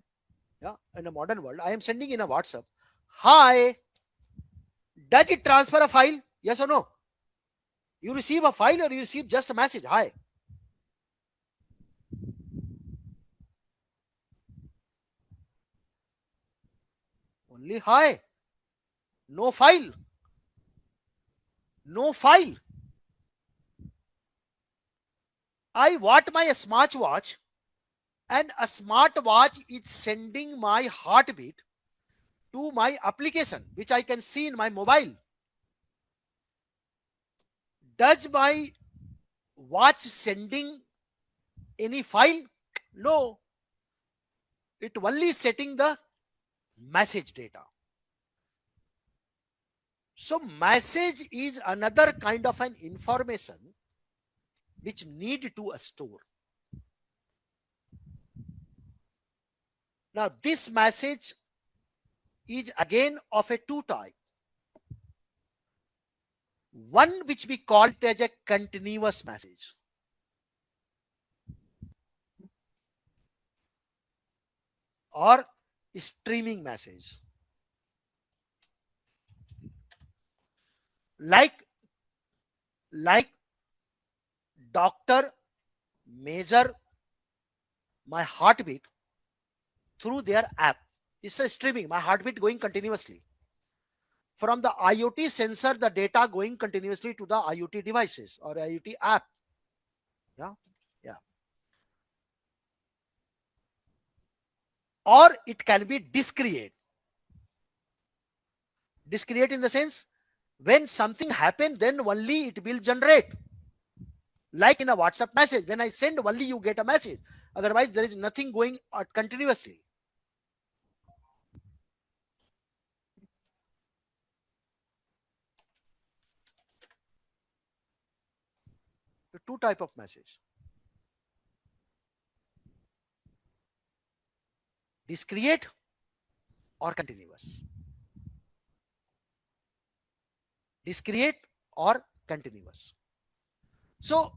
I: Yeah, in a modern world, I am sending in a WhatsApp. Hi. Does it transfer a file? Yes or no? You receive a file or you receive just a message? Hi. Only hi. No file. No file. I want my smartwatch, and a smartwatch is sending my heartbeat to my application, which I can see in my mobile. Does my watch sending any file? No. It only setting the message data. So message is another kind of an information which need to store. Now this message is again of a two type. One which we call it as a continuous message. Or streaming message. Like doctor measure my heartbeat through their app. It's a streaming, my heartbeat going continuously. From the IoT sensor, the data going continuously to the IoT devices or IoT app. Yeah. Or it can be discrete. Discrete in the sense, when something happens, then only it will generate. Like in a WhatsApp message, when I send, only you get a message. Otherwise, there is nothing going continuously. The two type of message. Discrete or continuous. Discrete or continuous. So,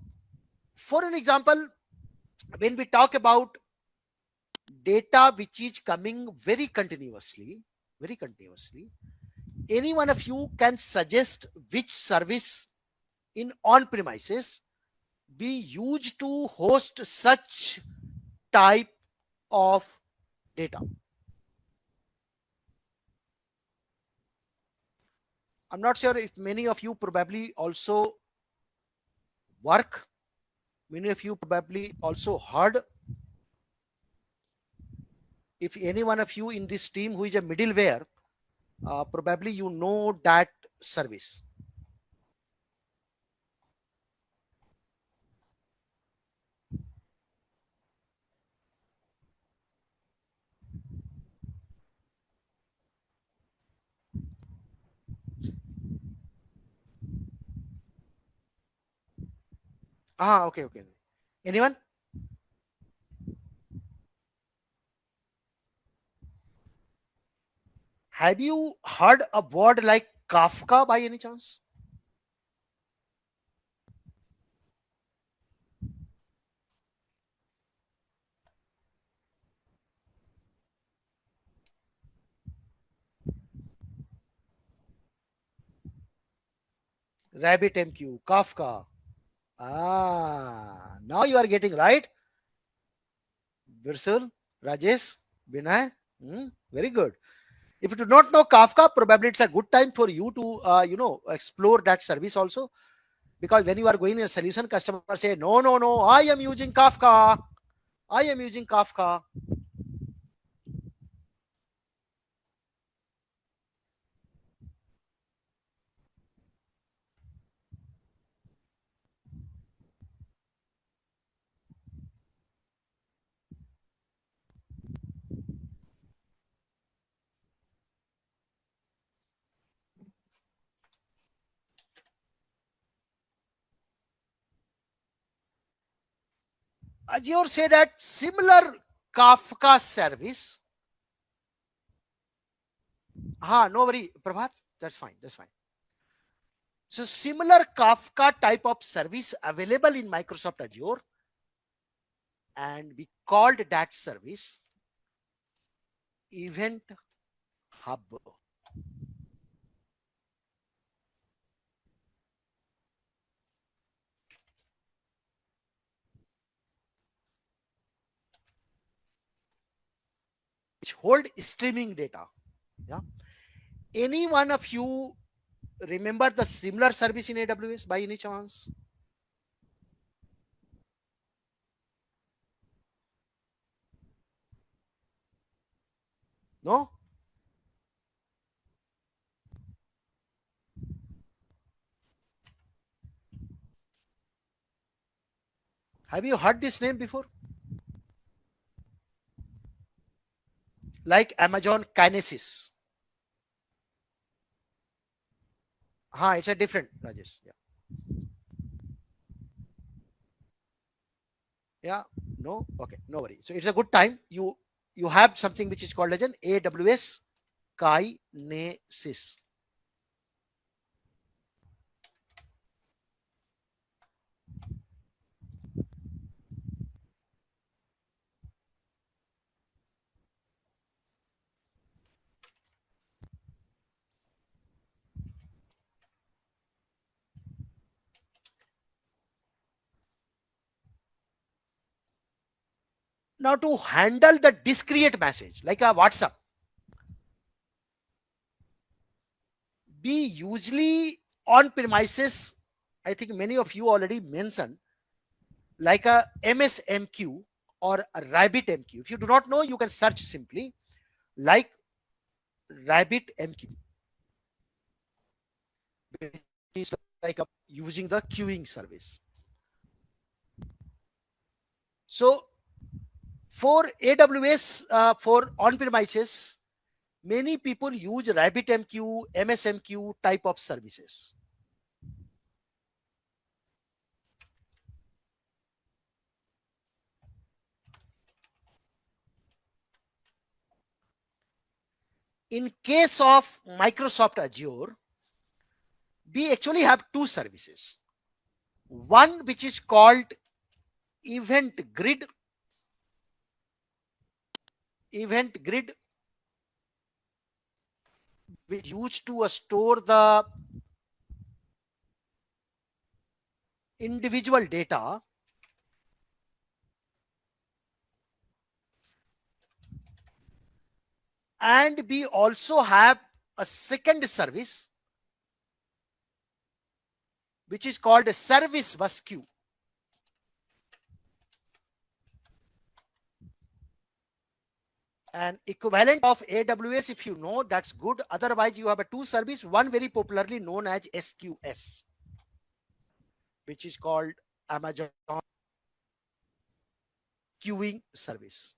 I: for an example, when we talk about data which is coming very continuously, any one of you can suggest which service in on-premises be used to host such type of data. I'm not sure if many of you probably also work. Many of you probably also heard. If any one of you in this team who is a middleware, probably you know that service. Okay. Anyone? Have you heard a word like Kafka by any chance? RabbitMQ, Kafka. Now you are getting right. Virsul, Rajesh, Vinay. Very good. If you do not know Kafka, probably it's a good time for you to explore that service also. Because when you are going in a solution, customer say, no, I am using Kafka. I am using Kafka. Azure say that similar Kafka service. No worry, Prabhat. That's fine. So similar Kafka type of service available in Microsoft Azure, and we called that service Event Hub. Which hold streaming data. Yeah. Any one of you remember the similar service in AWS by any chance? No? Have you heard this name before? Like Amazon Kinesis. It's a different, Rajesh. Yeah. No? Okay. No worry. So it's a good time. You have something which is called as an AWS Kinesis. Now to handle the discrete message like a WhatsApp, we usually on premises, I think many of you already mentioned, like a MSMQ or a RabbitMQ. If you do not know, you can search simply like RabbitMQ, which is like using the queuing service. So for AWS, for on-premises, many people use RabbitMQ, MSMQ type of services. In case of Microsoft Azure, we actually have two services. One which is called Event Grid, which used to store the individual data, and we also have a second service which is called a service bus queue. An equivalent of AWS, if you know, that's good. Otherwise, you have a two service, one very popularly known as SQS, which is called Amazon queuing service.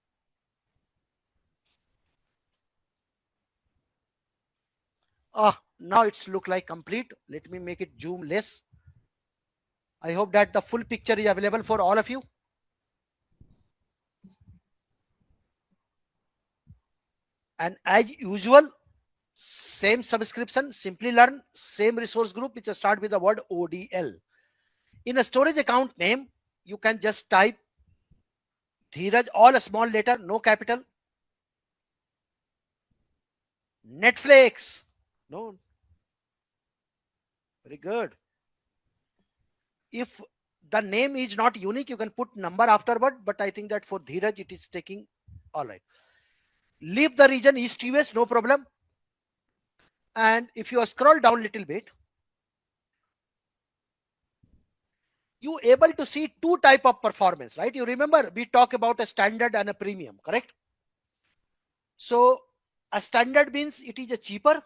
I: Now it's look like complete. Let me make it zoom less. I hope that the full picture is available for all of you. And as usual, same subscription, Simplilearn, same resource group, which start with the word ODL. In a storage account name, you can just type Dheeraj, all a small letter, no capital. Netflix, no. Very good. If the name is not unique, you can put number afterward, but I think that for Dheeraj, it is taking all right. Leave the region East US, no problem. And if you scroll down a little bit, you able to see two type of performance, right? You remember we talk about a standard and a premium, correct? So a standard means it is a cheaper,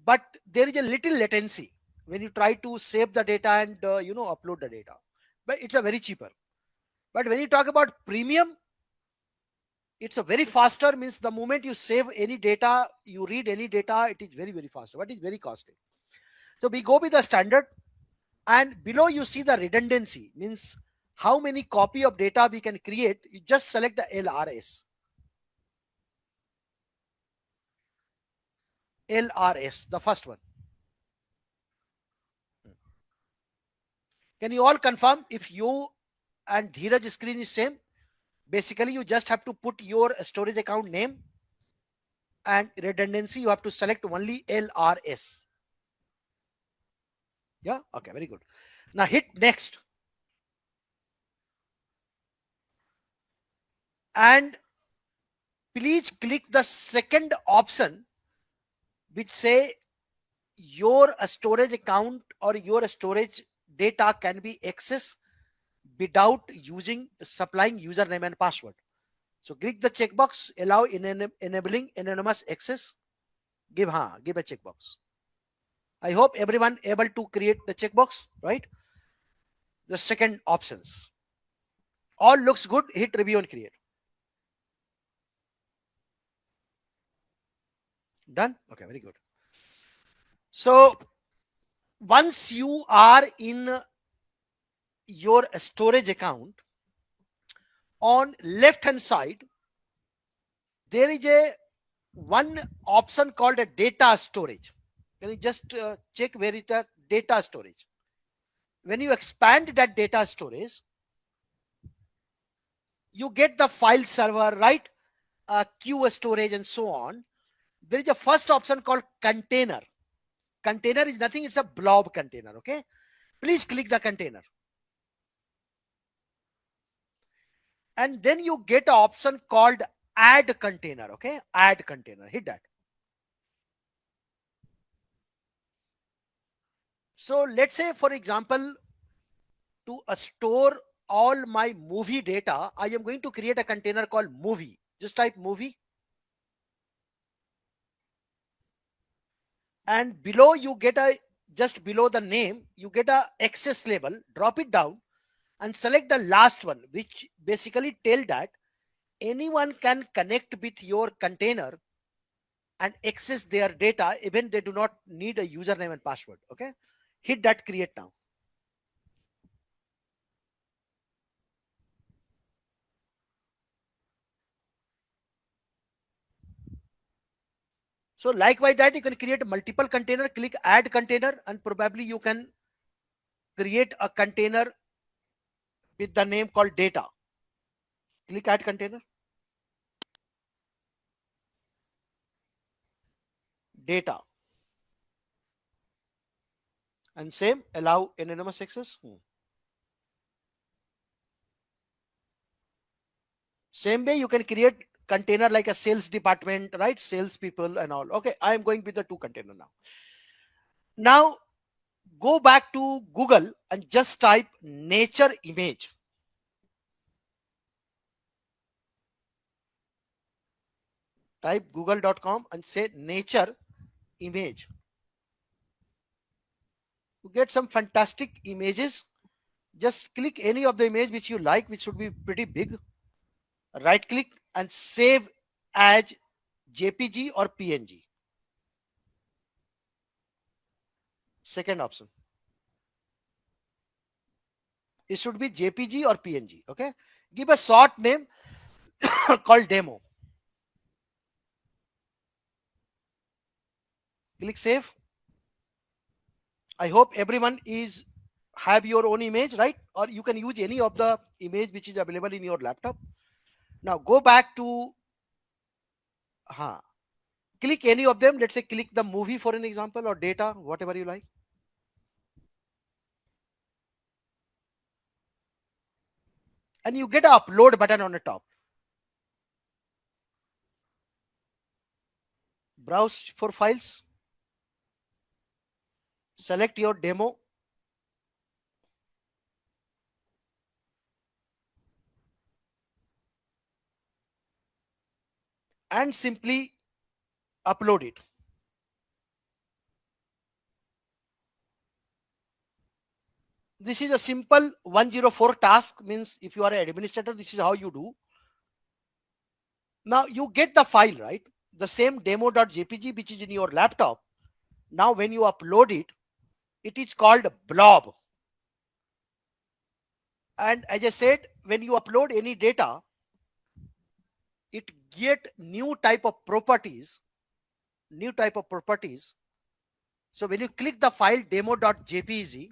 I: but there is a little latency when you try to save the data and upload the data, but it's a very cheaper. But when you talk about premium, it's a very faster, means the moment you save any data, you read any data, it is very, very faster, but it's very costly. So we go with the standard, and below you see the redundancy, means how many copy of data we can create. You just select the LRS. LRS, the first one. Can you all confirm if you and Dheeraj screen is same? Basically, you just have to put your storage account name, and redundancy, you have to select only LRS. Yeah, okay, very good. Now hit next. And please click the second option, which say your storage account or your storage data can be accessed without supplying username and password. So click the checkbox, allow enabling anonymous access. Give a checkbox. I hope everyone able to create the checkbox, right? The second options. All looks good. Hit review and create. Done? Okay, very good. So once you are in your storage account, on left hand side, there is a one option called a data storage. Can you just check where it is? Data storage. When you expand that data storage, you get the file server, right? Queue storage and so on. There is a first option called container. Container is nothing, it's a blob container. Okay, please click the container, and then you get an option called add container. Okay, add container, hit that. So let's say, for example, to store all my movie data, I am going to create a container called movie. Just type movie, and below you get just below the name, you get a access label. Drop it down and select the last one, which basically tell that anyone can connect with your container and access their data, even they do not need a username and password. Okay, hit that create now. So likewise that you can create multiple container, click add container, and probably you can create a container with the name called data. Click add container, data, and same allow anonymous access. Same way you can create container like a sales department, right? Sales people and all. Okay, I am going with the two container now. Now go back to Google and just type nature image. Type google.com and say nature image. You get some fantastic images. Just click any of the image which you like, which should be pretty big. Right click and save as JPG or PNG. Second option. It should be JPG or PNG. Okay. Give a short name called demo. Click save. I hope everyone is have your own image, right? Or you can use any of the image which is available in your laptop. Now go back to click any of them. Let's say click the movie for an example, or data, whatever you like. And you get an upload button on the top. Browse for files. Select your demo. And simply upload it. This is a simple 104 task. Means if you are an administrator, this is how you do. Now you get the file, right? The same demo.jpg which is in your laptop. Now when you upload it, it is called blob. And as I said, when you upload any data, it get new type of properties. So when you click the file demo.jpg,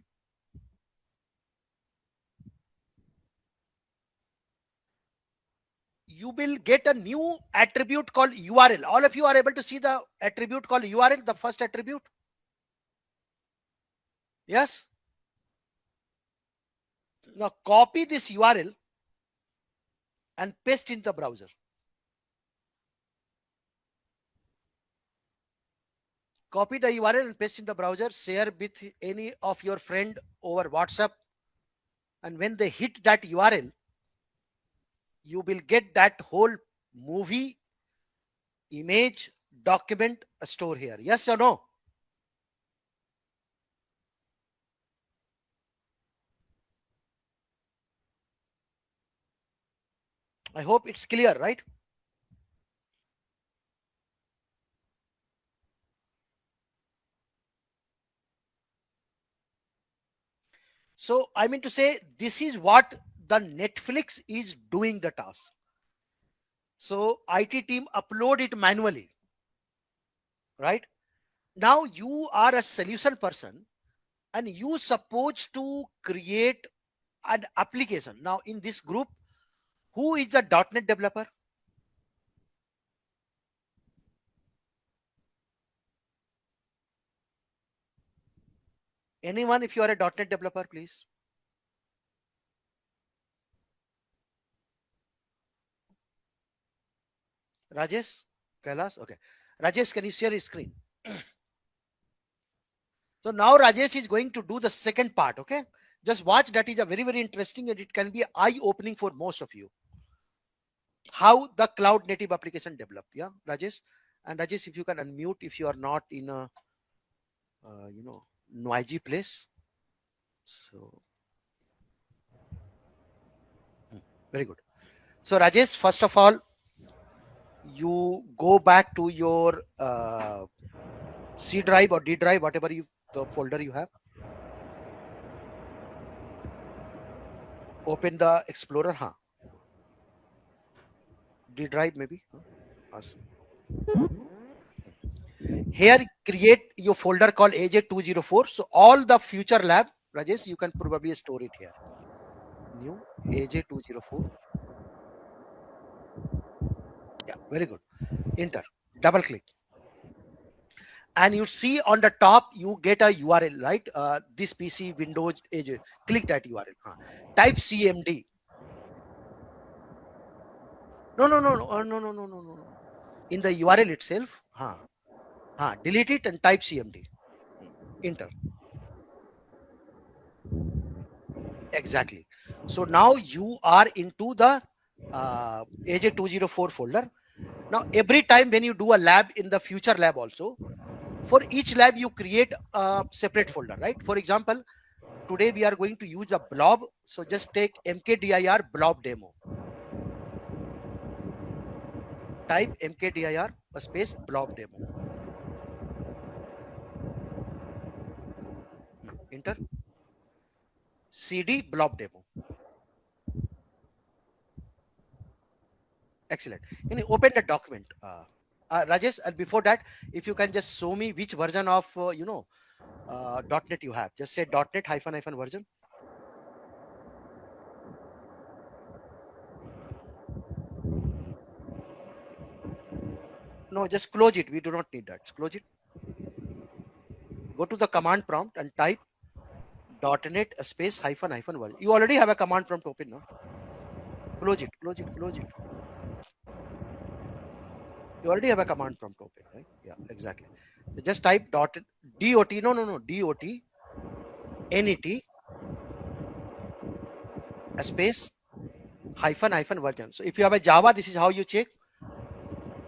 I: you will get a new attribute called URL. All of you are able to see the attribute called URL, the first attribute. Yes. Now copy this URL and paste in the browser. Copy the URL and paste in the browser. Share with any of your friend over WhatsApp. And when they hit that URL, you will get that whole movie, image, document store here. Yes or no? I hope it's clear, right? So I mean to say, this is what the Netflix is doing the task. So IT team upload it manually, right? Now you are a solution person and you supposed to create an application. Now in this group, who is the .NET developer? Anyone, if you are a .NET developer, please. Rajesh? Kailas? Okay. Rajesh, can you share your screen? So now Rajesh is going to do the second part, okay? Just watch, that is a very, very interesting and it can be eye-opening for most of you. How the cloud native application develop, yeah, Rajesh? And Rajesh, if you can unmute if you are not in a, noisy place. So, very good. So Rajesh, first of all, you go back to your C drive or D drive, whatever the folder you have. Open the Explorer, D drive maybe. Here, create your folder called AJ204. So all the future lab, Rajesh, you can probably store it here. New AJ204. Yeah, very good. Enter. Double click. And you see on the top, you get a URL, right? This PC, Windows, AJ. Click that URL. Type CMD. No. In the URL itself, delete it and type CMD. Enter. Exactly. So now you are into the AJ204 folder. Now, every time when you do a lab in the future lab also, for each lab you create a separate folder, right? For example, today we are going to use a blob. So just take mkdir blob demo. Type mkdir space blob demo. Enter. cd blob demo. Excellent. Can you open the document? Rajesh, and before that, if you can just show me which version of .NET you have. Just say .NET -- version. No, just close it. We do not need that. Just close it. Go to the command prompt and type .NET space -- version. You already have a command prompt open, no? Close it. Close it. Close it. You already have a command prompt open, right? Yeah, exactly. So just type dot net space -- version. So if you have a Java, this is how you check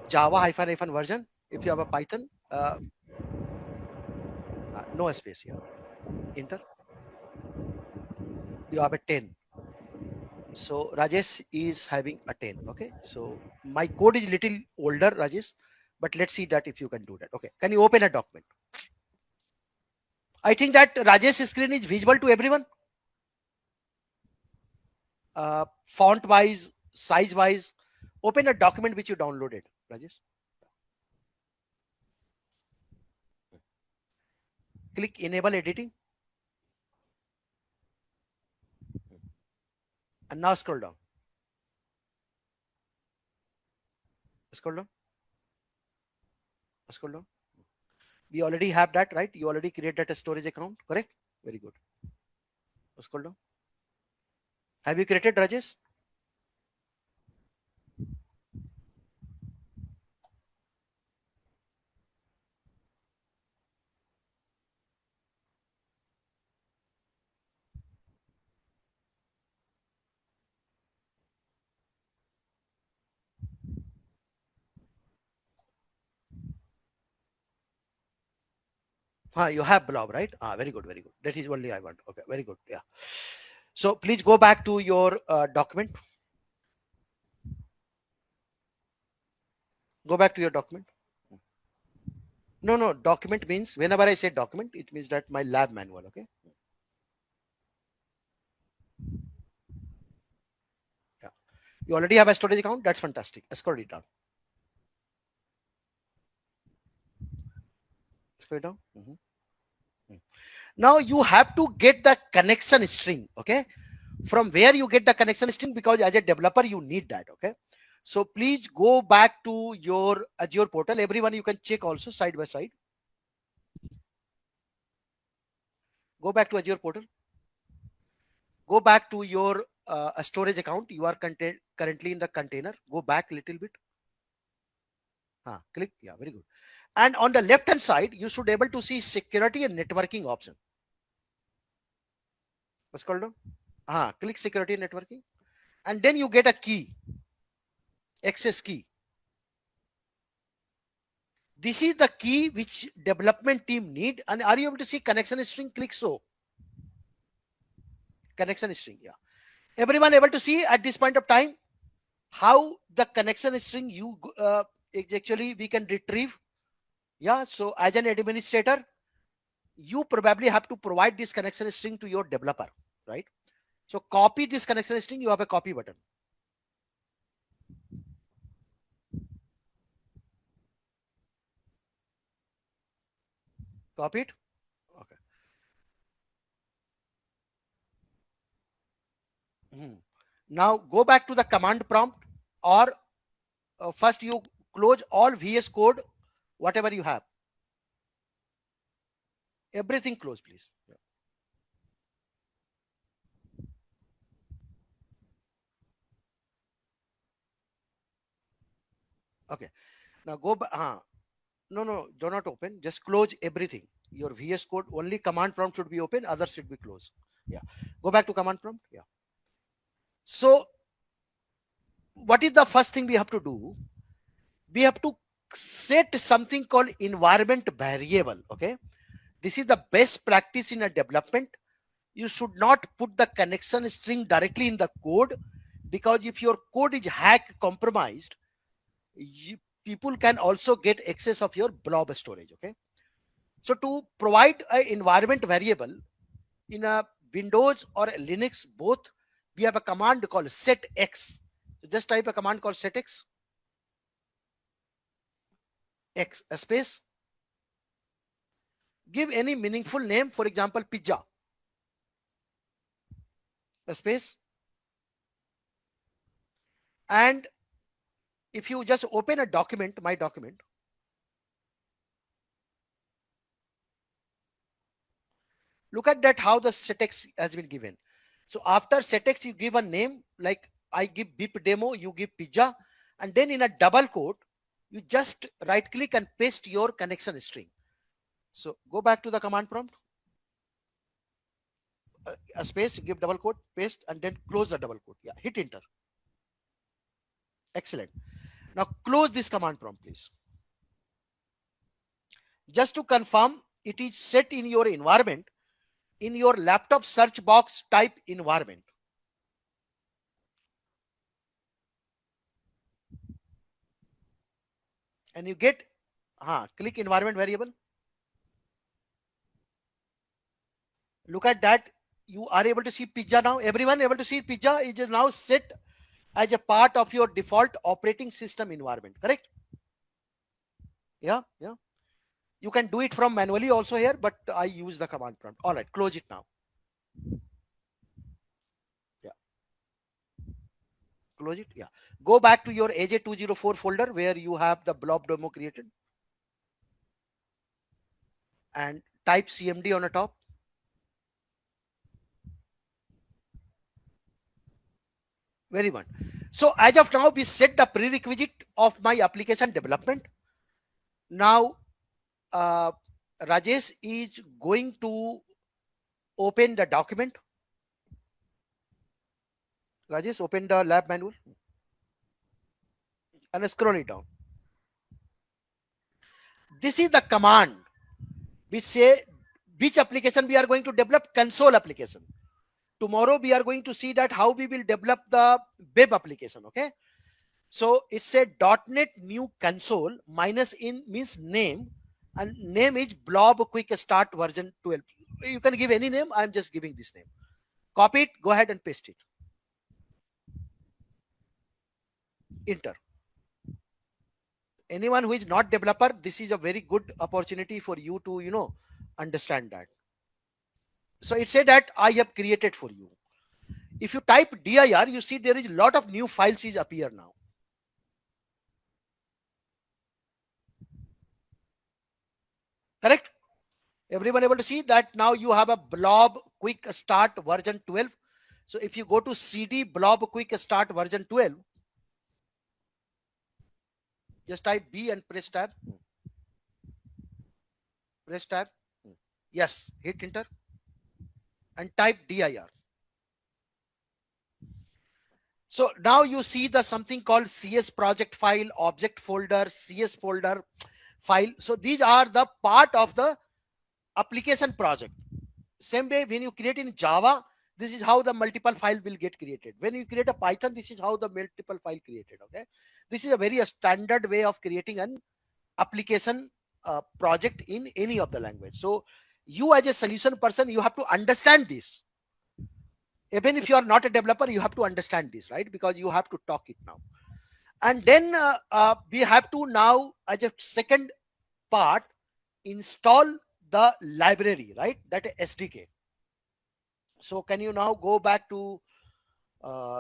I: Java -- version. If you have a Python, no space here. Enter. You have a 10. So Rajesh is having a 10. Okay. So my code is little older, Rajesh, but let's see that if you can do that. Okay. Can you open a document? I think that Rajesh's screen is visible to everyone. Font wise, size wise. Open a document which you downloaded, Rajesh. Click enable editing. And now scroll down. Scroll down. Scroll down. We already have that, right? You already created a storage account, correct? Very good. Scroll down. Have you created, Rajesh? You have blob, right? Very good, very good. That is only I want. Okay, very good. Yeah. So please go back to your document. Go back to your document. No, document means whenever I say document, it means that my lab manual. Okay. Yeah. You already have a storage account. That's fantastic. Scroll it down. Scroll it down. Now you have to get the connection string. Okay. From where you get the connection string, because as a developer you need that. Okay. So please go back to your Azure portal. Everyone, you can check also side by side. Go back to Azure portal. Go back to your storage account. You are currently in the container. Go back a little bit. Click. Yeah, very good. And on the left hand side, you should be able to see security and networking option. Scroll down. Click security and networking. And then you get a key. Access key. This is the key which development team need. And are you able to see connection string? Click so. Connection string. Yeah. Everyone able to see at this point of time how the connection string you actually we can retrieve. Yeah. So as an administrator, you probably have to provide this connection string to your developer, right? So copy this connection string. You have a copy button. Copy it. Okay. Now go back to the command prompt, or first you close all VS Code, whatever you have. Everything close, please. Yeah. Okay. Now go back. No, do not open. Just close everything. Your VS Code, only command prompt should be open. Others should be closed. Yeah. Go back to command prompt. Yeah. So what is the first thing we have to do? we have to set something called environment variable. Okay, this is the best practice in a development. You should not put the connection string directly in the code, because if your code is hack compromised, people can also get access of your blob storage. Okay, so to provide an environment variable in a Windows or a Linux both, we have a command called setx. So just type a command called setx, x a space, give any meaningful name, for example pizza, a space, and if you just open a document, my document, look at that how the setx has been given. So after setx you give a name, like I give beep demo, you give pizza, and then in a double quote you just right click and paste your connection string. So go back to the command prompt, a space, give double quote, paste, and then close the double quote. Yeah, hit enter. Excellent. Now close this command prompt, please. Just to confirm, it is set in your environment. In your laptop search box, type environment. And you get, click environment variable. Look at that. You are able to see pizza now. Everyone able to see pizza is now set as a part of your default operating system environment. Correct? Yeah. You can do it from manually also here, but I use the command prompt. All right, close it now. Yeah. Close it. Yeah. Go back to your AJ204 folder where you have the blob demo created. And type CMD on the top. Very good. So as of now, we set the prerequisite of my application development. Now, Rajesh is going to open the document. Rajesh, open the lab manual and scroll it down. This is the command which say which application we are going to develop, console application. Tomorrow we are going to see that how we will develop the web application. Okay. So it's a .NET new console minus in means name, and name is blob quick start version 12. You can give any name. I'm just giving this name. Copy it, go ahead and paste it. Enter. Anyone who is not developer, this is a very good opportunity for you to, understand that. So it said that I have created for you. If you type dir, you see there is a lot of new files is appear now. Correct? Everyone able to see that now you have a blob quick start version 12. So if you go to cd blob quick start version 12, just type B and press tab. Press tab. Yes, hit enter and type dir. So now you see the something called CS project file, object folder, CS folder file. So these are the part of the application project. Same way when you create in Java, this is how the multiple file will get created. When you create a Python, this is how the multiple file created. Okay, this is a very standard way of creating an application project in any of the language. So you as a solution person, you have to understand this. Even if you are not a developer, you have to understand this, right? Because you have to talk it now. And then we have to now, as a second part, install the library, right? That is SDK. So can you now go back to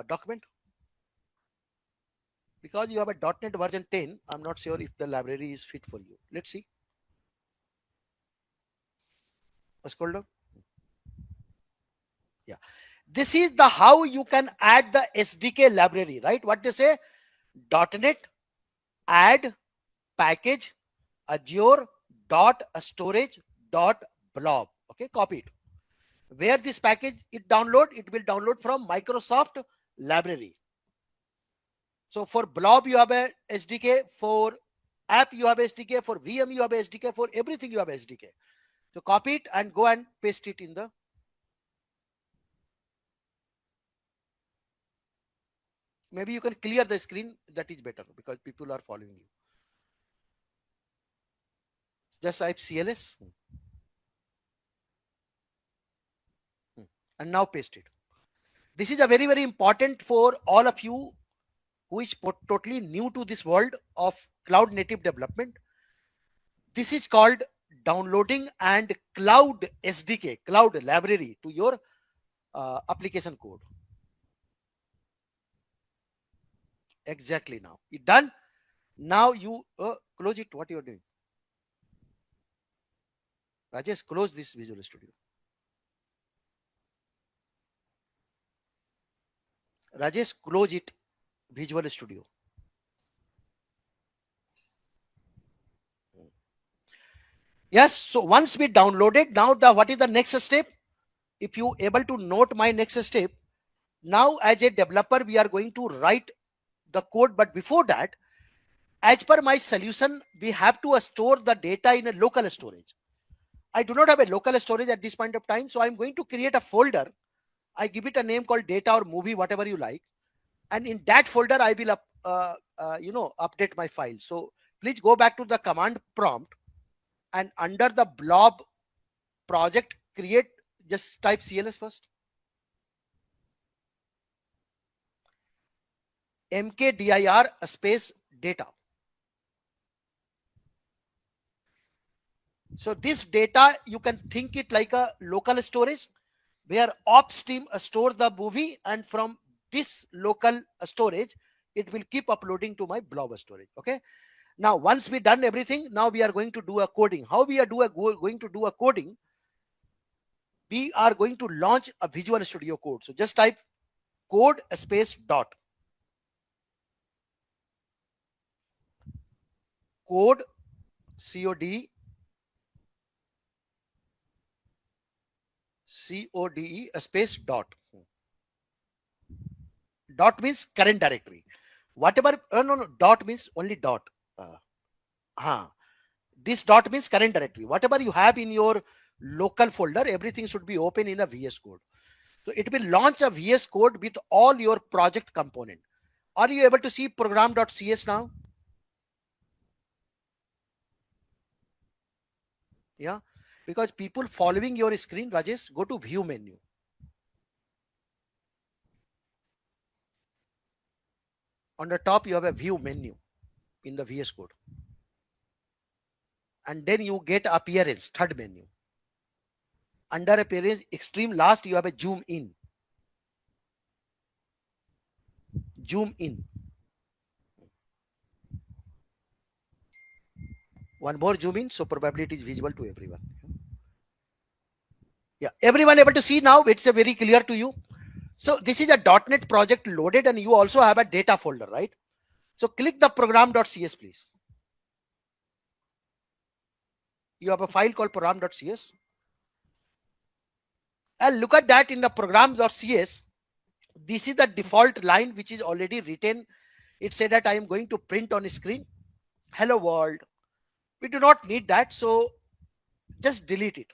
I: document? Because you have a .NET version 10, I'm not sure if the library is fit for you. Let's see. Scroll down. Yeah. This is the how you can add the SDK library, right? What they say? .NET add package Azure .storage .blob. Okay, copy it. Where this package it will download from Microsoft library. So for blob you have a SDK, for app you have SDK, for VM you have SDK, for everything you have SDK. So copy it and go and paste it in the. Maybe you can clear the screen, that is better because people are following you. Just type CLS and now paste it. This is a very, very important for all of you who is totally new to this world of cloud native development. This is called downloading and cloud SDK, cloud library to your application code. Exactly. Now it done. Now you close it. What you are doing? Rajesh, close this Visual Studio. Rajesh, close it. Visual Studio. Yes. So once we downloaded, now what is the next step? If you able to note my next step, now as a developer we are going to write the code, but before that, as per my solution, we have to store the data in a local storage. I do not have a local storage at this point of time, so I'm going to create a folder. I give it a name called data or movie, whatever you like, and in that folder I will update my file. So please go back to the command prompt and under the blob project create, just type CLS first. mkdir space data. So this data, you can think it like a local storage where upstream store the movie, and from this local storage, it will keep uploading to my blob storage. Okay. Now, once we done everything, now we are going to do a coding. How we are going to do a coding? We are going to launch a Visual Studio Code. So just type code space dot. Code, CODE space dot. Dot means current directory. Whatever, no, dot means only dot. This dot means current directory. Whatever you have in your local folder, everything should be open in a VS Code. So it will launch a VS Code with all your project component. Are you able to see program.cs now? Yeah, because people following your screen, Rajesh, go to view menu. On the top, you have a view menu in the VS Code. And then you get appearance, third menu. Under appearance, extreme last, you have a zoom in. Zoom in. One more zoom in, so probably it is visible to everyone. Yeah, everyone able to see now? It's a very clear to you. So this is a .NET project loaded, and you also have a data folder, right? So click the program.cs, please. You have a file called program.cs. And look at that in the program.cs. This is the default line which is already written. It said that I am going to print on screen, hello world. We do not need that, so just delete it.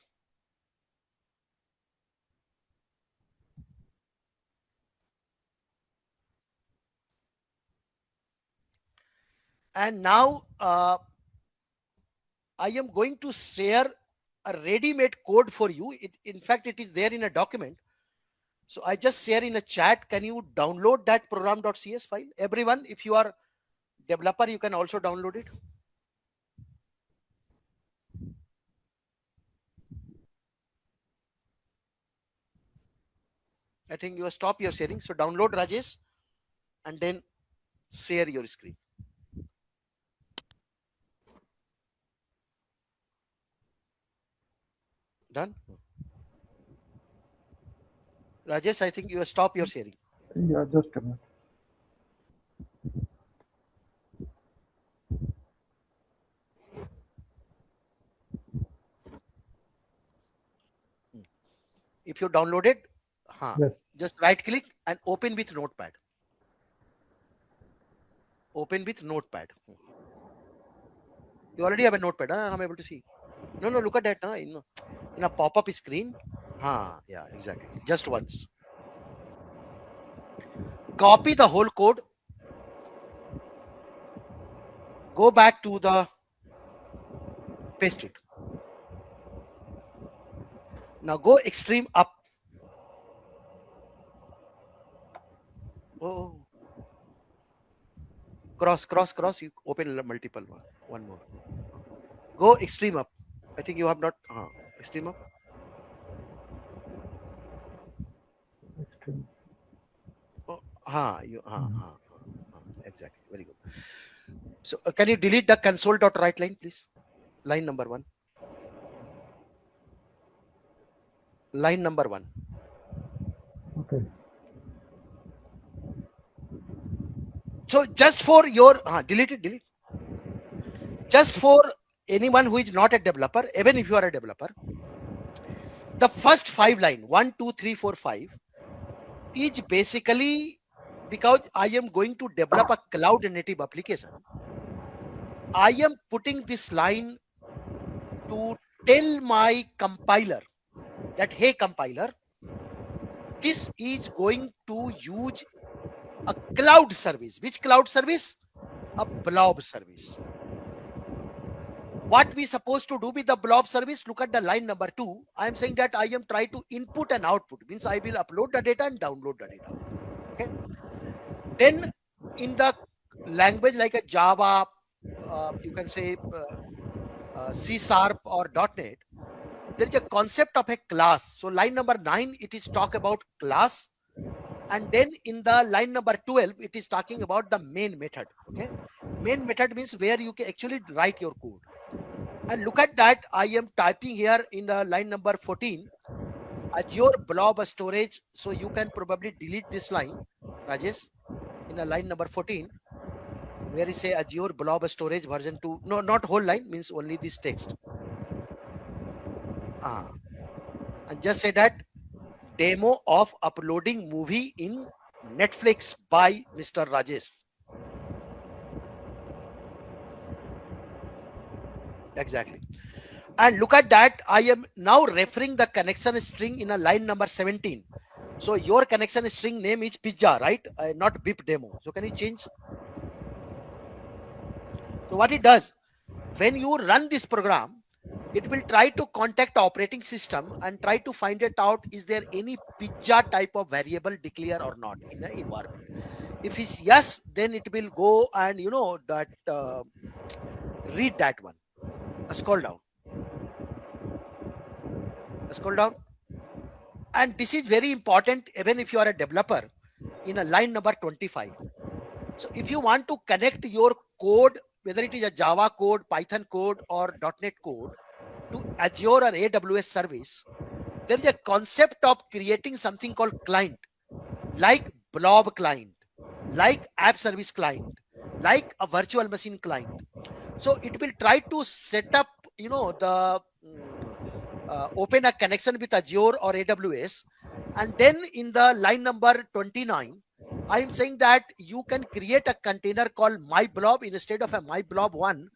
I: And now I am going to share a ready-made code for you. In fact, it is there in a document. So I just share in a chat. Can you download that program.cs file? Everyone, if you are developer, you can also download it. I think you stop your sharing. So download, Rajesh, and then share your screen. Done? Rajesh, I think you stop your sharing.
E: Yeah, just a minute.
I: If you download it,
E: Yes.
I: just right click and open with Notepad. Open with notepad. You already have a notepad. I'm able to see. No, look at that. In a pop-up screen. Yeah, exactly. Just once. Copy the whole code. Go back to the paste it. Now go extreme up. Oh. Cross. You open multiple one. One more. Go extreme up. I think you have not. Extreme up. Exactly. Very good. So can you delete the console.write line, please? Line number 1. Line number 1.
L: Okay.
I: So just for your delete. Just for anyone who is not a developer, even if you are a developer, the first 5 line 1, 2, 3, 4, 5 is basically because I am going to develop a cloud native application. I am putting this line to tell my compiler that, hey compiler, this is going to use a cloud service. Which cloud service? A blob service. What we supposed to do with the blob service? Look at the line number 2. I am saying that I am trying to input and output. Means I will upload the data and download the data. Okay. Then in the language like a Java, you can say C# or .NET, there is a concept of a class. So line number 9, it is talk about class. And then in the line number 12, it is talking about the main method. Okay. Main method means where you can actually write your code. And look at that. I am typing here in the line number 14, Azure blob storage. So you can probably delete this line, Rajesh, in a line number 14, where you say Azure blob storage version 2. No, not whole line, means only this text. And just say that demo of uploading movie in Netflix by Mr. Rajesh. Exactly. And look at that. I am now referring the connection string in a line number 17. So your connection string name is pizza, right? Not BIP demo. So can you change? So what it does, when you run this program, it will try to contact operating system and try to find it out, is there any pizza type of variable declare or not in the environment. If it's yes, then it will go and that read that one. Scroll down. And this is very important even if you are a developer, in a line number 25. So if you want to connect your code, whether it is a Java code, Python code or .NET code, to Azure or AWS service, there is a concept of creating something called client, like blob client, like app service client, like a virtual machine client. So it will try to set up, the open a connection with Azure or AWS. And then in the line number 29, I am saying that you can create a container called my blob. Instead of a my blob 1,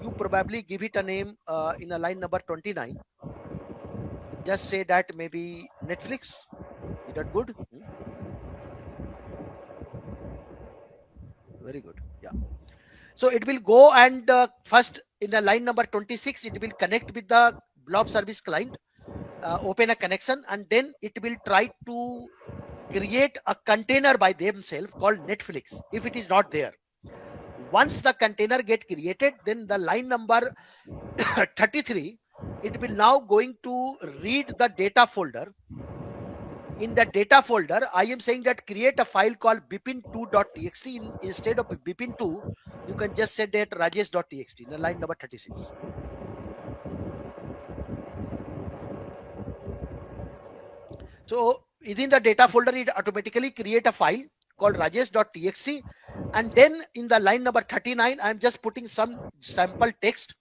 I: you probably give it a name in a line number 29. Just say that maybe Netflix. Is that good? Very good. Yeah. So it will go and first in the line number 26, it will connect with the blob service client, open a connection, and then it will try to create a container by themselves called Netflix if it is not there. Once the container get created, then the line number 33, it will now going to read the data folder. In the data folder, I am saying that create a file called bipin2.txt. Instead of bipin2, you can just say that rajesh.txt in the line number 36. So within the data folder, it automatically create a file called rajesh.txt. And then in the line number 39, I'm just putting some sample text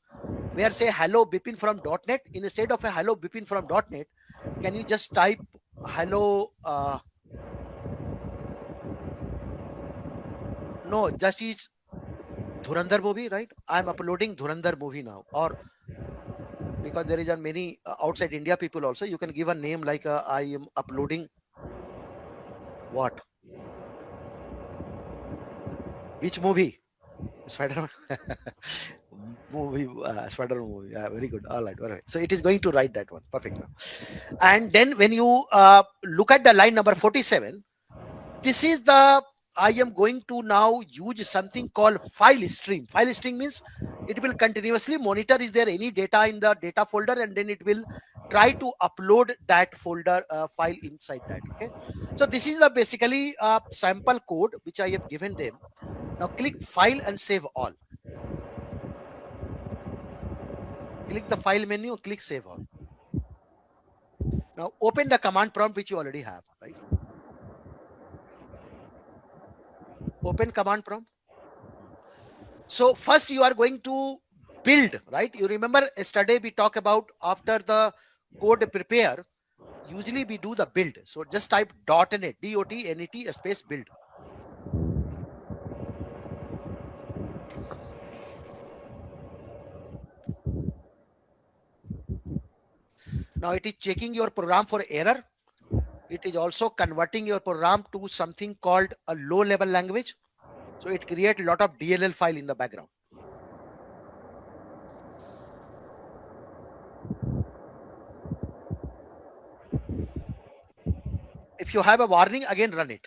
I: where say hello Bipin from .NET. Instead of a hello Bipin from .NET, can you just type hello? No, just is Dhurandhar movie, right? I'm uploading Dhurandhar movie now, or because there is a many outside India people also, you can give a name like I am uploading what? Which movie? Spider movie, Spider movie. Yeah, very good. All right. So it is going to write that one. Perfect now. And then when you look at the line number 47, this is the I am going to now use something called file stream. File stream means it will continuously monitor is there any data in the data folder, and then it will try to upload that folder file inside that. Okay. So this is the basically sample code which I have given them. Now click file and save all. Click the file menu, click save all. Now open the command prompt which you already have, right? Open command prompt. So first you are going to build, right? You remember yesterday we talked about after the code prepare, usually we do the build. So just type .net, .net space build. Now it is checking your program for error. It is also converting your program to something called a low level language. So it creates a lot of DLL file in the background. If you have a warning, again run it.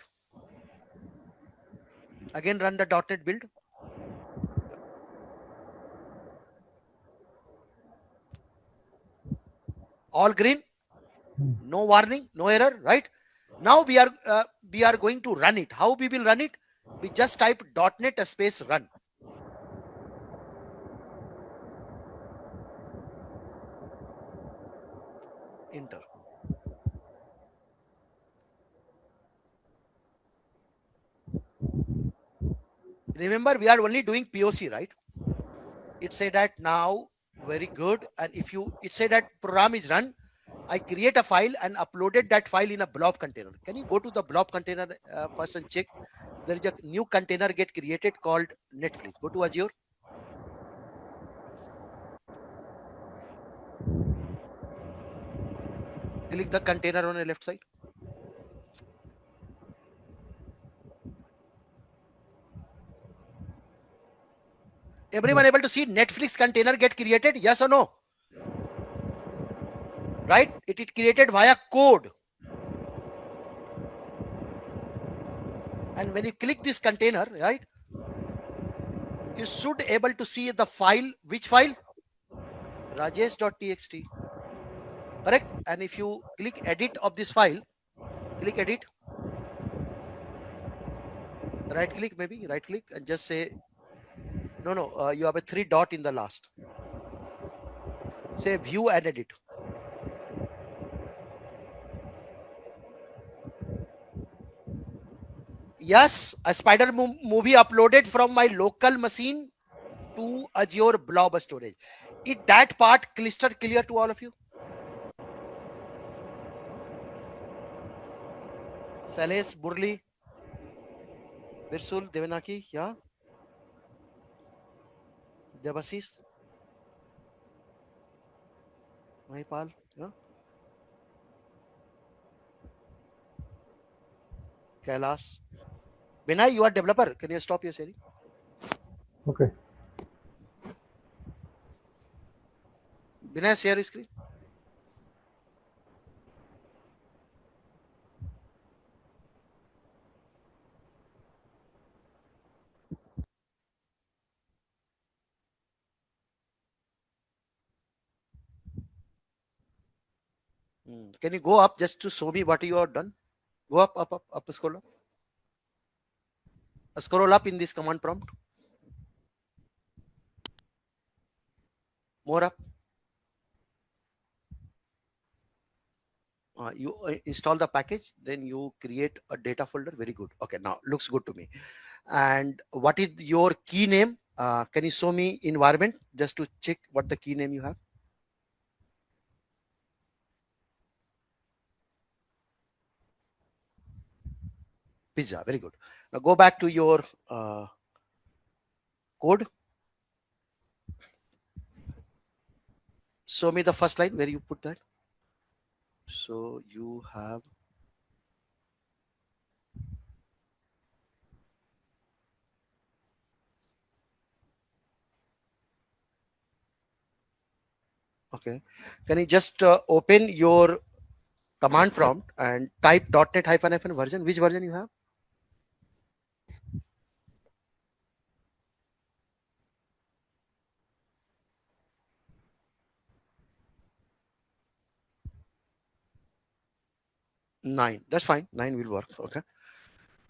I: Again run the .NET build. All green, no warning, no error, right? Now we are going to run it. How we will run it? We just type .NET space run. Enter. Remember, we are only doing POC, right? It said that now, very good. And if you, it said that program is run, I create a file and uploaded that file in a blob container. Can you go to the blob container first and check? There is a new container get created called Netflix. Go to Azure. Click the container on the left side. Everyone able to see Netflix container get created? Yes or no? Right? It is created via code. And when you click this container, right, you should able to see the file. Which file? Rajesh.txt. Correct? And if you click edit of this file, click edit. Right click, maybe right click and just say, no, you have a 3 dot in the last. Say view and edit. Yes, a spider movie uploaded from my local machine to Azure blob storage. Is that part crystal clear to all of you? Sales, Burli, Birsul, Devanaki, yeah? Devasis, Mahipal, yeah? Kailas. Binay, you are developer. Can you stop your sharing?
E: Okay.
I: Binay, share screen. Can you go up just to show me what you have done? Go up, scroll up. Scroll up in this command prompt. More up. You install the package, then you create a data folder. Very good. Okay, now looks good to me. And what is your key name? Can you show me environment just to check what the key name you have? Pizza. Very good. Now go back to your code. Show me the first line where you put that. So you have okay. Can you just open your command prompt and type .NET -hyphen version? Which version you have? Nine. That's fine. 9 will work. Okay.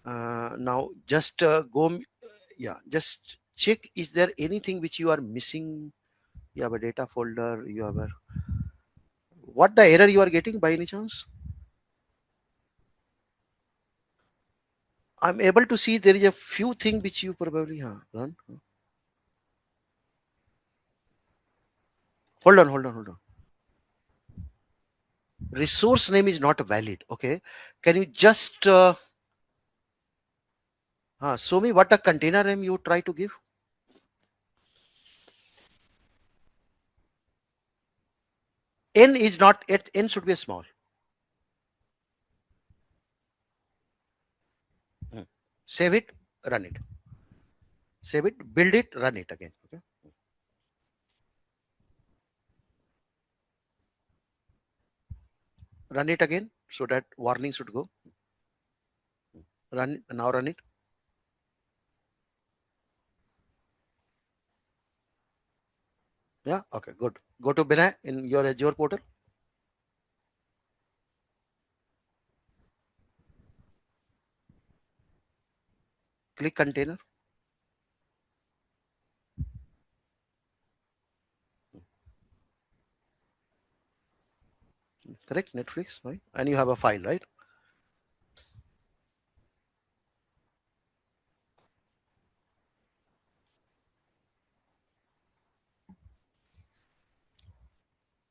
I: Now just go. Yeah. Just check. Is there anything which you are missing? You have a data folder. You have a what the error you are getting by any chance? I'm able to see there is a few things which you probably have run. Hold on, hold on, hold on. Resource name is not valid. Okay. Can you just show me what a container name you try to give? N is not it. N should be a small. Save it, run it. Save it, build it, run it again. Okay. Run it again so that warning should go. Run now. Run it. Yeah. Okay. Good. Go to Binay in your Azure portal. Click container. Correct. Netflix, right? And you have a file, right?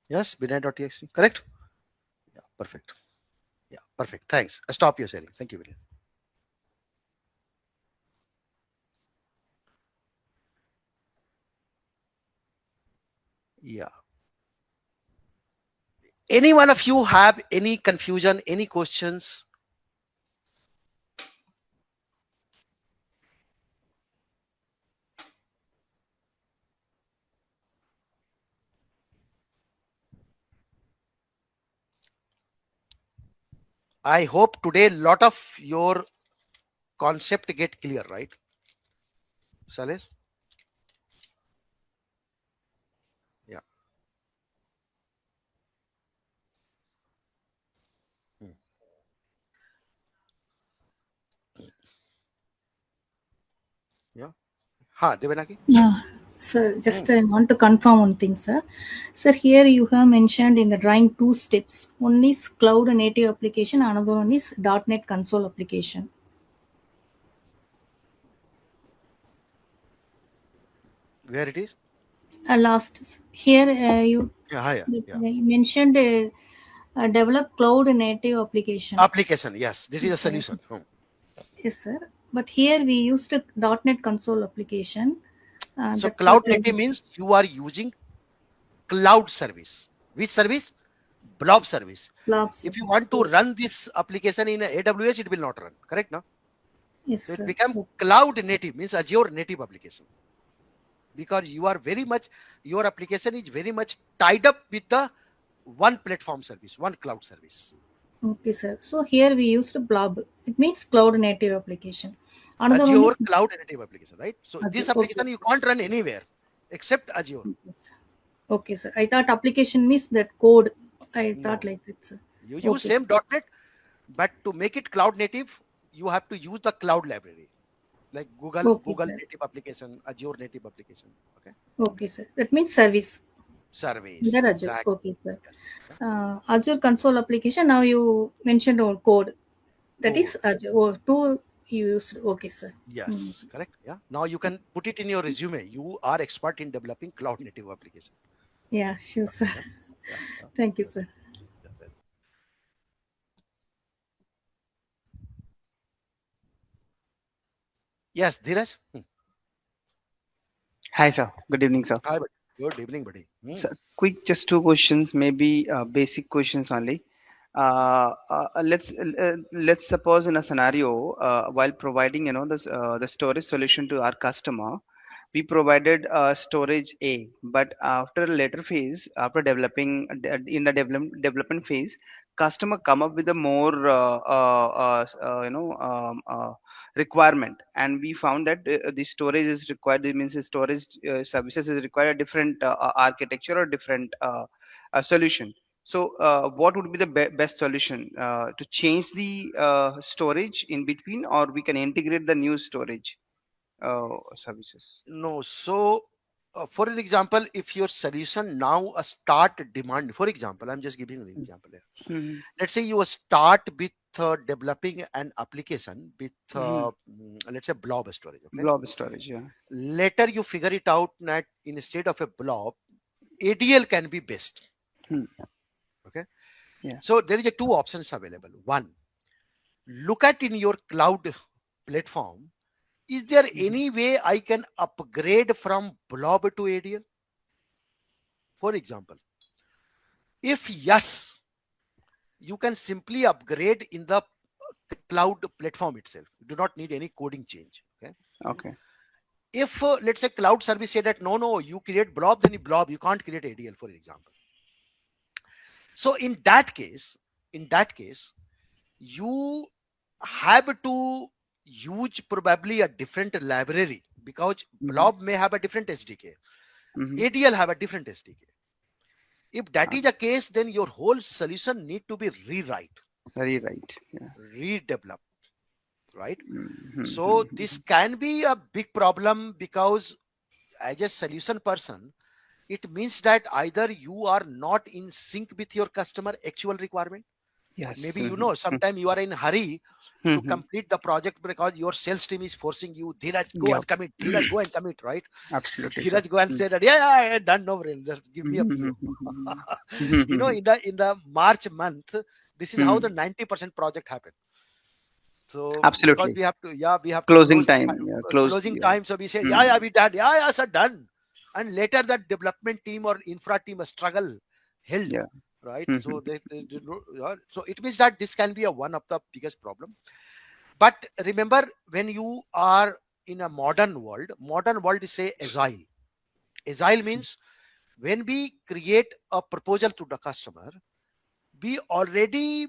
I: Yes. Binay.txt. Correct. Yeah. Perfect. Yeah. Perfect. Thanks. Stop your sharing. Thank you, Binay. Yeah. Any one of you have any confusion, any questions? I hope today lot of your concept get clear, right? Sales? Yeah. Yeah. Devanaki?
O: Yeah. Sir, just I want to confirm one thing, sir. Sir, here you have mentioned in the drawing two steps. One is cloud native application, another one is .NET console application.
I: Where it is?
O: Last here you
I: Yeah.
O: you mentioned develop cloud native application.
I: Application. Yes. This is a
O: Okay.
I: solution.
O: Yes, sir. But here we used a .NET console application.
I: So
O: That's what
I: cloud native means you are using cloud service. Which service? Blob service.
O: Blob
I: If you
O: service.
I: want to run this application in AWS, it will not run. Correct now?
O: Yes,
I: So it
O: sir.
I: become cloud native, means Azure native application. Because you are very much, your application is very much tied up with the one platform service, one cloud service.
O: Okay, sir. So here we used blob. It means cloud native application. Another one
I: Azure
O: is
I: cloud native application, right? So
O: Azure.
I: this application you can't run anywhere except Azure.
O: Okay, sir. I thought application means that code. I
I: No,
O: thought like that, sir.
I: you use
O: Okay.
I: same .NET, but to make it cloud native, you have to use the cloud library, like
O: Okay,
I: Google
O: sir.
I: native application, Azure native application. Okay.
O: Okay, sir. That means service.
I: Service,
O: That Azure.
I: exactly.
O: Okay, sir.
I: Yes.
O: Azure console application. Now you mentioned on code. That is
I: Code.
O: Azure. Oh, two you used. Okay, sir.
I: Yes, correct. Yeah. Now you can put it in your resume. You are expert in developing cloud native application.
O: Yeah, sure, sir.
I: Yeah.
O: Thank you, sir.
I: Yes, Dheeraj.
G: Hi, sir. Good evening, sir.
I: Hi, buddy. Good evening, buddy.
G: So, quick, just two questions, maybe basic questions only. Let's suppose in a scenario while providing the storage solution to our customer, we provided storage A, but after a later phase, after developing in the development phase, customer come up with a more requirement, and we found that the storage is required. It means the storage services is required a different architecture or different solution. So, what would be the best solution to change the storage in between, or we can integrate the new storage services?
I: No, so for an example, if your solution now a start demand, for example, I'm just giving an example here.
G: Mhm.
I: Let's say you start with developing an application with let's say blob storage. Okay,
G: Blob storage, yeah.
I: later you figure it out that instead of a blob, ADL can be best. Okay,
G: yeah.
I: So there is a two options available. One, look at in your cloud platform, is there any way I can upgrade from blob to ADL? For example, if yes, you can simply upgrade in the cloud platform itself. You do not need any coding change.
G: Okay.
I: If let's say cloud service say that no, you create blob, then you can't create ADL, for example. So in that case, you have to use probably a different library, because blob may have a different SDK. ADL have a different SDK. If that is the case, then your whole solution need to be rewrite,
G: yeah.
I: redevelop, right? So this can be a big problem, because as a solution person, it means that either you are not in sync with your customer actual requirement.
G: Yes.
I: Maybe sometimes you are in hurry to complete the project because your sales team is forcing you, Dheeraj, go and commit, Dheeraj, go and commit, right?
G: Absolutely.
I: So Dheeraj go and say that, yeah, done, no brain, just give me a PO. In the March month, this is how the 90% project happened. So
G: absolutely,
I: because we have
G: closing
I: to
G: time,
I: closing time. So we say, yeah, we done, yeah, sir, done. And later that development team or infra team struggle held.
G: Yeah.
I: Right. So so it means that this can be one of the biggest problem. But remember, when you are in a modern world is say agile. Agile means when we create a proposal to the customer, we already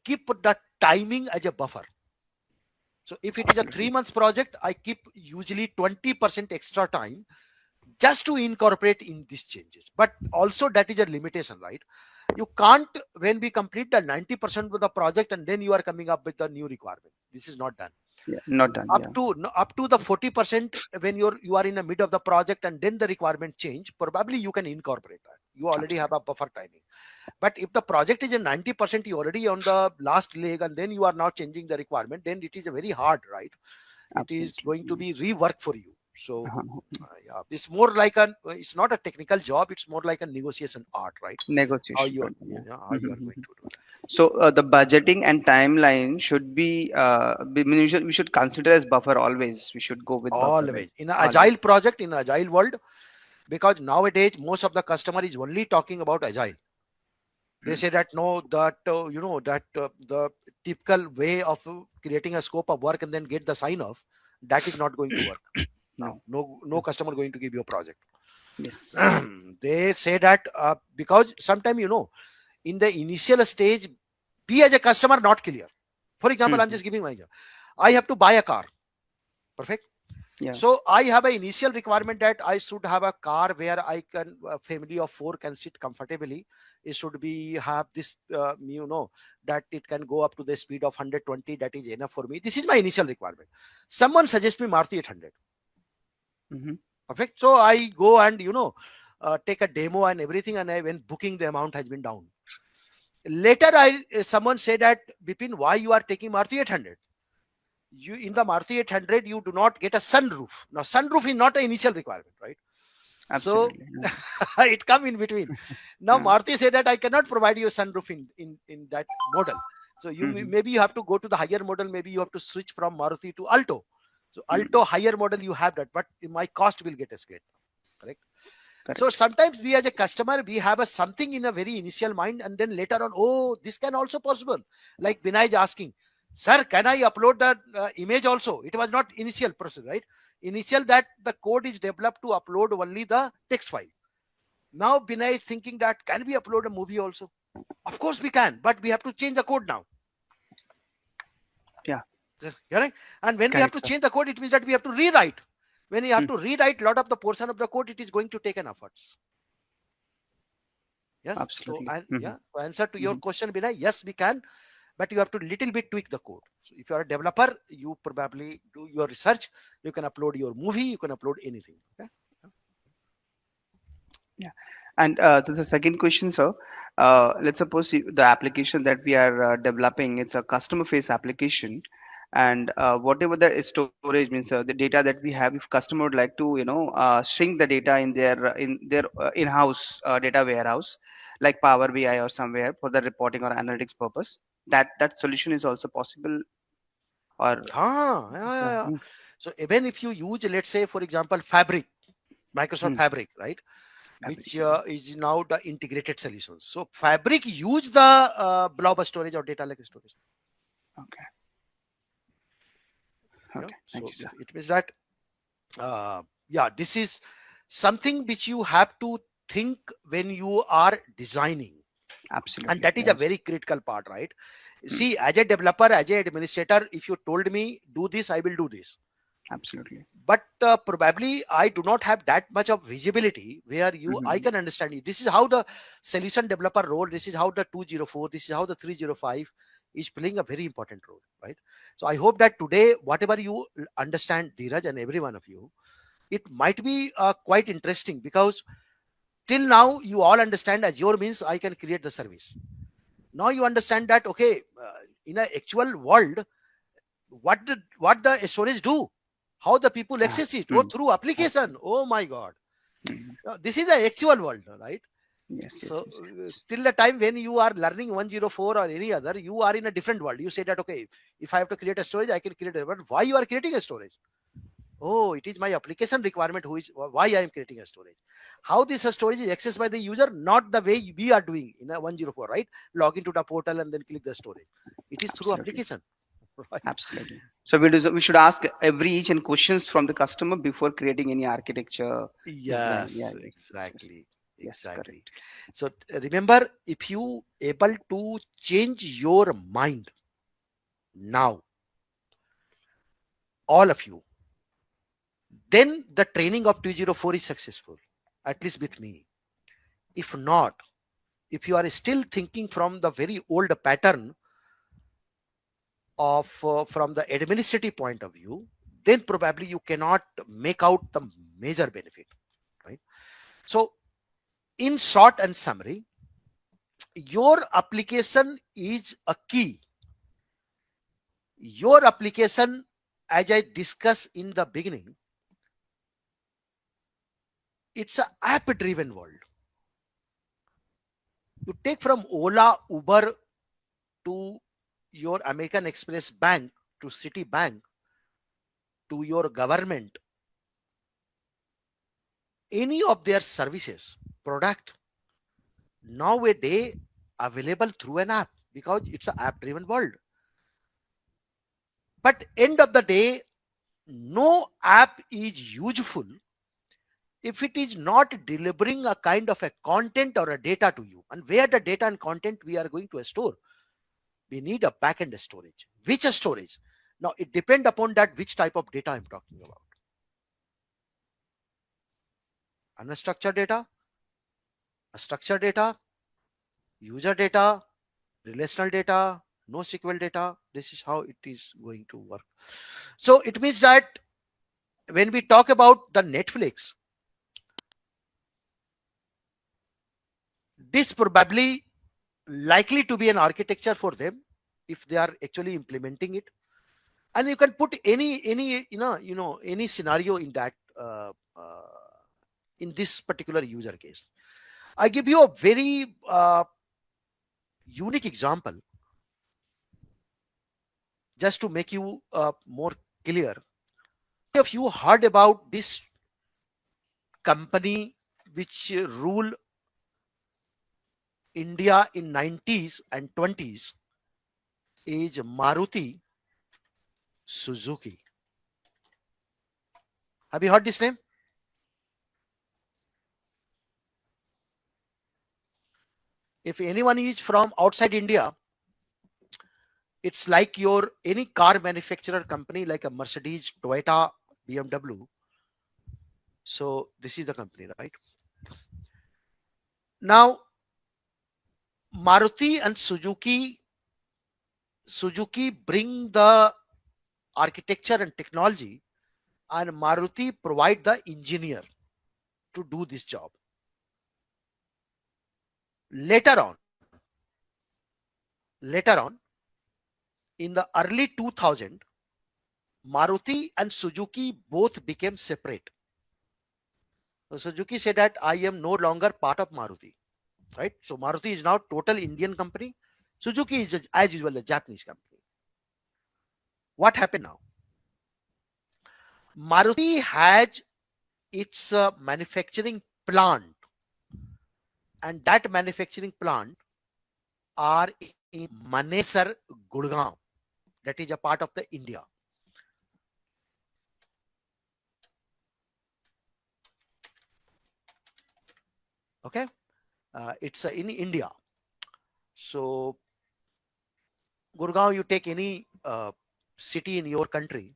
I: keep the timing as a buffer. So if it is a 3 months project, I keep usually 20% extra time just to incorporate in these changes. But also that is a limitation, right? You can't, when we complete the 90% of the project and then you are coming up with a new requirement. This is not done.
G: Yeah, not done.
I: Up to the 40% when you are in the mid of the project and then the requirement change, probably you can incorporate that. You already have a buffer timing. But if the project is in 90%, you already on the last leg and then you are not changing the requirement, then it is a very hard, right? Absolutely. It is going to be rework for you. So yeah, it's more like it's not a technical job, it's more like a negotiation art, right?
G: Negotiation.
I: How you are going to do that.
G: So the budgeting and timeline should be we should consider as buffer always. We should go with
I: always
G: buffer, right?
I: in an agile project, in an agile world, because nowadays most of the customer is only talking about agile. They say that no, that the typical way of creating a scope of work and then get the sign off, that is not going to work. No customer going to give you a project.
G: Yes.
I: They say that because sometimes in the initial stage, be as a customer not clear. For example, I'm just giving my example. I have to buy a car. Perfect.
G: Yeah.
I: So I have an initial requirement that I should have a car where I can, a family of 4 can sit comfortably. It should be have this, that it can go up to the speed of 120. That is enough for me. This is my initial requirement. Someone suggests me Maruti 800. Perfect. So I go and take a demo and everything, and when booking, the amount has been down. Later, someone said that, Bipin, why you are taking Maruti 800? You in the Maruti 800 you do not get a sunroof. Now sunroof is not an initial requirement, right? Absolutely. So it come in between. Now Maruti said that I cannot provide you a sunroof in that model. So you maybe you have to go to the higher model. Maybe you have to switch from Maruti to Alto. So alto higher model, you have that, but my cost will get escalated. Correct. So sometimes we as a customer, we have a something in a very initial mind, and then later on, oh, this can also possible. Like Vinay is asking, sir, can I upload the image also? It was not initial process, right? Initial that the code is developed to upload only the text file. Now Vinay is thinking that can we upload a movie also? Of course we can, but we have to change the code now.
G: Yeah.
I: Correct. And when we have to change the code, it means that we have to rewrite. When you have to rewrite a lot of the portion of the code, it is going to take an efforts. Yes.
G: Absolutely.
I: So, yeah, to answer to your question, Vinay, yes, we can, but you have to little bit tweak the code. So if you are a developer, you probably do your research. You can upload your movie. You can upload anything. Okay?
G: Yeah. And so the second question, sir, let's suppose the application that we are developing, it's a customer face application, and whatever the storage means, the data that we have, if customer would like to, shrink the data in their in-house data warehouse, like Power BI or somewhere for the reporting or analytics purpose, that solution is also possible. Or
I: yeah. So even if you use, let's say, for example, Fabric, Microsoft Fabric, right? Which is now the integrated solutions. So Fabric use the blob storage or data lake storage.
G: Okay.
I: Okay. So it means that, yeah, this is something which you have to think when you are designing.
G: Absolutely.
I: And that is a very critical part, right? See, as a developer, as an administrator, if you told me do this, I will do this.
G: Absolutely.
I: But probably I do not have that much of visibility where I can understand it. This is how the solution developer role, this is how the 204, this is how the 305 is playing a very important role, right? So I hope that today, whatever you understand, Dheeraj and every one of you, it might be quite interesting, because till now you all understand Azure means I can create the service. Now you understand that, okay, in an actual world, what the storage do? How the people access it? Oh, through application. Oh my God. This is the actual world, right?
G: Yes.
I: So till the time when you are learning 104 or any other, you are in a different world. You say that, okay, if I have to create a storage, I can create it. But why you are creating a storage? Oh, it is my application requirement why I am creating a storage. How this storage is accessed by the user, not the way we are doing in a 104, right? Log into the portal and then click the storage. It is through application. Right.
G: Absolutely. So we should ask each and questions from the customer before creating any architecture.
I: Yes,
G: yeah,
I: exactly.
G: Yes,
I: exactly. So remember, if you able to change your mind now, all of you, then the training of 204 is successful, at least with me. If not, if you are still thinking from the very old pattern of from the administrative point of view, then probably you cannot make out the major benefit, right? So in short and summary, your application is a key. Your application, as I discussed in the beginning, it's an app driven world. You take from Ola, Uber to your American Express Bank, to Citibank, to your government, any of their services, product, nowadays available through an app, because it's an app driven world. But end of the day, no app is useful if it is not delivering a kind of a content or a data to you. And where the data and content we are going to store, we need a backend storage. Which storage? Now it depends upon that which type of data I'm talking about. Unstructured data, structured data, user data, relational data, NoSQL data. This is how it is going to work. So it means that when we talk about the Netflix, this probably likely to be an architecture for them if they are actually implementing it. And you can put any any scenario in that in this particular user case. I give you a very unique example just to make you more clear. of you heard about this company which rule India in 90s and 20s is Maruti Suzuki. Have you heard this name? If anyone is from outside India, it's like your any car manufacturer company like a Mercedes, Toyota, BMW. So this is the company, right? Now, Maruti and Suzuki bring the architecture and technology, and Maruti provide the engineer to do this job. Later on, in the early 2000, Maruti and Suzuki both became separate. So Suzuki said that I am no longer part of Maruti, right? So Maruti is now total Indian company. Suzuki is as usual a Japanese company. What happened now? Maruti has its manufacturing plant, and that manufacturing plant are in Manesar, Gurgaon. That is a part of the India. Okay, it's in India. So Gurgaon, you take any city in your country,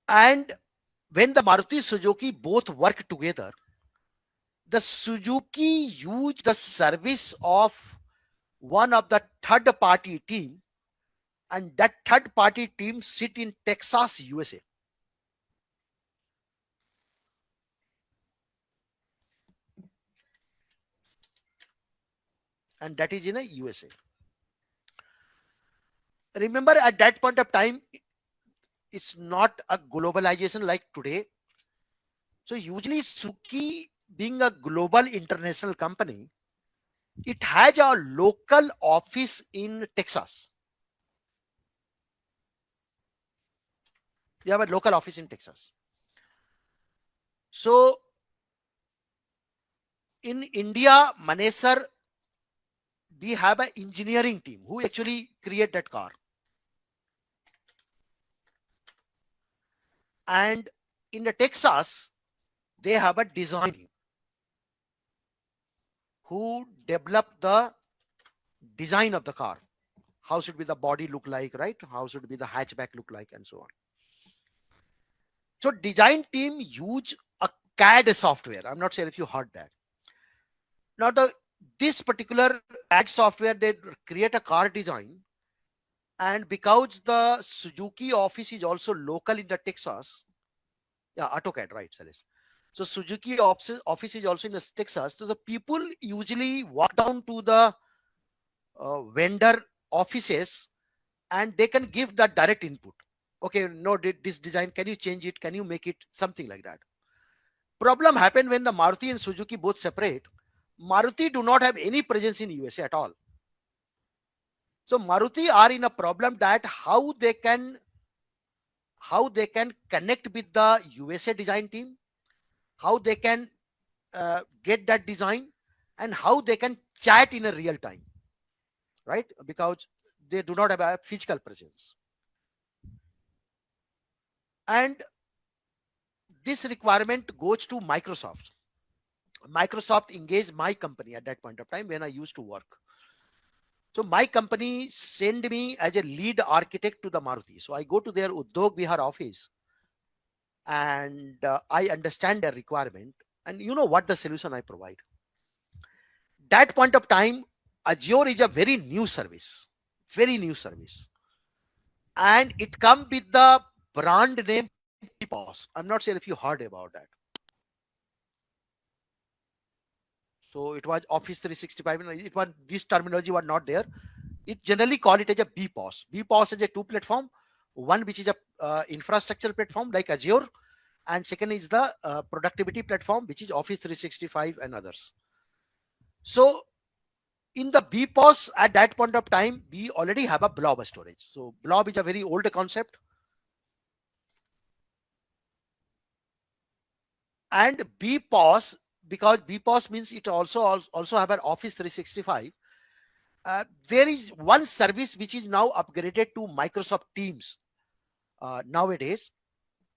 I: and when the Maruti Suzuki both work together, the Suzuki use the service of one of the third party team, and that third party team sit in Texas, USA. And that is in a USA. Remember, at that point of time, it's not a globalization like today. So usually Suzuki, being a global international company, it has a local office in Texas. They have a local office in Texas. So in India, Manesar, we have an engineering team who actually create that car. And in the Texas, they have a design team who develop the design of the car. How should be the body look like, right? How should be the hatchback look like, and so on. So design team use a CAD software. I'm not sure if you heard that. Now this particular CAD software, they create a car design, and because the Suzuki office is also local in the Texas, yeah, AutoCAD, right, Salis. So Suzuki office is also in the Texas. So the people usually walk down to the vendor offices, and they can give the direct input. Okay, no, this design, can you change it? Can you make it something like that? Problem happened when the Maruti and Suzuki both separate. Maruti do not have any presence in USA at all. So Maruti are in a problem that how they can connect with the USA design team, how they can get that design, and how they can chat in a real time, right? Because they do not have a physical presence. And this requirement goes to Microsoft. Microsoft engaged my company at that point of time when I used to work. So my company sent me as a lead architect to the Maruti. So I go to their Uddhog Vihar office, and I understand their requirement. And you know what the solution I provide? That point of time, Azure is a very new service, and it comes with the brand name BPOS. I'm not sure if you heard about that. So it was Office 365. It was, this terminology was not there. It generally call it as a BPOS. BPOS is a two platform. One which is a infrastructure platform like Azure, and second is the productivity platform, which is Office 365 and others. So in the BPOS at that point of time, we already have a blob storage. So blob is a very old concept. And BPOS, because BPOS means it also have an Office 365. There is one service which is now upgraded to Microsoft Teams nowadays,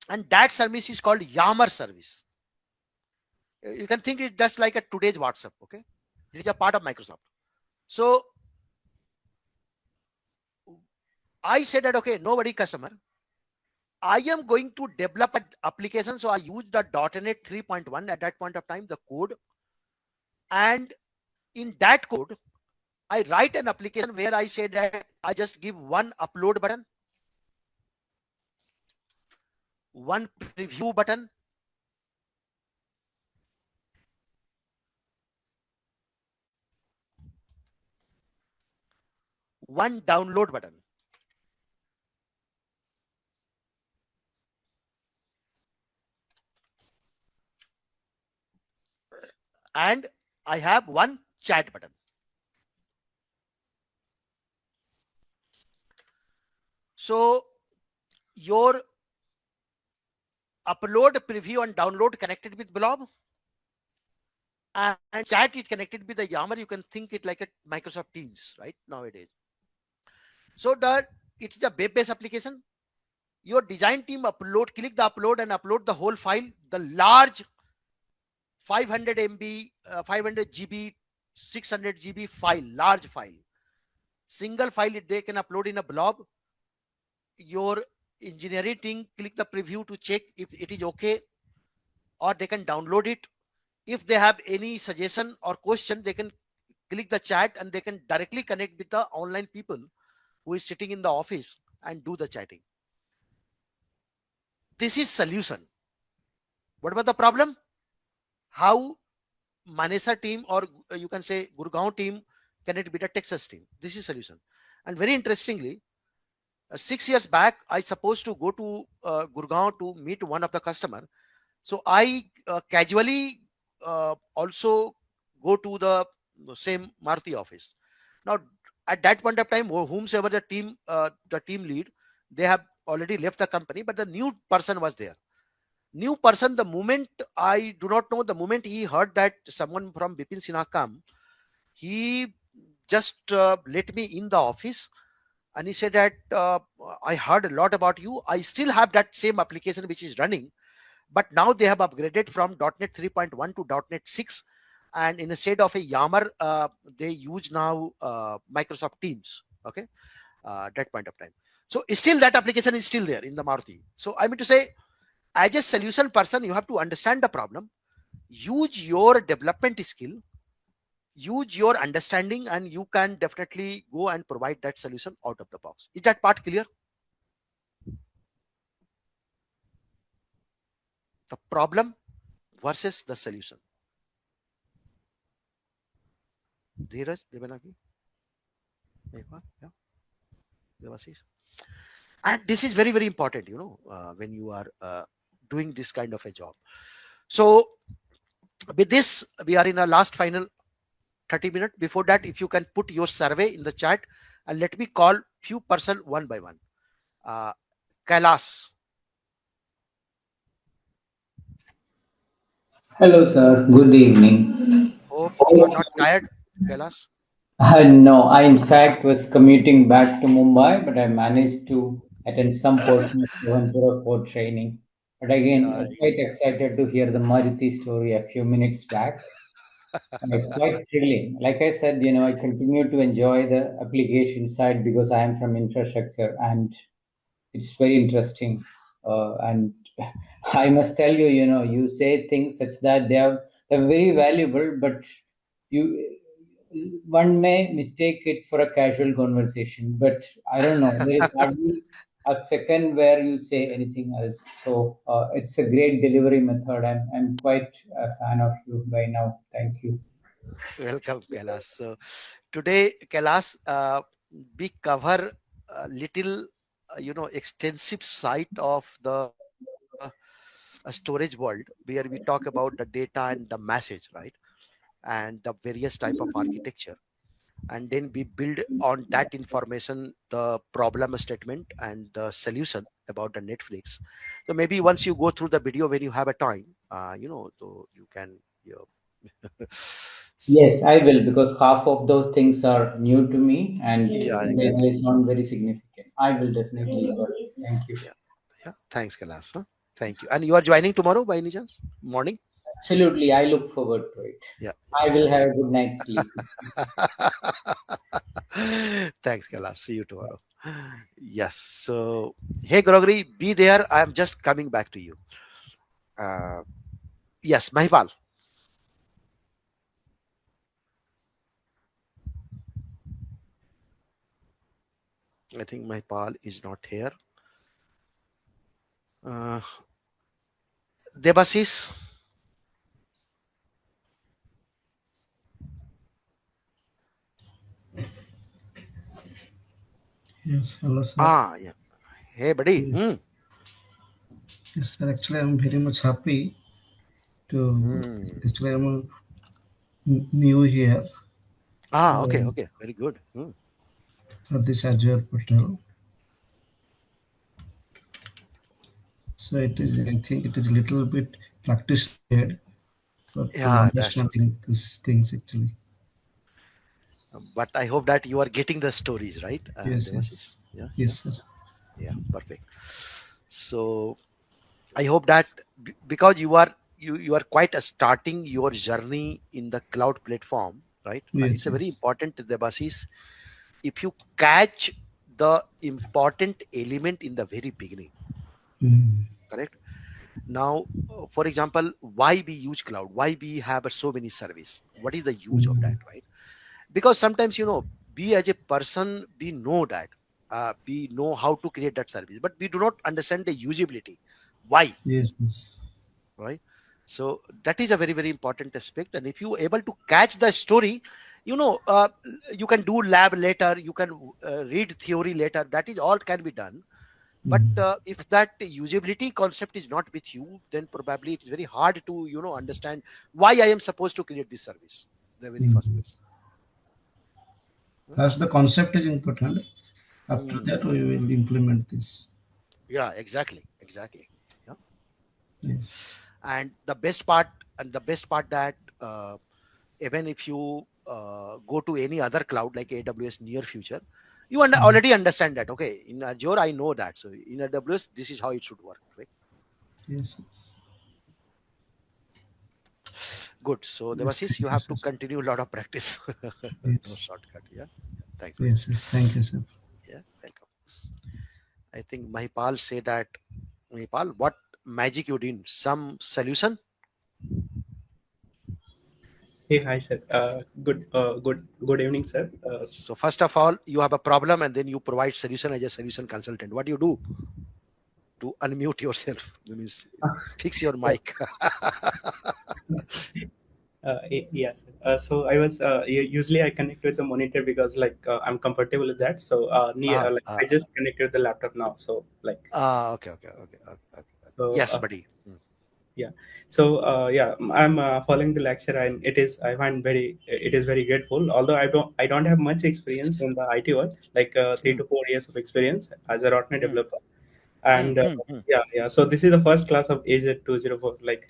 I: and that service is called Yammer service. You can think it just like a today's WhatsApp. Okay, it is a part of Microsoft. So I said that, okay, nobody customer, I am going to develop an application. So I used the .NET 3.1 at that point of time, the code. And in that code, I write an application where I say that I just give one upload button, one preview button, one download button. And I have one chat button. So your upload, preview, and download connected with Blob, and chat is connected with the Yammer. You can think it like a Microsoft Teams, right, nowadays. So it's the web-based application. Your design team click the upload and upload the whole file, the large 500 MB, 500 GB, 600 GB file, large file. Single file they can upload in a blob. Your engineering team click the preview to check if it is okay, or they can download it. If they have any suggestion or question, they can click the chat and they can directly connect with the online people who is sitting in the office and do the chatting. This is solution. What about the problem? How Manesa team, or you can say Gurgaon team, connect with the Texas team? This is solution. And very interestingly, 6 years back, I supposed to go to Gurgaon to meet one of the customer. So I casually also go to the same Maruti office. Now, at that point of time, whomsoever the team lead, they have already left the company, but the new person was there. New person, the moment, I do not know, the moment he heard that someone from Bipin Sinha come, he just let me in the office. And he said that I heard a lot about you. I still have that same application which is running, but now they have upgraded from .NET 3.1 to .NET 6. And instead of a Yammer, they use now Microsoft Teams. Okay, that point of time. So still that application is still there in the Maruti. So I mean to say, as a solution person, you have to understand the problem, use your development skill, use your understanding, and you can definitely go and provide that solution out of the box. Is that part clear? The problem versus the solution. Dheeraj, Devanagi? Yeah. Devasish. And this is very, very important, you know, when you are doing this kind of a job. So with this, we are in our last final 30 minutes. Before that, if you can put your survey in the chat, and let me call few person one by one. Kailas.
P: Hello, sir. Good evening.
I: Hope you are not tired, Kailas.
P: No, I in fact was commuting back to Mumbai, but I managed to attend some portion of 704 training. But again, quite excited to hear the Maruti story a few minutes back. Quite thrilling. Like I said, you know, I continue to enjoy the application side because I am from infrastructure, and it's very interesting. And I must tell you, you know, you say things such that they're very valuable, but one may mistake it for a casual conversation. But I don't know, there is hardly a second where you say anything else. So it's a great delivery method. I'm quite a fan of you by now. Thank you.
I: Welcome, Kailas. So today, Kailas, we cover a little, you know, extensive site of the storage world, where we talk about the data and the message, right? And the various type of architecture. And then we build on that information the problem statement and the solution about the Netflix. So maybe once you go through the video when you have a time, so you can.
P: Yes, I will, because half of those things are new to me and
I: Yeah,
P: they
I: exactly.
P: sound very significant. I will definitely learn. Thank you.
I: Yeah, yeah. Thanks, Kailas. Huh? Thank you. And you are joining tomorrow by any chance? Morning?
P: Absolutely, I look forward to it.
I: Yeah,
P: I will have
I: exactly.
P: a good night's sleep.
I: Thanks, Kailas. See you tomorrow. Yes. So, hey, Grogri, be there. I'm just coming back to you. Uh, yes, Mahipal. I think Mahipal is not here. Uh, Debasis.
Q: Yes, hello, sir.
I: Ah, yeah. Hey, buddy.
Q: Yes, yes, sir. Actually, I'm very much happy to. Actually, I'm new here.
I: Ah, okay,
Q: So,
I: okay. Very good.
Q: for this Azure portal. So it is. I think it is a little bit practice needed for to
I: Yeah, that's okay.
Q: understanding these things actually.
I: But I hope that you are getting the stories, right?
Q: Yes,
I: Devasis?
Q: yes,
I: Yeah,
Q: yes,
I: yeah,
Q: sir.
I: yeah. Perfect. So I hope that because you are quite starting your journey in the cloud platform, right? It's
Q: Yes,
I: a very
Q: yes.
I: important Debasis. If you catch the important element in the very beginning,
Q: Mm.
I: correct? Now, for example, why we use cloud? Why we have so many service? What is the use of that,
Q: Mm.
I: right? Because sometimes we as a person, we know that we know how to create that service, but we do not understand the usability. Why?
Q: Yes, yes.
I: Right? So that is a very very important aspect, and if you able to catch the story, you know uh, you can do lab later, you can read theory later, that is all can be done. But
Q: Mm.
I: if that usability concept is not with you, then probably it's very hard to understand why I am supposed to create this service in the very first
Q: Mm.
I: place.
Q: First, the concept is important. After
I: Hmm.
Q: that, we will implement this.
I: Yeah, exactly. Yeah.
Q: Yes.
I: And the best part that even if you go to any other cloud like AWS near future, you
Q: Mm.
I: already understand that. Okay, in Azure I know that, so in AWS this is how it should work, right?
Q: Yes, yes.
I: Good. So
Q: Yes,
I: Devasis,
Q: thank
I: you
Q: you,
I: have
Q: sir.
I: to continue a lot of practice. No
Q: Yes.
I: shortcut. Yeah. Thanks, buddy.
Q: Yes, yes. Thank you, sir.
I: Yeah, welcome. I think Mahipal say that. Mahipal, what magic you did? Some solution?
R: Hey, hi, sir. Good evening, sir.
I: So first of all, you have a problem, and then you provide solution as a solution consultant. What do you do to unmute yourself? That means fix your
R: So,
I: mic.
R: yes. So I was usually I connect with the monitor because like I'm comfortable with that. So
I: ah,
R: like
I: ah,
R: I just connected the laptop now. So like
I: okay.
R: so
I: Yes, buddy.
R: yeah. So yeah, I'm following the lecture and it is very grateful. Although I don't have much experience in the IT world, like 3 to 4 years of experience as a .NET
I: Hmm,
R: developer. And yeah, so this is the first class of Azure 204, like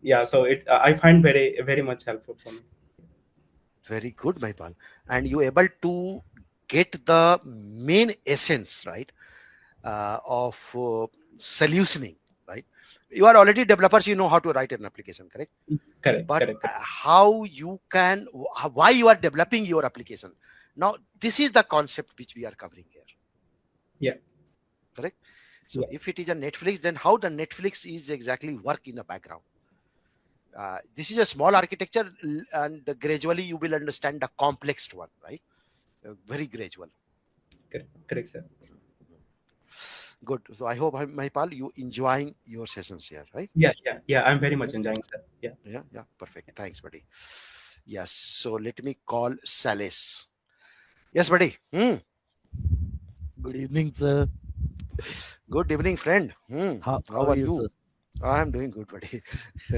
R: yeah, so it I find very much helpful for me.
I: Very good, Mahipal. And you able to get the main essence, right, of solutioning, right? You are already developers, you know how to write an application, correct?
R: Correct,
I: But
R: correct.
I: how you can, why you are developing your application? Now, this is the concept which we are covering here,
R: Yeah,
I: correct? So
R: yeah,
I: if it is a Netflix, then how the Netflix is exactly work in the background? This is a small architecture, and gradually you will understand the complex one, right? Very gradual.
R: correct, sir.
I: Good. So I hope, Mahipal, you enjoying your sessions here, right?
R: Yeah, I'm very
I: Yeah,
R: much enjoying, sir. Yeah.
I: yeah. Perfect. Thanks, buddy. Yes. So let me call Salis. Yes, buddy.
M: Good evening, sir.
I: Good evening, friend.
M: How
I: How
M: are
I: are
M: you,
I: you?
M: sir?
I: I'm doing good, buddy.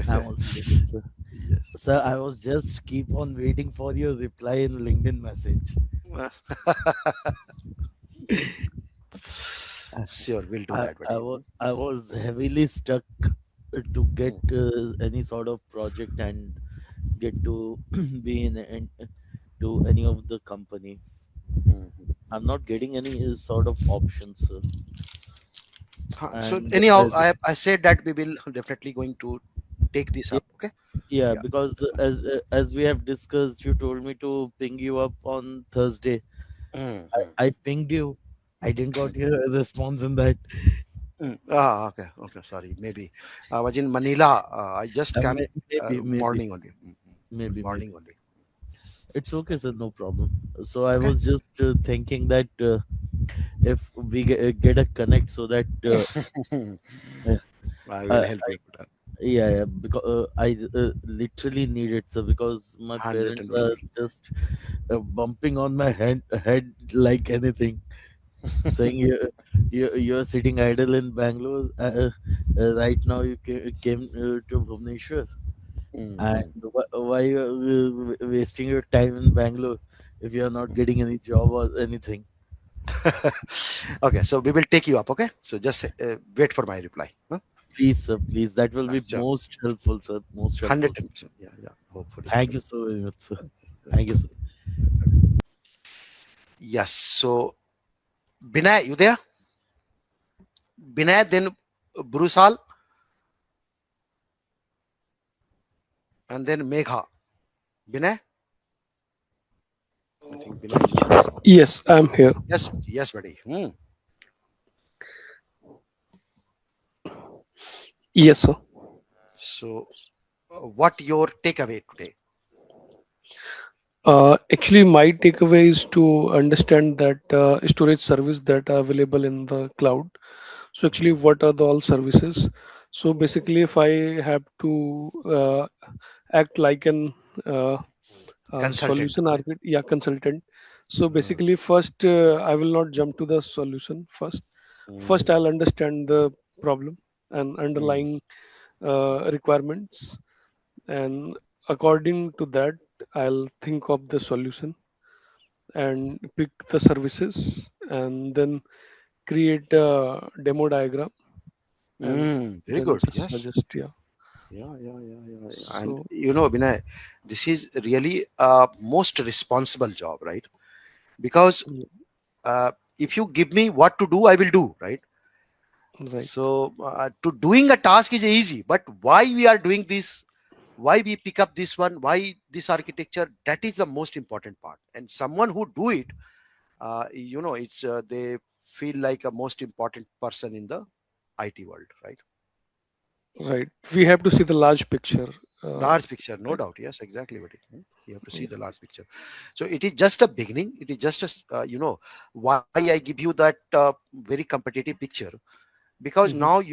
M: I'm also good, sir.
I: Yes.
M: Sir, I was just keep on waiting for your reply in LinkedIn message.
I: Sure, we'll do
M: I,
I: that,
M: I
I: buddy.
M: was I was heavily stuck to get any sort of project and get to be in to any of the company. I'm not getting any sort of options, sir.
I: So
M: And
I: anyhow, I said that we will definitely going to take this
M: yeah,
I: up. Okay.
M: yeah,
I: Yeah.
M: because as we have discussed, you told me to ping you up on Thursday. I pinged you. I didn't got your response in that.
I: Okay. Okay. Sorry. Maybe I was in Manila. I just came
M: Maybe,
I: morning only.
M: maybe.
I: Morning only.
M: It's okay, sir. No problem. So I was just thinking that if we get a connect, so that
I: I will help you.
M: yeah, because I literally need it, sir, because my parents are
I: 100%.
M: just bumping on my head like anything, saying you're sitting idle in Bangalore. Right now, you came to Bhubaneswar, and why you wasting your time in Bangalore if you're not getting any job or anything?
I: Okay. So we will take you up. Okay. So just wait for my reply. Huh?
M: Please, sir, please. That will be
I: Sure.
M: most helpful, sir. Most helpful.
I: 100%. Yeah. Yeah. Hopefully.
M: Thank you so very much, sir. Thank you, sir.
I: Yes. So Binay, you there? Binay, then Brusal, and then Megha. Binay? I think Binay.
D: Yes, I'm here.
I: Yes, yes, buddy.
D: Yes, sir.
I: So, what your takeaway today?
D: Actually, my takeaway is to understand that storage service that are available in the cloud. So actually, what are the all services? So basically, if I have to act like an
I: Consultant.
D: solution architect, yeah, consultant. So basically, first I will not jump to the solution first. First, I'll understand the problem and underlying requirements, and according to that, I'll think of the solution and pick the services, and then create a demo diagram, and
I: Very
D: then
I: good.
D: just
I: Yes.
D: suggest, yeah.
I: Yeah. And
D: So
I: Binay, this is really a most responsible job, right? Because if you give me what to do, I will do, right?
D: right.
I: So to doing a task is easy, but why we are doing this, why we pick up this one, why this architecture, that is the most important part. And someone who do it, it's they feel like a most important person in the IT world, right?
D: Right. We have to see the large picture.
I: Large picture, no
D: Right.
I: doubt. Yes, exactly, buddy. You have to see the large picture. So it is just a beginning. It is just a, why I give you that very competitive picture, because now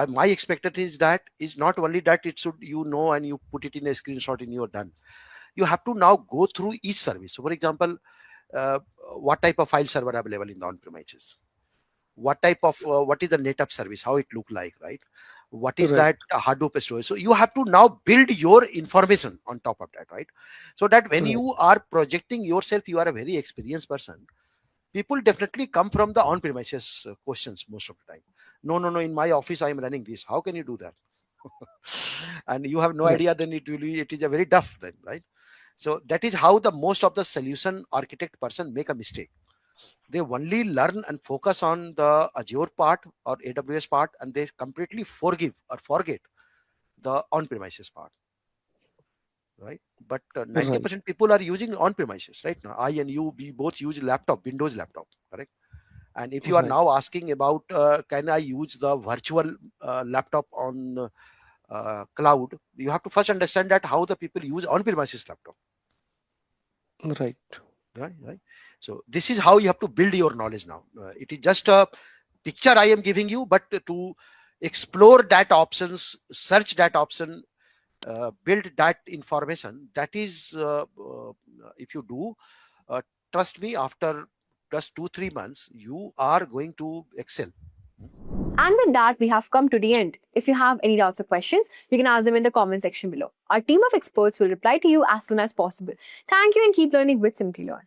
I: my expectation is that is not only that it should and you put it in a screenshot and you're done. You have to now go through each service. So for example, what type of file server available in the on-premises, what type of what is the NetApp service, how it look like, right? What is
D: Right.
I: that Hadoop storage? So you have to now build your information on top of that, right? So that when
D: Right.
I: you are projecting yourself, you are a very experienced person. People definitely come from the on-premises questions most of the time. No, in my office I am running this, how can you do that? And you have no
D: Right.
I: idea, then it is a very tough then, right? So that is how the most of the solution architect person make a mistake. They only learn and focus on the Azure part or AWS part, and they completely forgive or forget the on-premises part, right? But 90% people are using on-premises right now. I and you, we both use Windows laptop, correct? And if you are
D: Right.
I: now asking about can I use the virtual laptop on cloud, you have to first understand that how the people use on-premises laptop.
D: Right.
I: Right. So this is how you have to build your knowledge now. It is just a picture I am giving you, but to explore that options, search that option, build that information. That is, if you do, trust me, after just 2-3 months, you are going to excel.
A: And with that, we have come to the end. If you have any doubts or questions, you can ask them in the comment section below. Our team of experts will reply to you as soon as possible. Thank you and keep learning with Simplilearn.